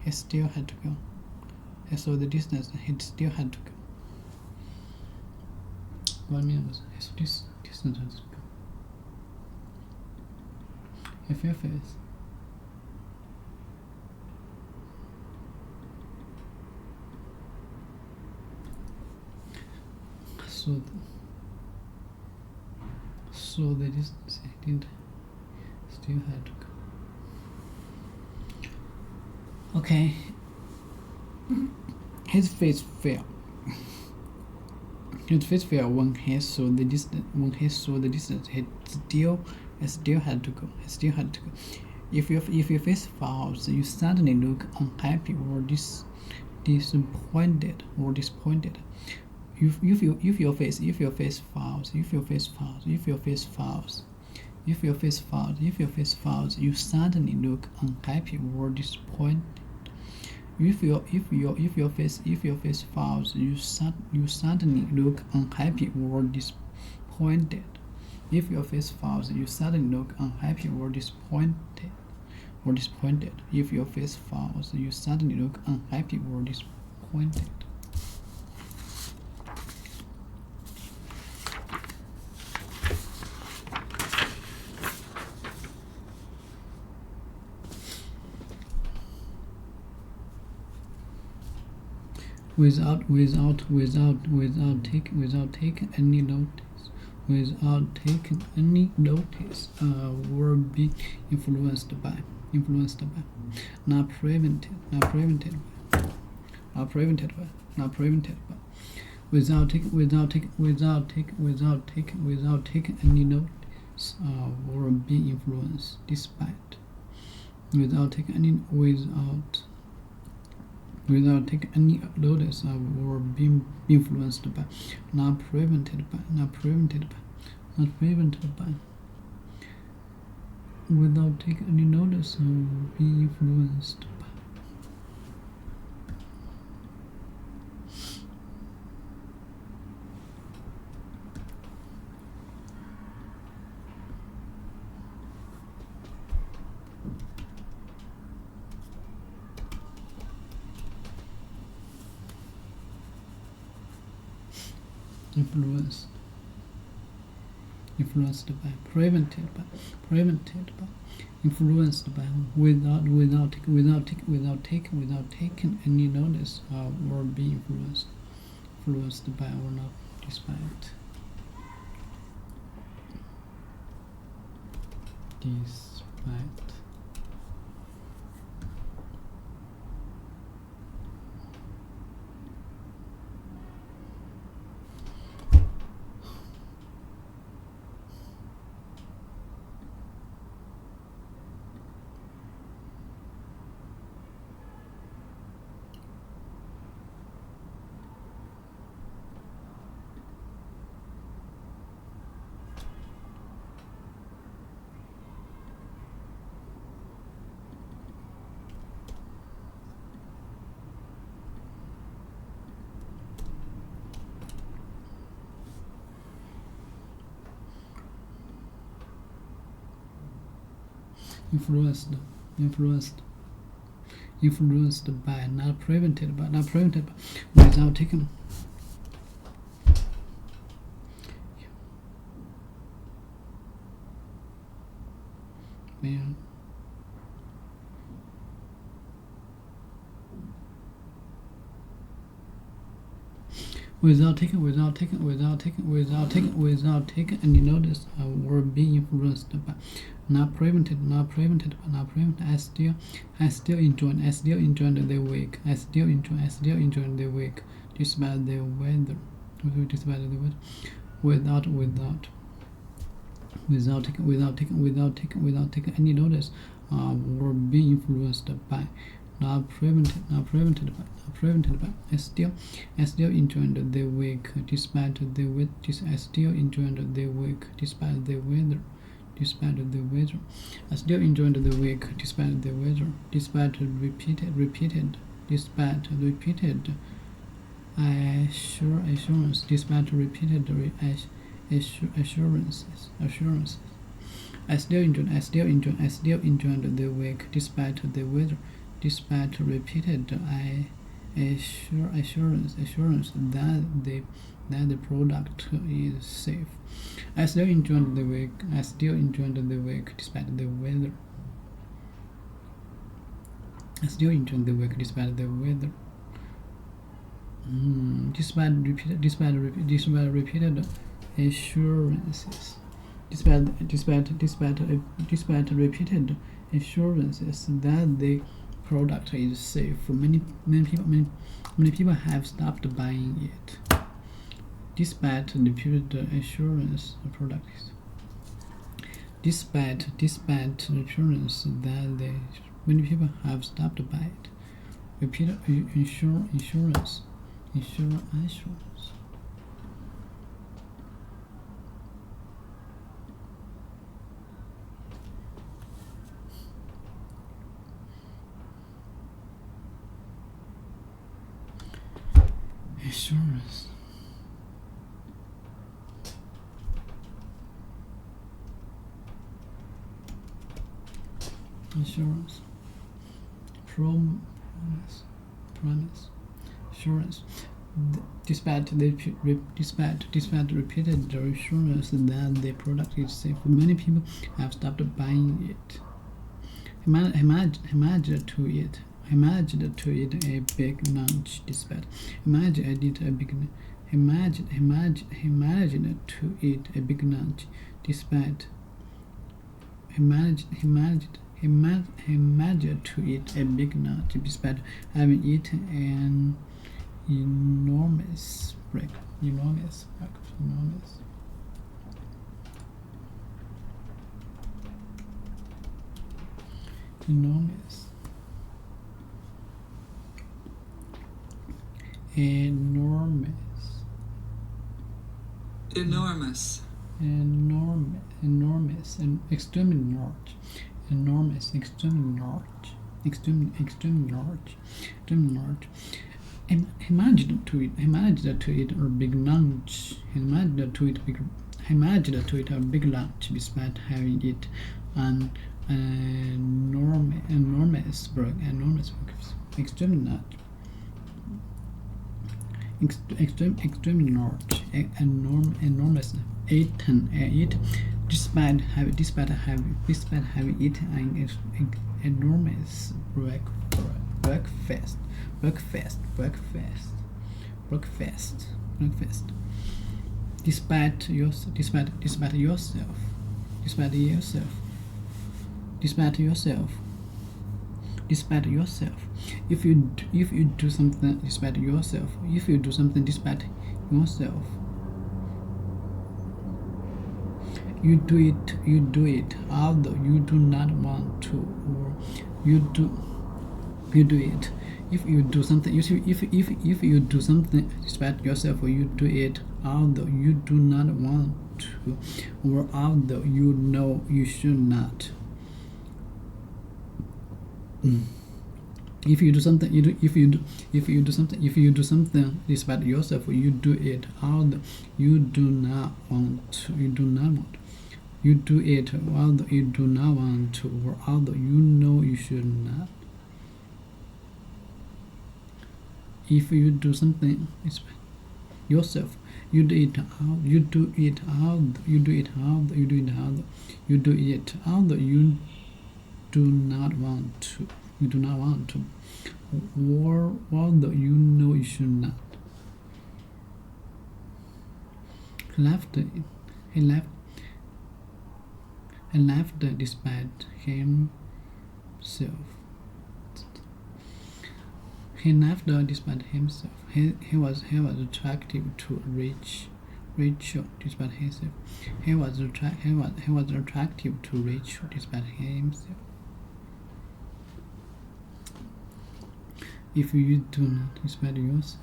He saw the distance. He still had to go. What means he saw this distance had to go. If your face saw the distance, he did still had to go. Okay. His face fell when he saw the distance. He still had to go. If your face falls, you suddenly look unhappy or disappointed. If your face falls, you suddenly look unhappy or disappointed. If your face falls, you suddenly look unhappy or disappointed. If your face falls, you suddenly look unhappy or disappointed. If your face falls, you suddenly look unhappy or disappointed. Without taking any notice without taking any notice or being influenced by, not prevented by, without taking any notice or being influenced despite, without taking any notice or being influenced by, not prevented by, without taking any notice or being influenced by. Influenced by, prevented by, influenced by, without taking any notice or being influenced by or not despite. Influenced by, not prevented by, without taking without taking any notice or being influenced by, not prevented. I still enjoy the week. Despite the weather. Without taking any notice or being influenced by, not prevented by. I still enjoyed the week despite the weather. I still enjoyed the week despite the weather. I still enjoyed the week despite the weather. Despite repeated assurance. Despite repeated assurances. I still enjoyed the week despite the weather. Despite repeated assurance that the product is safe. I still enjoyed the week despite the weather. Despite repeated assurances. Despite repeated assurances that the product is safe, many people have stopped buying it. Despite repeated assurance, the product is. Despite assurance that many people have stopped buying it. Repeated assurance. Assurance. Promise. Assurance. Despite repeated assurance that the product is safe, many people have stopped buying it. Imagine to eat a big lunch despite. Imagine I did a big he managed to eat a big lunch despite he managed to eat a big lunch despite having eaten an enormous breakfast. Enormous and extremely large. Enormous, extremely large. Extremely large. He managed to eat a big lunch. He managed to eat a big lunch despite having eaten an enormous breakfast. Extremely large. Extremely large, enormous, eaten despite having eaten an enormous breakfast. Despite yourself. If you do something despite yourself, you do it although you do not want to, or you do it. If you do something despite yourself, you do it although you do not want to, or although you know you should not. If you do something despite yourself, you do it although you do not want to. You do it although you do not want to, or although you know you should not. If you do something despite yourself, you do it although you do it although you do not want to. Or although you know you should not. He laughed despite himself. He was attractive to Rachel despite himself. He was attractive to Rachel despite himself. If you do not despite yourself,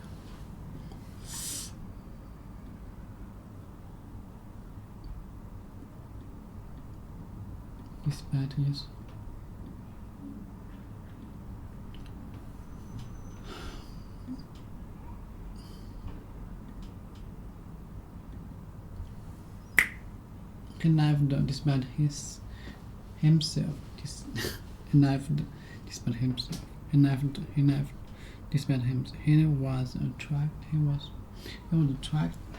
he laughed despite himself. He laughed despite himself.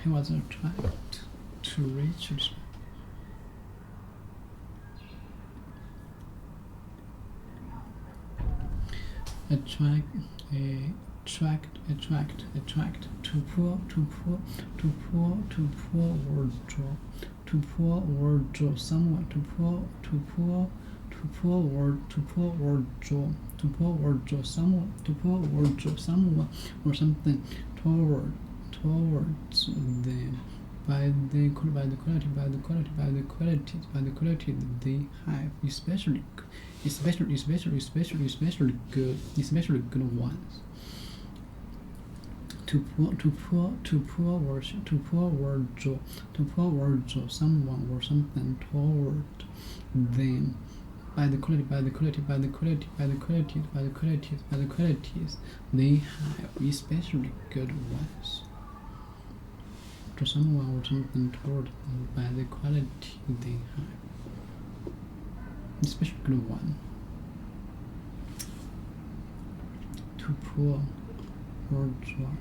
He was attracted to Rachel. Attract to poor wardrobe someone or something towards them by the quality they have, especially good ones. To poor wardrobe someone or something toward them by the qualities they have, especially good ones. To someone or something toward them by the quality they have, especially good one. To poor wardrobe.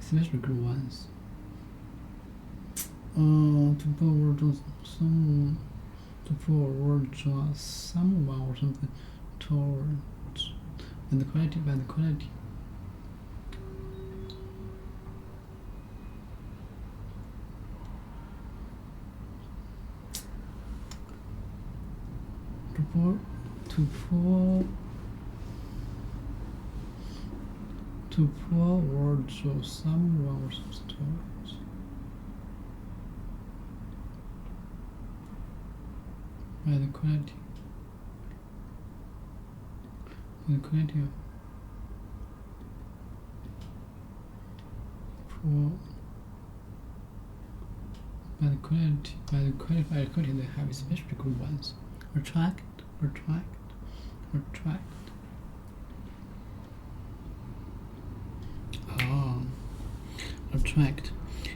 Especially good ones. To poor wardrobe someone or something towards by the quality. To pour words of someone's stories. By the quality. The quality of for by the quality they have especially good ones. Attract. Attract.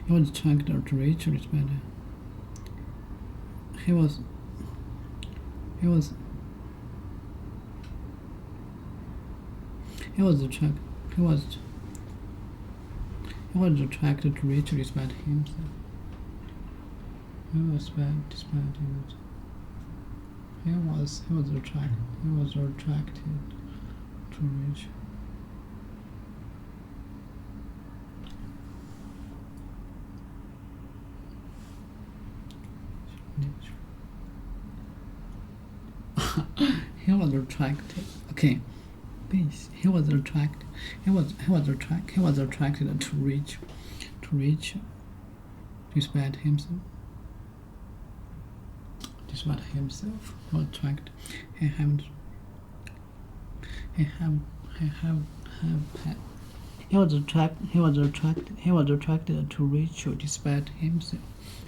He was attracted to Rachel is better. He was attracted to Rachel despite himself. He was bad despite himself. He was attracted to Rachel. He was attracted. Okay, please. He was attracted to Rachel, despite himself. He was attracted. He was attracted to Rachel despite himself.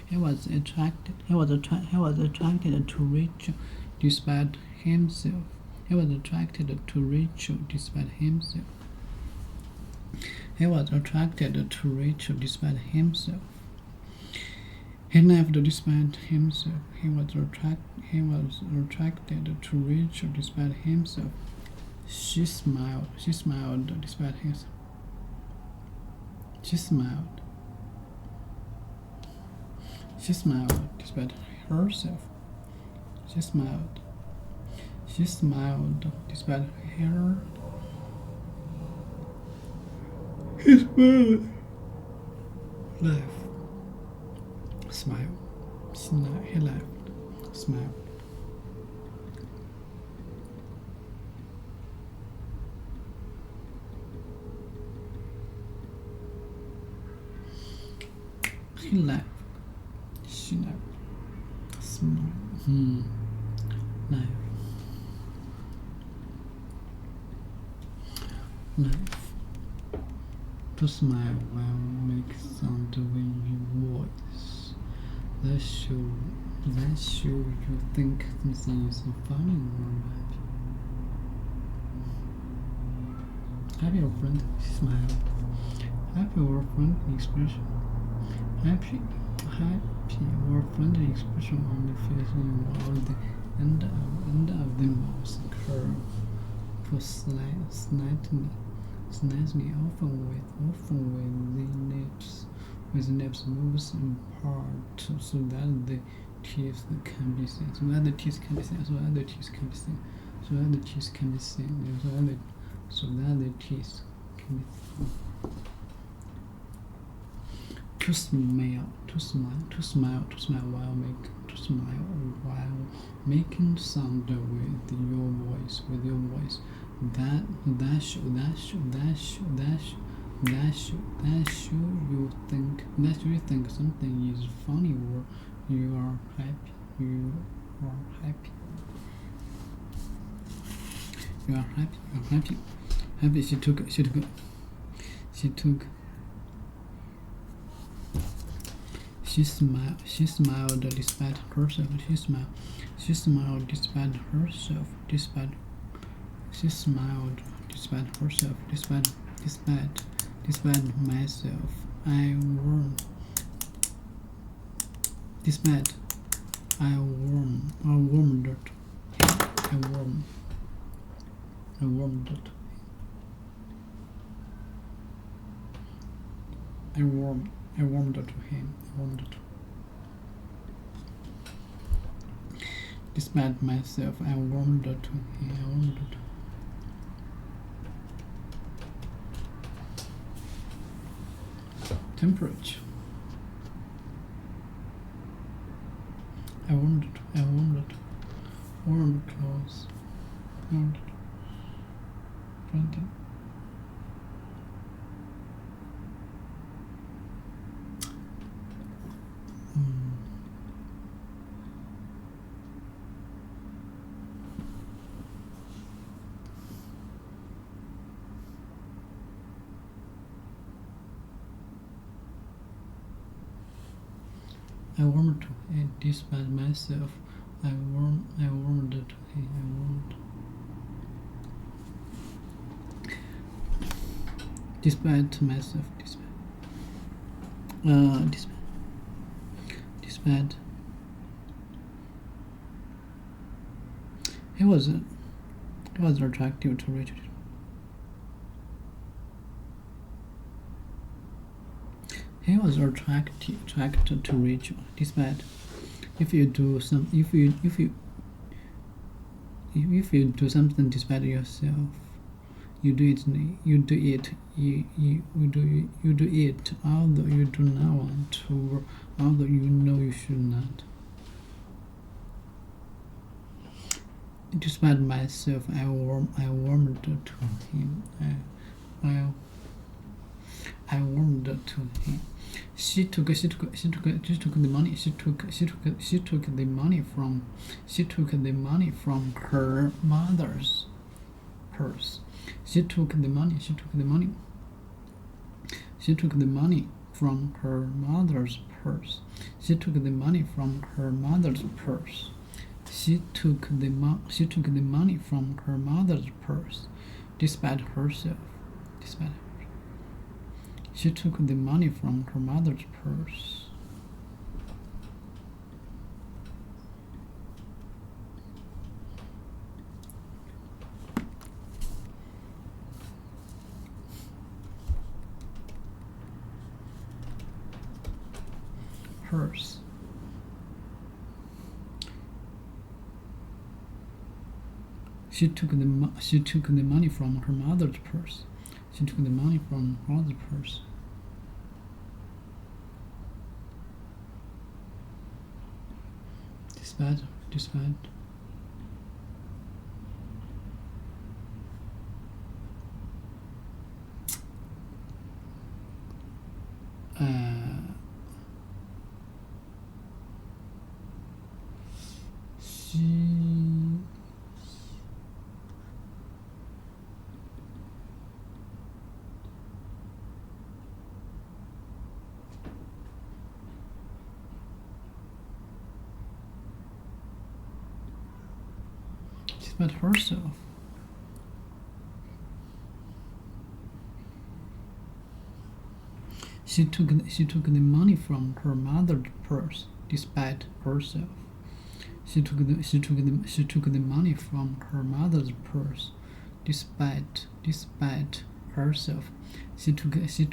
He was attracted to Rachel despite himself. He was attracted to Rachel despite himself. He was attracted to Rachel despite himself. He left despite himself. He was attracted to Rachel despite himself. She smiled despite himself. She smiled despite herself. She smiled despite her. He smiled. Smile. He laughed. Smile. He laughed. She laughed. Smile. Laugh. To smile while make sound when you voice. That show you think something is funny or happy or friendly smile. Happy or friendly expression. Happy or friendly expression on the face or the end of the mouth curve for slightly, often with the lips moves apart so that the teeth can be seen. To smile while making sound with your voice. That you think something is funny or you are happy. She smiled despite herself. She smiled despite herself. Despite myself. I warmed to him. Despite myself, I warmed to him. Temperature. I warmed clothes. Warmed. Printing. I warmed to him despite myself. I warmed to him. I warmed. Despite myself. Despite. He was attractive to Richard. He was attracted to Rachel, despite if you do something despite yourself, you do it although you do not want to, although you know you should not. Despite myself, I warmed to him. I warmed to him. She took the money. She took the money from her mother's purse. She took the money from her mother's purse. She took the money from her mother's purse. She took the money from her mother's purse, despite herself. She took the money from her mother's purse. Hers. She took the money from her mother's purse. She took the money from her mother's purse. Despite. Despite herself. She took the money from her mother's purse, despite herself. She took the money from her mother's purse, despite herself. She took the money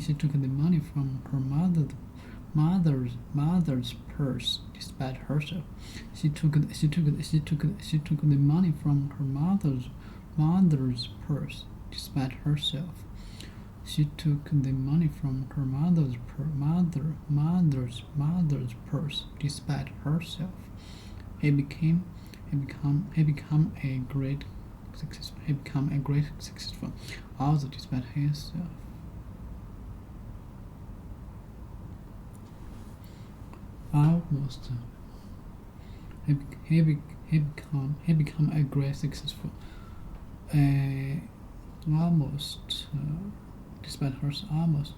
from her mother's purse, despite herself. She took the money from her mother's purse, despite herself. She took the money from her mother's purse, despite herself. He became a great successful, also despite himself. Almost. He become a great successful. Almost. Despite hers, almost.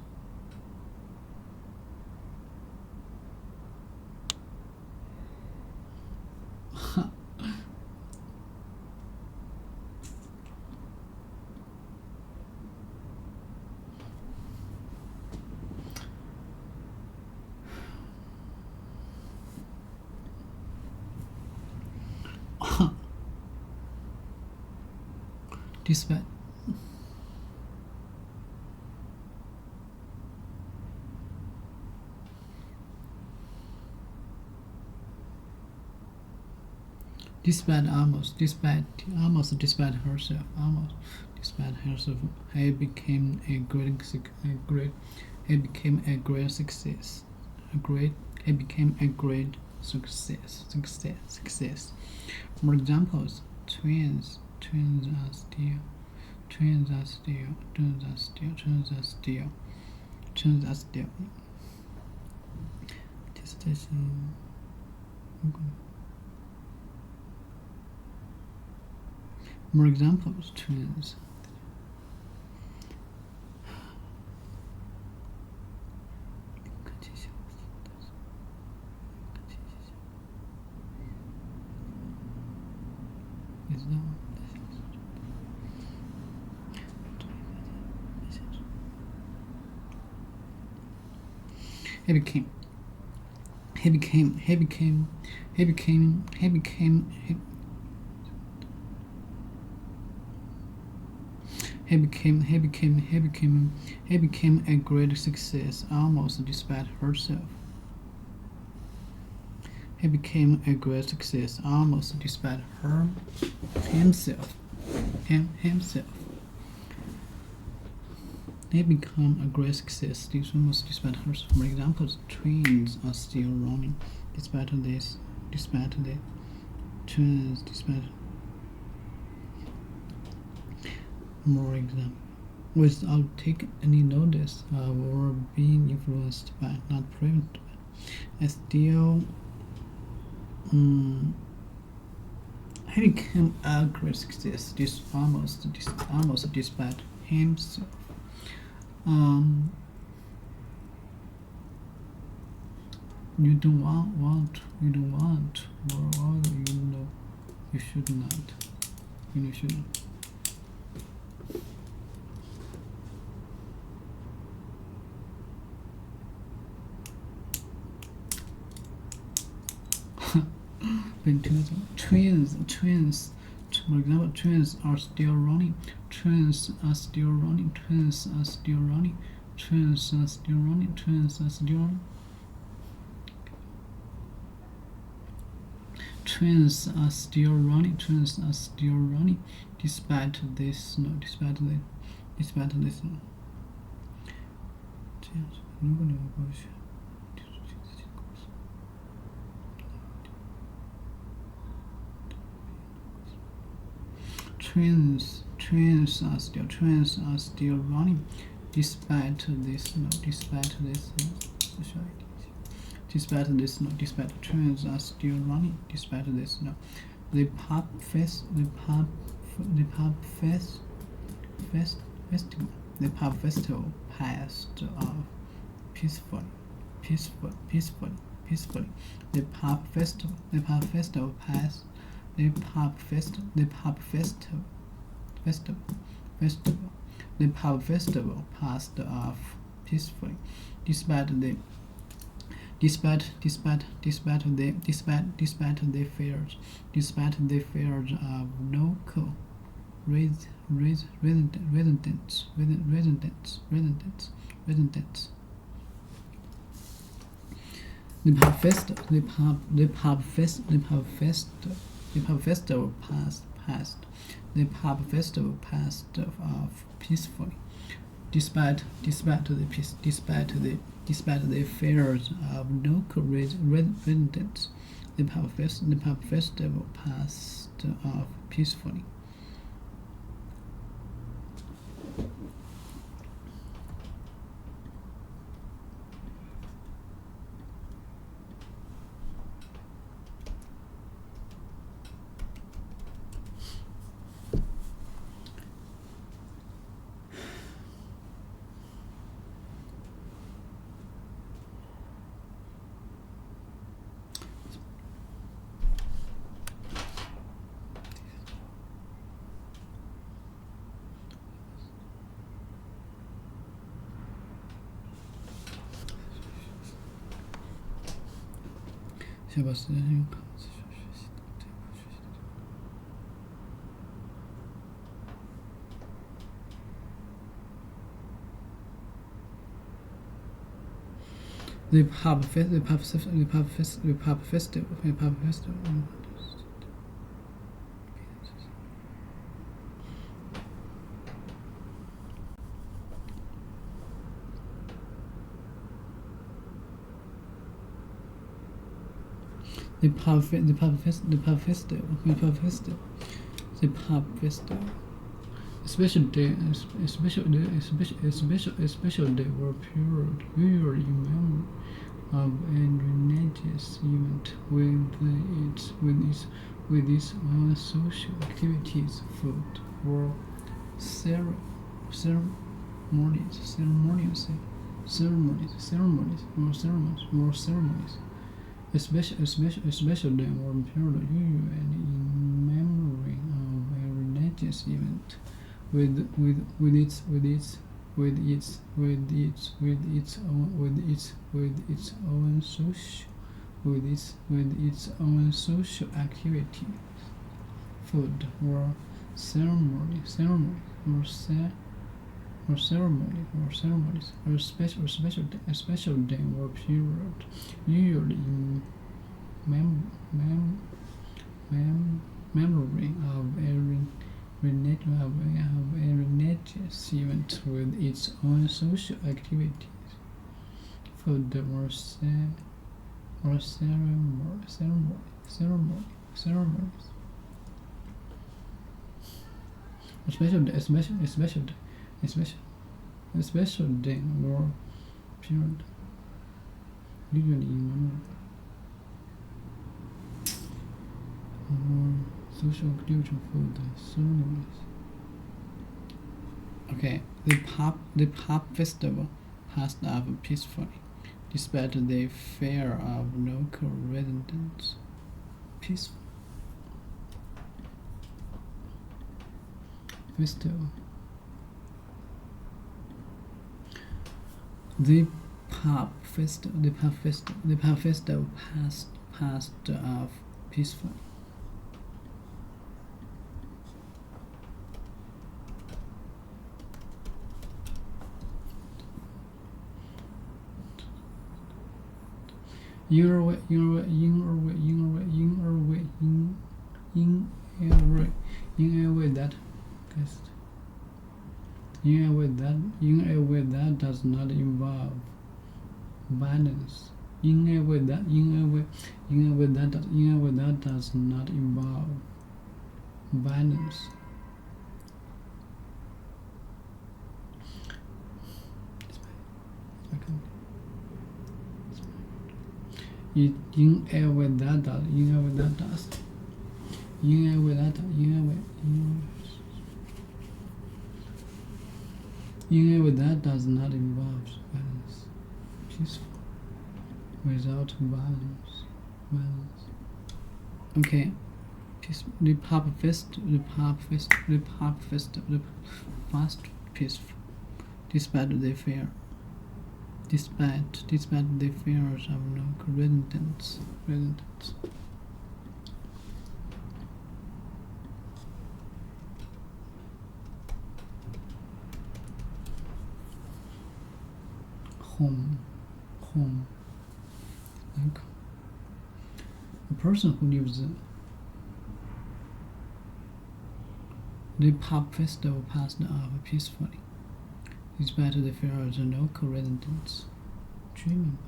Despite. despite herself, he became a great success. He became a great success. More examples: twins are still. More examples: twins. He became a great success almost despite herself. He became a great success almost despite himself. He became a great success almost despite herself. For example, twins are still running despite this. More example. Without taking any notice or being influenced by, not prevented by. I still he became a great success almost despite himself. You don't want, or you should not. You should not. Twins. For example, twins are still running. Twins are still running. Twins are still running. Twins are still running. Twins are still running. Twins are still running. Twins are still running. Despite this, no. Despite this, no. Twins are still running. Despite this, no. Despite this, no. Despite this, no. Despite twins are still running. Despite this, no. The pub festival. The pub festival passed off peacefully. The pub festival passed. The pub festival passed off peacefully, despite the fears of local residents. The pub festival passed off peacefully, despite the fears of local residents. The pub festival passed off peacefully. The pub festival. the pub festival, a special day or period, usually in memory of a religious event with its own social activities, food, or ceremonies, a special day or period, usually in memory of a religious event with its own social activities, food, or ceremonies, or a special day or period, usually in memory of a religious event with its own social activities, food, or ceremonies. A special day or period, usually in memory or social activity, food, ceremonies. Okay, the pub festival passed off peacefully, despite the fear of local residents. Peaceful festival. The pub festival passed off peacefully. In a way that does not involve violence. In a way that does not involve violence. In a way that does not involve violence. Peaceful. Without violence. Okay. The pub festival fast peaceful, despite the fears of local residents. Home. Like a person who lives. The pub festival passed off peacefully, despite the fears of local residents. Dreaming.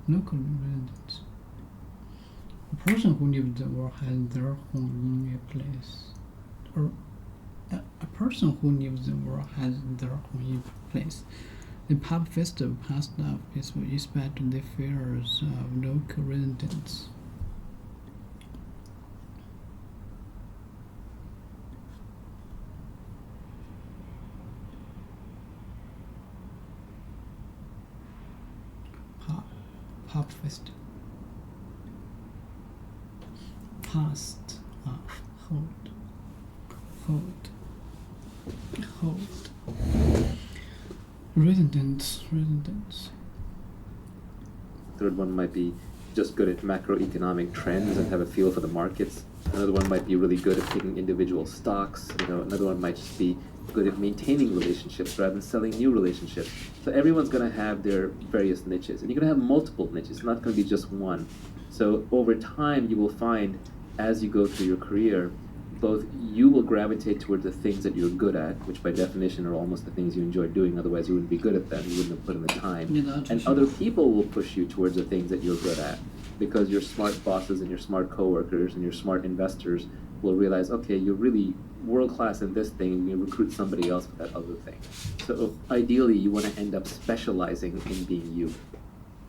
Local residents. A person who lives or has their home in a place, or a person who lives or has their home in a place. The pub festival passed off peacefully, despite the fears of local residents. Pub festival. Passed off. Hold. Residents. Third one might be just good at macroeconomic trends and have a feel for the markets. Another one might be really good at picking individual stocks. Another one might just be good at maintaining relationships rather than selling new relationships. So everyone's going to have their various niches, and you're going to have multiple niches. It's not going to be just one. So over time, you will find, as you go through your career, both you will gravitate toward the things that you're good at, which by definition are almost the things you enjoy doing, otherwise you wouldn't be good at them, you wouldn't have put in the time. And other people will push you towards the things that you're good at. because your smart bosses and your smart coworkers and your smart investors will realize, okay, you're really world-class in this thing, and you recruit somebody else for that other thing. So ideally, you want to end up specializing in being you.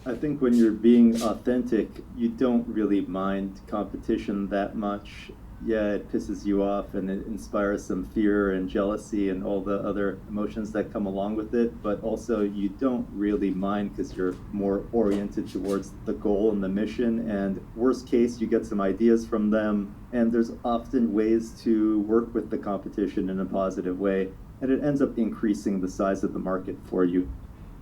I think when you're being authentic, you don't really mind competition that much. Yeah, it pisses you off and it inspires some fear and jealousy and all the other emotions that come along with it, but also you don't really mind because you're more oriented towards the goal and the mission, and worst case, you get some ideas from them, and there's often ways to work with the competition in a positive way, and it ends up increasing the size of the market for you.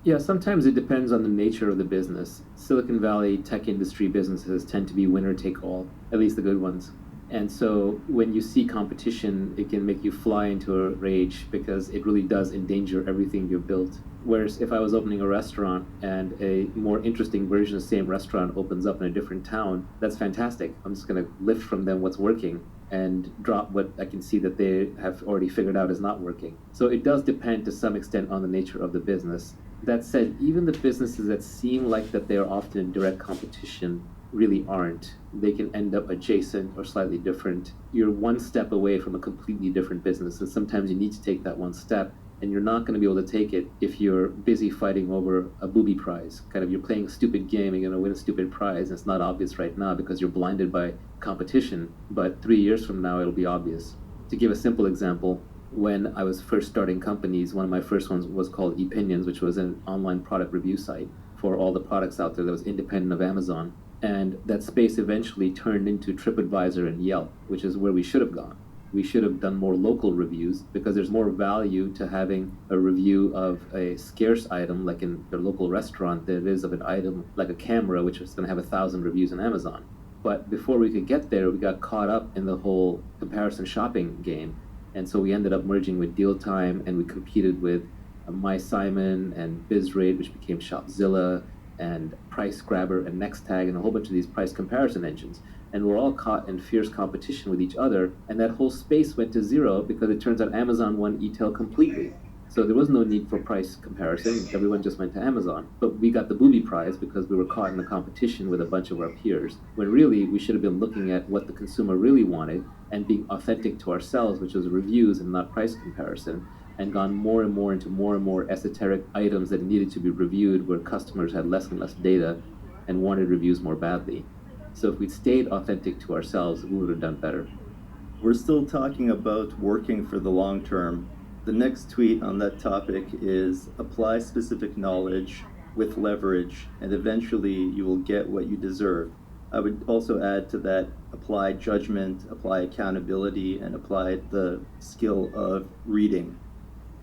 Yeah, sometimes it depends on the nature of the business. Silicon Valley tech industry businesses tend to be winner take all, at least the good ones. And so when you see competition, it can make you fly into a rage because it really does endanger everything you've built. Whereas if I was opening a restaurant and a more interesting version of the same restaurant opens up in a different town, that's fantastic. I'm just going to lift from them what's working and drop what I can see that they have already figured out is not working. So it does depend to some extent on the nature of the business. That said, even the businesses that seem like that they're often in direct competition really aren't. They can end up adjacent or slightly different. You're one step away from a completely different business, and sometimes you need to take that one step, and you're not going to be able to take it if you're busy fighting over a booby prize. Kind of, you're playing a stupid game, you're going to win a stupid prize, and it's not obvious right now because you're blinded by competition, but 3 years from now it'll be obvious. To give a simple example, when I was first starting companies, one of my first ones was called Epinions, which was an online product review site for all the products out there that was independent of Amazon. And that space eventually turned into TripAdvisor and Yelp, which is where we should have gone. We should have done more local reviews because there's more value to having a review of a scarce item like in your local restaurant than it is of an item like a camera, which is going to have 1,000 reviews on Amazon. But before we could get there, we got caught up in the whole comparison shopping game. And so we ended up merging with Deal Time, and we competed with MySimon and BizRate, which became Shopzilla, and Price Grabber and NextTag, and a whole bunch of these price comparison engines. And we're all caught in fierce competition with each other, and that whole space went to zero because it turns out Amazon won e-tail completely. So there was no need for price comparison. Everyone just went to Amazon. But we got the booby prize because we were caught in the competition with a bunch of our peers, when really we should have been looking at what the consumer really wanted and being authentic to ourselves, which was reviews and not price comparison, and gone more and more into more and more esoteric items that needed to be reviewed where customers had less and less data and wanted reviews more badly. So if we'd stayed authentic to ourselves, we would have done better. We're still talking about working for the long term. The next tweet on that topic is apply specific knowledge with leverage, and eventually you will get what you deserve. I would also add to that, apply judgment, apply accountability, and apply the skill of reading.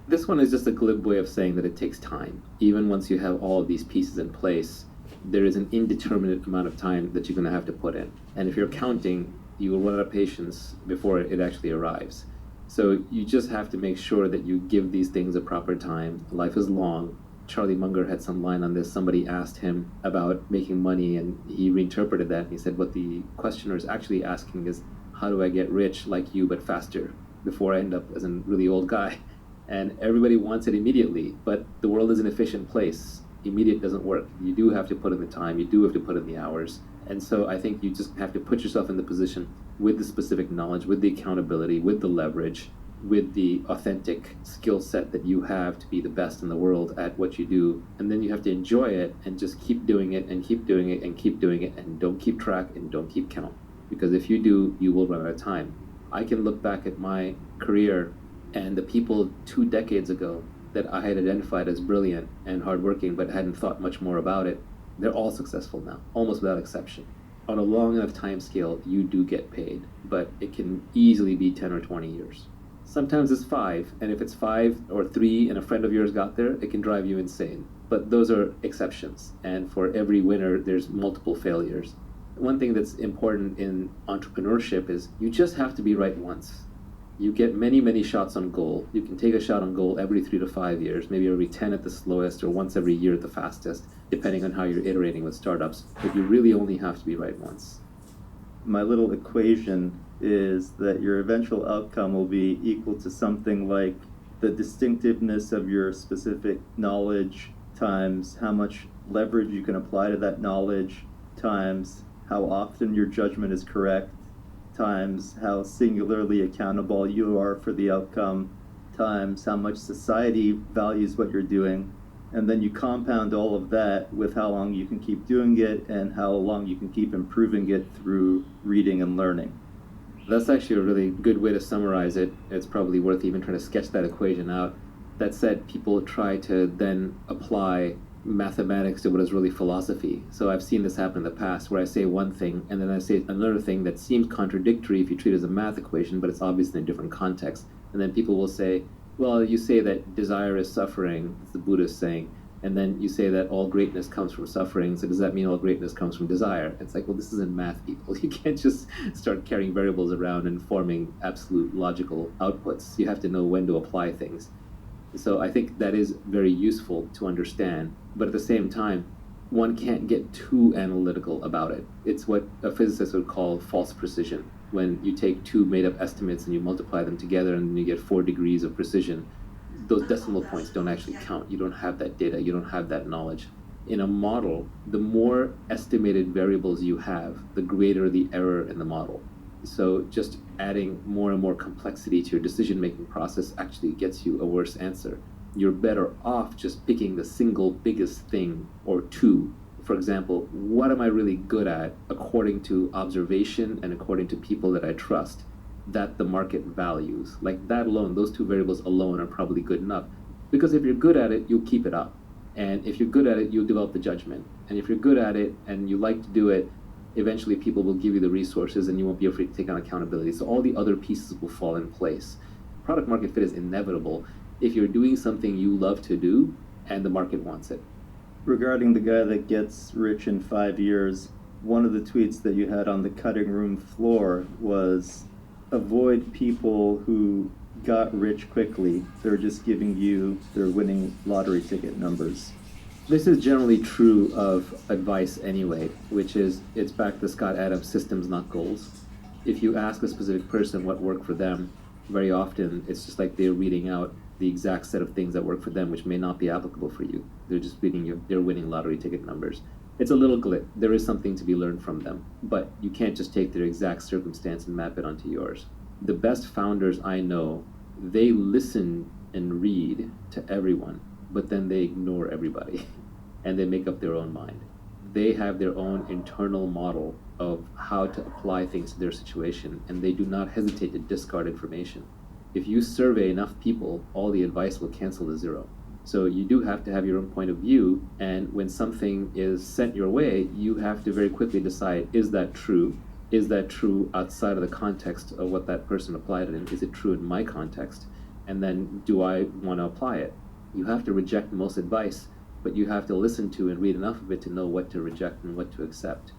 This one is just a glib way of saying that it takes time. Even once you have all of these pieces in place, there is an indeterminate amount of time that you're going to have to put in. And if you're counting, you will run out of patience before it actually arrives. So you just have to make sure that you give these things a proper time. Life is long. Charlie Munger had some line on this. Somebody asked him about making money, and he reinterpreted that. He said, what the questioner is actually asking is, how do I get rich like you but faster before I end up as a really old guy? And everybody wants it immediately, but the world is an efficient place. Immediate doesn't work. You do have to put in the time, you do have to put in the hours. And so I think you just have to put yourself in the position with the specific knowledge, with the accountability, with the leverage, with the authentic skill set that you have to be the best in the world at what you do. And then you have to enjoy it and just keep doing it and keep doing it and keep doing it, and don't keep track and don't keep count. Because if you do, you will run out of time. I can look back at my career and the people 2 decades ago that I had identified as brilliant and hardworking but hadn't thought much more about it, they're all successful now, almost without exception. On a long enough time scale, you do get paid, but it can easily be 10 or 20 years. Sometimes it's 5, and if it's 5 or 3 and a friend of yours got there, it can drive you insane. But those are exceptions, and for every winner, there's multiple failures. One thing that's important in entrepreneurship is you just have to be right once. You get many, many shots on goal. You can take a shot on goal every 3 to 5 years, maybe every 10 at the slowest, or once every year at the fastest, depending on how you're iterating with startups. But you really only have to be right once. My little equation is that your eventual outcome will be equal to something like the distinctiveness of your specific knowledge times how much leverage you can apply to that knowledge times how often your judgment is correct, times how singularly accountable you are for the outcome, times how much society values what you're doing, and then you compound all of that with how long you can keep doing it and how long you can keep improving it through reading and learning. That's actually a really good way to summarize it. It's probably worth even trying to sketch that equation out. That said, people try to then apply mathematics to what is really philosophy. So I've seen this happen in the past where I say one thing and then I say another thing that seems contradictory if you treat it as a math equation, but it's obviously in a different context. And then people will say, well, you say that desire is suffering, it's the Buddhist saying, and then you say that all greatness comes from suffering, so does that mean all greatness comes from desire? It's like, well, this isn't math, people. You can't just start carrying variables around and forming absolute logical outputs. You have to know when to apply things. So I think that is very useful to understand, but at the same time, one can't get too analytical about it. It's what a physicist would call false precision. When you take two made-up estimates and you multiply them together and you get 4 degrees of precision, those decimal points don't actually count. You don't have that data. You don't have that knowledge. In a model, the more estimated variables you have, the greater the error in the model. So just adding more and more complexity to your decision-making process actually gets you a worse answer. You're better off just picking the single biggest thing or two. For example, what am I really good at according to observation and according to people that I trust that the market values? Like that alone, those two variables alone are probably good enough. Because if you're good at it, you'll keep it up. And if you're good at it, you'll develop the judgment. And if you're good at it and you like to do it, eventually people will give you the resources and you won't be afraid to take on accountability. So all the other pieces will fall in place. Product market fit is inevitable if you're doing something you love to do and the market wants it. Regarding the guy that gets rich in 5 years, one of the tweets that you had on the cutting room floor was, avoid people who got rich quickly. They're just giving you their winning lottery ticket numbers. This is generally true of advice anyway, which is, it's back to Scott Adams, systems, not goals. If you ask a specific person what worked for them, very often it's just like they're reading out the exact set of things that work for them, which may not be applicable for you. They're just reading their winning lottery ticket numbers. It's a little glib. There is something to be learned from them, but you can't just take their exact circumstance and map it onto yours. The best founders I know, they listen and read to everyone, but then they ignore everybody and they make up their own mind. They have their own internal model of how to apply things to their situation, and they do not hesitate to discard information. If you survey enough people, all the advice will cancel to zero. So you do have to have your own point of view, and when something is sent your way, you have to very quickly decide, is that true? Is that true outside of the context of what that person applied it in? Is it true in my context? And then do I want to apply it? You have to reject most advice, but you have to listen to and read enough of it to know what to reject and what to accept.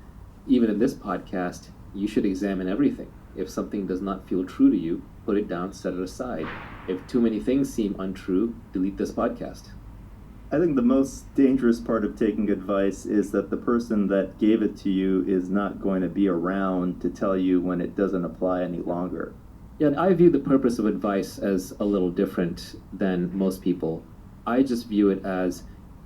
Even in this podcast, you should examine everything. If something does not feel true to you, put it down, set it aside. If too many things seem untrue, delete this podcast. I think the most dangerous part of taking advice is that the person that gave it to you is not going to be around to tell you when it doesn't apply any longer. Yeah, I view the purpose of advice as a little different than most people. I just view it as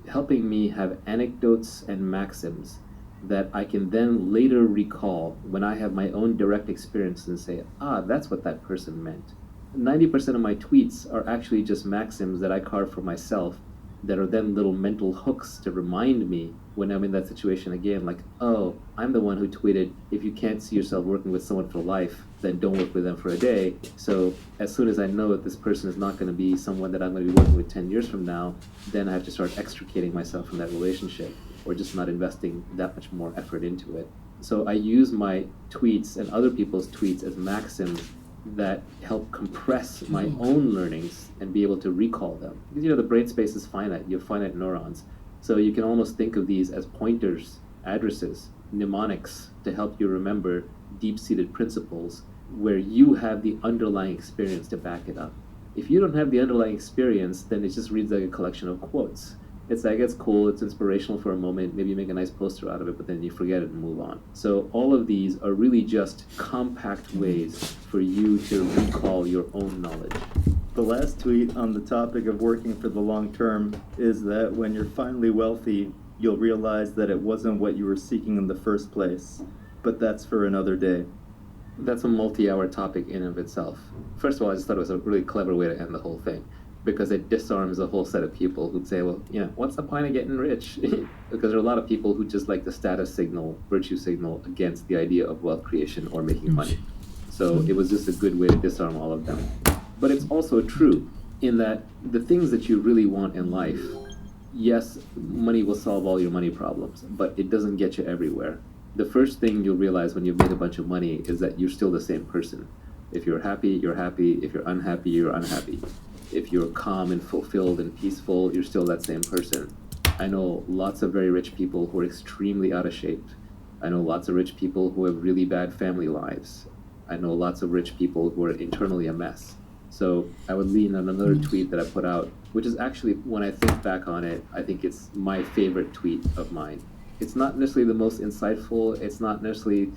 helping me have anecdotes and maxims that I can then later recall when I have my own direct experience and say, that's what that person meant. 90% of my tweets are actually just maxims that I carve for myself that are then little mental hooks to remind me when I'm in that situation again, like, oh, I'm the one who tweeted, if you can't see yourself working with someone for life, then don't work with them for a day. So as soon as I know that this person is not going to be someone that I'm going to be working with 10 years from now, then I have to start extricating myself from that relationship, or just not investing that much more effort into it. So I use my tweets and other people's tweets as maxims that help compress my own learnings and be able to recall them. Because the brain space is finite. You have finite neurons. So you can almost think of these as pointers, addresses, mnemonics to help you remember deep-seated principles where you have the underlying experience to back it up. If you don't have the underlying experience, then it just reads like a collection of quotes. It's like, it's cool, it's inspirational for a moment, maybe you make a nice poster out of it, but then you forget it and move on. So all of these are really just compact ways for you to recall your own knowledge. The last tweet on the topic of working for the long term is that when you're finally wealthy, you'll realize that it wasn't what you were seeking in the first place. but that's for another day. That's a multi-hour topic in and of itself. First of all, I just thought it was a really clever way to end the whole thing, because it disarms a whole set of people who'd say, well, what's the point of getting rich? Because there are a lot of people who just like the status signal, virtue signal against the idea of wealth creation or making money. So it was just a good way to disarm all of them. But it's also true in that the things that you really want in life, yes, money will solve all your money problems, but it doesn't get you everywhere. The first thing you'll realize when you've made a bunch of money is that you're still the same person. If you're happy, you're happy. If you're unhappy, you're unhappy. If you're calm and fulfilled and peaceful, you're still that same person. I know lots of very rich people who are extremely out of shape. I know lots of rich people who have really bad family lives. I know lots of rich people who are internally a mess. So I would lean on another tweet that I put out, which is actually, when I think back on it, I think it's my favorite tweet of mine. It's not necessarily the most insightful, it's not necessarily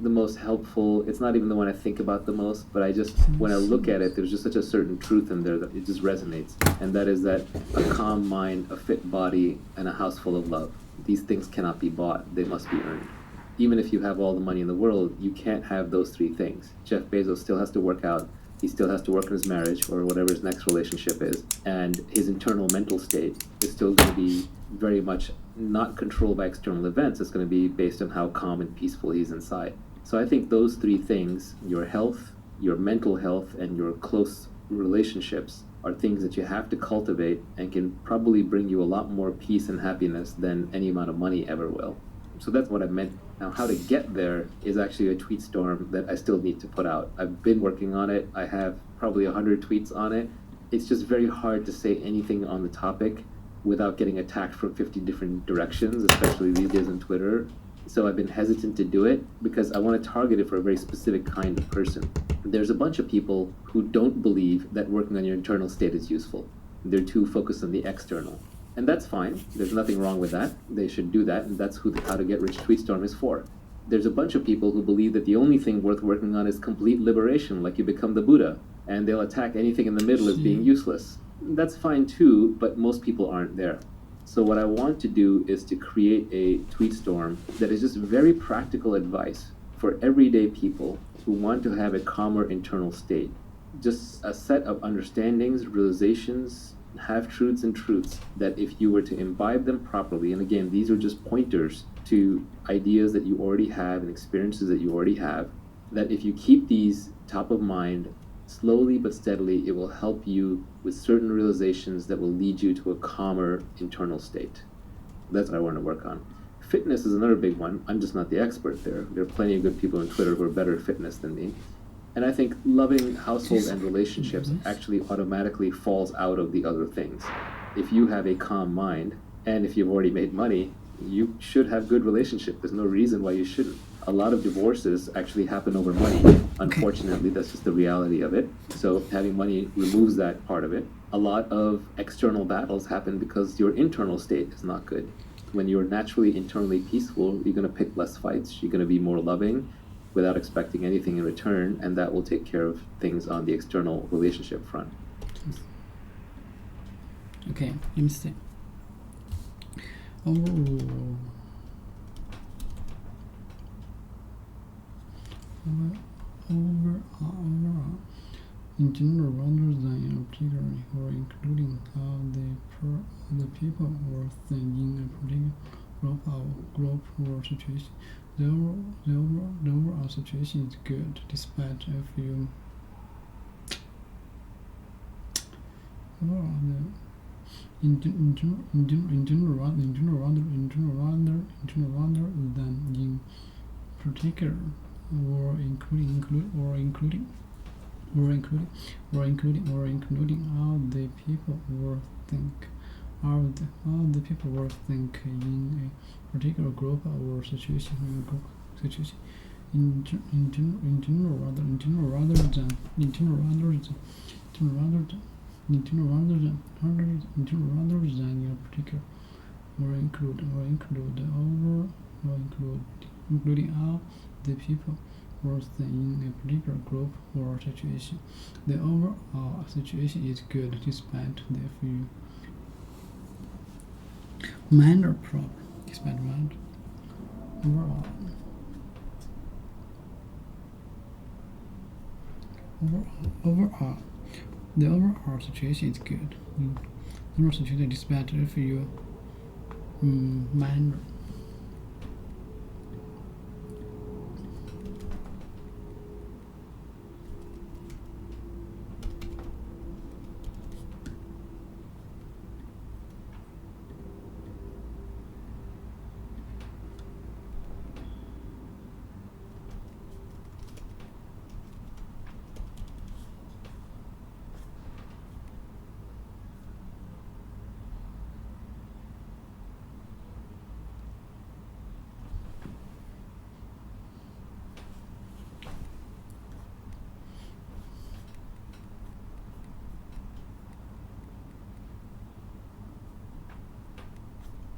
the most helpful, it's not even the one I think about the most, but when I look at it, there's just such a certain truth in there that it just resonates. And that is that a calm mind, a fit body, and a house full of love. These things cannot be bought, they must be earned. Even if you have all the money in the world, you can't have those three things. Jeff Bezos still has to work out, he still has to work in his marriage or whatever his next relationship is, and his internal mental state is still going to be very much not controlled by external events. It's going to be based on how calm and peaceful he's inside. So I think those three things, your health, your mental health, and your close relationships, are things that you have to cultivate and can probably bring you a lot more peace and happiness than any amount of money ever will. So that's what I meant. Now, how to get there is actually a tweet storm that I still need to put out. I've been working on it. I have probably 100 tweets on it. It's just very hard to say anything on the topic without getting attacked from 50 different directions, especially these days on Twitter. So I've been hesitant to do it because I want to target it for a very specific kind of person. There's a bunch of people who don't believe that working on your internal state is useful. They're too focused on the external. And that's fine. There's nothing wrong with that. They should do that, and that's who the How to Get Rich Tweetstorm is for. There's a bunch of people who believe that the only thing worth working on is complete liberation, like you become the Buddha, and they'll attack anything in the middle as being useless. That's fine too, but most people aren't there. So what I want to do is to create a tweet storm that is just very practical advice for everyday people who want to have a calmer internal state. Just a set of understandings, realizations, half-truths and truths that if you were to imbibe them properly, and again, these are just pointers to ideas that you already have and experiences that you already have, that if you keep these top of mind, slowly but steadily, it will help you with certain realizations that will lead you to a calmer internal state. That's what I want to work on. Fitness is another big one. I'm just not the expert there. There are plenty of good people on Twitter who are better at fitness than me. And I think loving household and relationships actually automatically falls out of the other things. If you have a calm mind, and if you've already made money, you should have good relationship. There's no reason why you shouldn't. A lot of divorces actually happen over money. Unfortunately, that's just the reality of it. So having money removes that part of it. A lot of external battles happen because your internal state is not good. When you're naturally internally peaceful, you're going to pick less fights. You're going to be more loving without expecting anything in return, and that will take care of things on the external relationship front. Okay, let me see. Overall, in general, rather than in particular, or including how the people were in a particular group or situation, the overall situation is good, despite a few. In general, rather than in particular, or including how the people were think in a particular group or situation. In general, rather than in a particular, or including how the people were in a particular group or situation. The overall situation is good despite the few minor problems. Overall. the overall situation is good. The overall situation is better if you minor.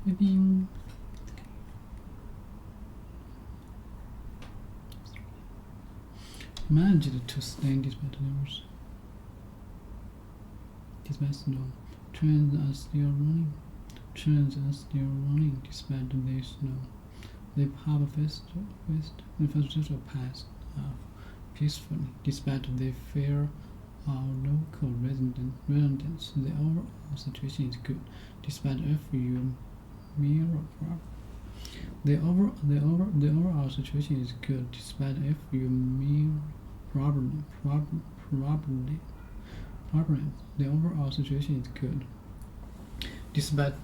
Maybe managed to stand despite numbers. Despite snow, trains are still running. Trains are still running despite the snow. The pub festival passed off peacefully despite the fear of local residents. The overall situation is good despite a few mirror problems. The overall situation is good despite a few mirror problems. The overall situation is good despite a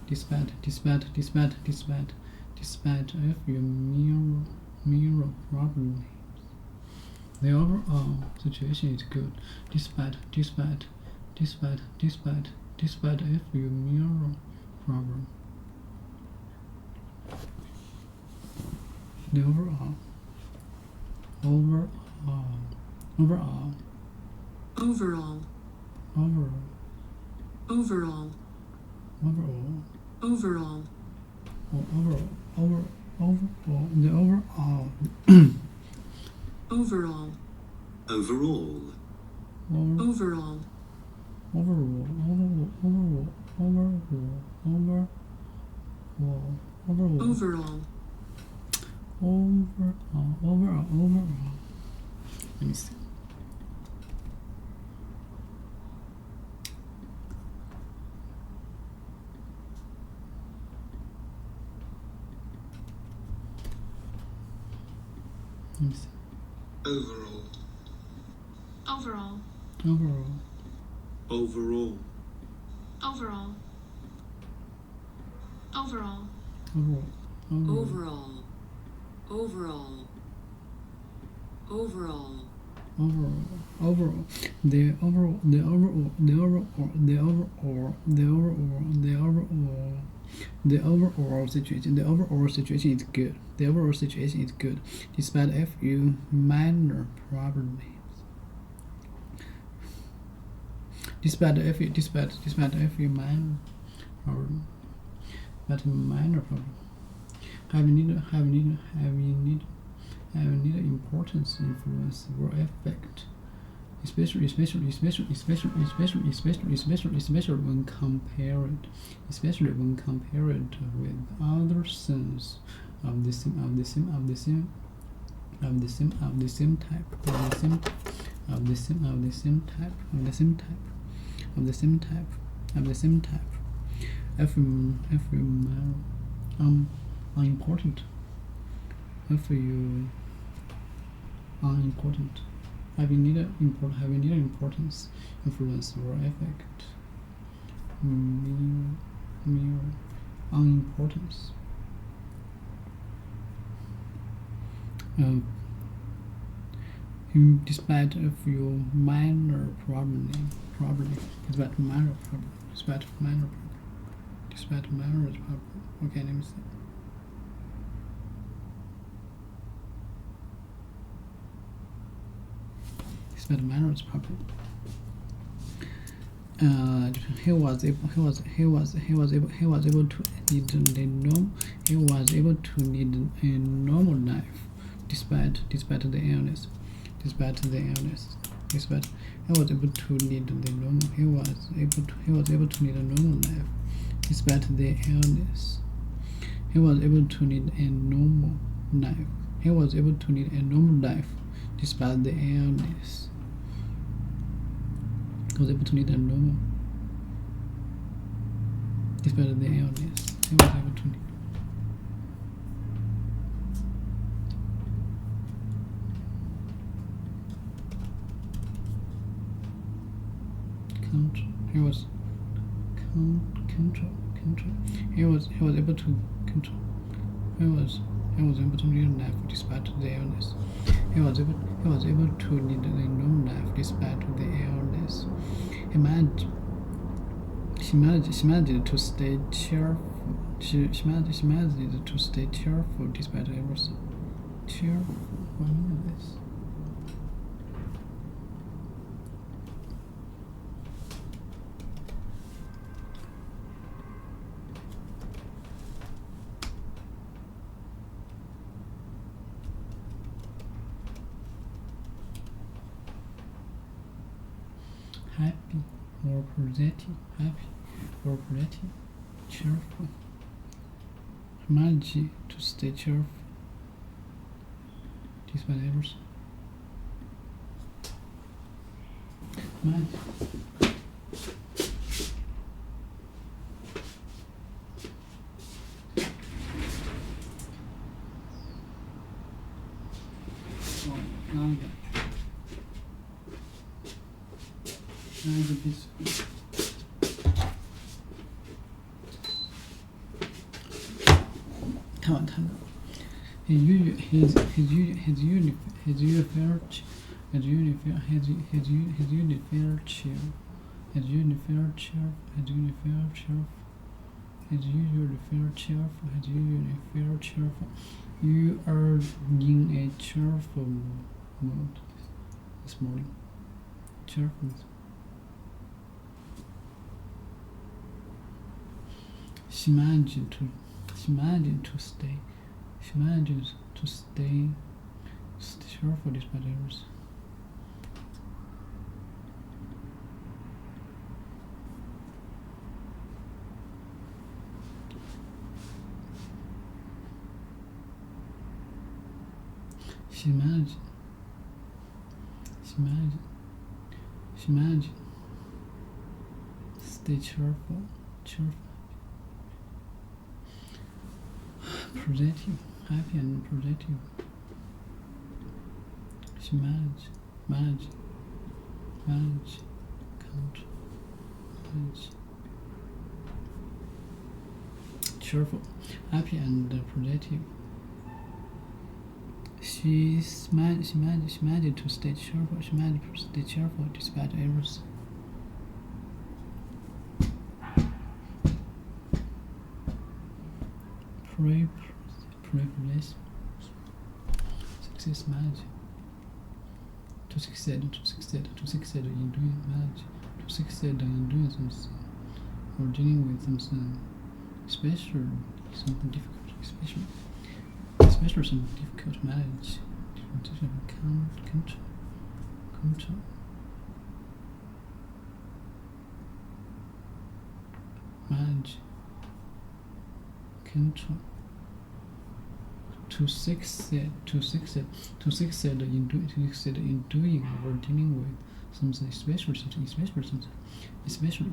few mirror problems. The overall situation is good despite a few mirror problems. The overall let me see. Overall. The overall situation is good. The overall situation is good despite a few minor problems. Despite a few minor problems. But minor problem. Have neither importance, influence, or effect. Especially when compared with other sons of the same type. Unimportant. Unimportant. Having neither importance, influence, or effect. Mere unimportance. Despite a few minor problems. Okay, let me see. Despite minor problem. He was able to lead a normal life despite the illness. He was able to lead a normal life despite the illness. He was able to lead a normal life despite the illness. was able to lead a normal despite the illness. He was able to he was able to control. He was able to lead a life despite the illness. He was able to lead a normal life despite the illness. He managed to stay cheerful. She managed to stay cheerful despite everything. Cheerful. What is this? Happy or positive, cheerful. Manage to stay cheerful despite everything. Manage. His You are in a cheerful mood this morning. Cheerfulness. She managed to stay cheerful despite everything. She managed to stay cheerful, productive, happy and productive. She managed, cheerful, happy and productive. She managed to stay cheerful. She managed to stay cheerful despite everything. Preparation. Success manage. To succeed in doing manage. To succeed in doing something or dealing with something special, something difficult, especially something difficult to manage. Control. Manage. Control. To succeed in doing or dealing with something especially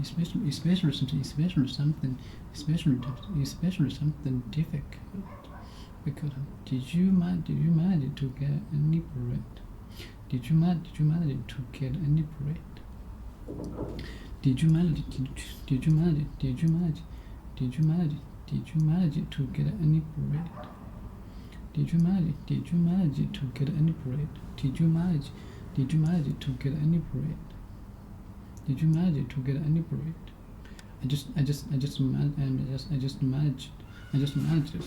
something difficult. Because did you manage to get any bread? Did you manage to get any bread? Did you manage to get any bread? Did you manage to get any bread? Did you manage to get any bread? Did you manage to get any bread? I just managed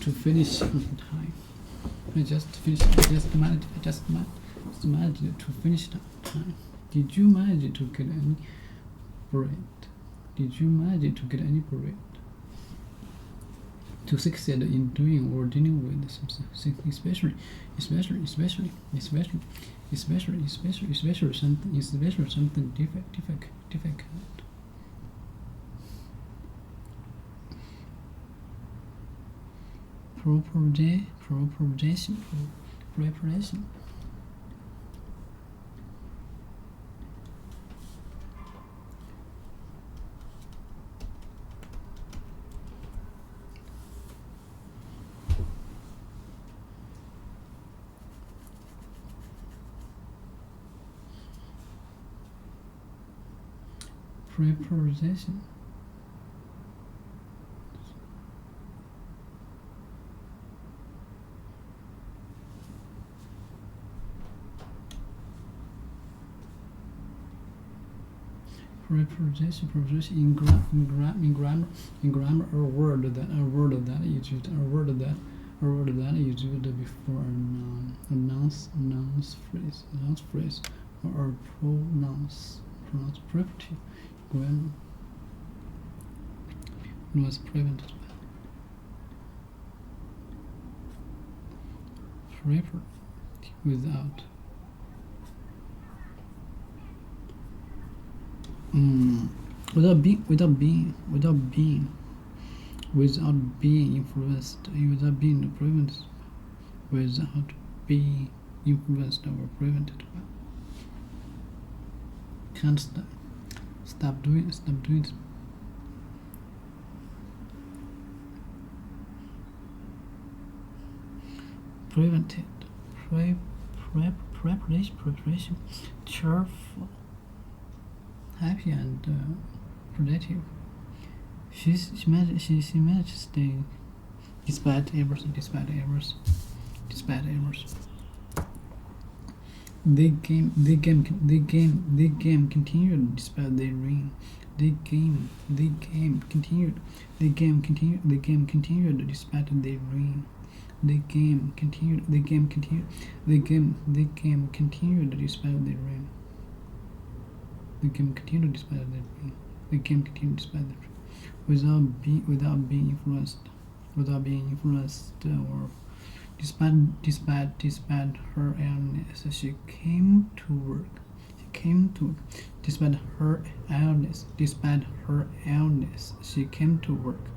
to finish on time. I just managed to finish on time. Did you manage to get any bread? Did you manage to get any bread? To succeed in doing or dealing with something, especially something difficult. Preparation. preposition. Preposition in grammar, a word that is used before a noun phrase or a pronounce property. Grammar was prevented by without. Without being influenced, without being influenced or prevented. Can't stop doing it. Prevented. Preparation. Cheerful. Happy and productive. She managed to stay despite errors. The game continued despite the rain. The game continued despite the rain. The game continued despite the rain. The game continued despite the rain. Without being influenced, or despite her illness, she came to work. Despite her illness, she came to work.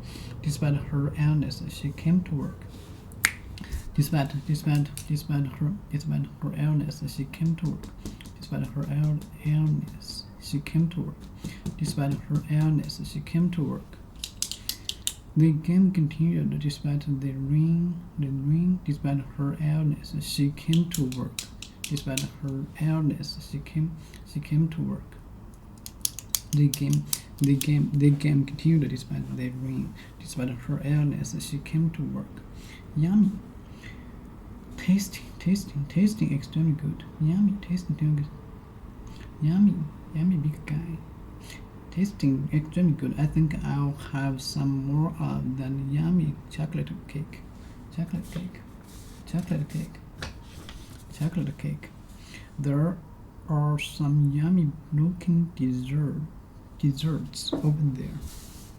Despite her illness, she came to work. Despite her illness, she came to work. Despite her illness, she came to work. Despite her illness, she came to work. The game continued despite the rain. Despite her illness, she came to work. Despite her illness, she came to work. The game continued despite the rain. Despite her illness, she came to work. Yummy. Tasting, extremely good. Yummy, tasting, good. Yummy, big guy. Tasting extremely good. I think I'll have some more than yummy chocolate cake. There are some yummy looking desserts over there.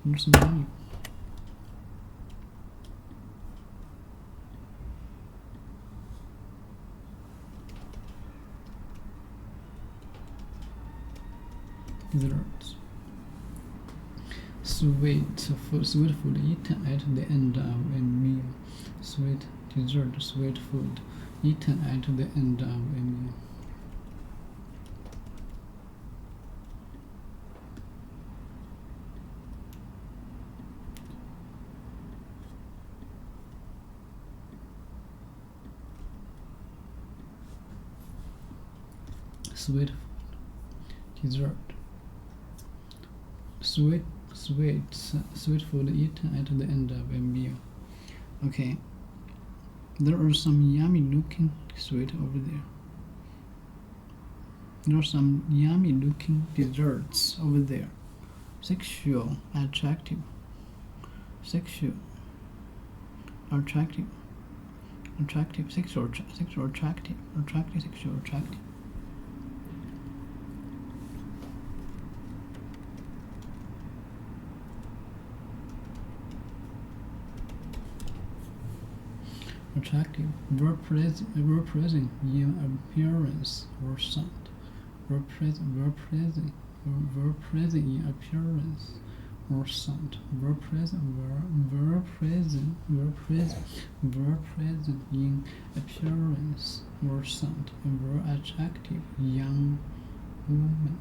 There's some yummy. Desserts. Sweet food eaten at the end of a meal. Sweet food eaten at the end of a meal. Sweet food, dessert. Sweet food eaten at the end of a meal. Okay, there are some yummy looking sweet over there. There are some yummy looking desserts over there. Sexual attractive. Sexual attractive. Sexual attractive. Sexual attractive. Attractive. Verb present in appearance or sound. Verb present in appearance or sound. Verb present in appearance or sound. A very attractive young woman.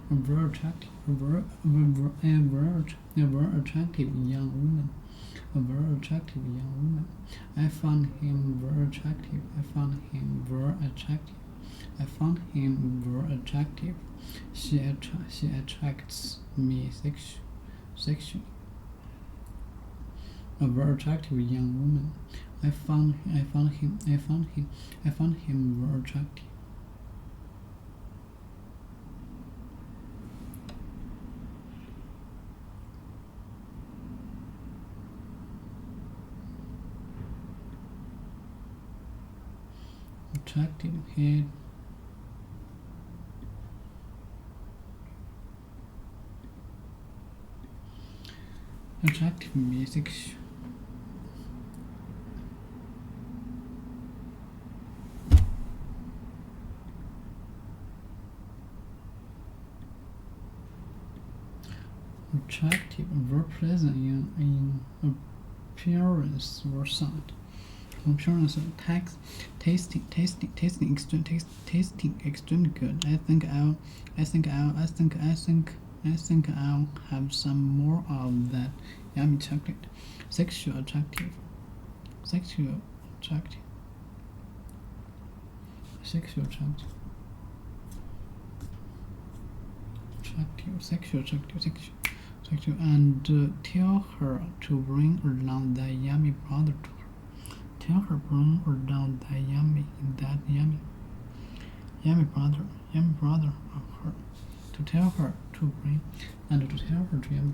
A very attractive young woman. A very attractive young woman. I found him very attractive. I found him very attractive. She attracts me sexually. A very attractive young woman. I found him very attractive. Attractive head. Attractive music. Attractive, very pleasant in appearance or sound. Appearance, tasting extremely good. I think I'll have some more of that yummy chocolate. Sexual attractive. Sexual attractive. Sexual attractive. Attractive. Sexual attractive. Sexual. And tell her to bring around that yummy brother to her. Tell her bring around that yummy brother of her. To tell her to bring and to tell her to yummy.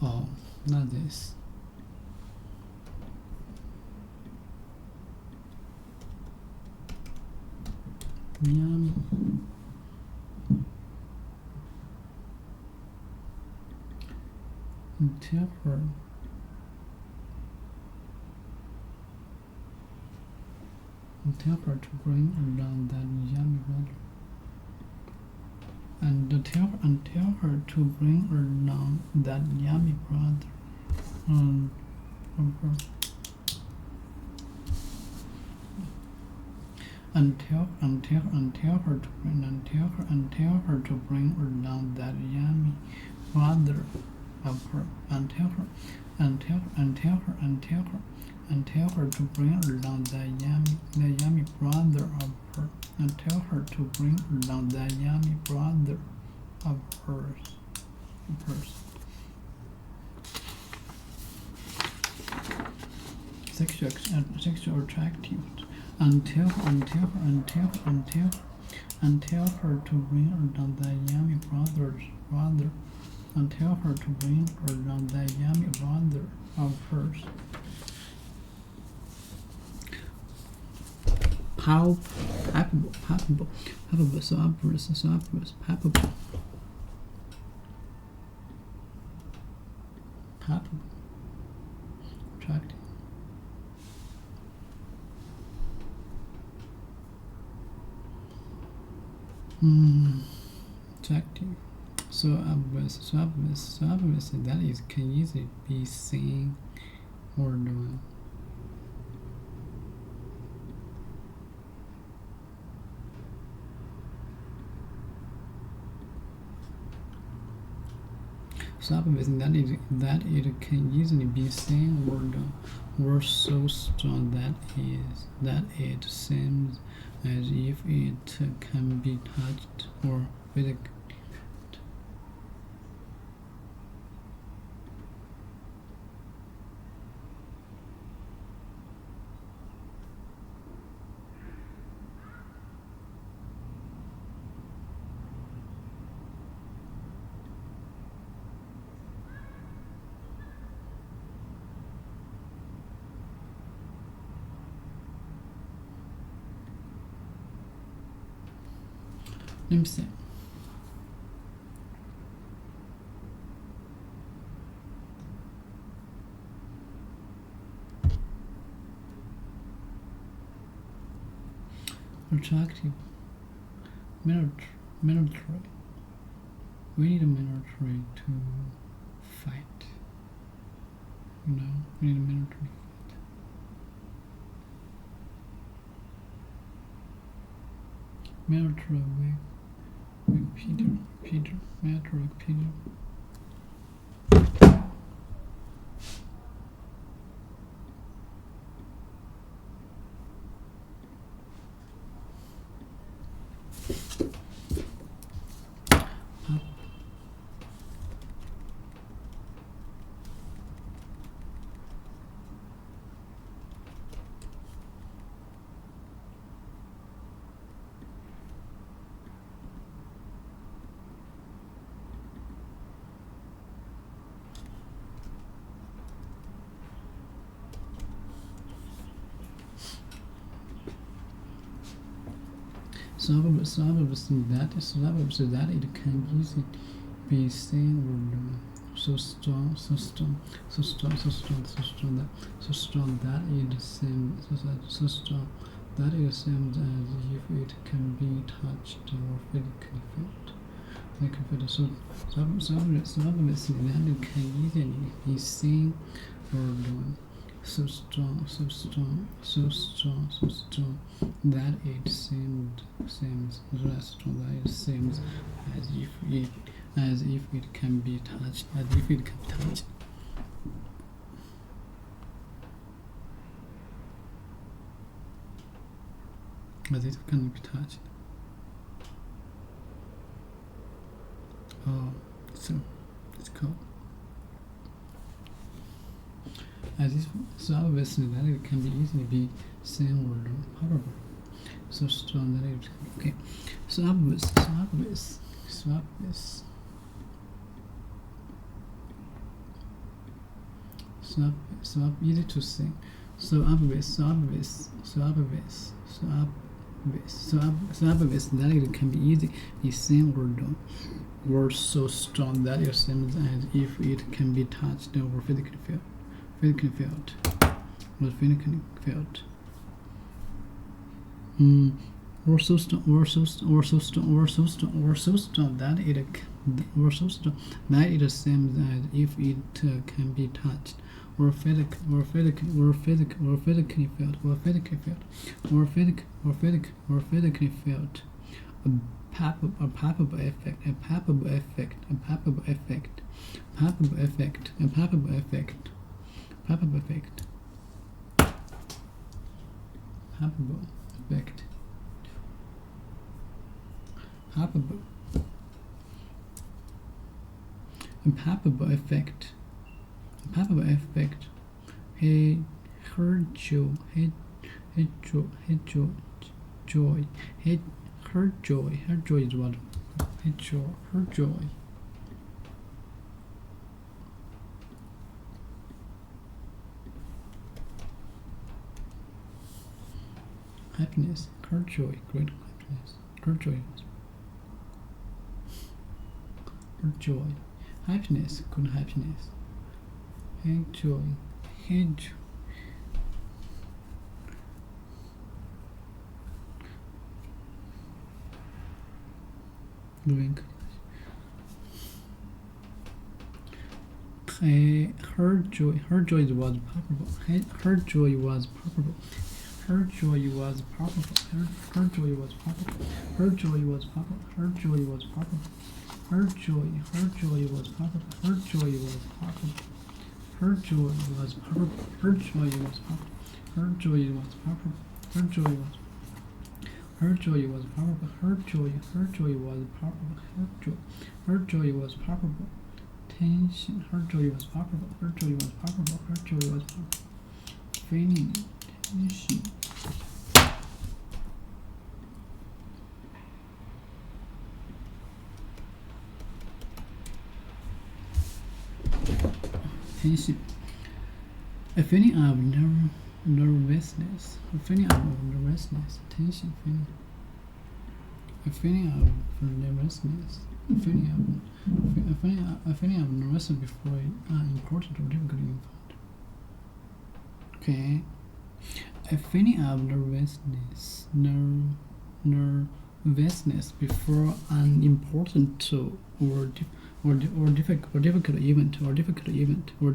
Oh, not this. Yum. And tell her to bring around that yummy water. And tell her to bring around that yummy brother. And tell her to bring around that yummy brother of her. And tell her to bring around that yummy brother of her. And tell her to bring around that yummy brother of hers. Sexual attractive. And tell her to bring around that yummy brother. And tell her to bring around that yummy brother of hers. Palpable, so obvious, palpable. Attractive. Attractive. So obvious, that is can easily be seen or done. So obvious that it can easily be seen or done, or so strong that it seems as if it can be touched or physically. Let me see. Attractive. Military. We need a military to fight. We need a military to fight. matter with Peter, matter with Peter. Suburbs that it can easily be seen or so strong that it seems that it seems as if it can be touched or physically felt. So suburbs that it can easily be seen or done. So strong that it seems less strong that it seems as if it can be touched, as if it can be touched. As it can be touched. Oh, so it's called. As if so obviously that it can be easily be seen or probable. So strong that it okay. So obvious easy to see. So obvious that it can be easy be seen or done. Words so strong that it seems as if it can be touched or physically felt. Or so strong that it seems as if it can be touched or physically felt. A palpable effect. Her joy is what? Her joy. Happiness, her joy, great happiness. Her joy, happiness, good happiness. Her joy. Doing. Her joy was palpable. Her joy was palpable. Her joy was palpable. Her joy was palpable. Her joy was palpable. Her joy was palpable. Her joy was palpable. Her joy was palpable. Her joy was palpable. Her joy was palpable. Her joy was palpable. Her joy was her joy was palpable. Her joy was palpable. Her joy was palpable. Tension. Her joy was palpable. Her joy was palpable. Her joy was palpable. Feeling. Tension. Tension. A feeling of nervousness. A feeling of nervousness. Tension. Feeling. A feeling of nervousness. A feeling of nervousness before important or difficult infant. Okay. A feeling of nervousness before an important or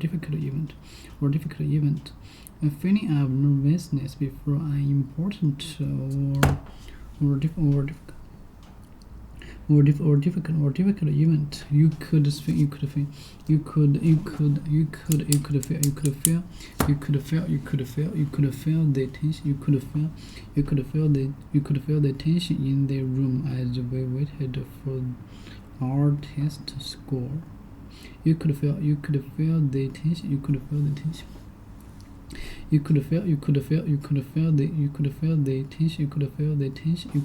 difficult event. A feeling of nervousness before an important or difficult or difficult event. You could feel the tension. You could feel the tension in the room as we waited for our test score. You could feel the tension. You could feel the tension. You could feel the tension. You could feel the tension.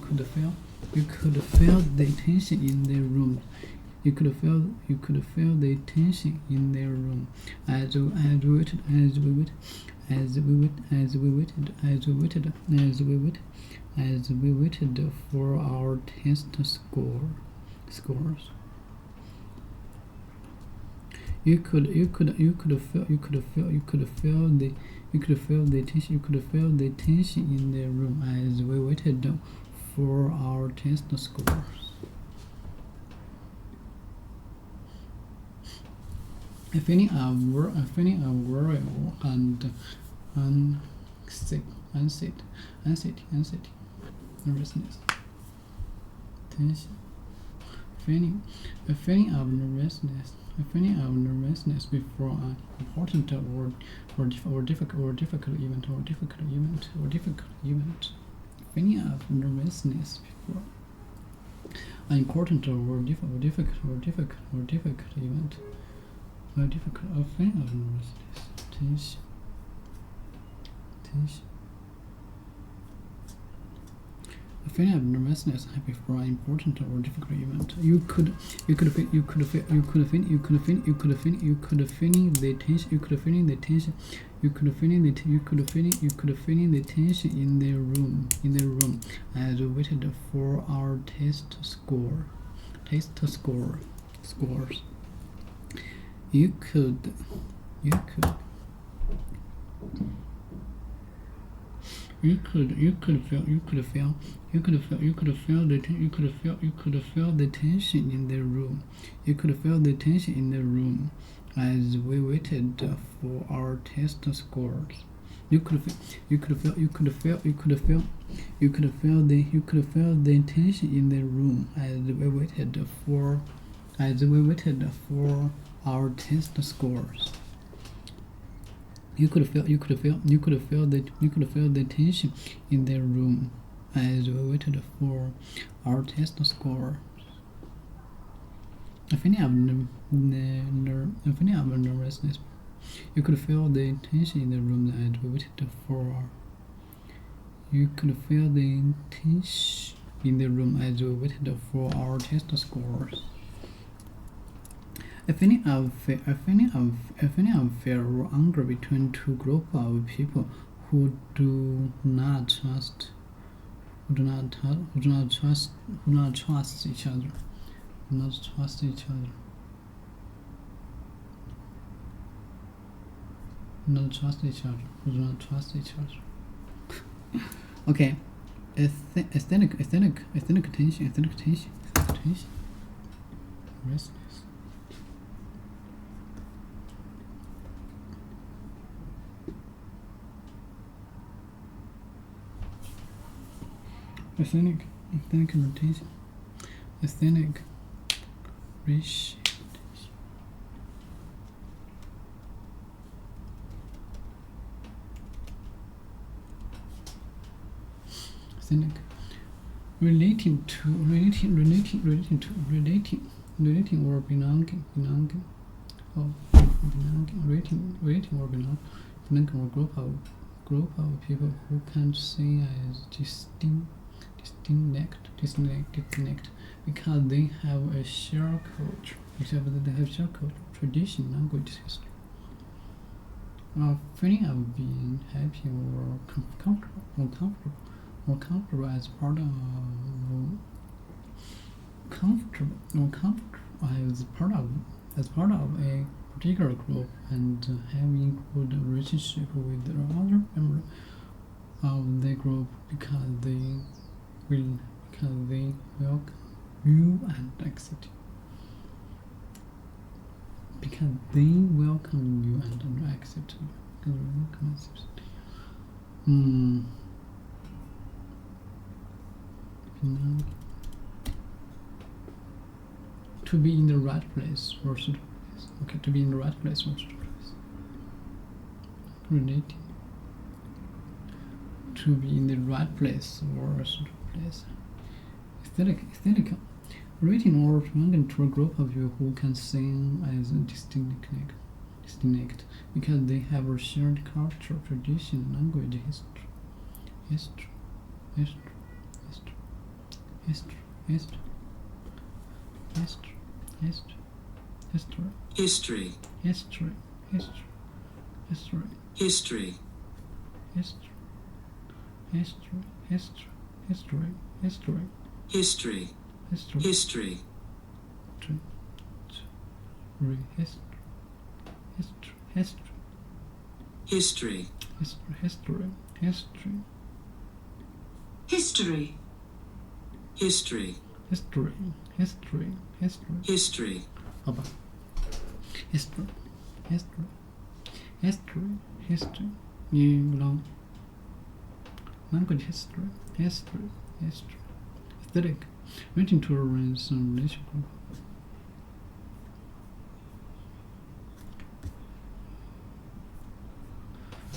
You could feel the tension in the room. You could feel the tension in the room as we waited for our test scores. You could feel the tension in the room as we waited for our test scores. A feeling of worry and anxiety, nervousness, tension. A feeling of nervousness before an important or difficult event. Feeling of nervousness before an important or difficult event. A feeling of nervousness, tension. A feeling of nervousness before an important or difficult event. You could feel the tension. You could feeling the tension in the room as we waited for our test scores. You could feel the tension in the room. You could feel the tension in the room as we waited for our test scores. You could feel the tension in the room as we waited for our test scores. You could feel the tension in the room as we waited for our test scores. A feeling of nervousness. You could feel the tension in the room as we waited for. You could feel the tension in the room as we waited for our test scores. A feeling of fear or anger between two groups of people who do not trust each other. Okay. Aesthetic tension. Restless. Aesthetic rotation. Aesthetic reshape. Aesthetic relating or belonging. Relating or belonging or group of people who can't see as distinct because they have a shared culture, tradition, language, history. A feeling of being happy or comfortable as part of a particular group and having good relationship with the other members of the group because they welcome you and accept you. Because they welcome you and accept you. to be in the right place or suitable place. Okay, to be in the right place or suitable place. Relating. To be in the right place or suitable place. Aesthetic. Relating or belonging to a group of people who can sing as a distinct because they have a shared culture, tradition, language, history. History. 好吧 History. You know, language history. Aesthetic. Relating to a relationship group.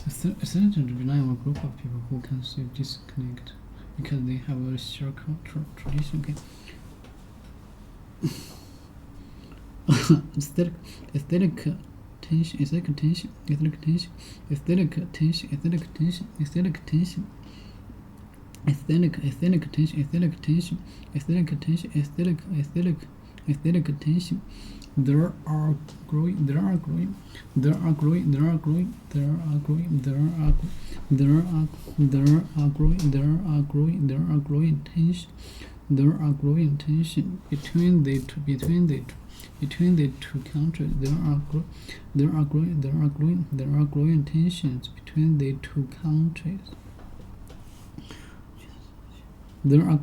Aesthetic to rely on a group of people who can see disconnect because they have a shared culture, tradition. Okay. aesthetic tension. There are growing tension between the two countries. There are growing tensions between the two countries. There are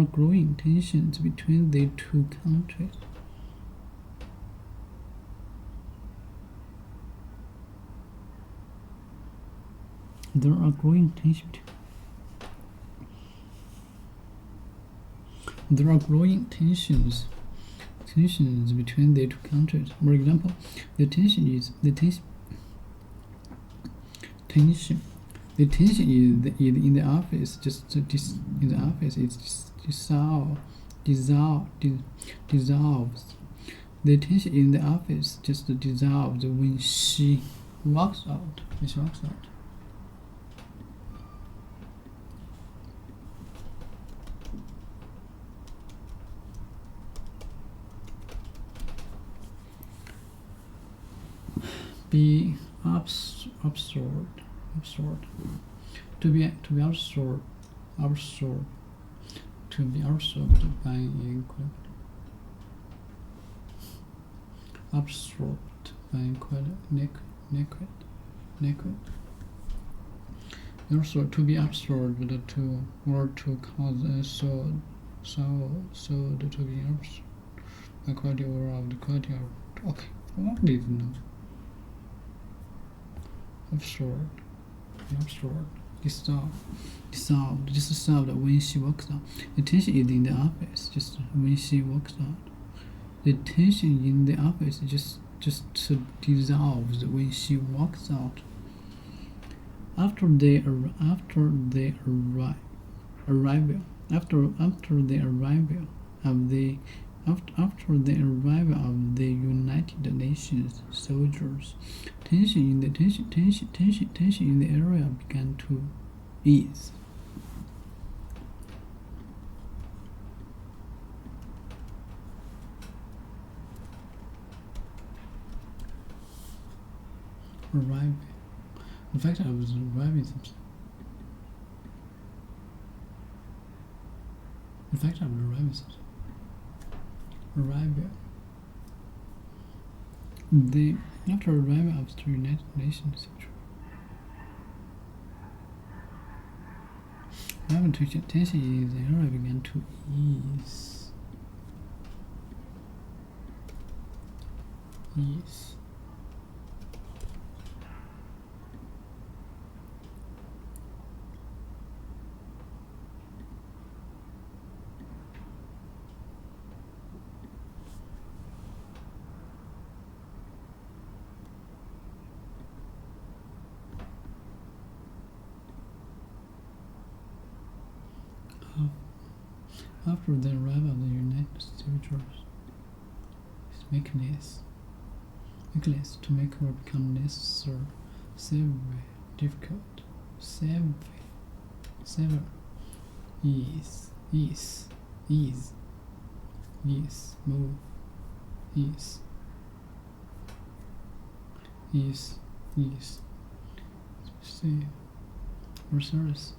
growing tensions between the two countries. There are growing tensions. There are growing tensions between the two countries. For example, the tension is in the office. In the office, it dissolves. The tension in the office just dissolves when she walks out. Be absorbed. To be absorbed by liquid. Also, to be absorbed or to cause a sold to be absorbed. The quality of okay. What did you know? Absorbed, dissolved when she walks out. The tension is in the office, just when she walks out. The tension in the office just dissolves when she walks out. After the arrival of the United Nations soldiers, tension in the area began to ease. Arrival. In fact, I was arriving something. Arrival. After arrival of the United Nations, tension in the area began to ease. After the arrival of the United States, mechanisms to make work become necessary, severe, difficult, severe, ease, move, ease, see, versus,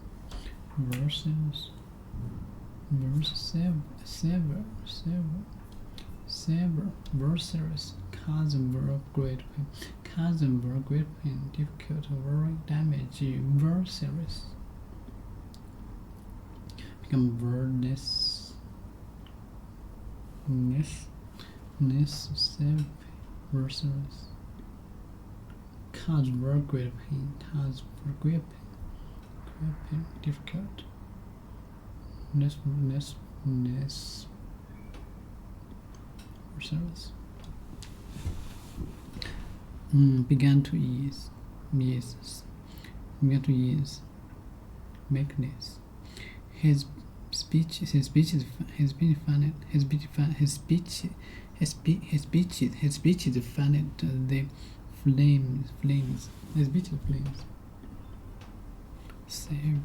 cousin verb great pain, difficult, very damage, versus become verb necessary, versus cause very great pain, difficult, versus began to ease, meekness. His speech is funny. His speech is funny. The flames. His speech is flames. Save.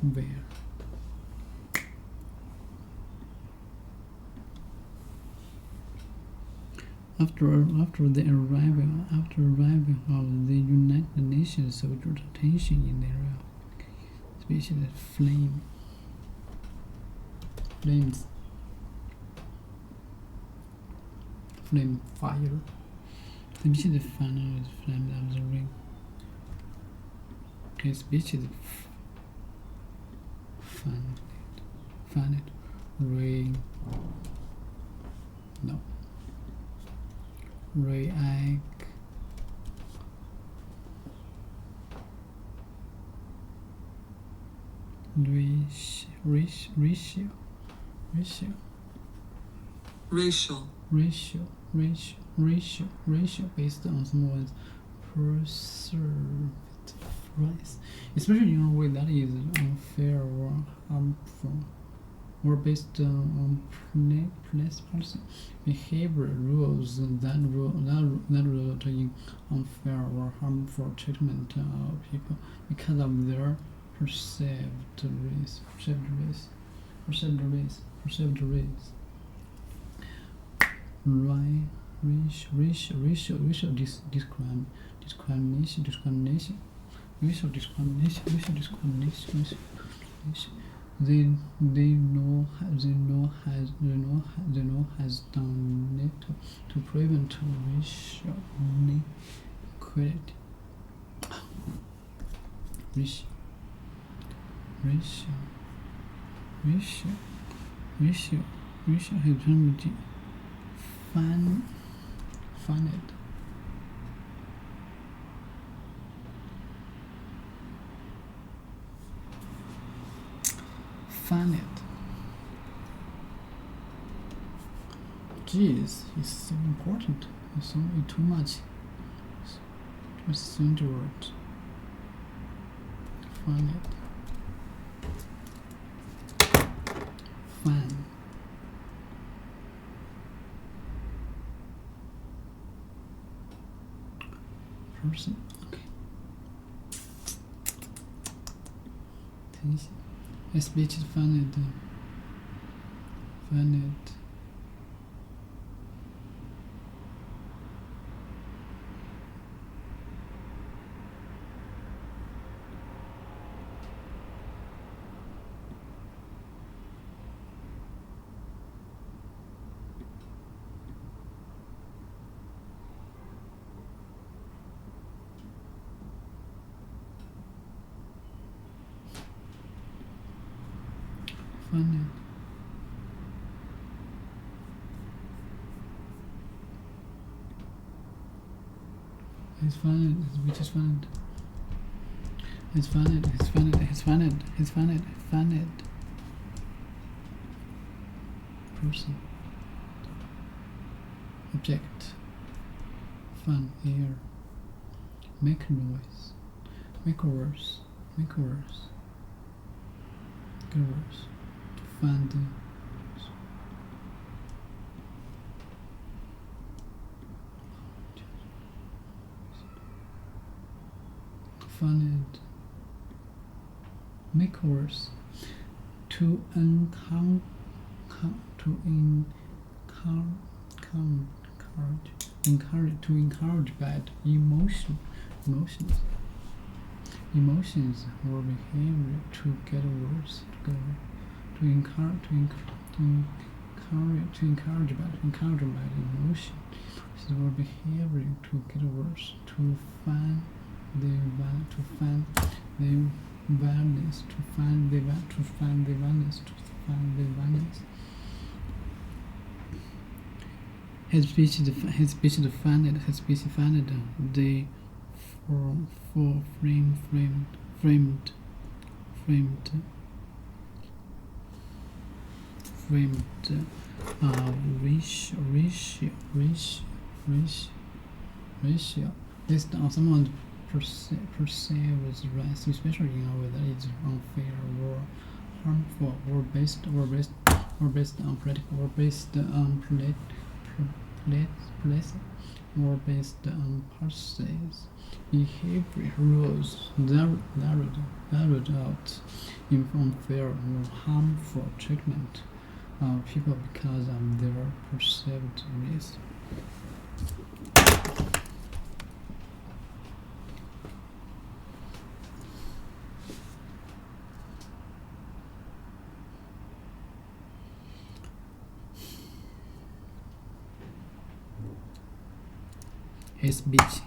Where? After the arrival of the United Nations soldiers, tension in the area, especially flame fire. Especially the final is flame of the ring. Okay, speech is fan it, ring, no, react, ratio based on someone's perceived rights, especially in a way that is unfair or harmful, or based on policy behavior rules that result in unfair or harmful treatment of people because of their perceived race. Racial discrimination. They know has done it to prevent racial inequality. Racial hypocrisy. Fun it. Geez, it's so important. It's only too much. Just sing the word. Fun it. Fun. Person. Okay. A speech is fun it. Funny. It's funny, which is funny. It's funny. Person. Object. find air, make noise, make worse, make worse, get worse, to find it, make worse, to encourage, to encourage bad emotions or behavior to get worse, to encourage bad emotions or behavior to get worse, to find the violence, His speech defined the framed ratio based on someone's perceives rights, especially whether it's unfair or harmful, or based on political, or based on or based on perceived behavior rules narrowed out in unfair or harmful treatment of people because of their perceived risk. His speech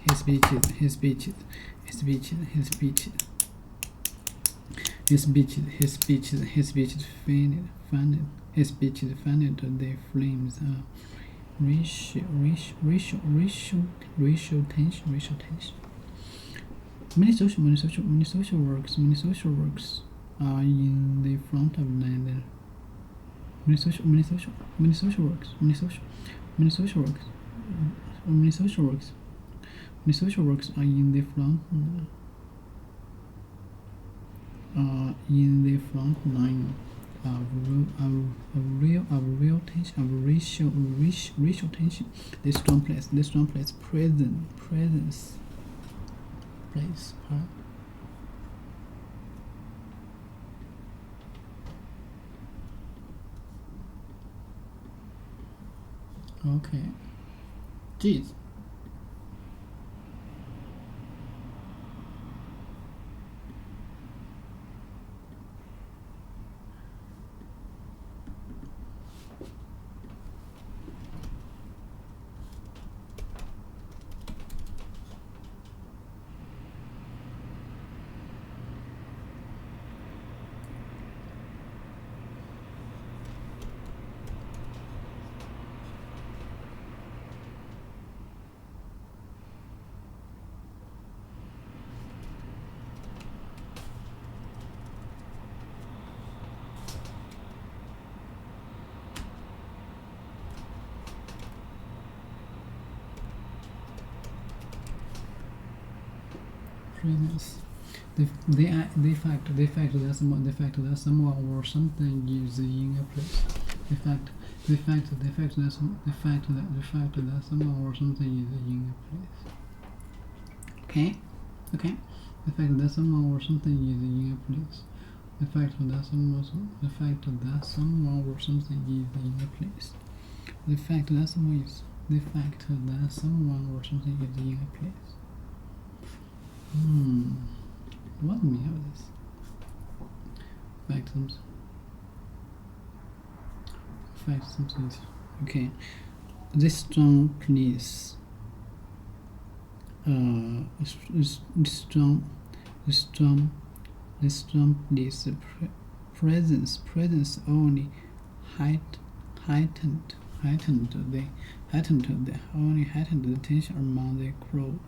defended the flames of racial tension. Many social works are in the front of line. Many social works are in the front line of real tension, of racial tension. The strong presence plays part. Okay. Jeez. Presence. The fact that someone or something is in a place. The fact that someone or something is in a place. Okay. The fact that someone or something is in a place. The fact that someone or something is in a place. The fact that someone or something is in a place. What do we have this? Fact something. Okay. This strong police. Presence only heightened the tension among the crowd.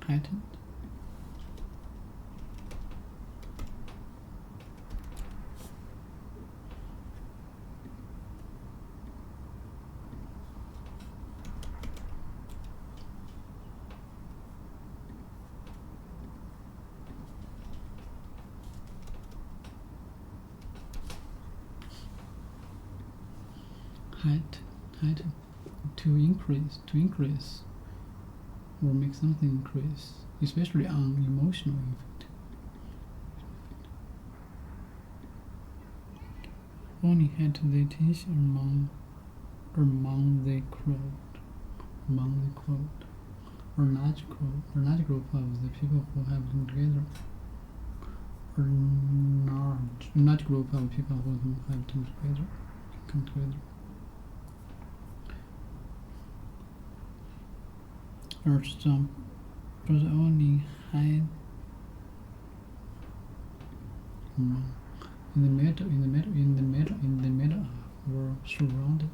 Heightened. heighten, to increase, or make something increase, especially on emotional effect. Only heighten the tension among the crowd, or large group of the people who have come together, or large group of people who have come together. Or some, but only high in the middle were surrounded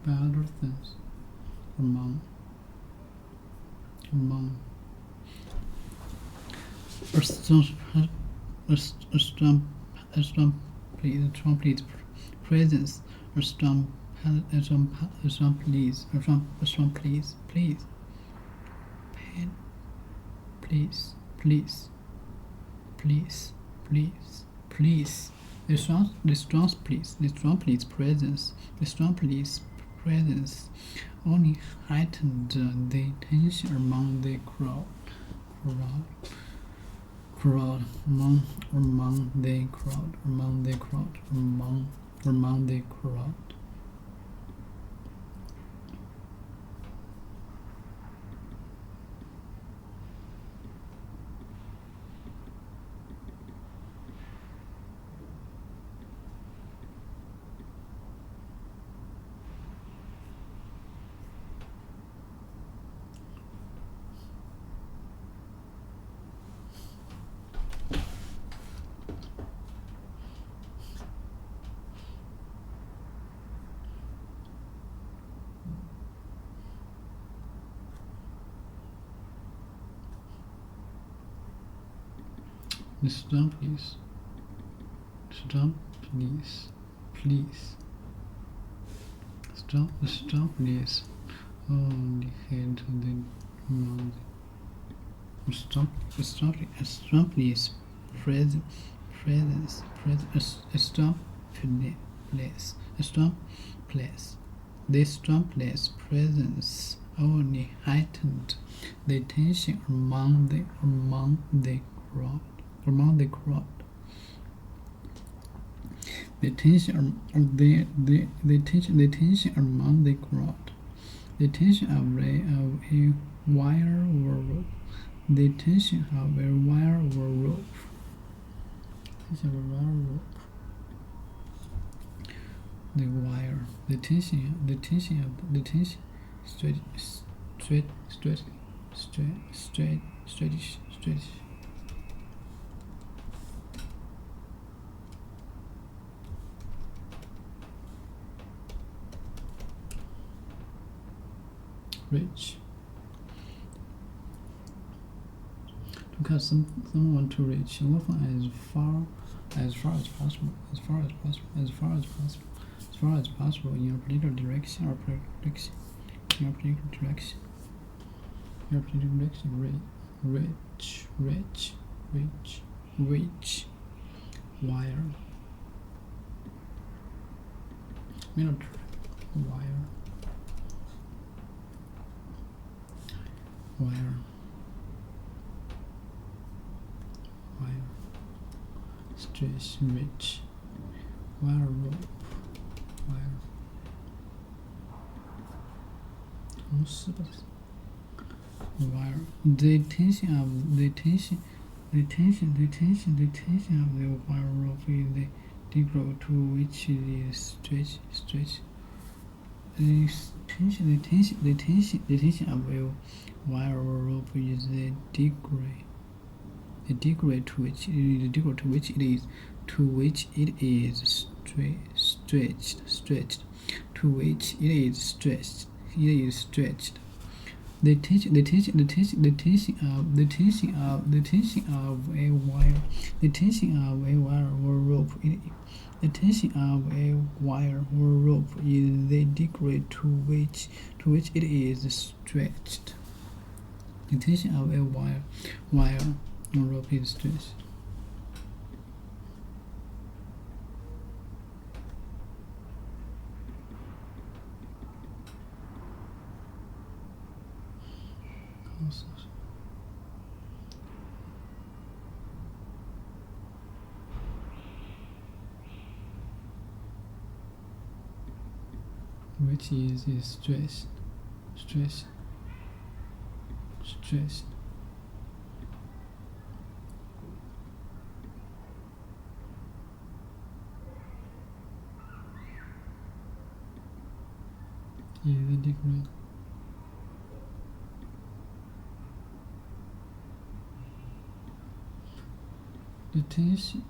by other things among a complete presence, a strong please, the strong presence only heightened the tension among the crowd, among the crowd. The strong please. Strong please. Only head to the mouth. Strong please. Presence. A strong place. This strong place presence only heightened the tension among the crowd. The tension among the crowd. The tension of a wire or rope. The tension of a wire or rope. The wire. The tension. Stretch. Reach. To cause someone to reach, often as far as possible in your particular direction or prediction. Reach. Wire. Military. Wire. Stretch, reach, wire, rope, wire. Wire. The tension of the wire rope is the degree to which it is stretched. The tension of a wire or rope is the degree to which it is stretched. The tension of a wire or rope. The tension of a wire or rope is the degree to which it is stretched. The tension of a wire or rope is stretched. sources. Which is stress. Is the degree. Detention.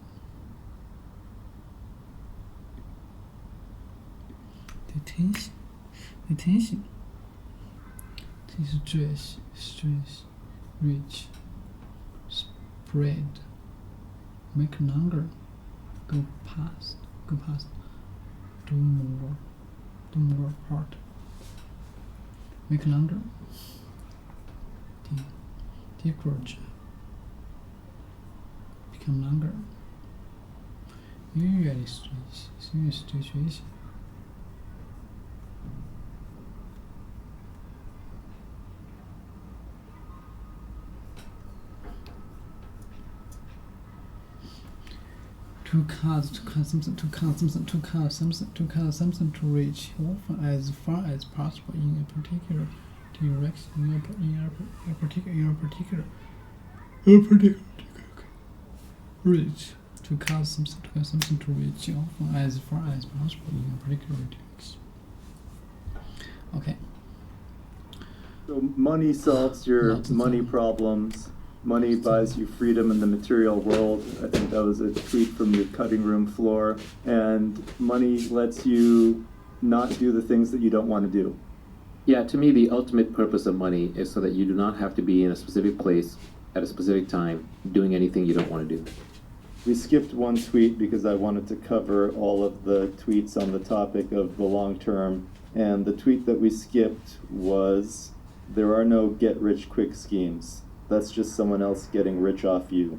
Stress, reach, spread, make longer, go past, do more part, make longer, diverge, become longer, 越来越学习。To cut something, to reach often as far as possible in a particular direction, in a particular reach. To cut something to reach often as far as possible in a particular direction. Okay. So money solves your Lots of money time. problems. Money buys you freedom in the material world. I think that was a tweet from your cutting room floor. And money lets you not do the things that you don't want to do. Yeah, to me, the ultimate purpose of money is so that you do not have to be in a specific place at a specific time doing anything you don't want to do. We skipped one tweet because I wanted to cover all of the tweets on the topic of the long term. And the tweet that we skipped was, "There are no get-rich-quick schemes. That's just someone else getting rich off you."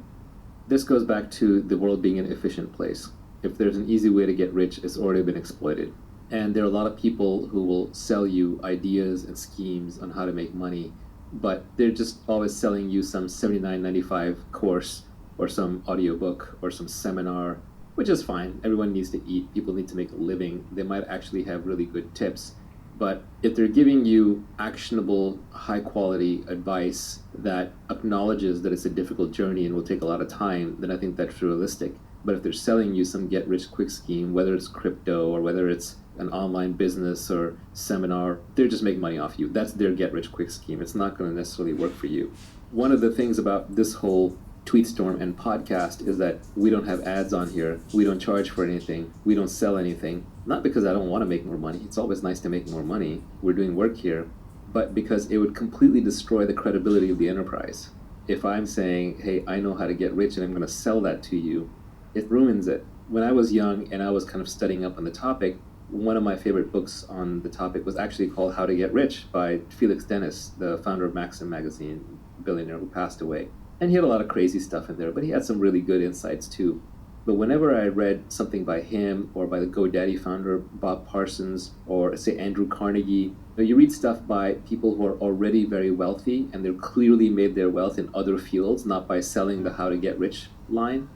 This goes back to the world being an efficient place. If there's an easy way to get rich, it's already been exploited. And there are a lot of people who will sell you ideas and schemes on how to make money, but they're just always selling you some $79.95 course or some audiobook or some seminar, which is fine. Everyone needs to eat. People need to make a living. They might actually have really good tips. But if they're giving you actionable, high-quality advice that acknowledges that it's a difficult journey and will take a lot of time, then I think that's realistic. But if they're selling you some get-rich-quick scheme, whether it's crypto or whether it's an online business or seminar, they're just making money off you. That's their get-rich-quick scheme. It's not going to necessarily work for you. One of the things about this whole Tweetstorm and podcast is that we don't have ads on here. We don't charge for anything. We don't sell anything. Not because I don't want to make more money. It's always nice to make more money. We're doing work here. But because it would completely destroy the credibility of the enterprise. If I'm saying, hey, I know how to get rich and I'm going to sell that to you, it ruins it. When I was young and I was kind of studying up on the topic, one of my favorite books on the topic was actually called How to Get Rich by Felix Dennis, the founder of Maxim magazine, billionaire who passed away. And he had a lot of crazy stuff in there, but he had some really good insights too. But whenever I read something by him or by the GoDaddy founder, Bob Parsons, or say Andrew Carnegie, you read stuff by people who are already very wealthy and they've clearly made their wealth in other fields, not by selling the how to get rich line.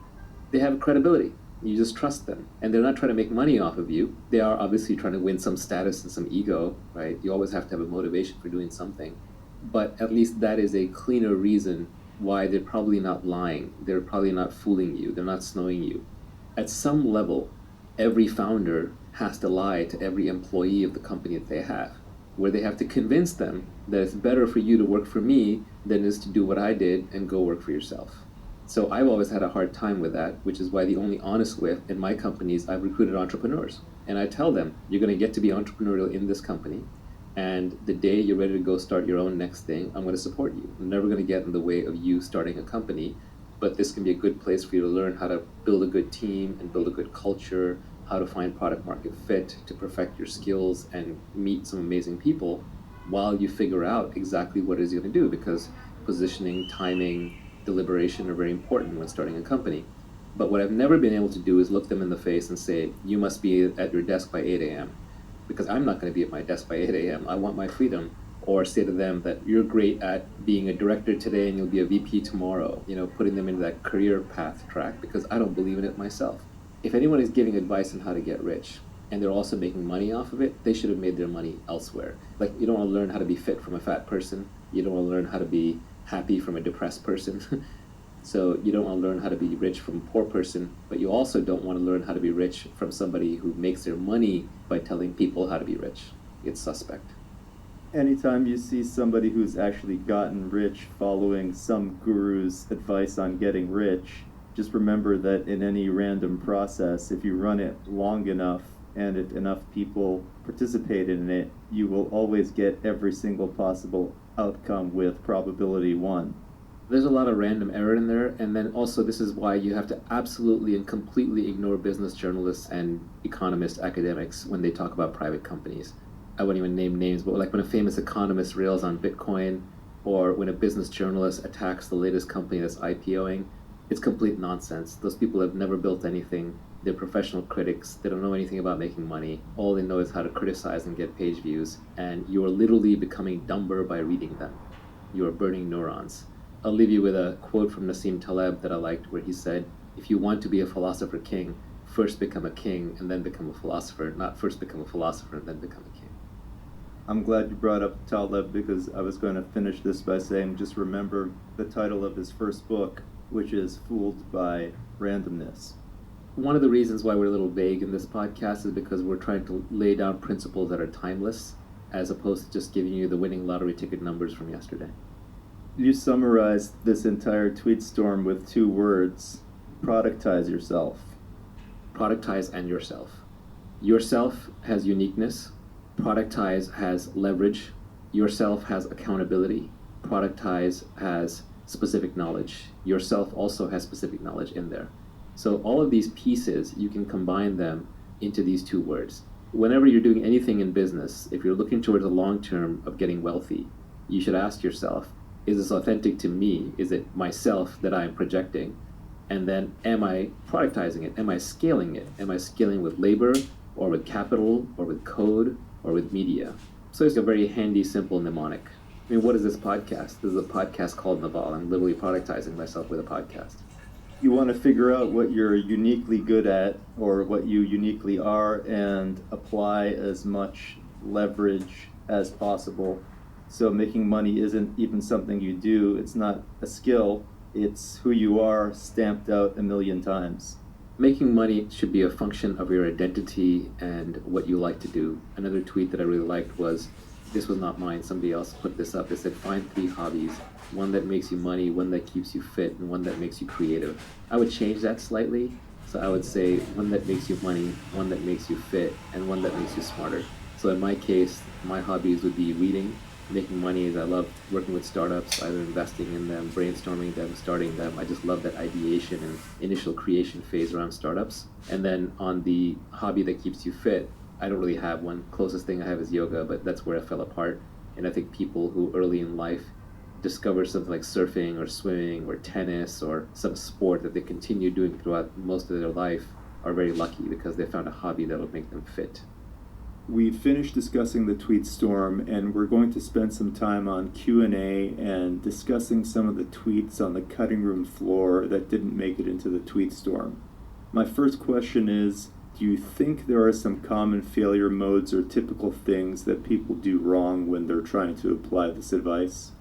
They have credibility. You just trust them. And they're not trying to make money off of you. They are obviously trying to win some status and some ego, right? You always have to have a motivation for doing something. But at least that is a cleaner reason why they're probably not lying. They're probably not fooling you. They're not snowing you. At some level, every founder has to lie to every employee of the company that they have, where they have to convince them that it's better for you to work for me than it is to do what I did and go work for yourself. So I've always had a hard time with that, which is why the only honest way in my companies, I've recruited entrepreneurs. And I tell them, you're going to get to be entrepreneurial in this company. And the day you're ready to go start your own next thing, I'm going to support you. I'm never going to get in the way of you starting a company, but this can be a good place for you to learn how to build a good team and build a good culture, how to find product market fit, to perfect your skills and meet some amazing people while you figure out exactly what it is you're going to do, because positioning, timing, deliberation are very important when starting a company. But what I've never been able to do is look them in the face and say, you must be at your desk by 8 a.m. because I'm not going to be at my desk by 8 a.m. I want my freedom. or say to them that you're great at being a director today and you'll be a VP tomorrow, putting them into that career path track, because I don't believe in it myself. If anyone is giving advice on how to get rich and they're also making money off of it, they should have made their money elsewhere. Like, you don't want to learn how to be fit from a fat person. You don't want to learn how to be happy from a depressed person. So you don't want to learn how to be rich from a poor person, but you also don't want to learn how to be rich from somebody who makes their money by telling people how to be rich. It's suspect. Anytime you see somebody who's actually gotten rich following some guru's advice on getting rich, just remember that in any random process, if you run it long enough and if enough people participate in it, you will always get every single possible outcome with probability 1. There's a lot of random error in there, and then also this is why you have to absolutely and completely ignore business journalists and economist academics when they talk about private companies. I wouldn't even name names, but like when a famous economist rails on Bitcoin, or when a business journalist attacks the latest company that's IPOing, it's complete nonsense. Those people have never built anything. They're professional critics. They don't know anything about making money. All they know is how to criticize and get page views, and you are literally becoming dumber by reading them. You are burning neurons. I'll leave you with a quote from Nassim Taleb that I liked, where he said, if you want to be a philosopher king, first become a king and then become a philosopher, not first become a philosopher and then become a king. I'm glad you brought up Taleb, because I was going to finish this by saying just remember the title of his first book, which is Fooled by Randomness. One of the reasons why we're a little vague in this podcast is because we're trying to lay down principles that are timeless, as opposed to just giving you the winning lottery ticket numbers from yesterday. You summarized this entire tweet storm with 2 words: productize yourself. Productize and yourself. Yourself has uniqueness. Productize has leverage. Yourself has accountability. Productize has specific knowledge. Yourself also has specific knowledge in there. So all of these pieces, you can combine them into these 2 words. Whenever you're doing anything in business, if you're looking towards the long term of getting wealthy, you should ask yourself, is this authentic to me? Is it myself that I'm projecting? And then am I productizing it? Am I scaling it? Am I scaling with labor or with capital or with code or with media? So it's a very handy, simple mnemonic. I mean, what is this podcast? This is a podcast called Naval. I'm literally productizing myself with a podcast. You want to figure out what you're uniquely good at or what you uniquely are and apply as much leverage as possible. So making money isn't even something you do. It's not a skill. It's who you are stamped out a million times. Making money should be a function of your identity and what you like to do. Another tweet that I really liked was, this was not mine, somebody else put this up. They said, find 3 hobbies. One that makes you money, one that keeps you fit, and one that makes you creative. I would change that slightly. So I would say one that makes you money, one that makes you fit, and one that makes you smarter. So in my case, my hobbies would be reading. Making money is I love working with startups, either investing in them, brainstorming them, starting them. I just love that ideation and initial creation phase around startups. And then on the hobby that keeps you fit, I don't really have one. Closest thing I have is yoga, but that's where I fell apart. And I think people who early in life discover something like surfing or swimming or tennis or some sport that they continue doing throughout most of their life are very lucky, because they found a hobby that will make them fit. We finished discussing the tweet storm, and we're going to spend some time on Q&A and discussing some of the tweets on the cutting room floor that didn't make it into the tweet storm. My first question is, do you think there are some common failure modes or typical things that people do wrong when they're trying to apply this advice?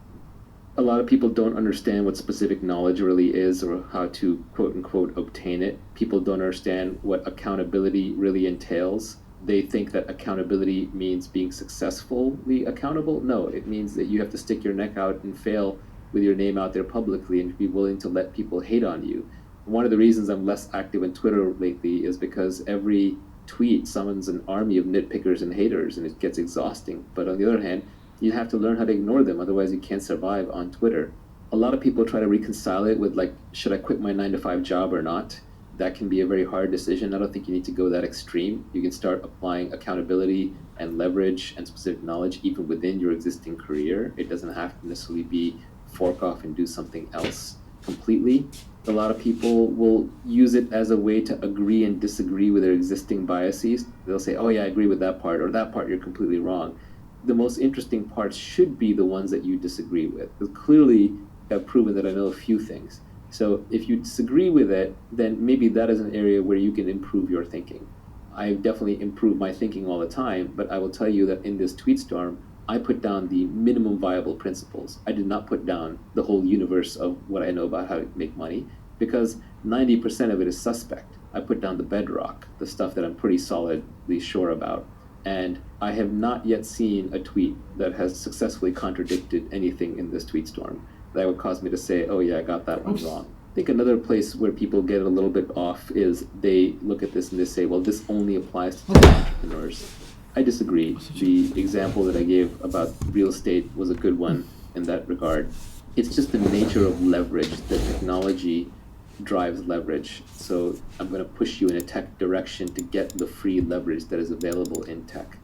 A lot of people don't understand what specific knowledge really is, or how to quote-unquote obtain it. People don't understand what accountability really entails. They think that accountability means being successfully accountable. No, it means that you have to stick your neck out and fail with your name out there publicly and be willing to let people hate on you. One of the reasons I'm less active on Twitter lately is because every tweet summons an army of nitpickers and haters, and it gets exhausting. But on the other hand, you have to learn how to ignore them, otherwise you can't survive on Twitter. A lot of people try to reconcile it with, like, should I quit my 9-to-5 job or not? That can be a very hard decision. I don't think you need to go that extreme. You can start applying accountability and leverage and specific knowledge even within your existing career. It doesn't have to necessarily be fork off and do something else completely. A lot of people will use it as a way to agree and disagree with their existing biases. They'll say, oh yeah, I agree with that part, or that part you're completely wrong. the most interesting parts should be the ones that you disagree with. Because clearly, I've proven that I know a few things. So if you disagree with it, then maybe that is an area where you can improve your thinking. I definitely improve my thinking all the time, but I will tell you that in this tweet storm, I put down the minimum viable principles. I did not put down the whole universe of what I know about how to make money, because 90% of it is suspect. I put down the bedrock, the stuff that I'm pretty solidly sure about. And I have not yet seen a tweet that has successfully contradicted anything in this tweet storm that would cause me to say, oh yeah, I got that one wrong. I think another place where people get a little bit off is they look at this and they say, well, this only applies to entrepreneurs. I disagree. The example that I gave about real estate was a good one in that regard. It's just the nature of leverage. The technology drives leverage. So I'm going to push you in a tech direction to get the free leverage that is available in tech.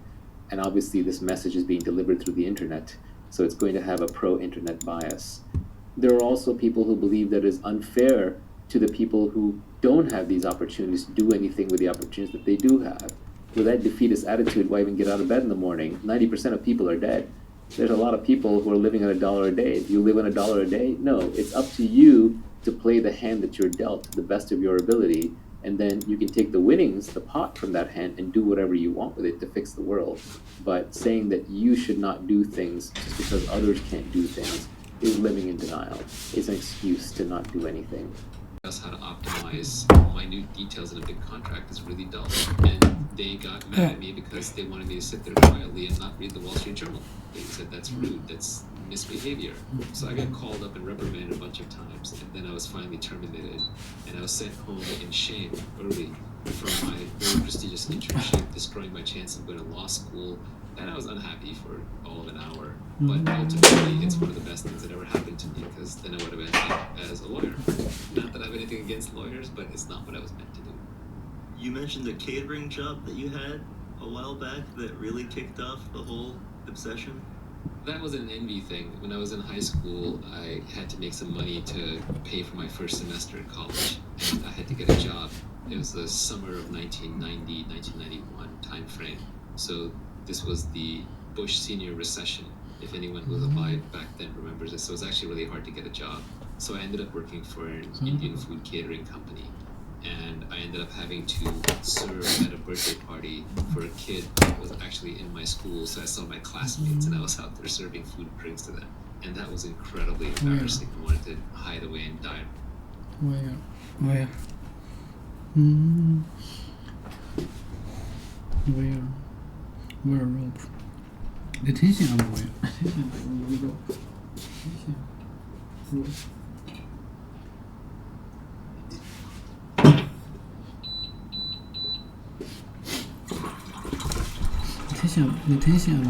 And obviously this message is being delivered through the internet, so it's going to have a pro-internet bias. There are also people who believe that it is unfair to the people who don't have these opportunities to do anything with the opportunities that they do have. With that defeatist attitude, why even get out of bed in the morning? 90% of people are dead. There's a lot of people who are living on $1 a day. Do you live on $1 a day? No, it's up to you to play the hand that you're dealt to the best of your ability, and then you can take the winnings, the pot from that hand, and do whatever you want with it to fix the world. But saying that you should not do things just because others can't do things is living in denial. It's an excuse to not do anything. How to optimize minute details in a big contract is really dull. And they got mad at me because they wanted me to sit there quietly and not read the Wall Street Journal. They said that's rude, that's misbehavior. So I got called up and reprimanded a bunch of times, and then I was finally terminated, and I was sent home in shame early from my very prestigious internship, destroying my chance of going to law school. And I was unhappy for all of an hour, but ultimately it's one of the best things that ever happened to me, because then I would have ended up as a lawyer. Not that I have anything against lawyers, but it's not what I was meant to do. You mentioned a catering job that you had a while back that really kicked off the whole obsession. That was an envy thing. When I was in high school, I had to make some money to pay for my first semester in college, and I had to get a job. It was the summer of 1990, 1991 time frame. So this was the Bush senior recession. If anyone who was alive back then remembers this, so it was actually really hard to get a job. So I ended up working for an Indian food catering company, and I ended up having to serve at a birthday party for a kid that was actually in my school. So I saw my classmates, and I was out there serving food and drinks to them, and that was incredibly embarrassing. I wanted to hide away and die. Where? Where rope? Detention of where? Detention of rope. Detention rope. Detention of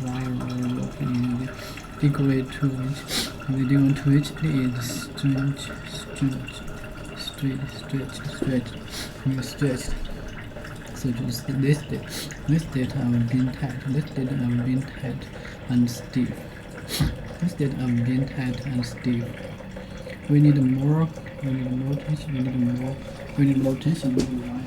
wire rope in the degree to which it is stretched. So just this data of being tight, this data of being tight and stiff. This data of being tight and stiff. We need more tension, we need more tension in the wire.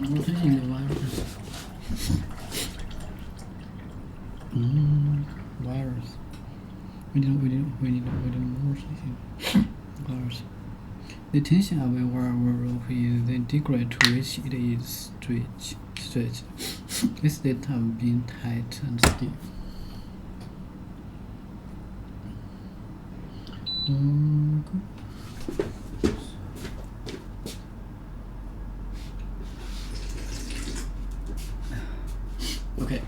More tension in the wire. Wires. We need more tension. Wires. The tension of a wire rope is the degree to which it is stretched. This state of being tight and stiff. Okay.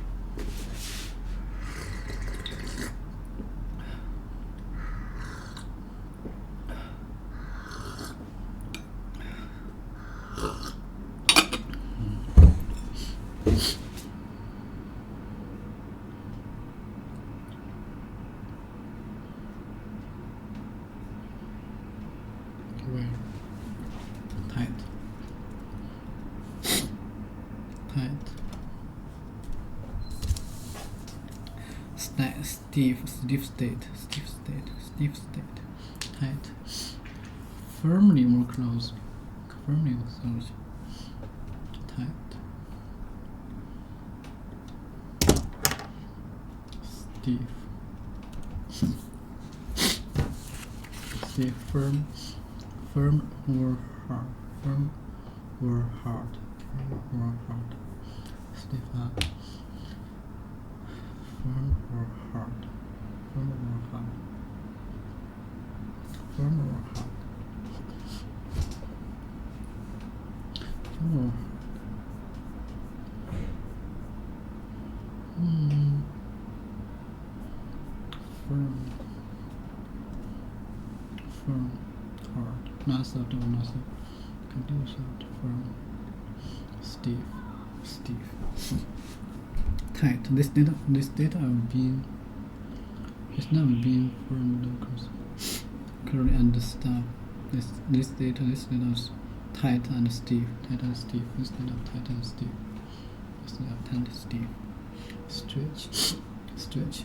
Where? Tight. stiff state, tight, firmly or close, tight, stiff, firm or hard, stiff up, firm or hard, firm or hard, firm or hard, firm or firm, hard, not soft, continuous soft, firm, stiff, tight. This data have been it's not been firm locals clearly understand. This data is tight and stiff, instead of tight and stiff, stretch, stiff,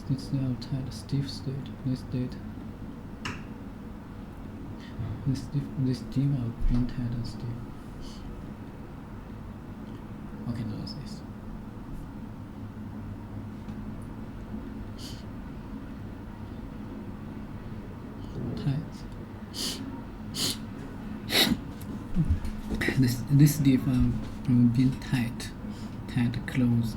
instead of tight, stiff state. This div of being tight and stiff. Okay, now this. This div being tight, closed,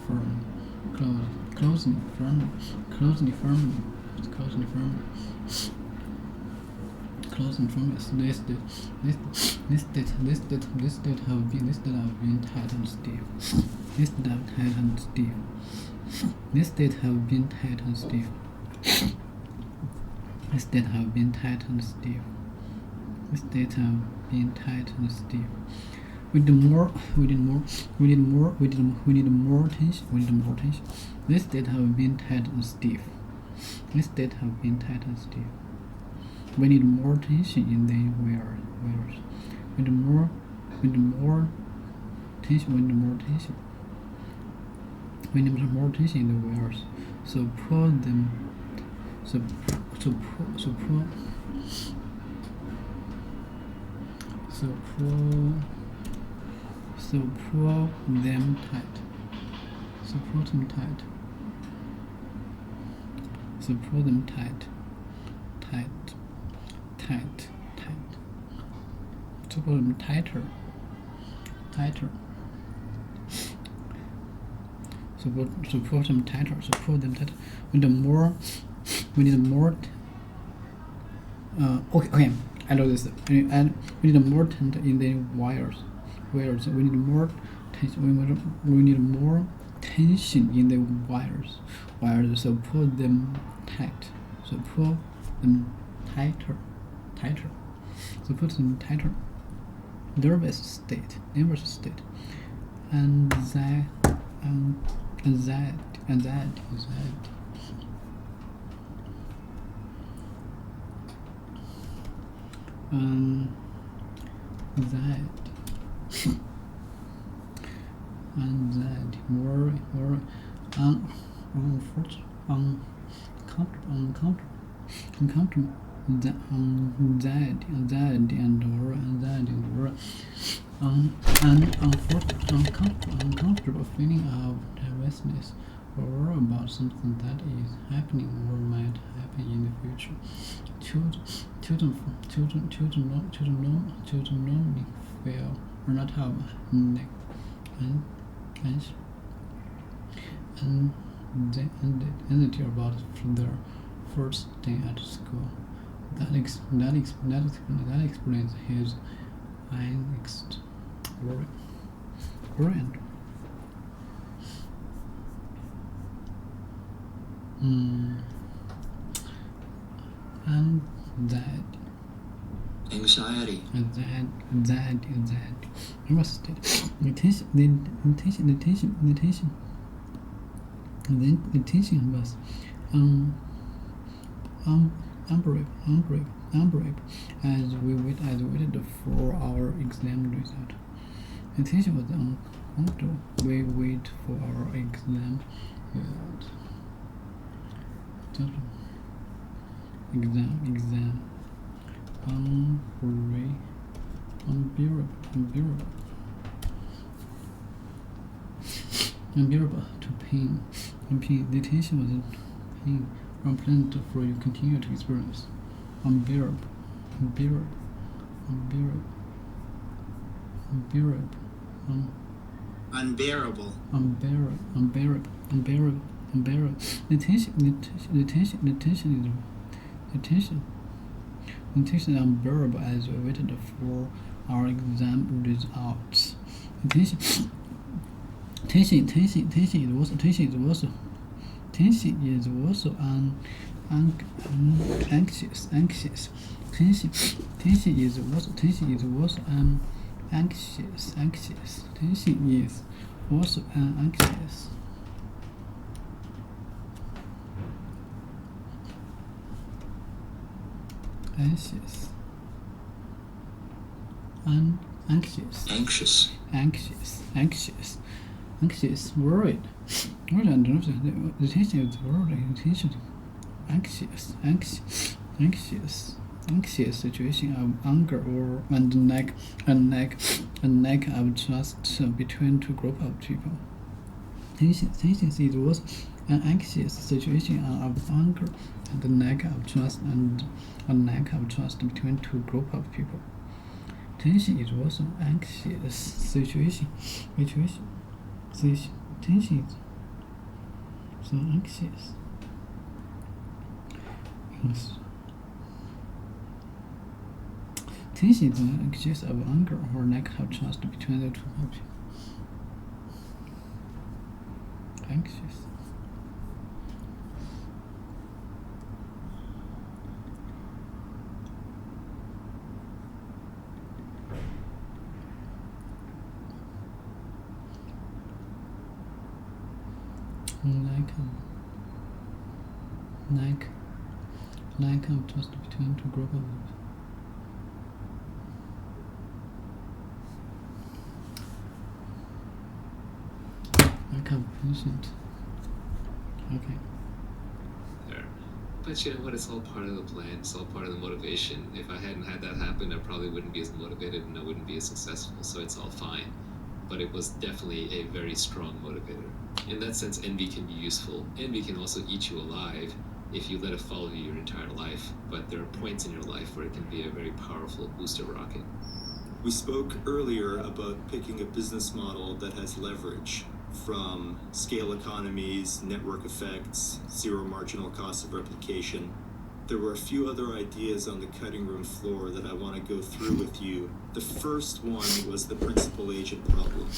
firm, closely, firmly, closely, firmly. This date have been tight and stiff. This date have been tight and stiff. This date have been tight and stiff. This date have been tight and stiff. We need more tension. This date have been tight and stiff. This date have been tight and stiff. We need more tension in the wears. We need more tension. We need more tension in the wears. So pull them. So pull them tight. Support them tight. Support them tight. Support them tighter. Support them tighter. We need more. Okay. I know this. And we need more tension in the wires. We need more tension. We need more tension in the wires. So pull them tight. So pull them tighter. So put them tighter. Nervous state. Anxiety. Anxiety, worry, uncomfortable, anxiety and worry, uncomfortable feeling of nervousness or worry about something that is happening or might happen in the future. Children normally feel or not have anxiety about their first day at school. That explains his angst, worry, and Anxiety. Nervous state. The tension was unbearable. unbearable as we waited for our exam result. The tension was uncomfortable. We wait for our exam result. Exam. Unbearable to pain. The tension was pain. Unpleasant for you continue to experience. Unbearable. The tension is unbearable as we waited for our exam results. The tension is also anxious. Tension is also anxious. Anxious, worried. The tension is worried. Anxious situation of anger or and lack of trust between two groups of people. Tension is also an anxious situation of anger and lack of trust between two groups of people. Tension is also anxious situation. Tension is so anxious. Tension is anxious of anger or lack of trust between the two people. Anxious. Lack of trust between two groups of people. Lack of patience. Okay. There. But you know what? It's all part of the plan. It's all part of the motivation. If I hadn't had that happen, I probably wouldn't be as motivated and I wouldn't be as successful. So it's all fine. But it was definitely a very strong motivator. In that sense, envy can be useful. Envy can also eat you alive if you let it follow you your entire life. But there are points in your life where it can be a very powerful booster rocket. We spoke earlier about picking a business model that has leverage, from scale economies, network effects, zero marginal cost of replication. There were a few other ideas on the cutting room floor that I want to go through with you. The first one was the principal agent problem.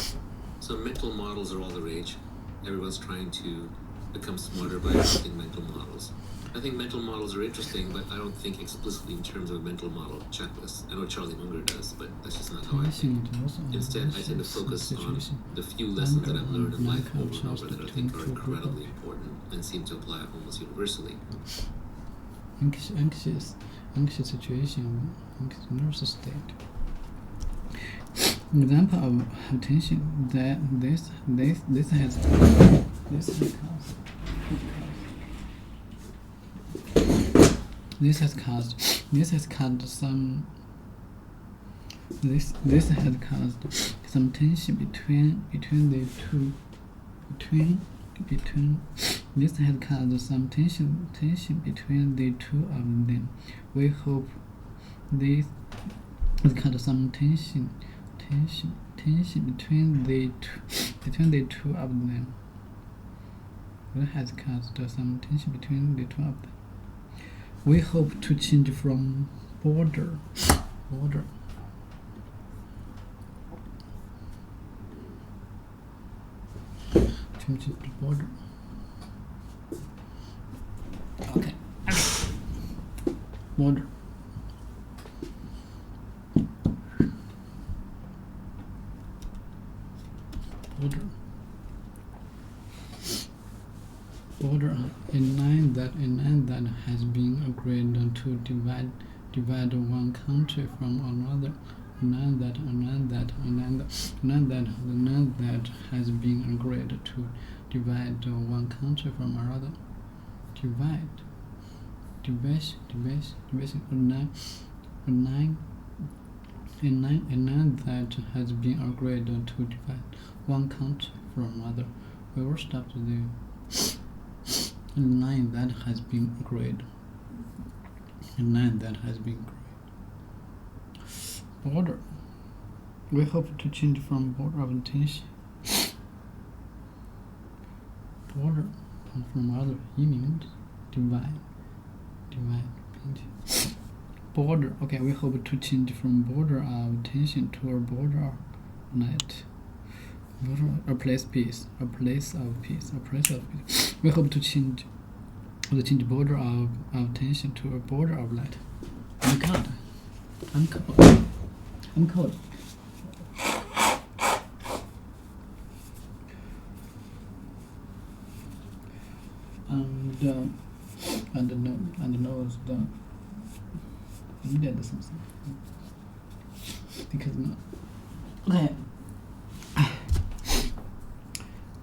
So mental models are all the rage. Everyone's trying to become smarter by adopting mental models. I think mental models are interesting, but I don't think explicitly in terms of a mental model checklist. I know Charlie Munger does, but that's just not how I think. Instead, I tend to focus on the few lessons that I've learned in life over and over that I think are incredibly important and seem to apply almost universally. Anxious situation, anxious nervous state. Example of tension that this has caused some tension between the two. This has caused some tension between the two of them. We hope this has caused some tension between the two of them. It has caused some tension between the two of them. We hope to change from border. Change to border. Okay. Border. A line that has been agreed on to divide divide one country from another. None that has been agreed to divide one country from another. Division. A none that has been agreed to divide one country from another. We will stop there. A line that has been agreed. A line that has been agreed. Border. We hope to change from border of attention. Border from other image. Divide. Border. Okay, we hope to change from border of attention to a border of night. A place of peace. We hope to change border of attention to a border of light. I'm cold. And knows the needed something because no. Okay.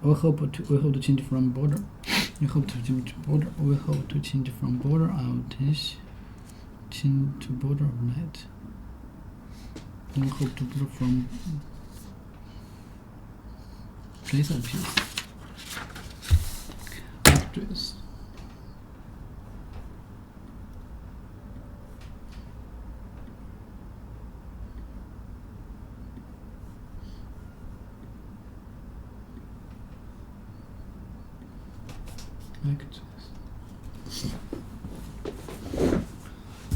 We hope to change from border. We hope to change border. We hope to change from border of attention to border of night. We hope to go from place of peace. Actress.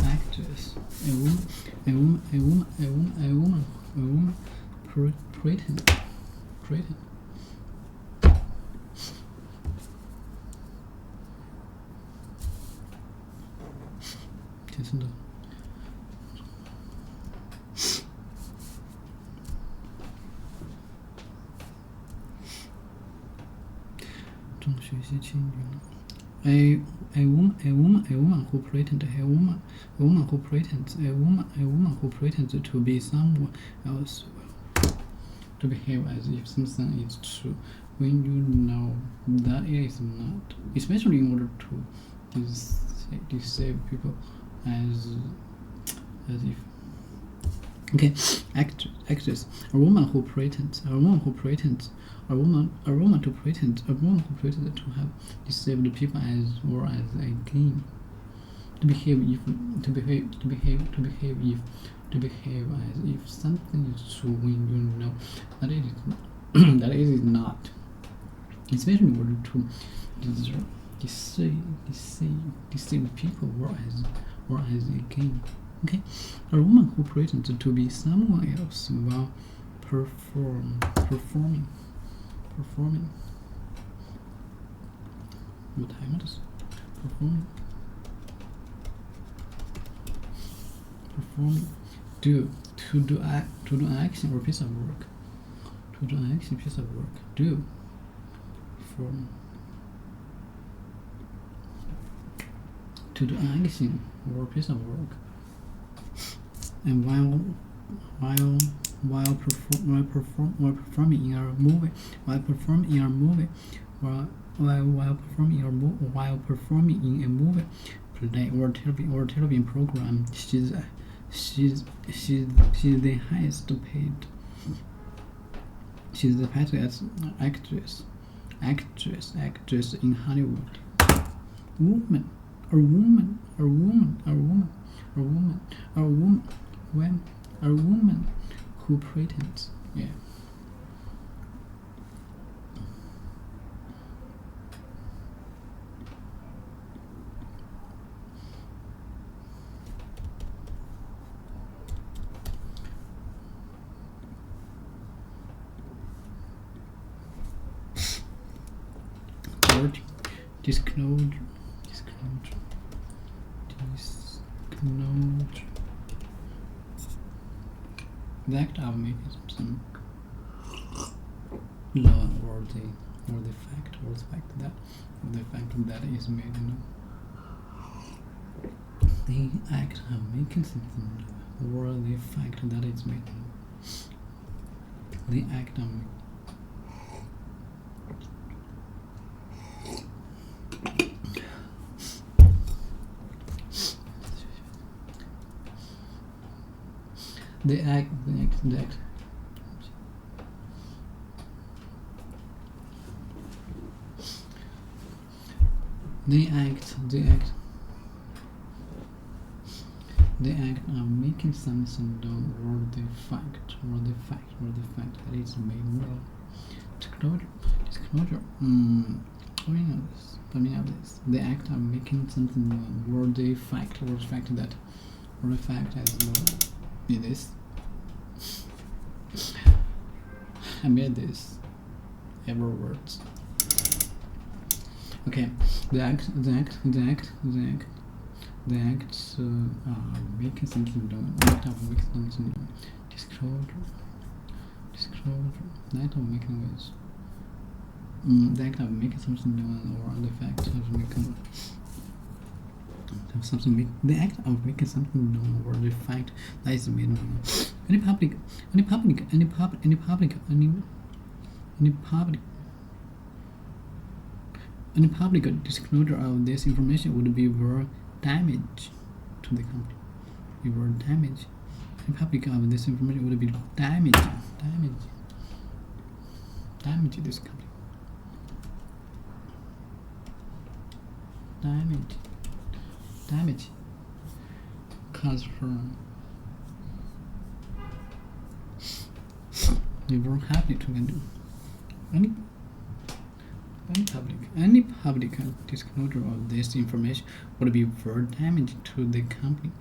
Actress. A woman. Pretend. Listen to. 中学习青云。A woman who pretends to be someone else, to behave as if something is true when you know that it is not, especially in order to deceive people as if. Okay, actress. A woman who pretends to have deceived people as a game. To behave as if something is true when you know that it is not. Especially in order to deceive people or as a game. Okay, a woman who pretends to be someone else while performing. What time it is? Performing. To do action or piece of work. To do action piece of work. Do. Perform. To do action or piece of work. And while performing in a movie, while performing in a movie, play or television program, she's the highest paid. She's the highest actress in Hollywood. A woman who pretends. Yeah. Disclosure. The act of making some law or the fact that is made known. the act of making something or the fact that it's made. The act of the act of making something done, or the fact that it's made. Well, disclosure. Coming out this. The act of making something done, or the fact that, or the fact as well. Did this. I made this. Ever words. Okay. The act making something done. The act of making something done. Disclosure. The act of making ways. The act of making something done, or the fact of making something. The act of making something done, or the fact that is made known. Any public disclosure of this information would be worth damage to the company. Any public of this information would be damage to this company. Damage. Cause from you were happy to do any public disclosure of this information would be worth damage to the company.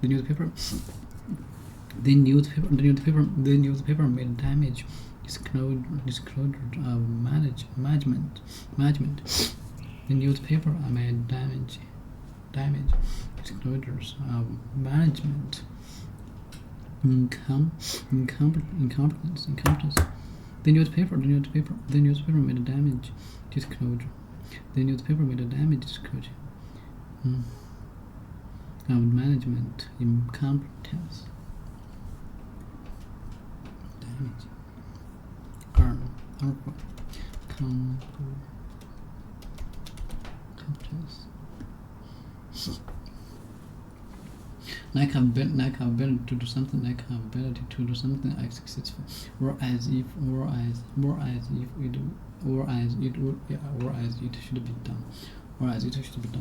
The newspaper made damage disclosure of management. The newspaper made damage disclosures of management incompetence. The newspaper made a damage disclosure. The newspaper made a damage disclosure of management incompetence. Damage. Competence. Lack of ability to do something, successful, or as it should be done,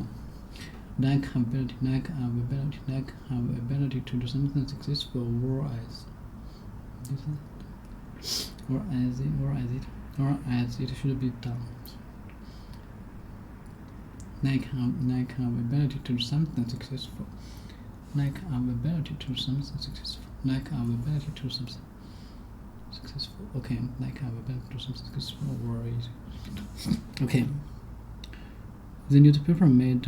Lack of ability to do something successful, or as it should be done. Lack of ability to do something successful. Lack of ability to do something successful. Okay. Lack of ability to do something successful. Okay. The newspaper made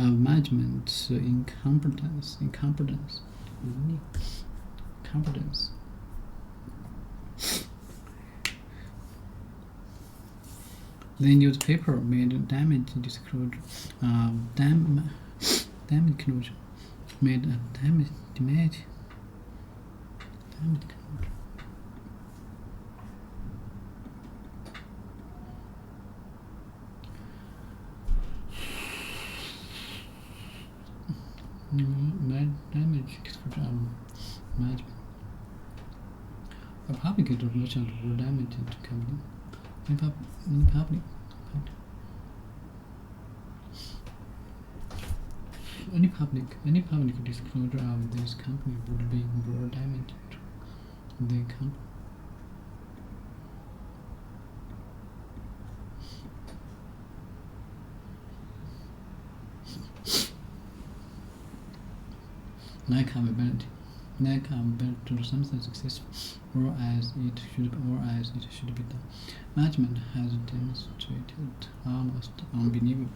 management incompetence. The newspaper made damage disclosure. Damage disclosure. Made a damage disclosure. Damage disclosure of management. A public information will damage to company. In public. Any public disclosure of this company would be more damage to the company. Lack of ability to do something successful, or as it should be done. Management has demonstrated almost unbelievable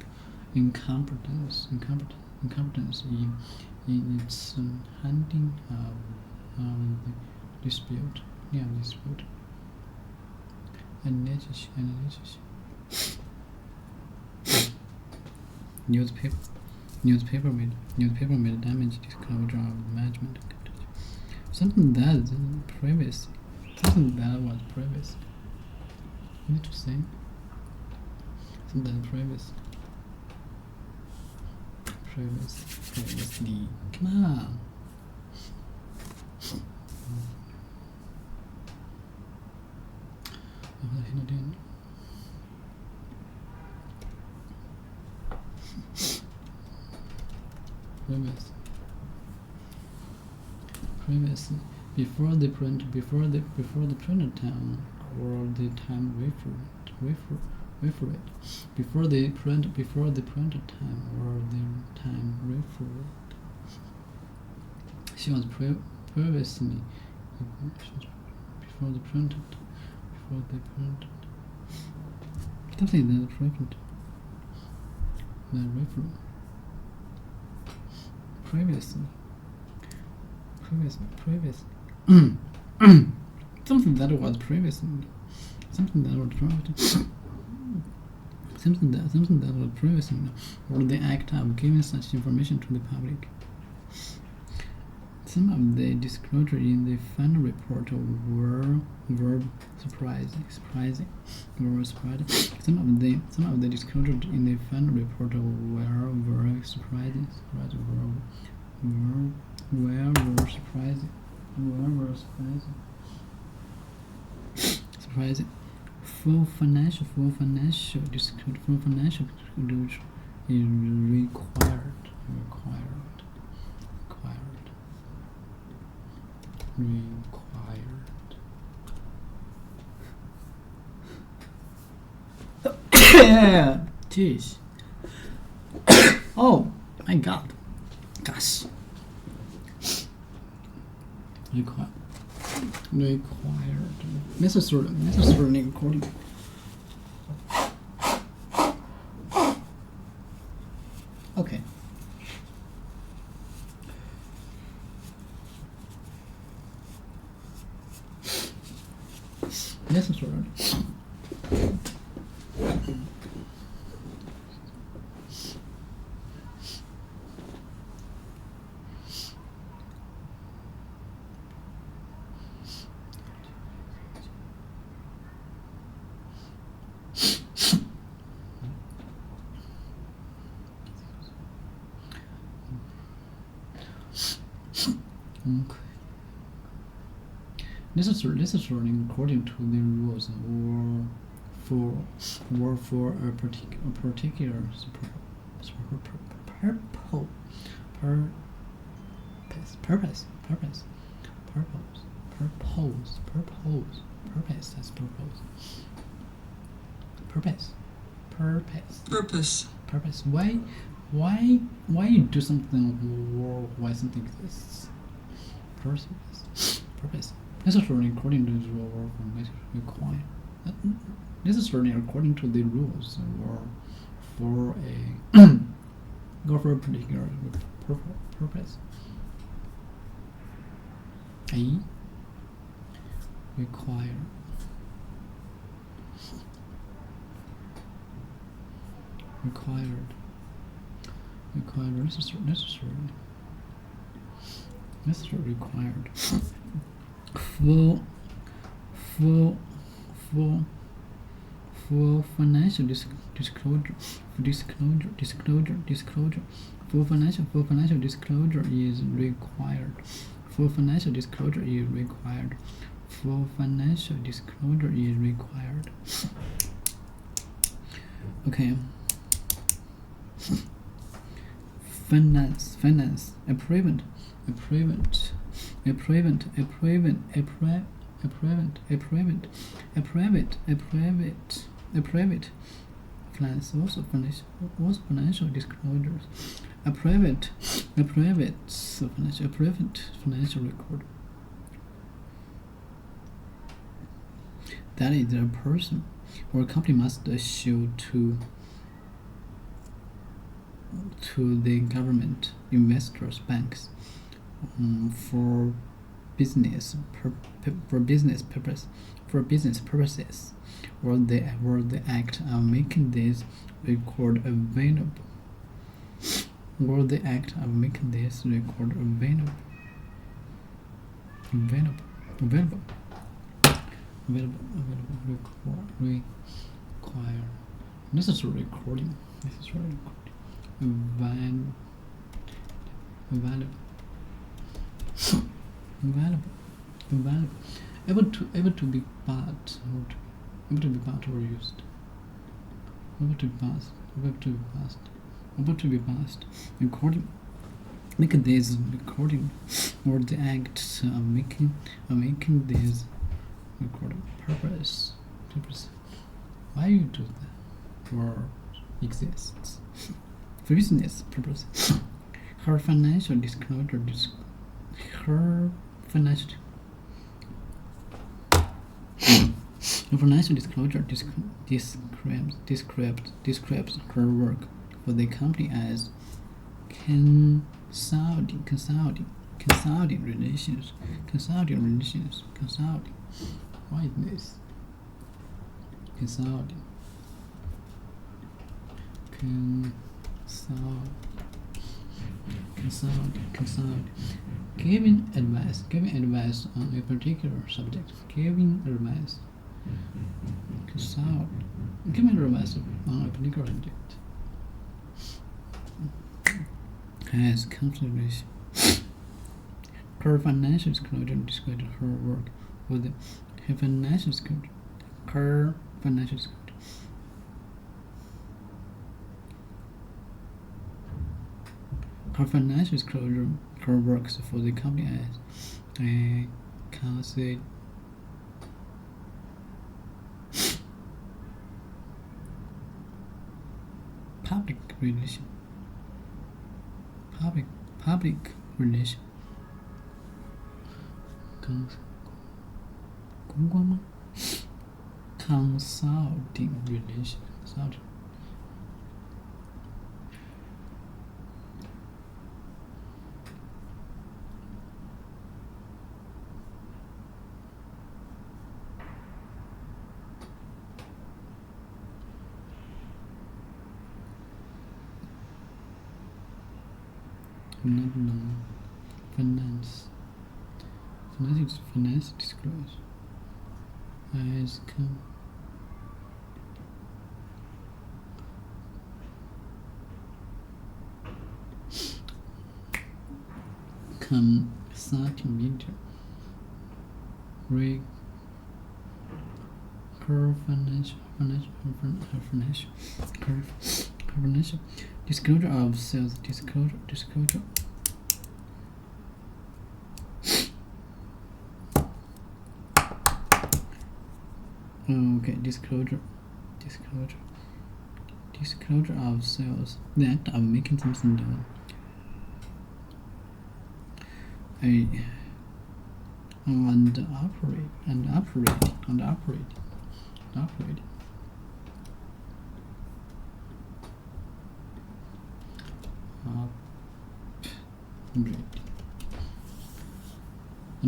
incompetence in its handling of the dispute. newspaper made damage disclosure of management. Something that was privacy. You need to say something privacy. Privacy. Come on. Privacy. Before the printer time or the time referred. Before the printer time or the time referred. She was previously before the printed. Something that referred. Previously. Something that was previously. Something that was previously, or the act of giving such information to the public. Some of the disclosure in the final report were surprising. Some of the disclosure in the final report were very surprising. Surprising. Full financial disclosure is required. Jeez. Oh my god. Gosh. Required. Necessary recording. Okay. Necessary. Necessary according to the rules or for a particular purpose. That's purpose. Why you do something or why something exists? Purpose. Necessarily according to the rule or required. Necessarily according to the rules or for a particular purpose. Required. Necessary required. For financial disclosure. For financial disclosure is required. For financial disclosure is required. Okay. Finance. A prevent. Finance also financial disclosures. A private financial record. That is a person or a company must show to the government, investors, banks, for business purposes, or the act of making this record available or the act of making this record available. Require necessary recording. Available. Able to be bought or used. Recording. Make this recording or the act of making this recording purpose. Why you do that? For exists. For business purpose. Her financial disclosure describes her work for the company as consulting relations. Why is this? Consulting. Giving advice on a particular subject. Giving advice on a particular subject has consideration. Her financial disclosure describes her work with her financial disclosure. Her financial disclosure, her works for the company as a considered public relation. Consulting relation. Not known. Finance disclosure as consulting media. Her financial disclosure of sales disclosure. Okay, disclosure of sales, the act of making something done. And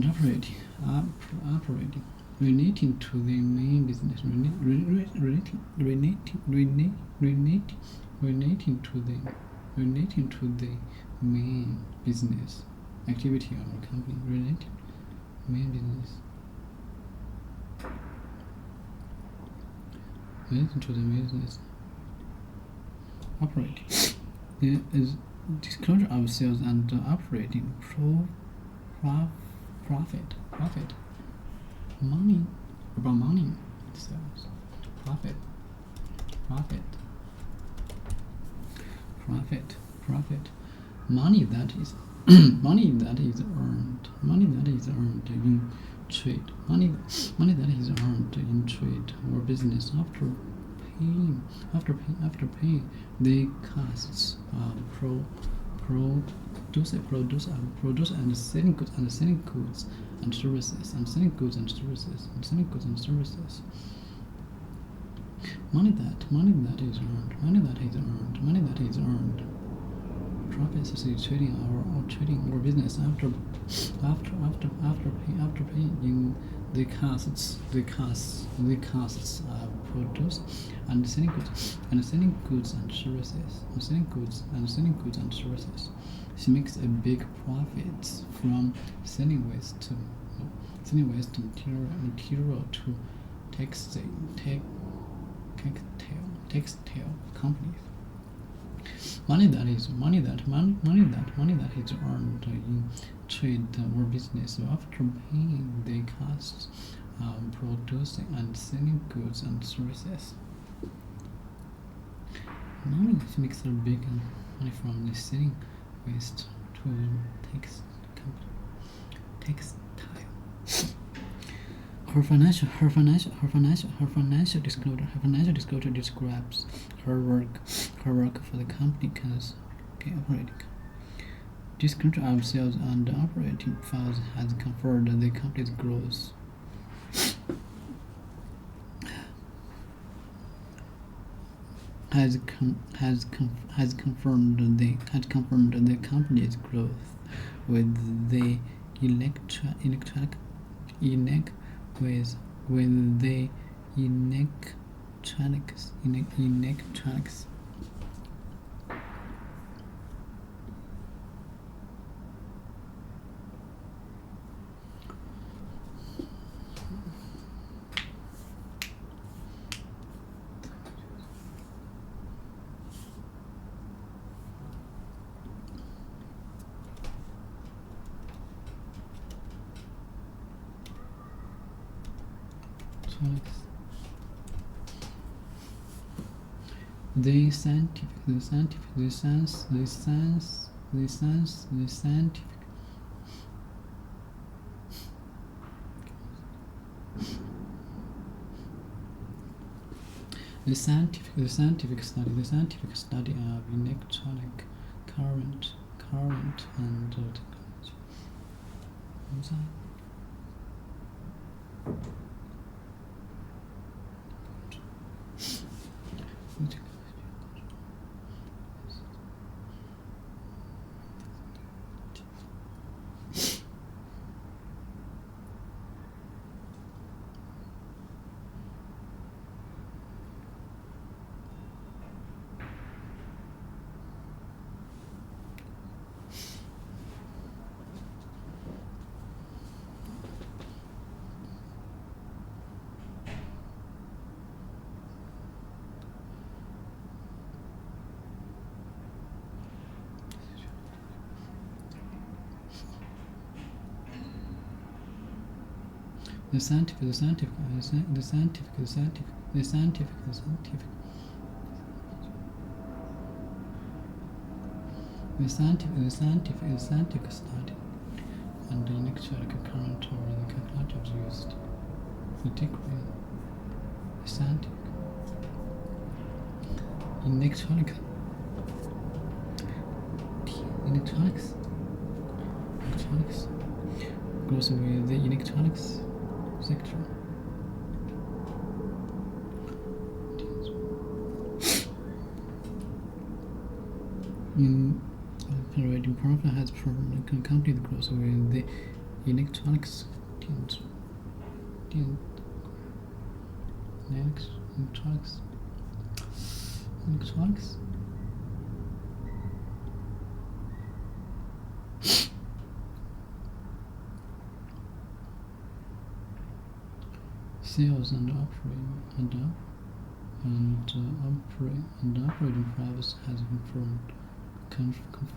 operating. Relating to the main business. Relating to the main business activity of the company. Relating main business. Relating to the business. Operating. There is disclosure of sales and operating profit. Money sales. Profit. Money that is earned in trade. Money that is earned in trade or business after paying the costs of produce and selling goods and services. Money that is earned. Profits is trading or business after paying in the costs are produced and selling goods and services. She makes a big profits from selling waste material to textile companies. Money that is earned in trade or business after paying the costs of producing and selling goods and services. Money makes a big money from the selling waste to textile. Her financial disclosure describes her work for the company operating. Disclosure of sales and operating files has confirmed the company's growth. Has confirmed the company's growth with the electronics. The scientific study of electronic current and technology. The scientific study and the electric current or the calculators used. The degree, the scientific electronics goes with the electronics sector. Operating profit has accompanied the growth with the electronics. Sales and operating profits has confirmed the company's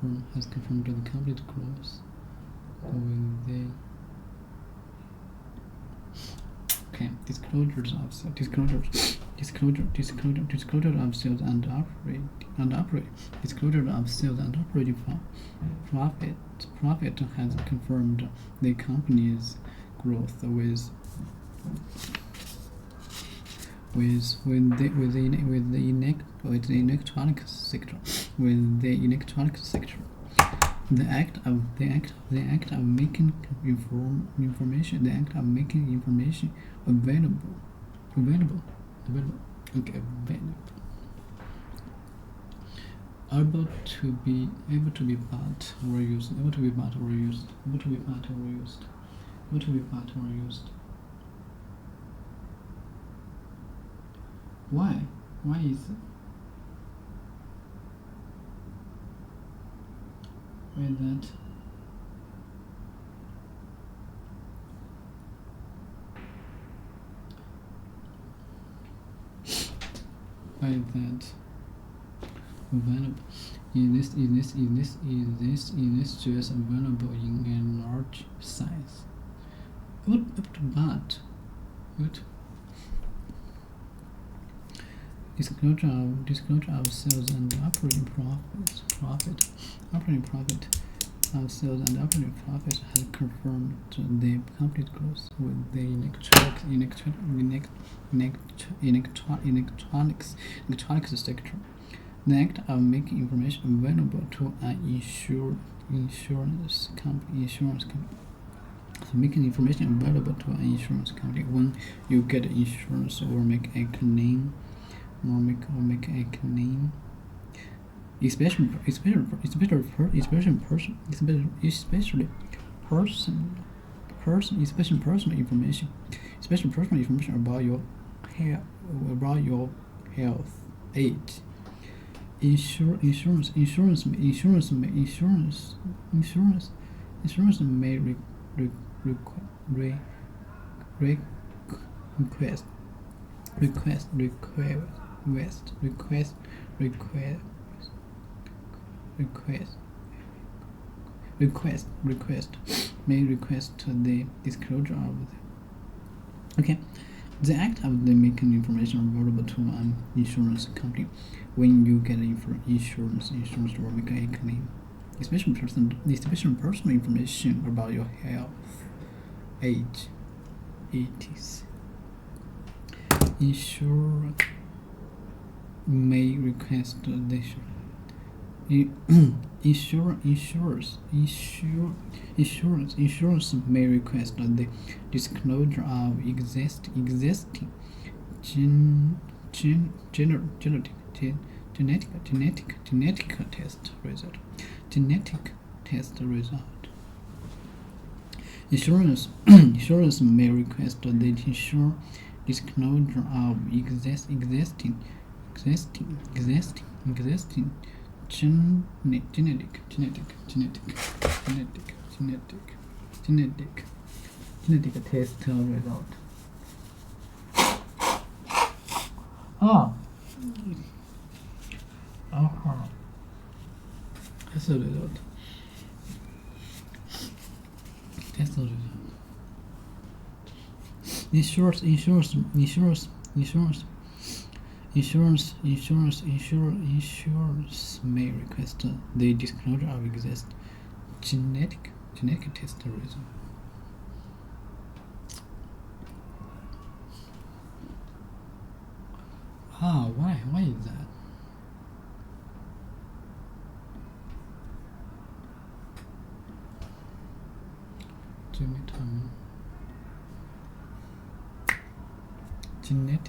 growth with the disclosure of sales and operating profit has confirmed the company's growth with the electronics sector. The act of making information available able to be bought or used. Why? Why is that? Why is that available? Is this just available in a large size? But disclosure of sales and operating profit of sales and operating profit has confirmed the company's growth with the electronics sector. The act of making information available to an insurance company. So making information available to an insurance company when you get insurance or make a claim, especially personal information, about your health, age. Insurance may request the disclosure of the act of making information available to an insurance company when you get insurance or make a claim, especially personal information about your health, age, etc. Insurer may request the insurance may request the disclosure of existing genetic test result. Insurance may request the disclosure of existing genetic test result. Test result. Insurance may request the disclosure of existing genetic test result. Why is that? Genetic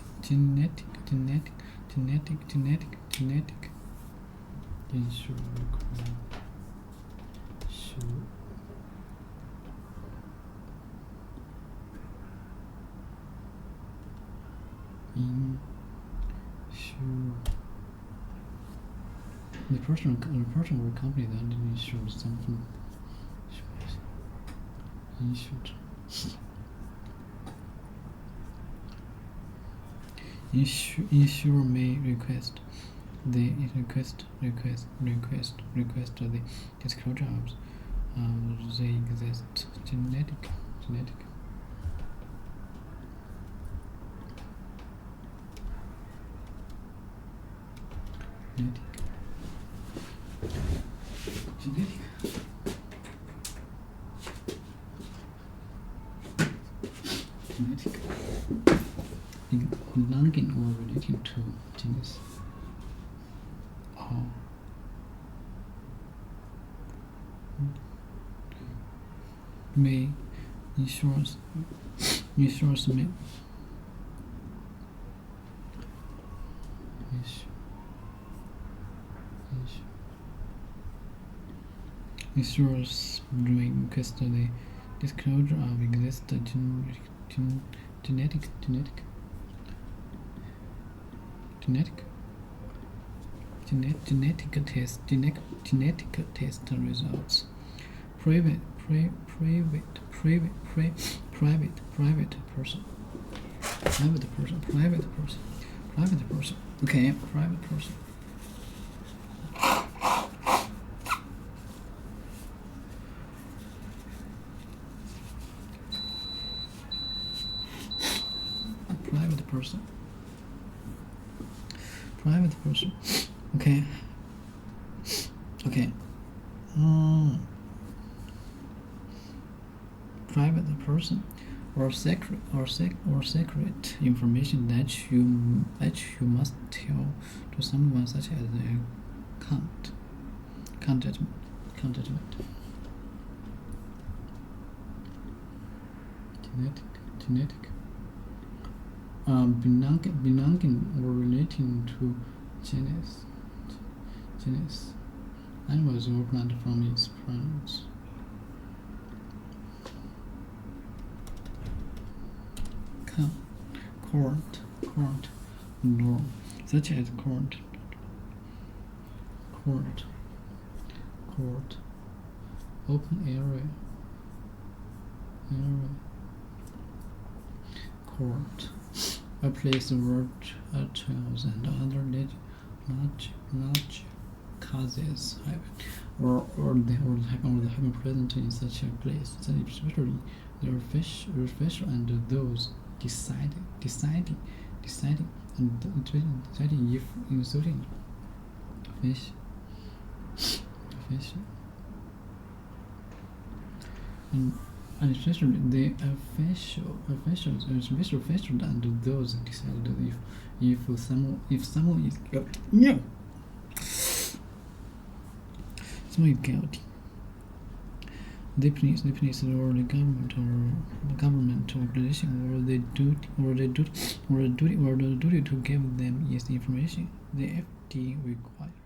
the person or company that insures something. Insurer may request the disclosure of the exist genetic belonging or relating to genus. May insurance may insurers request the disclosure of existing genetic genetic test results. Private person. Okay, private person. Private person. Okay. Private person, or secret information that you must tell to someone, such as a judgment. Genetic. Belonging or relating to genus. Animals or plant from its parents. Court. Norm, such as court. Open area. Court, a place where children and other large causes have present in such a place, especially the official and those deciding if insulting official and especially the officials and those decided if someone is guilty. The police or the government organization or the duty to give them is information the FD requires.